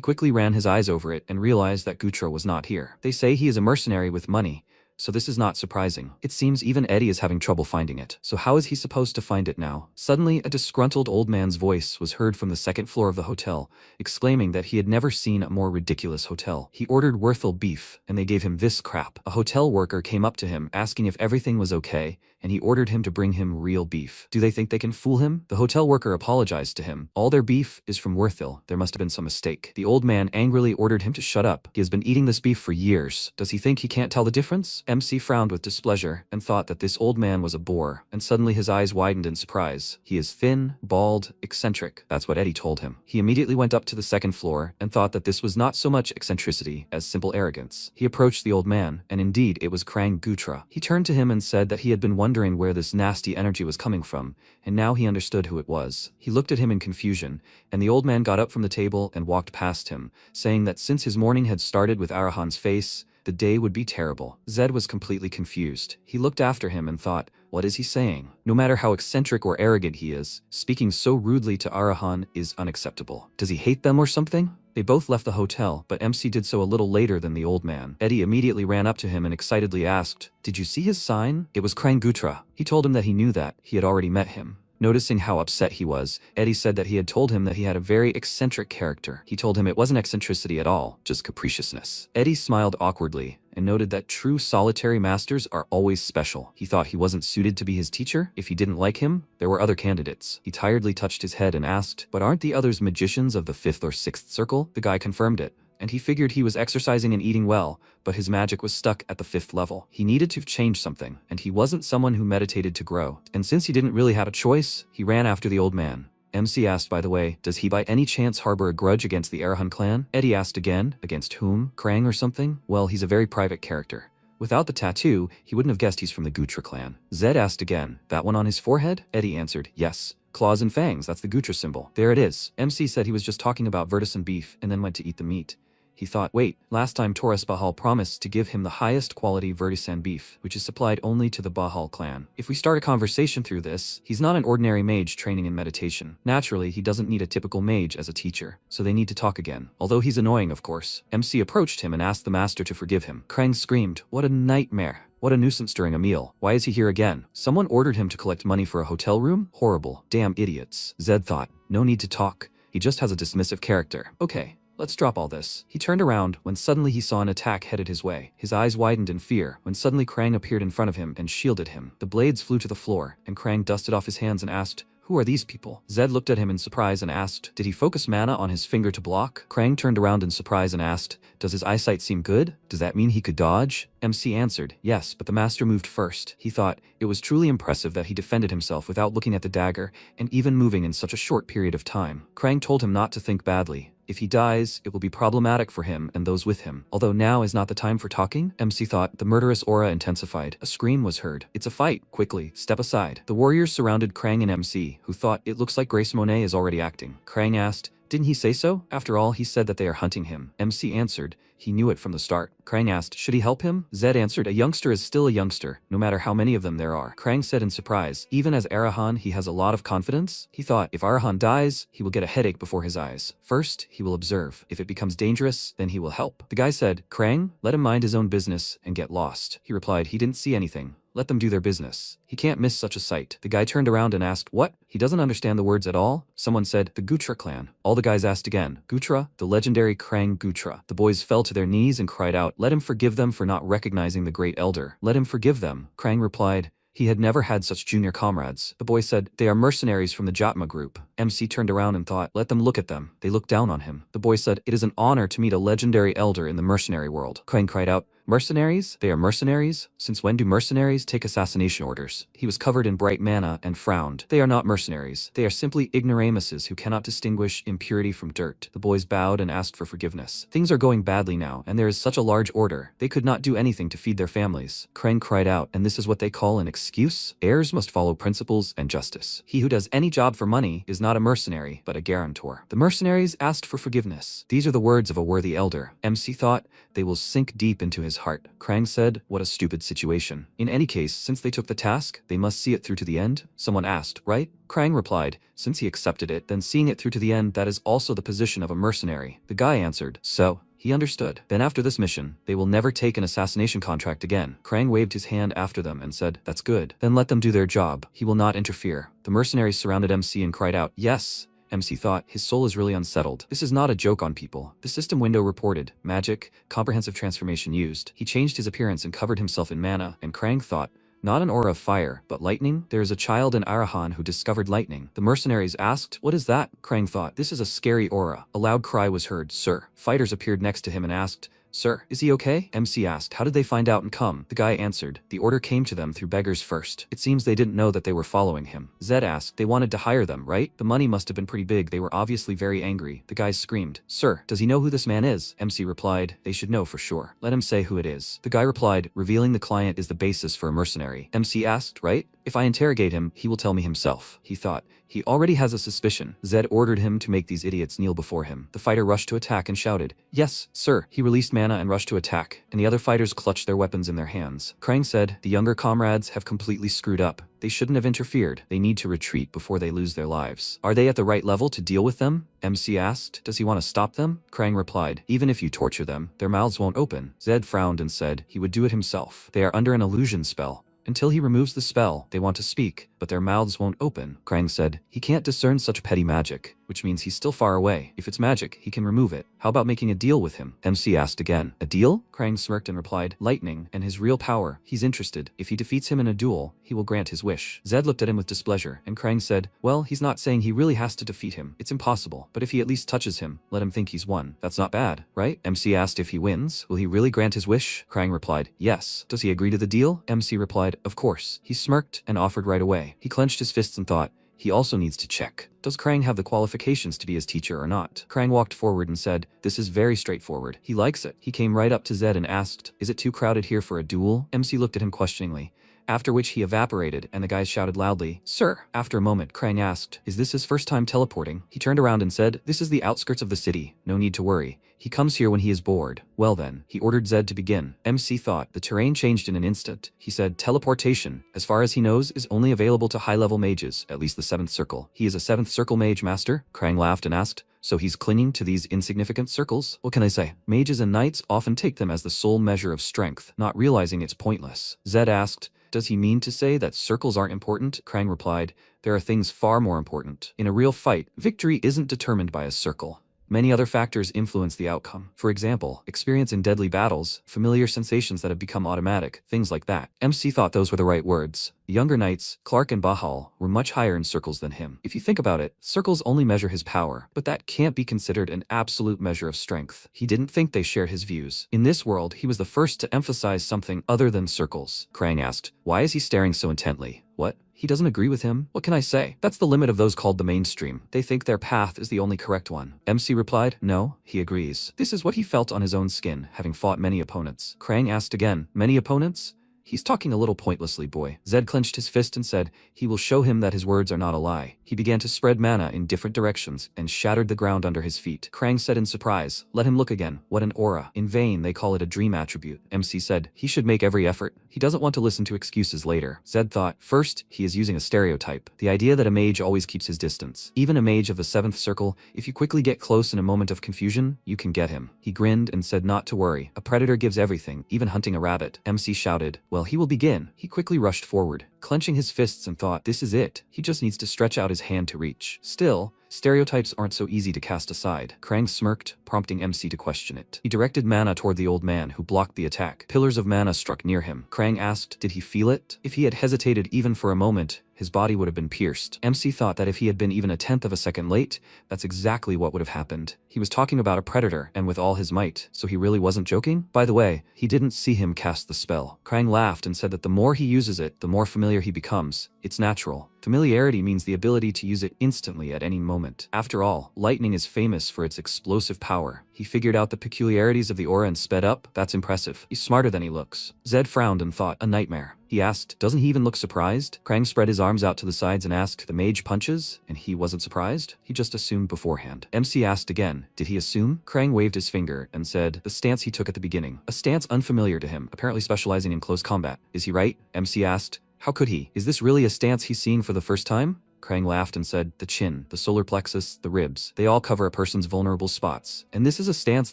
S1: quickly ran his eyes over it and realized that Gutra was not here. They say he is a mercenary with money, so this is not surprising. It seems even Eddie is having trouble finding it. So how is he supposed to find it now? Suddenly, a disgruntled old man's voice was heard from the second floor of the hotel, exclaiming that he had never seen a more ridiculous hotel. He ordered Werthel beef, and they gave him this crap. A hotel worker came up to him, asking if everything was okay, and he ordered him to bring him real beef. Do they think they can fool him? The hotel worker apologized to him. All their beef is from Werthel. There must have been some mistake. The old man angrily ordered him to shut up. He has been eating this beef for years. Does he think he can't tell the difference? MC frowned with displeasure and thought that this old man was a bore, and suddenly his eyes widened in surprise. He is thin, bald, eccentric. That's what Eddie told him. He immediately went up to the second floor and thought that this was not so much eccentricity as simple arrogance. He approached the old man, and indeed it was Krang Gutra. He turned to him and said that he had been wondering where this nasty energy was coming from, and now he understood who it was. He looked at him in confusion, and the old man got up from the table and walked past him, saying that since his morning had started with Arahan's face, the day would be terrible. Zed was completely confused. He looked after him and thought, What is he saying? No matter how eccentric or arrogant he is, speaking so rudely to Arahan is unacceptable. Does he hate them or something? They both left the hotel, but MC did so a little later than the old man. Eddie immediately ran up to him and excitedly asked, "Did you see his sign?" It was Krang Gutra. He told him that he knew that. He had already met him. Noticing how upset he was, Eddie said that he had told him that he had a very eccentric character. He told him it wasn't eccentricity at all, just capriciousness. Eddie smiled awkwardly and noted that true solitary masters are always special. He thought he wasn't suited to be his teacher. If he didn't like him, there were other candidates. He tiredly touched his head and asked, "But aren't the others magicians of the 5th or 6th circle?" The guy confirmed it, and he figured he was exercising and eating well, but his magic was stuck at the 5th level. He needed to change something, and he wasn't someone who meditated to grow. And since he didn't really have a choice, he ran after the old man. MC asked, by the way, does he by any chance harbor a grudge against the Arahan clan? Eddie asked again, against whom? Krang or something? Well, he's a very private character. Without the tattoo, he wouldn't have guessed he's from the Gutra clan. Zed asked again, that one on his forehead? Eddie answered, yes. Claws and fangs, that's the Gutra symbol. There it is. MC said he was just talking about Vertisan beef and then went to eat the meat. He thought, wait, last time Taurus Bahal promised to give him the highest quality Vertisan beef, which is supplied only to the Bahal clan. If we start a conversation through this, he's not an ordinary mage training in meditation. Naturally, he doesn't need a typical mage as a teacher, so they need to talk again. Although he's annoying, of course. MC approached him and asked the master to forgive him. Krang screamed, what a nightmare. What a nuisance during a meal. Why is he here again? Someone ordered him to collect money for a hotel room? Horrible. Damn idiots. Zed thought, no need to talk. He just has a dismissive character. Okay. Let's drop all this. He turned around when suddenly he saw an attack headed his way. His eyes widened in fear when suddenly Krang appeared in front of him and shielded him. The blades flew to the floor, and Krang dusted off his hands and asked, who are these people? Zed looked at him in surprise and asked, did he focus mana on his finger to block? Krang turned around in surprise and asked, does his eyesight seem good? Does that mean he could dodge? MC answered, yes, but the master moved first. He thought it was truly impressive that he defended himself without looking at the dagger and even moving in such a short period of time. Krang told him not to think badly. If he dies, it will be problematic for him and those with him. Although now is not the time for talking, MC thought. The murderous aura intensified. A scream was heard. It's a fight. Quickly, step aside. The warriors surrounded Krang and MC, who thought it looks like Grace Monet is already acting. Krang asked, didn't he say so? After all, he said that they are hunting him. MC answered, he knew it from the start. Krang asked, should he help him? Zed answered, a youngster is still a youngster, no matter how many of them there are. Krang said in surprise, even as Arahan, he has a lot of confidence. He thought, if Arahan dies, he will get a headache before his eyes. First, he will observe. If it becomes dangerous, then he will help. The guy said, Krang, let him mind his own business and get lost. He replied, he didn't see anything. Let them do their business. He can't miss such a sight. The guy turned around and asked, what? He doesn't understand the words at all? Someone said, the Gutra clan. All the guys asked again, Gutra? The legendary Krang Gutra. The boys fell to their knees and cried out, let him forgive them for not recognizing the great elder. Let him forgive them. Krang replied, he had never had such junior comrades. The boy said, they are mercenaries from the Jatma group. MC turned around and thought, let them look at them. They looked down on him. The boy said, it is an honor to meet a legendary elder in the mercenary world. Krang cried out, mercenaries? They are mercenaries? Since when do mercenaries take assassination orders? He was covered in bright mana and frowned. They are not mercenaries. They are simply ignoramuses who cannot distinguish impurity from dirt. The boys bowed and asked for forgiveness. Things are going badly now, and there is such a large order. They could not do anything to feed their families. Krang cried out, and this is what they call an excuse? Heirs must follow principles and justice. He who does any job for money is not a mercenary, but a guarantor. The mercenaries asked for forgiveness. These are the words of a worthy elder. MC thought, they will sink deep into his heart. Krang said, what a stupid situation. In any case, since they took the task, they must see it through to the end? Someone asked, right? Krang replied, since he accepted it, then seeing it through to the end, that is also the position of a mercenary. The guy answered, so. He understood. Then after this mission, they will never take an assassination contract again. Krang waved his hand after them and said, that's good. Then let them do their job. He will not interfere. The mercenaries surrounded MC and cried out, yes. MC thought, his soul is really unsettled. This is not a joke on people. The system window reported, magic, comprehensive transformation used. He changed his appearance and covered himself in mana, and Krang thought, not an aura of fire, but lightning? There is a child in Arahan who discovered lightning. The mercenaries asked, what is that? Krang thought, this is a scary aura. A loud cry was heard, sir. Fighters appeared next to him and asked, sir, is he okay? MC asked, how did they find out and come? The guy answered, the order came to them through beggars first. It seems they didn't know that they were following him. Zed asked, they wanted to hire them, right? The money must have been pretty big. They were obviously very angry. The guy screamed, sir, does he know who this man is? MC replied, they should know for sure. Let him say who it is. The guy replied, revealing the client is the basis for a mercenary. MC asked, right? If I interrogate him, he will tell me himself. He thought, He already has a suspicion. Zed ordered him to make these idiots kneel before him. The fighter rushed to attack and shouted, "Yes, sir." He released mana and rushed to attack, and the other fighters clutched their weapons in their hands. Krang said, "The younger comrades have completely screwed up. They shouldn't have interfered. They need to retreat before they lose their lives." "Are they at the right level to deal with them?" MC asked. "Does he want to stop them?" Krang replied, "Even if you torture them, their mouths won't open." Zed frowned and said he would do it himself. "They are under an illusion spell. Until he removes the spell, they want to speak, but their mouths won't open." Krang said, "He can't discern such petty magic, which means he's still far away. If it's magic, he can remove it. How about making a deal with him?" MC asked again. "A deal?" Krang smirked and replied, "Lightning and his real power. He's interested. If he defeats him in a duel, he will grant his wish." Zed looked at him with displeasure, and Krang said, "Well, he's not saying he really has to defeat him. It's impossible. But if he at least touches him, let him think he's won. That's not bad, right?" MC asked if he wins, will he really grant his wish? Krang replied, "Yes." "Does he agree to the deal?" MC replied, "Of course." He smirked and offered right away. He clenched his fists and thought, he also needs to check. Does Krang have the qualifications to be his teacher or not? Krang walked forward and said, "This is very straightforward." He likes it. He came right up to Zed and asked, "Is it too crowded here for a duel?" MC looked at him questioningly, after which he evaporated and the guys shouted loudly, "Sir!" After a moment, Krang asked, "Is this his first time teleporting?" He turned around and said, "This is the outskirts of the city. No need to worry. He comes here when he is bored." Well then, he ordered Zed to begin. MC thought. The terrain changed in an instant. He said, "Teleportation, as far as he knows, is only available to high-level mages, at least the 7th circle. He is a 7th circle mage master?" Krang laughed and asked, "So he's clinging to these insignificant circles? What can I say? Mages and knights often take them as the sole measure of strength, not realizing it's pointless." Zed asked, "Does he mean to say that circles aren't important?" Krang replied, "There are things far more important. In a real fight, victory isn't determined by a circle. Many other factors influence the outcome. For example, experience in deadly battles, familiar sensations that have become automatic, things like that." MC thought those were the right words. The younger knights, Clark and Bahal, were much higher in circles than him. If you think about it, circles only measure his power, but that can't be considered an absolute measure of strength. He didn't think they shared his views. In this world, he was the first to emphasize something other than circles. Krang asked, "Why is he staring so intently?" "What? He doesn't agree with him? What can I say? That's the limit of those called the mainstream. They think their path is the only correct one." MC replied, "No, he agrees. This is what he felt on his own skin, having fought many opponents." Krang asked again, "Many opponents?" "He's talking a little pointlessly, boy." Zed clenched his fist and said, he will show him that his words are not a lie. He began to spread mana in different directions and shattered the ground under his feet. Krang said in surprise, "Let him look again. What an aura." In vain, they call it a dream attribute. MC said, he should make every effort. He doesn't want to listen to excuses later. Zed thought, first, he is using a stereotype. The idea that a mage always keeps his distance. Even a mage of the 7th circle, if you quickly get close in a moment of confusion, you can get him. He grinned and said not to worry. A predator gives everything, even hunting a rabbit. MC shouted, "Well, he will begin." He quickly rushed forward, clenching his fists and thought, this is it. He just needs to stretch out his hand to reach. Still, stereotypes aren't so easy to cast aside. Krang smirked, prompting MC to question it. He directed mana toward the old man who blocked the attack. Pillars of mana struck near him. Krang asked, did he feel it? If he had hesitated even for a moment, his body would have been pierced. MC thought that if he had been even a tenth of a second late, that's exactly what would have happened. He was talking about a predator, and with all his might, so he really wasn't joking? By the way, he didn't see him cast the spell. Krang laughed and said that the more he uses it, the more familiar he becomes. It's natural. Familiarity means the ability to use it instantly at any moment. After all, lightning is famous for its explosive power. He figured out the peculiarities of the aura and sped up. That's impressive. He's smarter than he looks. Zed frowned and thought, a nightmare. He asked, doesn't he even look surprised? Krang spread his arms out to the sides and asked, the mage punches? And he wasn't surprised? He just assumed beforehand. MC asked again, did he assume? Krang waved his finger and said, the stance he took at the beginning. A stance unfamiliar to him, apparently specializing in close combat. Is he right? MC asked. How could he? Is this really a stance he's seeing for the first time? Krang laughed and said, the chin, the solar plexus, the ribs, they all cover a person's vulnerable spots. And this is a stance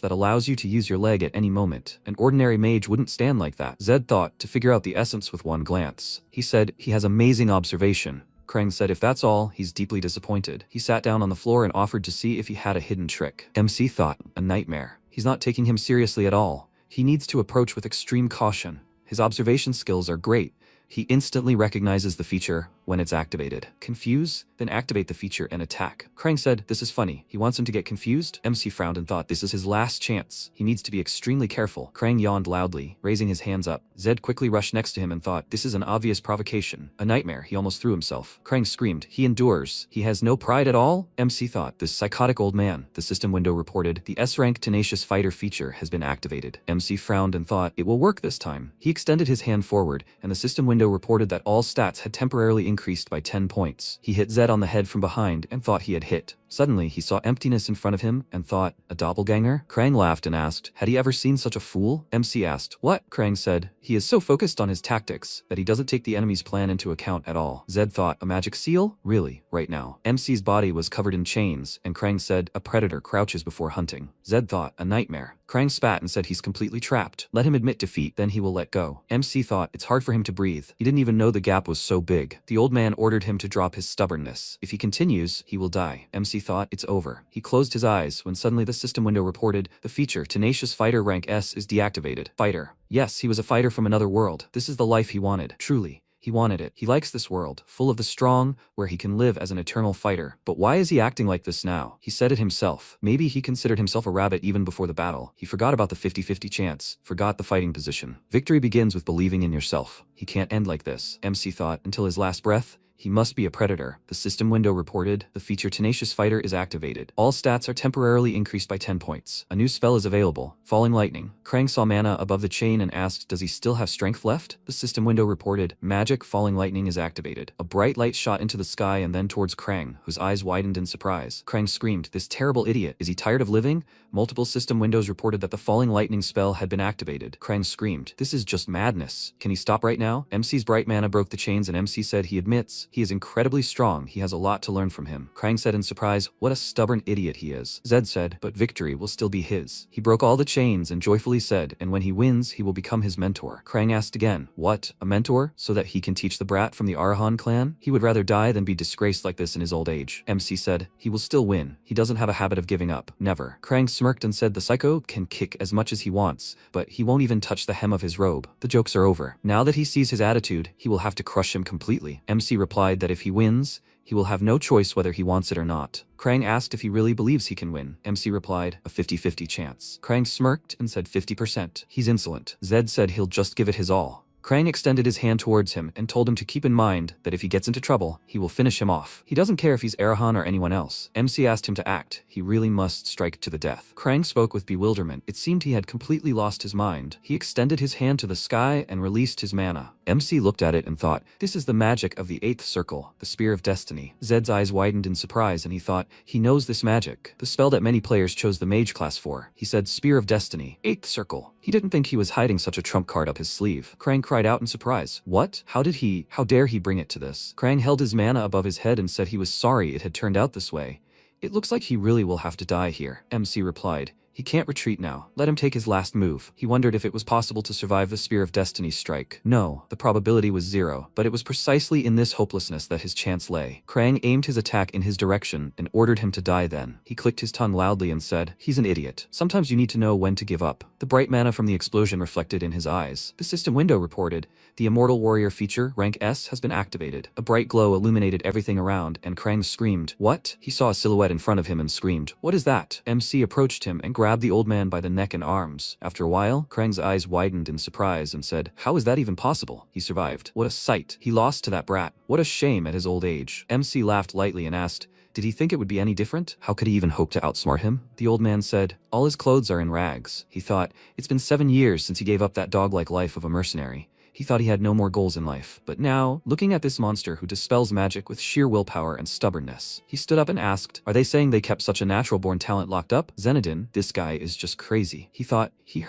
S1: that allows you to use your leg at any moment. An ordinary mage wouldn't stand like that. Zed thought to figure out the essence with one glance. He said, he has amazing observation. Krang said if that's all, he's deeply disappointed. He sat down on the floor and offered to see if he had a hidden trick. MC thought, a nightmare. He's not taking him seriously at all. He needs to approach with extreme caution. His observation skills are great. He instantly recognizes the feature when it's activated. Confuse? Then activate the feature and attack. Krang said, this is funny. He wants him to get confused? MC frowned and thought, this is his last chance. He needs to be extremely careful. Krang yawned loudly, raising his hands up. Zed quickly rushed next to him and thought, this is an obvious provocation. A nightmare. He almost threw himself. Krang screamed, he endures. He has no pride at all? MC thought, this psychotic old man. The system window reported, the S-rank tenacious fighter feature has been activated. MC frowned and thought, it will work this time. He extended his hand forward, and the system window reported that all stats had temporarily increased by 10 points. He hit Zed on the head from behind and thought he had hit. Suddenly, he saw emptiness in front of him and thought, a doppelganger? Krang laughed and asked, had he ever seen such a fool? MC asked, what? Krang said, he is so focused on his tactics that he doesn't take the enemy's plan into account at all. Zed thought, a magic seal? Really? Right now. MC's body was covered in chains, and Krang said, a predator crouches before hunting. Zed thought, a nightmare. Krang spat and said he's completely trapped. Let him admit defeat, then he will let go. MC thought, it's hard for him to breathe. He didn't even know the gap was so big. The old man ordered him to drop his stubbornness. If he continues, he will die. MC thought, it's over. He closed his eyes when suddenly the system window reported, the feature Tenacious Fighter rank S is deactivated. Fighter. Yes, he was a fighter from another world. This is the life he wanted. Truly. He wanted it. He likes this world, full of the strong, where he can live as an eternal fighter. But why is he acting like this now? He said it himself. Maybe he considered himself a rabbit even before the battle. He forgot about the 50-50 chance, forgot the fighting position. Victory begins with believing in yourself. He can't end like this, MC thought, until his last breath. He must be a predator. The system window reported, the feature Tenacious Fighter is activated. All stats are temporarily increased by 10 points. A new spell is available, Falling Lightning. Krang saw mana above the chain and asked, does he still have strength left? The system window reported, magic Falling Lightning is activated. A bright light shot into the sky and then towards Krang, whose eyes widened in surprise. Krang screamed, this terrible idiot, is he tired of living? Multiple system windows reported that the Falling Lightning spell had been activated. Krang screamed, this is just madness. Can he stop right now? MC's bright mana broke the chains and MC said he admits, he is incredibly strong, he has a lot to learn from him. Krang said in surprise, what a stubborn idiot he is. Zed said, but victory will still be his. He broke all the chains and joyfully said, and when he wins, he will become his mentor. Krang asked again, what, a mentor? So that he can teach the brat from the Arahan clan? He would rather die than be disgraced like this in his old age. MC said, he will still win. He doesn't have a habit of giving up. Never. Krang smirked and said the psycho can kick as much as he wants, but he won't even touch the hem of his robe. The jokes are over. Now that he sees his attitude, he will have to crush him completely. MC replied that if he wins, he will have no choice whether he wants it or not. Krang asked if he really believes he can win. MC replied, a 50-50 chance. Krang smirked and said 50%. He's insolent. Zed said he'll just give it his all. Krang extended his hand towards him and told him to keep in mind that if he gets into trouble, he will finish him off. He doesn't care if he's Arahan or anyone else. MC asked him to act. He really must strike to the death. Krang spoke with bewilderment. It seemed he had completely lost his mind. He extended his hand to the sky and released his mana. MC looked at it and thought, this is the magic of the 8th circle, the Spear of Destiny. Zed's eyes widened in surprise and he thought, he knows this magic, the spell that many players chose the Mage class for. He said, Spear of Destiny, 8th circle. He didn't think he was hiding such a trump card up his sleeve. Krang cried out in surprise. What? How dare he bring it to this? Krang held his mana above his head and said he was sorry it had turned out this way. It looks like he really will have to die here. MC replied. He can't retreat now. Let him take his last move. He wondered if it was possible to survive the Spear of Destiny's strike. No, the probability was 0, but it was precisely in this hopelessness that his chance lay. Krang aimed his attack in his direction and ordered him to die then. He clicked his tongue loudly and said, he's an idiot. Sometimes you need to know when to give up. The bright mana from the explosion reflected in his eyes. The system window reported, the Immortal Warrior feature, rank S, has been activated. A bright glow illuminated everything around, and Krang screamed, what? He saw a silhouette in front of him and screamed, what is that? MC approached him and grabbed the old man by the neck and arms. After a while, Krang's eyes widened in surprise and said, how is that even possible? He survived. What a sight. He lost to that brat. What a shame at his old age. MC laughed lightly and asked, did he think it would be any different? How could he even hope to outsmart him? The old man said, all his clothes are in rags. He thought, it's been 7 years since he gave up that dog-like life of a mercenary. He thought he had no more goals in life. But now, looking at this monster who dispels magic with sheer willpower and stubbornness, he stood up and asked, are they saying they kept such a natural-born talent locked up? Xenodin, this guy is just crazy. He thought, he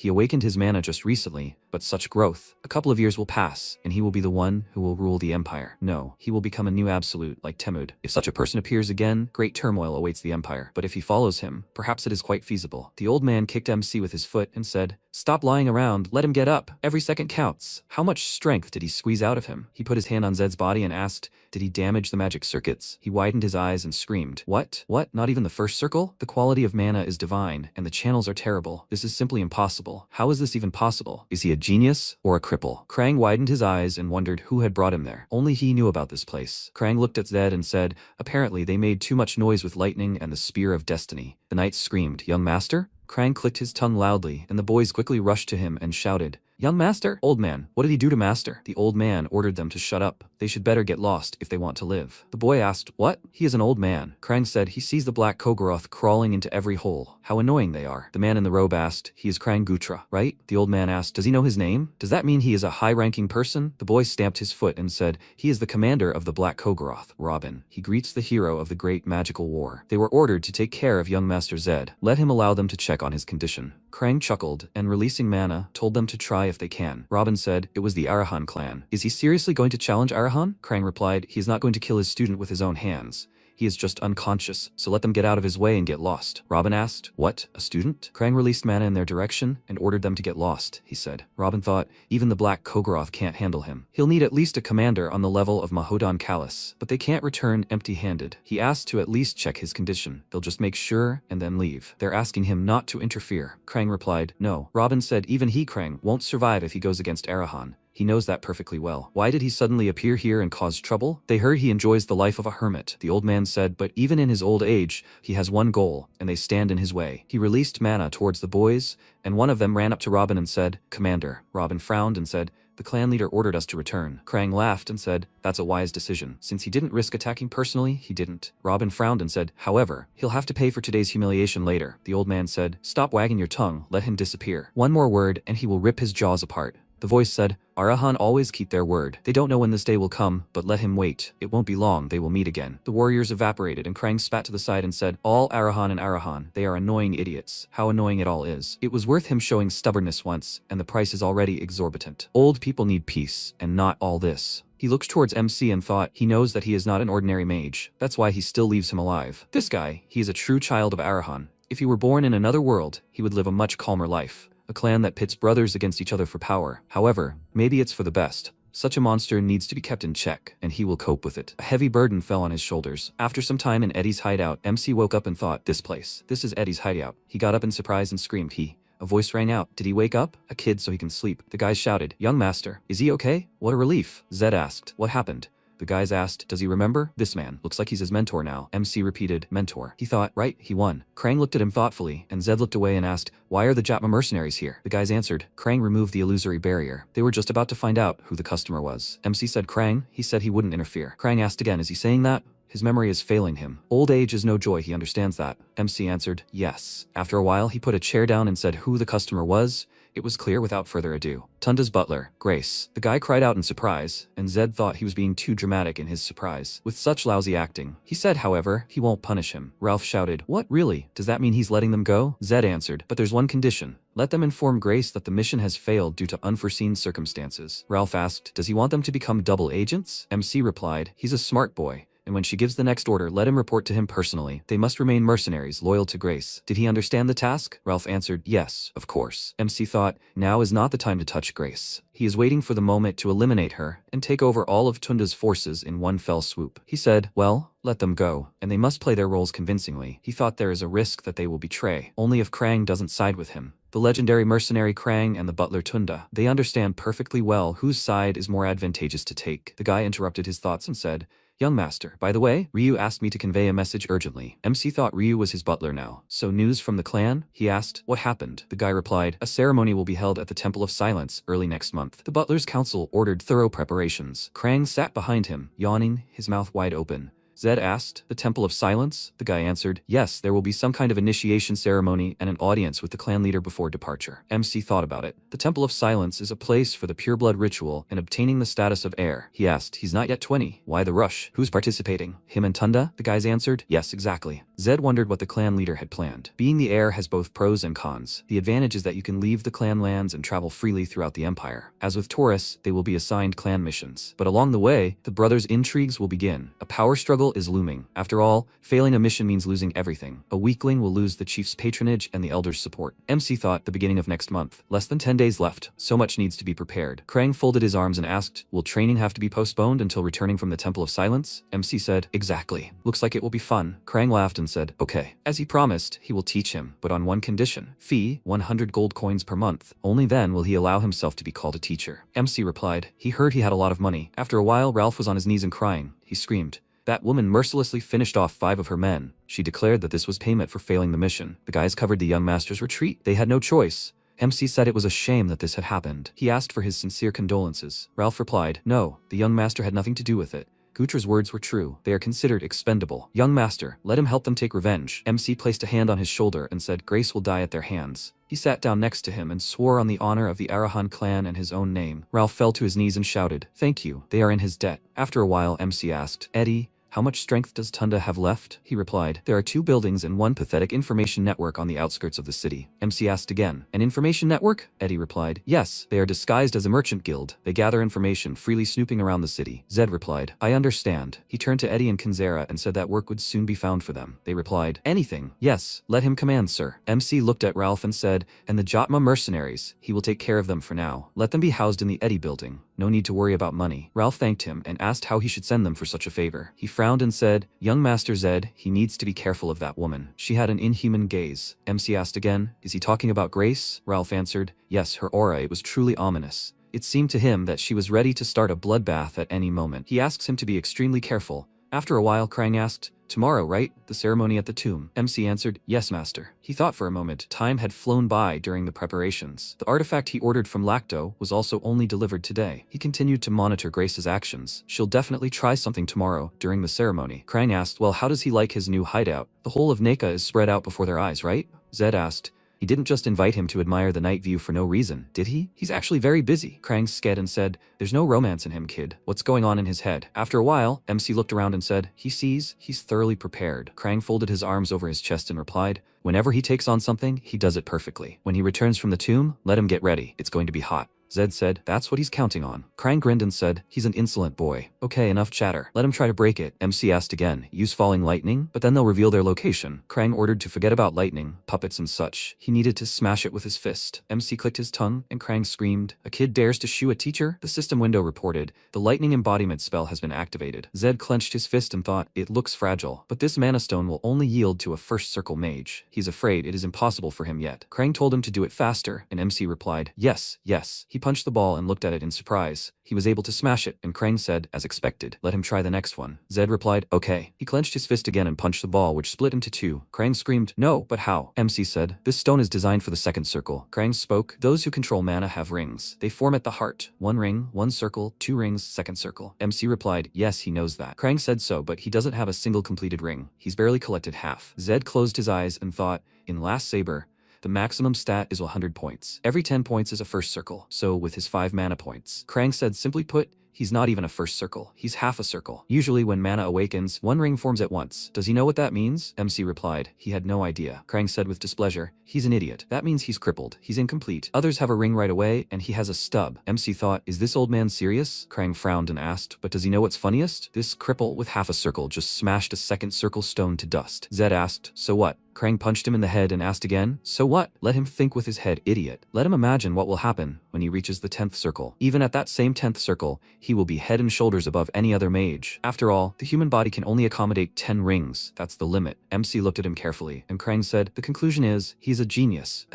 S1: awakened his mana just recently, but such growth. A couple of years will pass, and he will be the one who will rule the empire. No, he will become a new absolute, like Temud. If such a person appears again, great turmoil awaits the empire. But if he follows him, perhaps it is quite feasible. The old man kicked MC with his foot and said, stop lying around, let him get up. Every second counts. How much strength did he squeeze out of him? He put his hand on Zed's body and asked, did he damage the magic circuits? He widened his eyes and screamed, what? What? Not even the first circle? The quality of mana is divine, and the channels are terrible. This is simply impossible. How is this even possible? Is he a genius or a cripple? Krang widened his eyes and wondered who had brought him there. Only he knew about this place. Krang looked at Zed and said, apparently they made too much noise with lightning and the Spear of Destiny. The knight screamed, young master? Krang clicked his tongue loudly, and the boys quickly rushed to him and shouted, Young master? Old man. What did he do to master? The old man ordered them to shut up. They should better get lost if they want to live. The boy asked, what? He is an old man. Krang said he sees the black Kogoroth crawling into every hole. How annoying they are. The man in the robe asked, he is Krang Gutra, right? The old man asked, does he know his name? Does that mean he is a high-ranking person? The boy stamped his foot and said, he is the commander of the black Kogoroth, Robin. He greets the hero of the great magical war. They were ordered to take care of young Master Zed. Let him allow them to check on his condition. Krang chuckled, and releasing mana, told them to try if they can. Robin said, it was the Arahan clan. Is he seriously going to challenge Arahan? Krang replied, he is not going to kill his student with his own hands. He is just unconscious, so let them get out of his way and get lost. Robin asked, what, a student? Krang released mana in their direction and ordered them to get lost, he said. Robin thought, even the black Kogoroth can't handle him. He'll need at least a commander on the level of Mahodan Kalis, but they can't return empty-handed. He asked to at least check his condition. They'll just make sure and then leave. They're asking him not to interfere. Krang replied, no. Robin said even he, Krang, won't survive if he goes against Arahan. He knows that perfectly well. Why did he suddenly appear here and cause trouble? They heard he enjoys the life of a hermit. The old man said, but even in his old age, he has one goal, and they stand in his way. He released mana towards the boys, and one of them ran up to Robin and said, Commander. Robin frowned and said, the clan leader ordered us to return. Krang laughed and said, that's a wise decision. Since he didn't risk attacking personally, he didn't. Robin frowned and said, however, he'll have to pay for today's humiliation later. The old man said, stop wagging your tongue, let him disappear. One more word and he will rip his jaws apart. The voice said, Arahan always keep their word. They don't know when this day will come, but let him wait. It won't be long, they will meet again. The warriors evaporated and Krang spat to the side and said, all Arahan and Arahan, they are annoying idiots. How annoying it all is. It was worth him showing stubbornness once, and the price is already exorbitant. Old people need peace, and not all this. He looked towards MC and thought, he knows that he is not an ordinary mage. That's why he still leaves him alive. This guy, he is a true child of Arahan. If he were born in another world, he would live a much calmer life. A clan that pits brothers against each other for power. However, maybe it's for the best. Such a monster needs to be kept in check, and he will cope with it. A heavy burden fell on his shoulders. After some time in Eddie's hideout, MC woke up and thought, this place. This is Eddie's hideout. He got up in surprise and screamed, A voice rang out. Did he wake up? A kid so he can sleep. The guys shouted, young master, is he okay? What a relief. Zed asked, what happened? The guys asked, does he remember? This man. Looks like he's his mentor now. MC repeated, mentor. He thought, right, he won. Krang looked at him thoughtfully, and Zed looked away and asked, why are the Japma mercenaries here? The guys answered. Krang removed the illusory barrier. They were just about to find out who the customer was. MC said Krang. He said he wouldn't interfere. Krang asked again, is he saying that? His memory is failing him. Old age is no joy, he understands that. MC answered, yes. After a while, he put a chair down and said who the customer was. It was clear without further ado. Tunda's butler, Grace. The guy cried out in surprise, and Zed thought he was being too dramatic in his surprise. With such lousy acting. He said, however, he won't punish him. Ralph shouted, what, really? Does that mean he's letting them go? Zed answered, but there's one condition. Let them inform Grace that the mission has failed due to unforeseen circumstances. Ralph asked, does he want them to become double agents? MC replied, he's a smart boy. And when she gives the next order, let him report to him personally. They must remain mercenaries, loyal to Grace. Did he understand the task? Ralph answered, yes, of course. MC thought, now is not the time to touch Grace. He is waiting for the moment to eliminate her and take over all of Tunda's forces in one fell swoop. He said, well, let them go, and they must play their roles convincingly. He thought there is a risk that they will betray, only if Krang doesn't side with him. The legendary mercenary Krang and the butler Tunda, they understand perfectly well whose side is more advantageous to take. The guy interrupted his thoughts and said, young master, by the way, Ryu asked me to convey a message urgently. MC thought Ryu was his butler now. So news from the clan? He asked. What happened? The guy replied, a ceremony will be held at the Temple of Silence early next month. The butler's council ordered thorough preparations. Krang sat behind him, yawning, his mouth wide open. Zed asked, the Temple of Silence? The guy answered, yes, there will be some kind of initiation ceremony and an audience with the clan leader before departure. MC thought about it. The Temple of Silence is a place for the pureblood ritual and obtaining the status of heir. He asked, he's not yet 20. Why the rush? Who's participating? Him and Tunda? The guys answered, yes, exactly. Zed wondered what the clan leader had planned. Being the heir has both pros and cons. The advantage is that you can leave the clan lands and travel freely throughout the empire. As with Taurus, they will be assigned clan missions. But along the way, the brothers' intrigues will begin. A power struggle is looming. After all, failing a mission means losing everything. A weakling will lose the chief's patronage and the elders' support. MC thought the beginning of next month. Less than 10 days left. So much needs to be prepared. Krang folded his arms and asked, will training have to be postponed until returning from the Temple of Silence? MC said, exactly. Looks like it will be fun. Krang laughed and said, okay. As he promised, he will teach him, but on one condition. Fee, 100 gold coins per month. Only then will he allow himself to be called a teacher. MC replied, he heard he had a lot of money. After a while, Ralph was on his knees and crying. He screamed. That woman mercilessly finished off 5 of her men. She declared that this was payment for failing the mission. The guys covered the young master's retreat. They had no choice. MC said it was a shame that this had happened. He asked for his sincere condolences. Ralph replied, no, the young master had nothing to do with it. Gutra's words were true. They are considered expendable. Young master, let him help them take revenge. MC placed a hand on his shoulder and said Grace will die at their hands. He sat down next to him and swore on the honor of the Arahan clan and his own name. Ralph fell to his knees and shouted, thank you, they are in his debt. After a while MC asked, Eddie, how much strength does Tunda have left? He replied, there are 2 buildings and 1 pathetic information network on the outskirts of the city. MC asked again, an information network? Eddie replied, yes, they are disguised as a merchant guild. They gather information freely snooping around the city. Zed replied, I understand. He turned to Eddie and Kinzera and said that work would soon be found for them. They replied, anything. Yes, let him command, sir. MC looked at Ralph and said, and the Jotma mercenaries, he will take care of them for now. Let them be housed in the Eddie building. No need to worry about money. Ralph thanked him and asked how he should send them for such a favor. He frowned and said, young Master Zed, he needs to be careful of that woman. She had an inhuman gaze. MC asked again, is he talking about Grace? Ralph answered, yes, her aura, it was truly ominous. It seemed to him that she was ready to start a bloodbath at any moment. He asks him to be extremely careful. After a while, Krang asked, tomorrow, right? The ceremony at the tomb. MC answered, yes, master. He thought for a moment. Time had flown by during the preparations. The artifact he ordered from Lacto was also only delivered today. He continued to monitor Grace's actions. She'll definitely try something tomorrow during the ceremony. Krang asked, well, how does he like his new hideout? The whole of Neka is spread out before their eyes, right? Zed asked. He didn't just invite him to admire the night view for no reason, did he? He's actually very busy. Krang sked and said, there's no romance in him, kid. What's going on in his head? After a while, MC looked around and said, he sees, he's thoroughly prepared. Krang folded his arms over his chest and replied, whenever he takes on something, he does it perfectly. When he returns from the tomb, let him get ready. It's going to be hot. Zed said, that's what he's counting on. Krang grinned and said, he's an insolent boy. Okay, enough chatter. Let him try to break it. MC asked again, use falling lightning? But then they'll reveal their location. Krang ordered to forget about lightning, puppets and such. He needed to smash it with his fist. MC clicked his tongue, and Krang screamed, a kid dares to shoo a teacher? The system window reported, the lightning embodiment spell has been activated. Zed clenched his fist and thought, it looks fragile, but this mana stone will only yield to a first circle mage. He's afraid it is impossible for him yet. Krang told him to do it faster, and MC replied, yes, yes. He punched the ball and looked at it in surprise. He was able to smash it, and Krang said, as expected, let him try the next one. Zed replied, okay. He clenched his fist again and punched the ball, which split into 2. Krang screamed, no, but how? MC said, this stone is designed for the second circle. Krang spoke, those who control mana have rings. They form at the heart. 1 ring, 1 circle, 2 rings, second circle. MC replied, yes, he knows that. Krang said so, but he doesn't have a single completed ring. He's barely collected half. Zed closed his eyes and thought, in Last Saber, the maximum stat is 100 points. Every 10 points is a first circle, so with his 5 mana points. Krang said, simply put, he's not even a first circle, he's half a circle. Usually when mana awakens, 1 ring forms at once. Does he know what that means? MC replied, he had no idea. Krang said with displeasure, he's an idiot. That means he's crippled, he's incomplete. Others have a ring right away, and he has a stub. MC thought, is this old man serious? Krang frowned and asked, but does he know what's funniest? This cripple with half a circle just smashed a second circle stone to dust. Zed asked, so what? Krang punched him in the head and asked again, so what? Let him think with his head, idiot. Let him imagine what will happen when he reaches the 10th circle. Even at that same 10th circle, he will be head and shoulders above any other mage. After all, the human body can only accommodate 10 rings. That's the limit. MC looked at him carefully, and Krang said, the conclusion is, he's a genius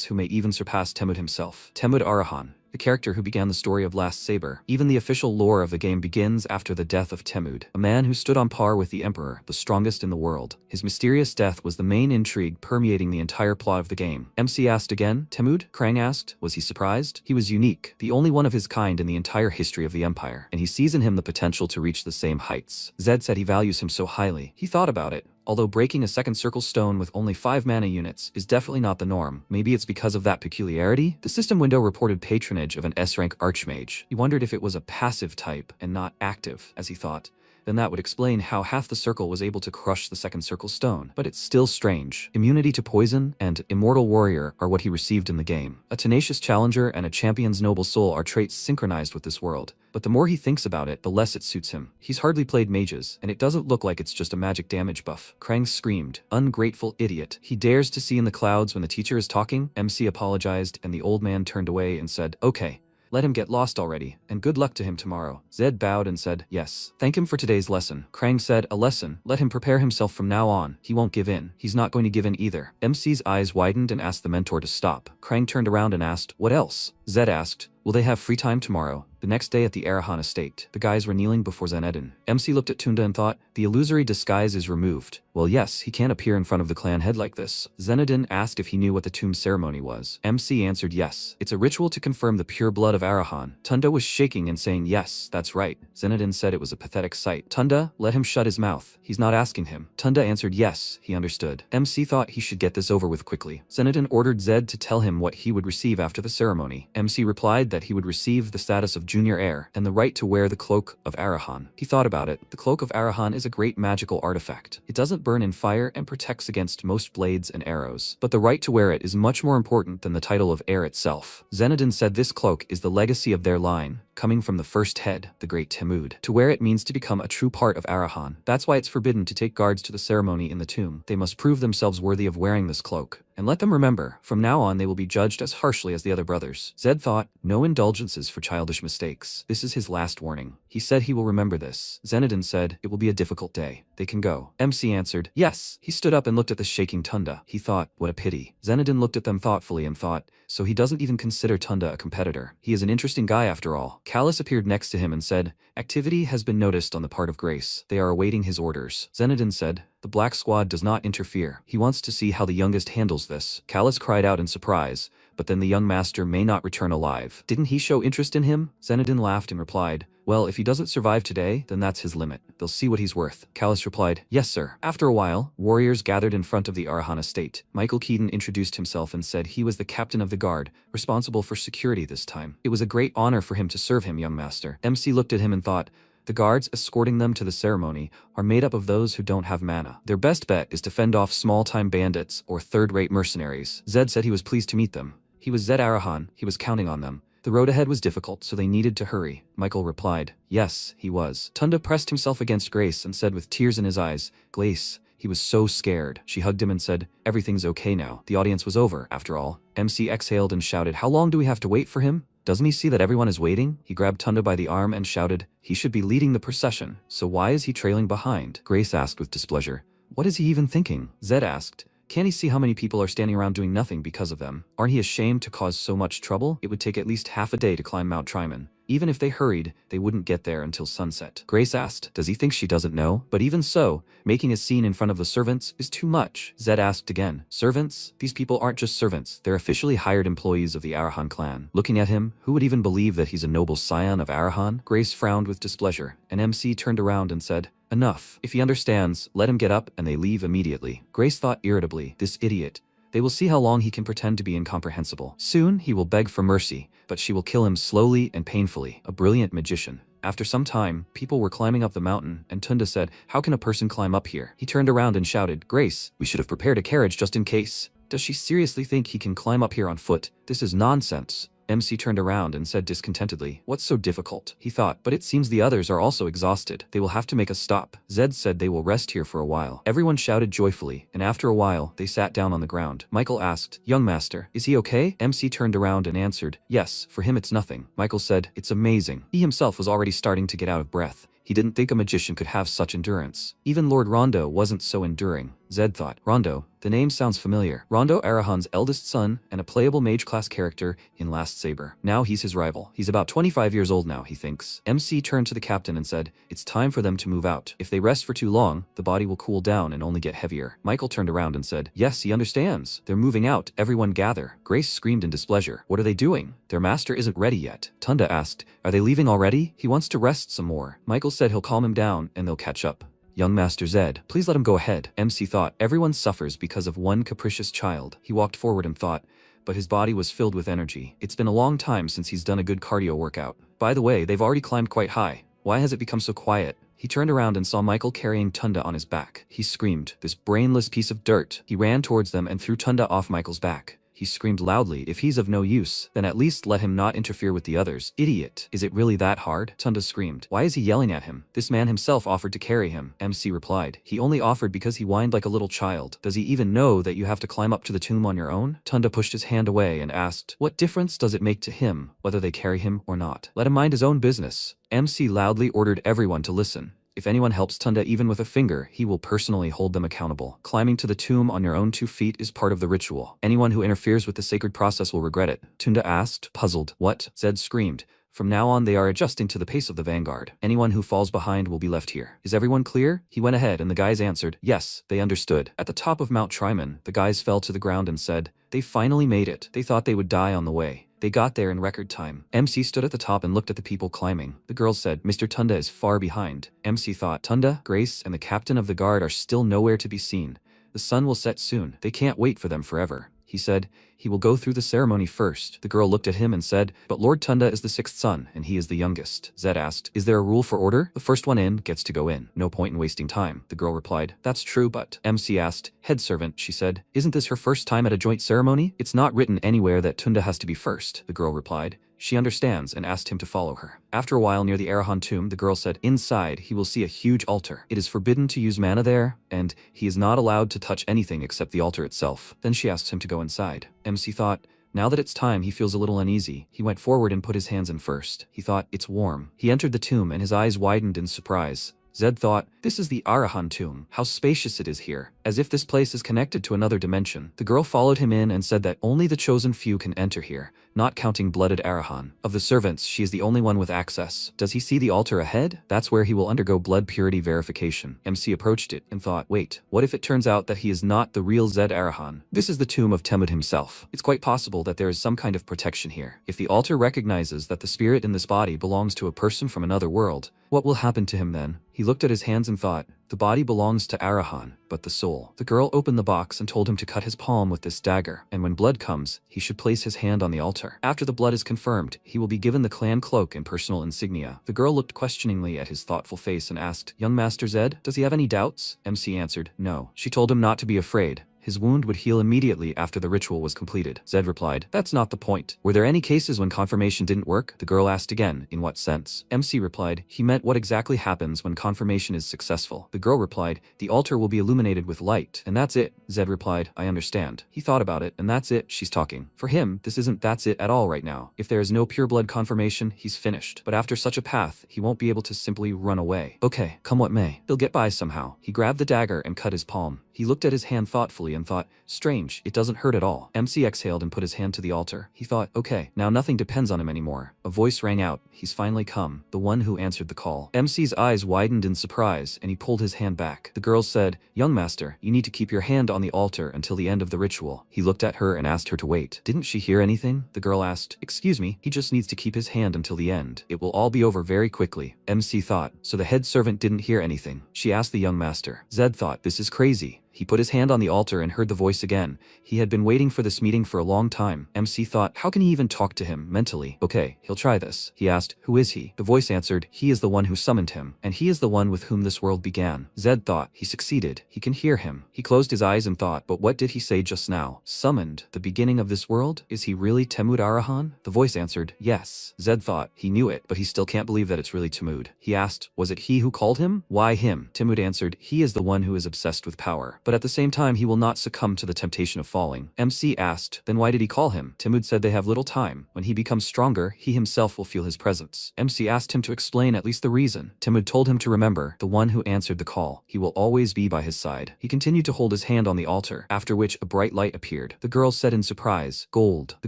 S1: who may even surpass Temud himself. Temud Arahan, the character who began the story of Last Saber. Even the official lore of the game begins after the death of Temud, a man who stood on par with the Emperor, the strongest in the world. His mysterious death was the main intrigue permeating the entire plot of the game. MC asked again, Temud? Krang asked, was he surprised? He was unique, the only one of his kind in the entire history of the Empire, and he sees in him the potential to reach the same heights. Zed said he values him so highly. He thought about it. Although breaking a second circle stone with only 5 mana units is definitely not the norm, maybe it's because of that peculiarity? The system window reported patronage of an S-rank archmage. He wondered if it was a passive type and not active, as he thought. Then that would explain how half the circle was able to crush the second circle stone. But it's still strange. Immunity to poison and immortal warrior are what he received in the game. A tenacious challenger and a champion's noble soul are traits synchronized with this world. But the more he thinks about it, the less it suits him. He's hardly played mages, and it doesn't look like it's just a magic damage buff. Krang screamed, ungrateful idiot. He dares to see in the clouds when the teacher is talking? MC apologized, and the old man turned away and said, okay. Let him get lost already, and good luck to him tomorrow. Zed bowed and said, yes. Thank him for today's lesson. Krang said, a lesson? Let him prepare himself from now on. He won't give in. He's not going to give in either. MC's eyes widened and asked the mentor to stop. Krang turned around and asked, what else? Zed asked, will they have free time tomorrow? The next day at the Arahan estate, the guys were kneeling before Zenedin. MC looked at Tunda and thought, the illusory disguise is removed. Well yes, he can't appear in front of the clan head like this. Zenedin asked if he knew what the tomb ceremony was. MC answered yes. It's a ritual to confirm the pure blood of Arahan. Tunda was shaking and saying yes, that's right. Zenedin said it was a pathetic sight. Tunda, let him shut his mouth. He's not asking him. Tunda answered yes, he understood. MC thought he should get this over with quickly. Zenedin ordered Zed to tell him what he would receive after the ceremony. MC replied that he would receive the status of junior heir and the right to wear the cloak of Arahan. He thought about it. The cloak of Arahan is a great magical artifact. It doesn't burn in fire and protects against most blades and arrows. But the right to wear it is much more important than the title of heir itself. Zenedin said this cloak is the legacy of their line, coming from the first head, the great Temud. To wear it means to become a true part of Arahan. That's why it's forbidden to take guards to the ceremony in the tomb. They must prove themselves worthy of wearing this cloak. And let them remember, from now on they will be judged as harshly as the other brothers. Zed thought, no indulgences for childish mistakes. This is his last warning. He said he will remember this. Zenedin said, it will be a difficult day. They can go. MC answered, yes. He stood up and looked at the shaking Tunda. He thought, what a pity. Zenedin looked at them thoughtfully and thought, so he doesn't even consider Tunda a competitor. He is an interesting guy after all. Callus appeared next to him and said, activity has been noticed on the part of Grace. They are awaiting his orders. Zenedin said, the Black Squad does not interfere. He wants to see how the youngest handles this. Callus cried out in surprise, but then the young master may not return alive. Didn't he show interest in him? Zenedin laughed and replied, well, if he doesn't survive today, then that's his limit. They'll see what he's worth. Callus replied, yes sir. After a while, warriors gathered in front of the Arahan estate. Michael Keaton introduced himself and said he was the captain of the guard, responsible for security this time. It was a great honor for him to serve him, young master. MC looked at him and thought, the guards escorting them to the ceremony are made up of those who don't have mana. Their best bet is to fend off small-time bandits or third-rate mercenaries. Zed said he was pleased to meet them. He was Zed Arahan, he was counting on them. The road ahead was difficult, so they needed to hurry. Michael replied, yes, he was. Tunda pressed himself against Grace and said with tears in his eyes, Grace, he was so scared. She hugged him and said, everything's okay now. The audience was over, after all. MC exhaled and shouted, how long do we have to wait for him? Doesn't he see that everyone is waiting? He grabbed Tunda by the arm and shouted, he should be leading the procession, so why is he trailing behind? Grace asked with displeasure, what is he even thinking? Zed asked, can't he see how many people are standing around doing nothing because of them? Aren't he ashamed to cause so much trouble? It would take at least half a day to climb Mount Triman. Even if they hurried, they wouldn't get there until sunset. Grace asked, does he think she doesn't know? But even so, making a scene in front of the servants is too much. Zed asked again, servants? These people aren't just servants, they're officially hired employees of the Arahan clan. Looking at him, who would even believe that he's a noble scion of Arahan? Grace frowned with displeasure, and MC turned around and said, enough. If he understands, let him get up, and they leave immediately. Grace thought irritably, this idiot. They will see how long he can pretend to be incomprehensible. Soon, he will beg for mercy, but she will kill him slowly and painfully. A brilliant magician. After some time, people were climbing up the mountain, and Tunda said, how can a person climb up here? He turned around and shouted, Grace, we should have prepared a carriage just in case. Does she seriously think he can climb up here on foot? This is nonsense. MC turned around and said discontentedly, what's so difficult? He thought, but it seems the others are also exhausted. They will have to make a stop. Zed said they will rest here for a while. Everyone shouted joyfully, and after a while, they sat down on the ground. Michael asked, young master, is he okay? MC turned around and answered, yes, for him it's nothing. Michael said, it's amazing. He himself was already starting to get out of breath. He didn't think a magician could have such endurance. Even Lord Rondo wasn't so enduring. Zed thought, Rondo, the name sounds familiar. Rondo Arahan's eldest son and a playable mage-class character in Last Saber. Now he's his rival. He's about 25 years old now, he thinks. MC turned to the captain and said, it's time for them to move out. If they rest for too long, the body will cool down and only get heavier. Michael turned around and said, yes, he understands. They're moving out. Everyone gather. Grace screamed in displeasure. What are they doing? Their master isn't ready yet. Tunda asked, are they leaving already? He wants to rest some more. Michael said he'll calm him down and they'll catch up. Young Master Zed, please let him go ahead. MC thought, everyone suffers because of one capricious child. He walked forward and thought, but his body was filled with energy. It's been a long time since he's done a good cardio workout. By the way, they've already climbed quite high. Why has it become so quiet? He turned around and saw Michael carrying Tunda on his back. He screamed, this brainless piece of dirt. He ran towards them and threw Tunda off Michael's back. He screamed loudly, if he's of no use, then at least let him not interfere with the others. Idiot. Is it really that hard? Tunda screamed. Why is he yelling at him? This man himself offered to carry him. MC replied. He only offered because he whined like a little child. Does he even know that you have to climb up to the tomb on your own? Tunda pushed his hand away and asked, what difference does it make to him, whether they carry him or not? Let him mind his own business. MC loudly ordered everyone to listen. If anyone helps Tunda even with a finger, he will personally hold them accountable. Climbing to the tomb on your own 2 feet is part of the ritual. Anyone who interferes with the sacred process will regret it. Tunda asked, puzzled. What? Zed screamed. From now on they are adjusting to the pace of the vanguard. Anyone who falls behind will be left here. Is everyone clear? He went ahead and the guys answered, yes, they understood. At the top of Mount Triman, the guys fell to the ground and said, they finally made it. They thought they would die on the way. They got there in record time. MC stood at the top and looked at the people climbing. The girls said, Mr. Tunda is far behind. MC thought, Tunda, Grace, and the captain of the guard are still nowhere to be seen. The sun will set soon. They can't wait for them forever. He said, he will go through the ceremony first. The girl looked at him and said, but Lord Tunda is the 6th son, and he is the youngest. Zed asked, is there a rule for order? The first one in gets to go in. No point in wasting time. The girl replied, that's true, but... MC asked, head servant, she said, isn't this her first time at a joint ceremony? It's not written anywhere that Tunda has to be first. The girl replied. She understands and asked him to follow her. After a while near the Arahan tomb, the girl said, inside, he will see a huge altar. It is forbidden to use mana there, and he is not allowed to touch anything except the altar itself. Then she asked him to go inside. MC thought, now that it's time, he feels a little uneasy. He went forward and put his hands in first. He thought, it's warm. He entered the tomb and his eyes widened in surprise. Zed thought, this is the Arahan tomb. How spacious it is here. As if this place is connected to another dimension. The girl followed him in and said that only the chosen few can enter here, not counting blooded Arahan. Of the servants, she is the only one with access. Does he see the altar ahead? That's where he will undergo blood purity verification. MC approached it and thought, wait, what if it turns out that he is not the real Zed Arahan? This is the tomb of Temud himself. It's quite possible that there is some kind of protection here. If the altar recognizes that the spirit in this body belongs to a person from another world, what will happen to him then? He looked at his hands and thought, the body belongs to Arahan, but the soul. The girl opened the box and told him to cut his palm with this dagger, and when blood comes, he should place his hand on the altar. After the blood is confirmed, he will be given the clan cloak and personal insignia. The girl looked questioningly at his thoughtful face and asked, young Master Zed, does he have any doubts? MC answered, no. She told him not to be afraid. His wound would heal immediately after the ritual was completed. Zed replied, that's not the point. Were there any cases when confirmation didn't work? The girl asked again, in what sense? MC replied, he meant what exactly happens when confirmation is successful. The girl replied, the altar will be illuminated with light, and that's it. Zed replied, I understand. He thought about it, and that's it, she's talking. For him, this isn't that's it at all right now. If there is no pure blood confirmation, he's finished. But after such a path, he won't be able to simply run away. Okay, come what may. He'll get by somehow. He grabbed the dagger and cut his palm. He looked at his hand thoughtfully and thought, strange, it doesn't hurt at all. MC exhaled and put his hand to the altar. He thought, okay, now nothing depends on him anymore. A voice rang out, he's finally come, the one who answered the call. MC's eyes widened in surprise and he pulled his hand back. The girl said, young master, you need to keep your hand on the altar until the end of the ritual. He looked at her and asked her to wait. Didn't she hear anything? The girl asked, excuse me, he just needs to keep his hand until the end. It will all be over very quickly. MC thought, so the head servant didn't hear anything. She asked the young master. Zed thought, this is crazy. He put his hand on the altar and heard the voice again. He had been waiting for this meeting for a long time. MC thought, how can he even talk to him mentally? Okay, he'll try this. He asked, who is he? The voice answered, he is the one who summoned him, and he is the one with whom this world began. Zed thought, he succeeded. He can hear him. He closed his eyes and thought, but what did he say just now? Summoned? The beginning of this world? Is he really Temud Arahan? The voice answered, yes. Zed thought, he knew it, but he still can't believe that it's really Temud. He asked, was it he who called him? Why him? Temud answered, he is the one who is obsessed with power. But at the same time, he will not succumb to the temptation of falling. MC asked, then why did he call him? Temud said they have little time. When he becomes stronger, he himself will feel his presence. MC asked him to explain at least the reason. Temud told him to remember, the one who answered the call. He will always be by his side. He continued to hold his hand on the altar, after which a bright light appeared. The girl said in surprise, gold. The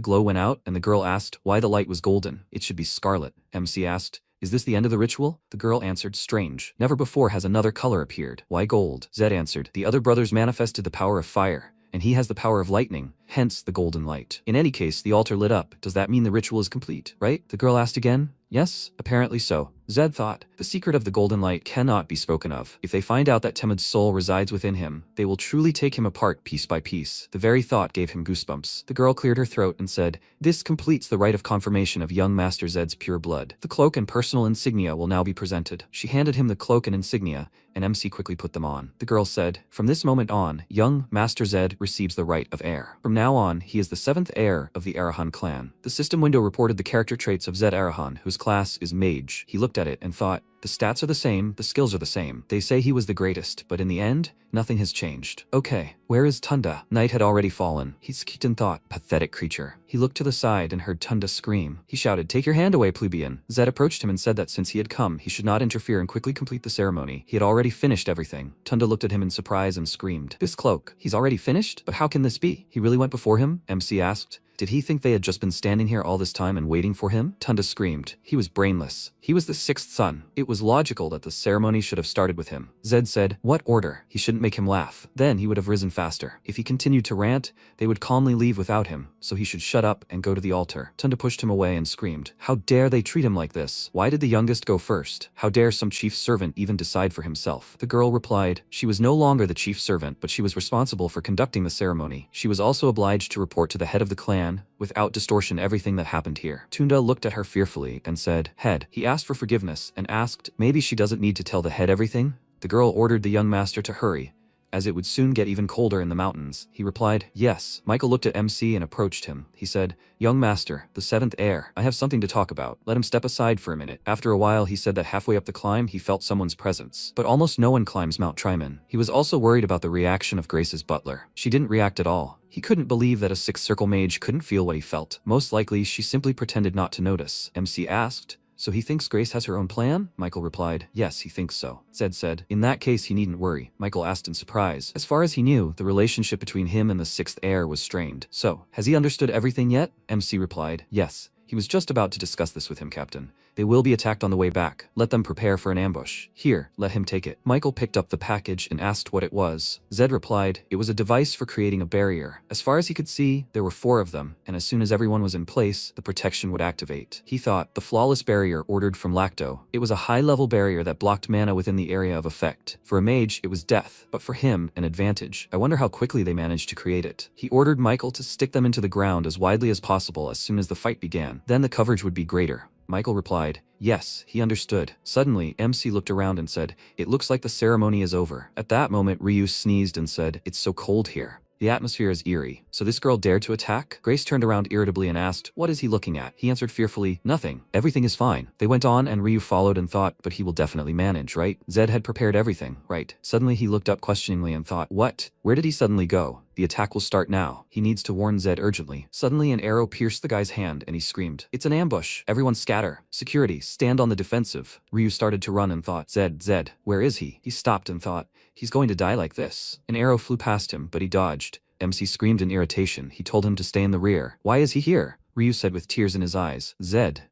S1: glow went out, and the girl asked why the light was golden. It should be scarlet. MC asked, is this the end of the ritual? The girl answered, strange. Never before has another color appeared. Why gold? Zed answered, the other brothers manifested the power of fire, and he has the power of lightning, hence the golden light. In any case, the altar lit up. Does that mean the ritual is complete, right? The girl asked again. Yes, apparently so. Zed thought, the secret of the golden light cannot be spoken of. If they find out that Temud's soul resides within him, they will truly take him apart piece by piece. The very thought gave him goosebumps. The girl cleared her throat and said, this completes the rite of confirmation of young Master Zed's pure blood. The cloak and personal insignia will now be presented. She handed him the cloak and insignia, and MC quickly put them on. The girl said, from this moment on, young Master Zed receives the right of heir. From now on, he is the 7th heir of the Arahan clan. The system window reported the character traits of Zed Arahan, whose class is Mage. He looked looked at it and thought, the stats are the same, the skills are the same. They say he was the greatest, but in the end, nothing has changed. Okay, where is Tunda? Night had already fallen. He skeked and thought, pathetic creature. He looked to the side and heard Tunda scream. He shouted, take your hand away, plebeian. Zed approached him and said that since he had come, he should not interfere and quickly complete the ceremony. He had already finished everything. Tunda looked at him in surprise and screamed, this cloak, he's already finished? But how can this be? He really went before him? MC asked. Did he think they had just been standing here all this time and waiting for him? Tunda screamed. He was brainless. He was the sixth son. It was logical that the ceremony should have started with him. Zed said, what order? He shouldn't make him laugh. Then he would have risen faster. If he continued to rant, they would calmly leave without him, so he should shut up and go to the altar. Tunda pushed him away and screamed, how dare they treat him like this? Why did the youngest go first? How dare some chief servant even decide for himself? The girl replied, she was no longer the chief servant, but she was responsible for conducting the ceremony. She was also obliged to report to the head of the clan, without distortion, everything that happened here. Tunda looked at her fearfully and said, head. He asked for forgiveness and asked, maybe she doesn't need to tell the head everything? The girl ordered the young master to hurry, as it would soon get even colder in the mountains. He replied, yes. Michael looked at MC and approached him. He said, young master, the seventh heir, I have something to talk about. Let him step aside for a minute. After a while, he said that halfway up the climb, he felt someone's presence. But almost no one climbs Mount Triman. He was also worried about the reaction of Grace's butler. She didn't react at all. He couldn't believe that a sixth circle mage couldn't feel what he felt. Most likely, she simply pretended not to notice. MC asked, so he thinks Grace has her own plan? Michael replied, yes, he thinks so. Zed said, in that case, he needn't worry. Michael asked in surprise. As far as he knew, the relationship between him and the sixth heir was strained. So, has he understood everything yet? MC replied, yes. He was just about to discuss this with him, Captain. They will be attacked on the way back. Let them prepare for an ambush. Here, let him take it. Michael picked up the package and asked what it was. Zed replied, it was a device for creating a barrier. As far as he could see, there were 4 of them, and as soon as everyone was in place, the protection would activate. He thought, the flawless barrier ordered from Lacto. It was a high-level barrier that blocked mana within the area of effect. For a mage, it was death, but for him, an advantage. I wonder how quickly they managed to create it. He ordered Michael to stick them into the ground as widely as possible as soon as the fight began. Then the coverage would be greater. Michael replied, yes, he understood. Suddenly, MC looked around and said, it looks like the ceremony is over. At that moment, Ryu sneezed and said, it's so cold here. The atmosphere is eerie. So this girl dared to attack? Grace turned around irritably and asked, what is he looking at? He answered fearfully, nothing. Everything is fine. They went on and Ryu followed and thought, but he will definitely manage, right? Zed had prepared everything, right? Suddenly he looked up questioningly and thought, what? Where did he suddenly go? The attack will start now. He needs to warn Zed urgently. Suddenly an arrow pierced the guy's hand and he screamed, it's an ambush. Everyone scatter. Security, stand on the defensive. Ryu started to run and thought, Zed, where is he? He stopped and thought, he's going to die like this. An arrow flew past him, but he dodged. MC screamed in irritation. He told him to stay in the rear. Why is he here? Ryu said with tears in his eyes. Zed,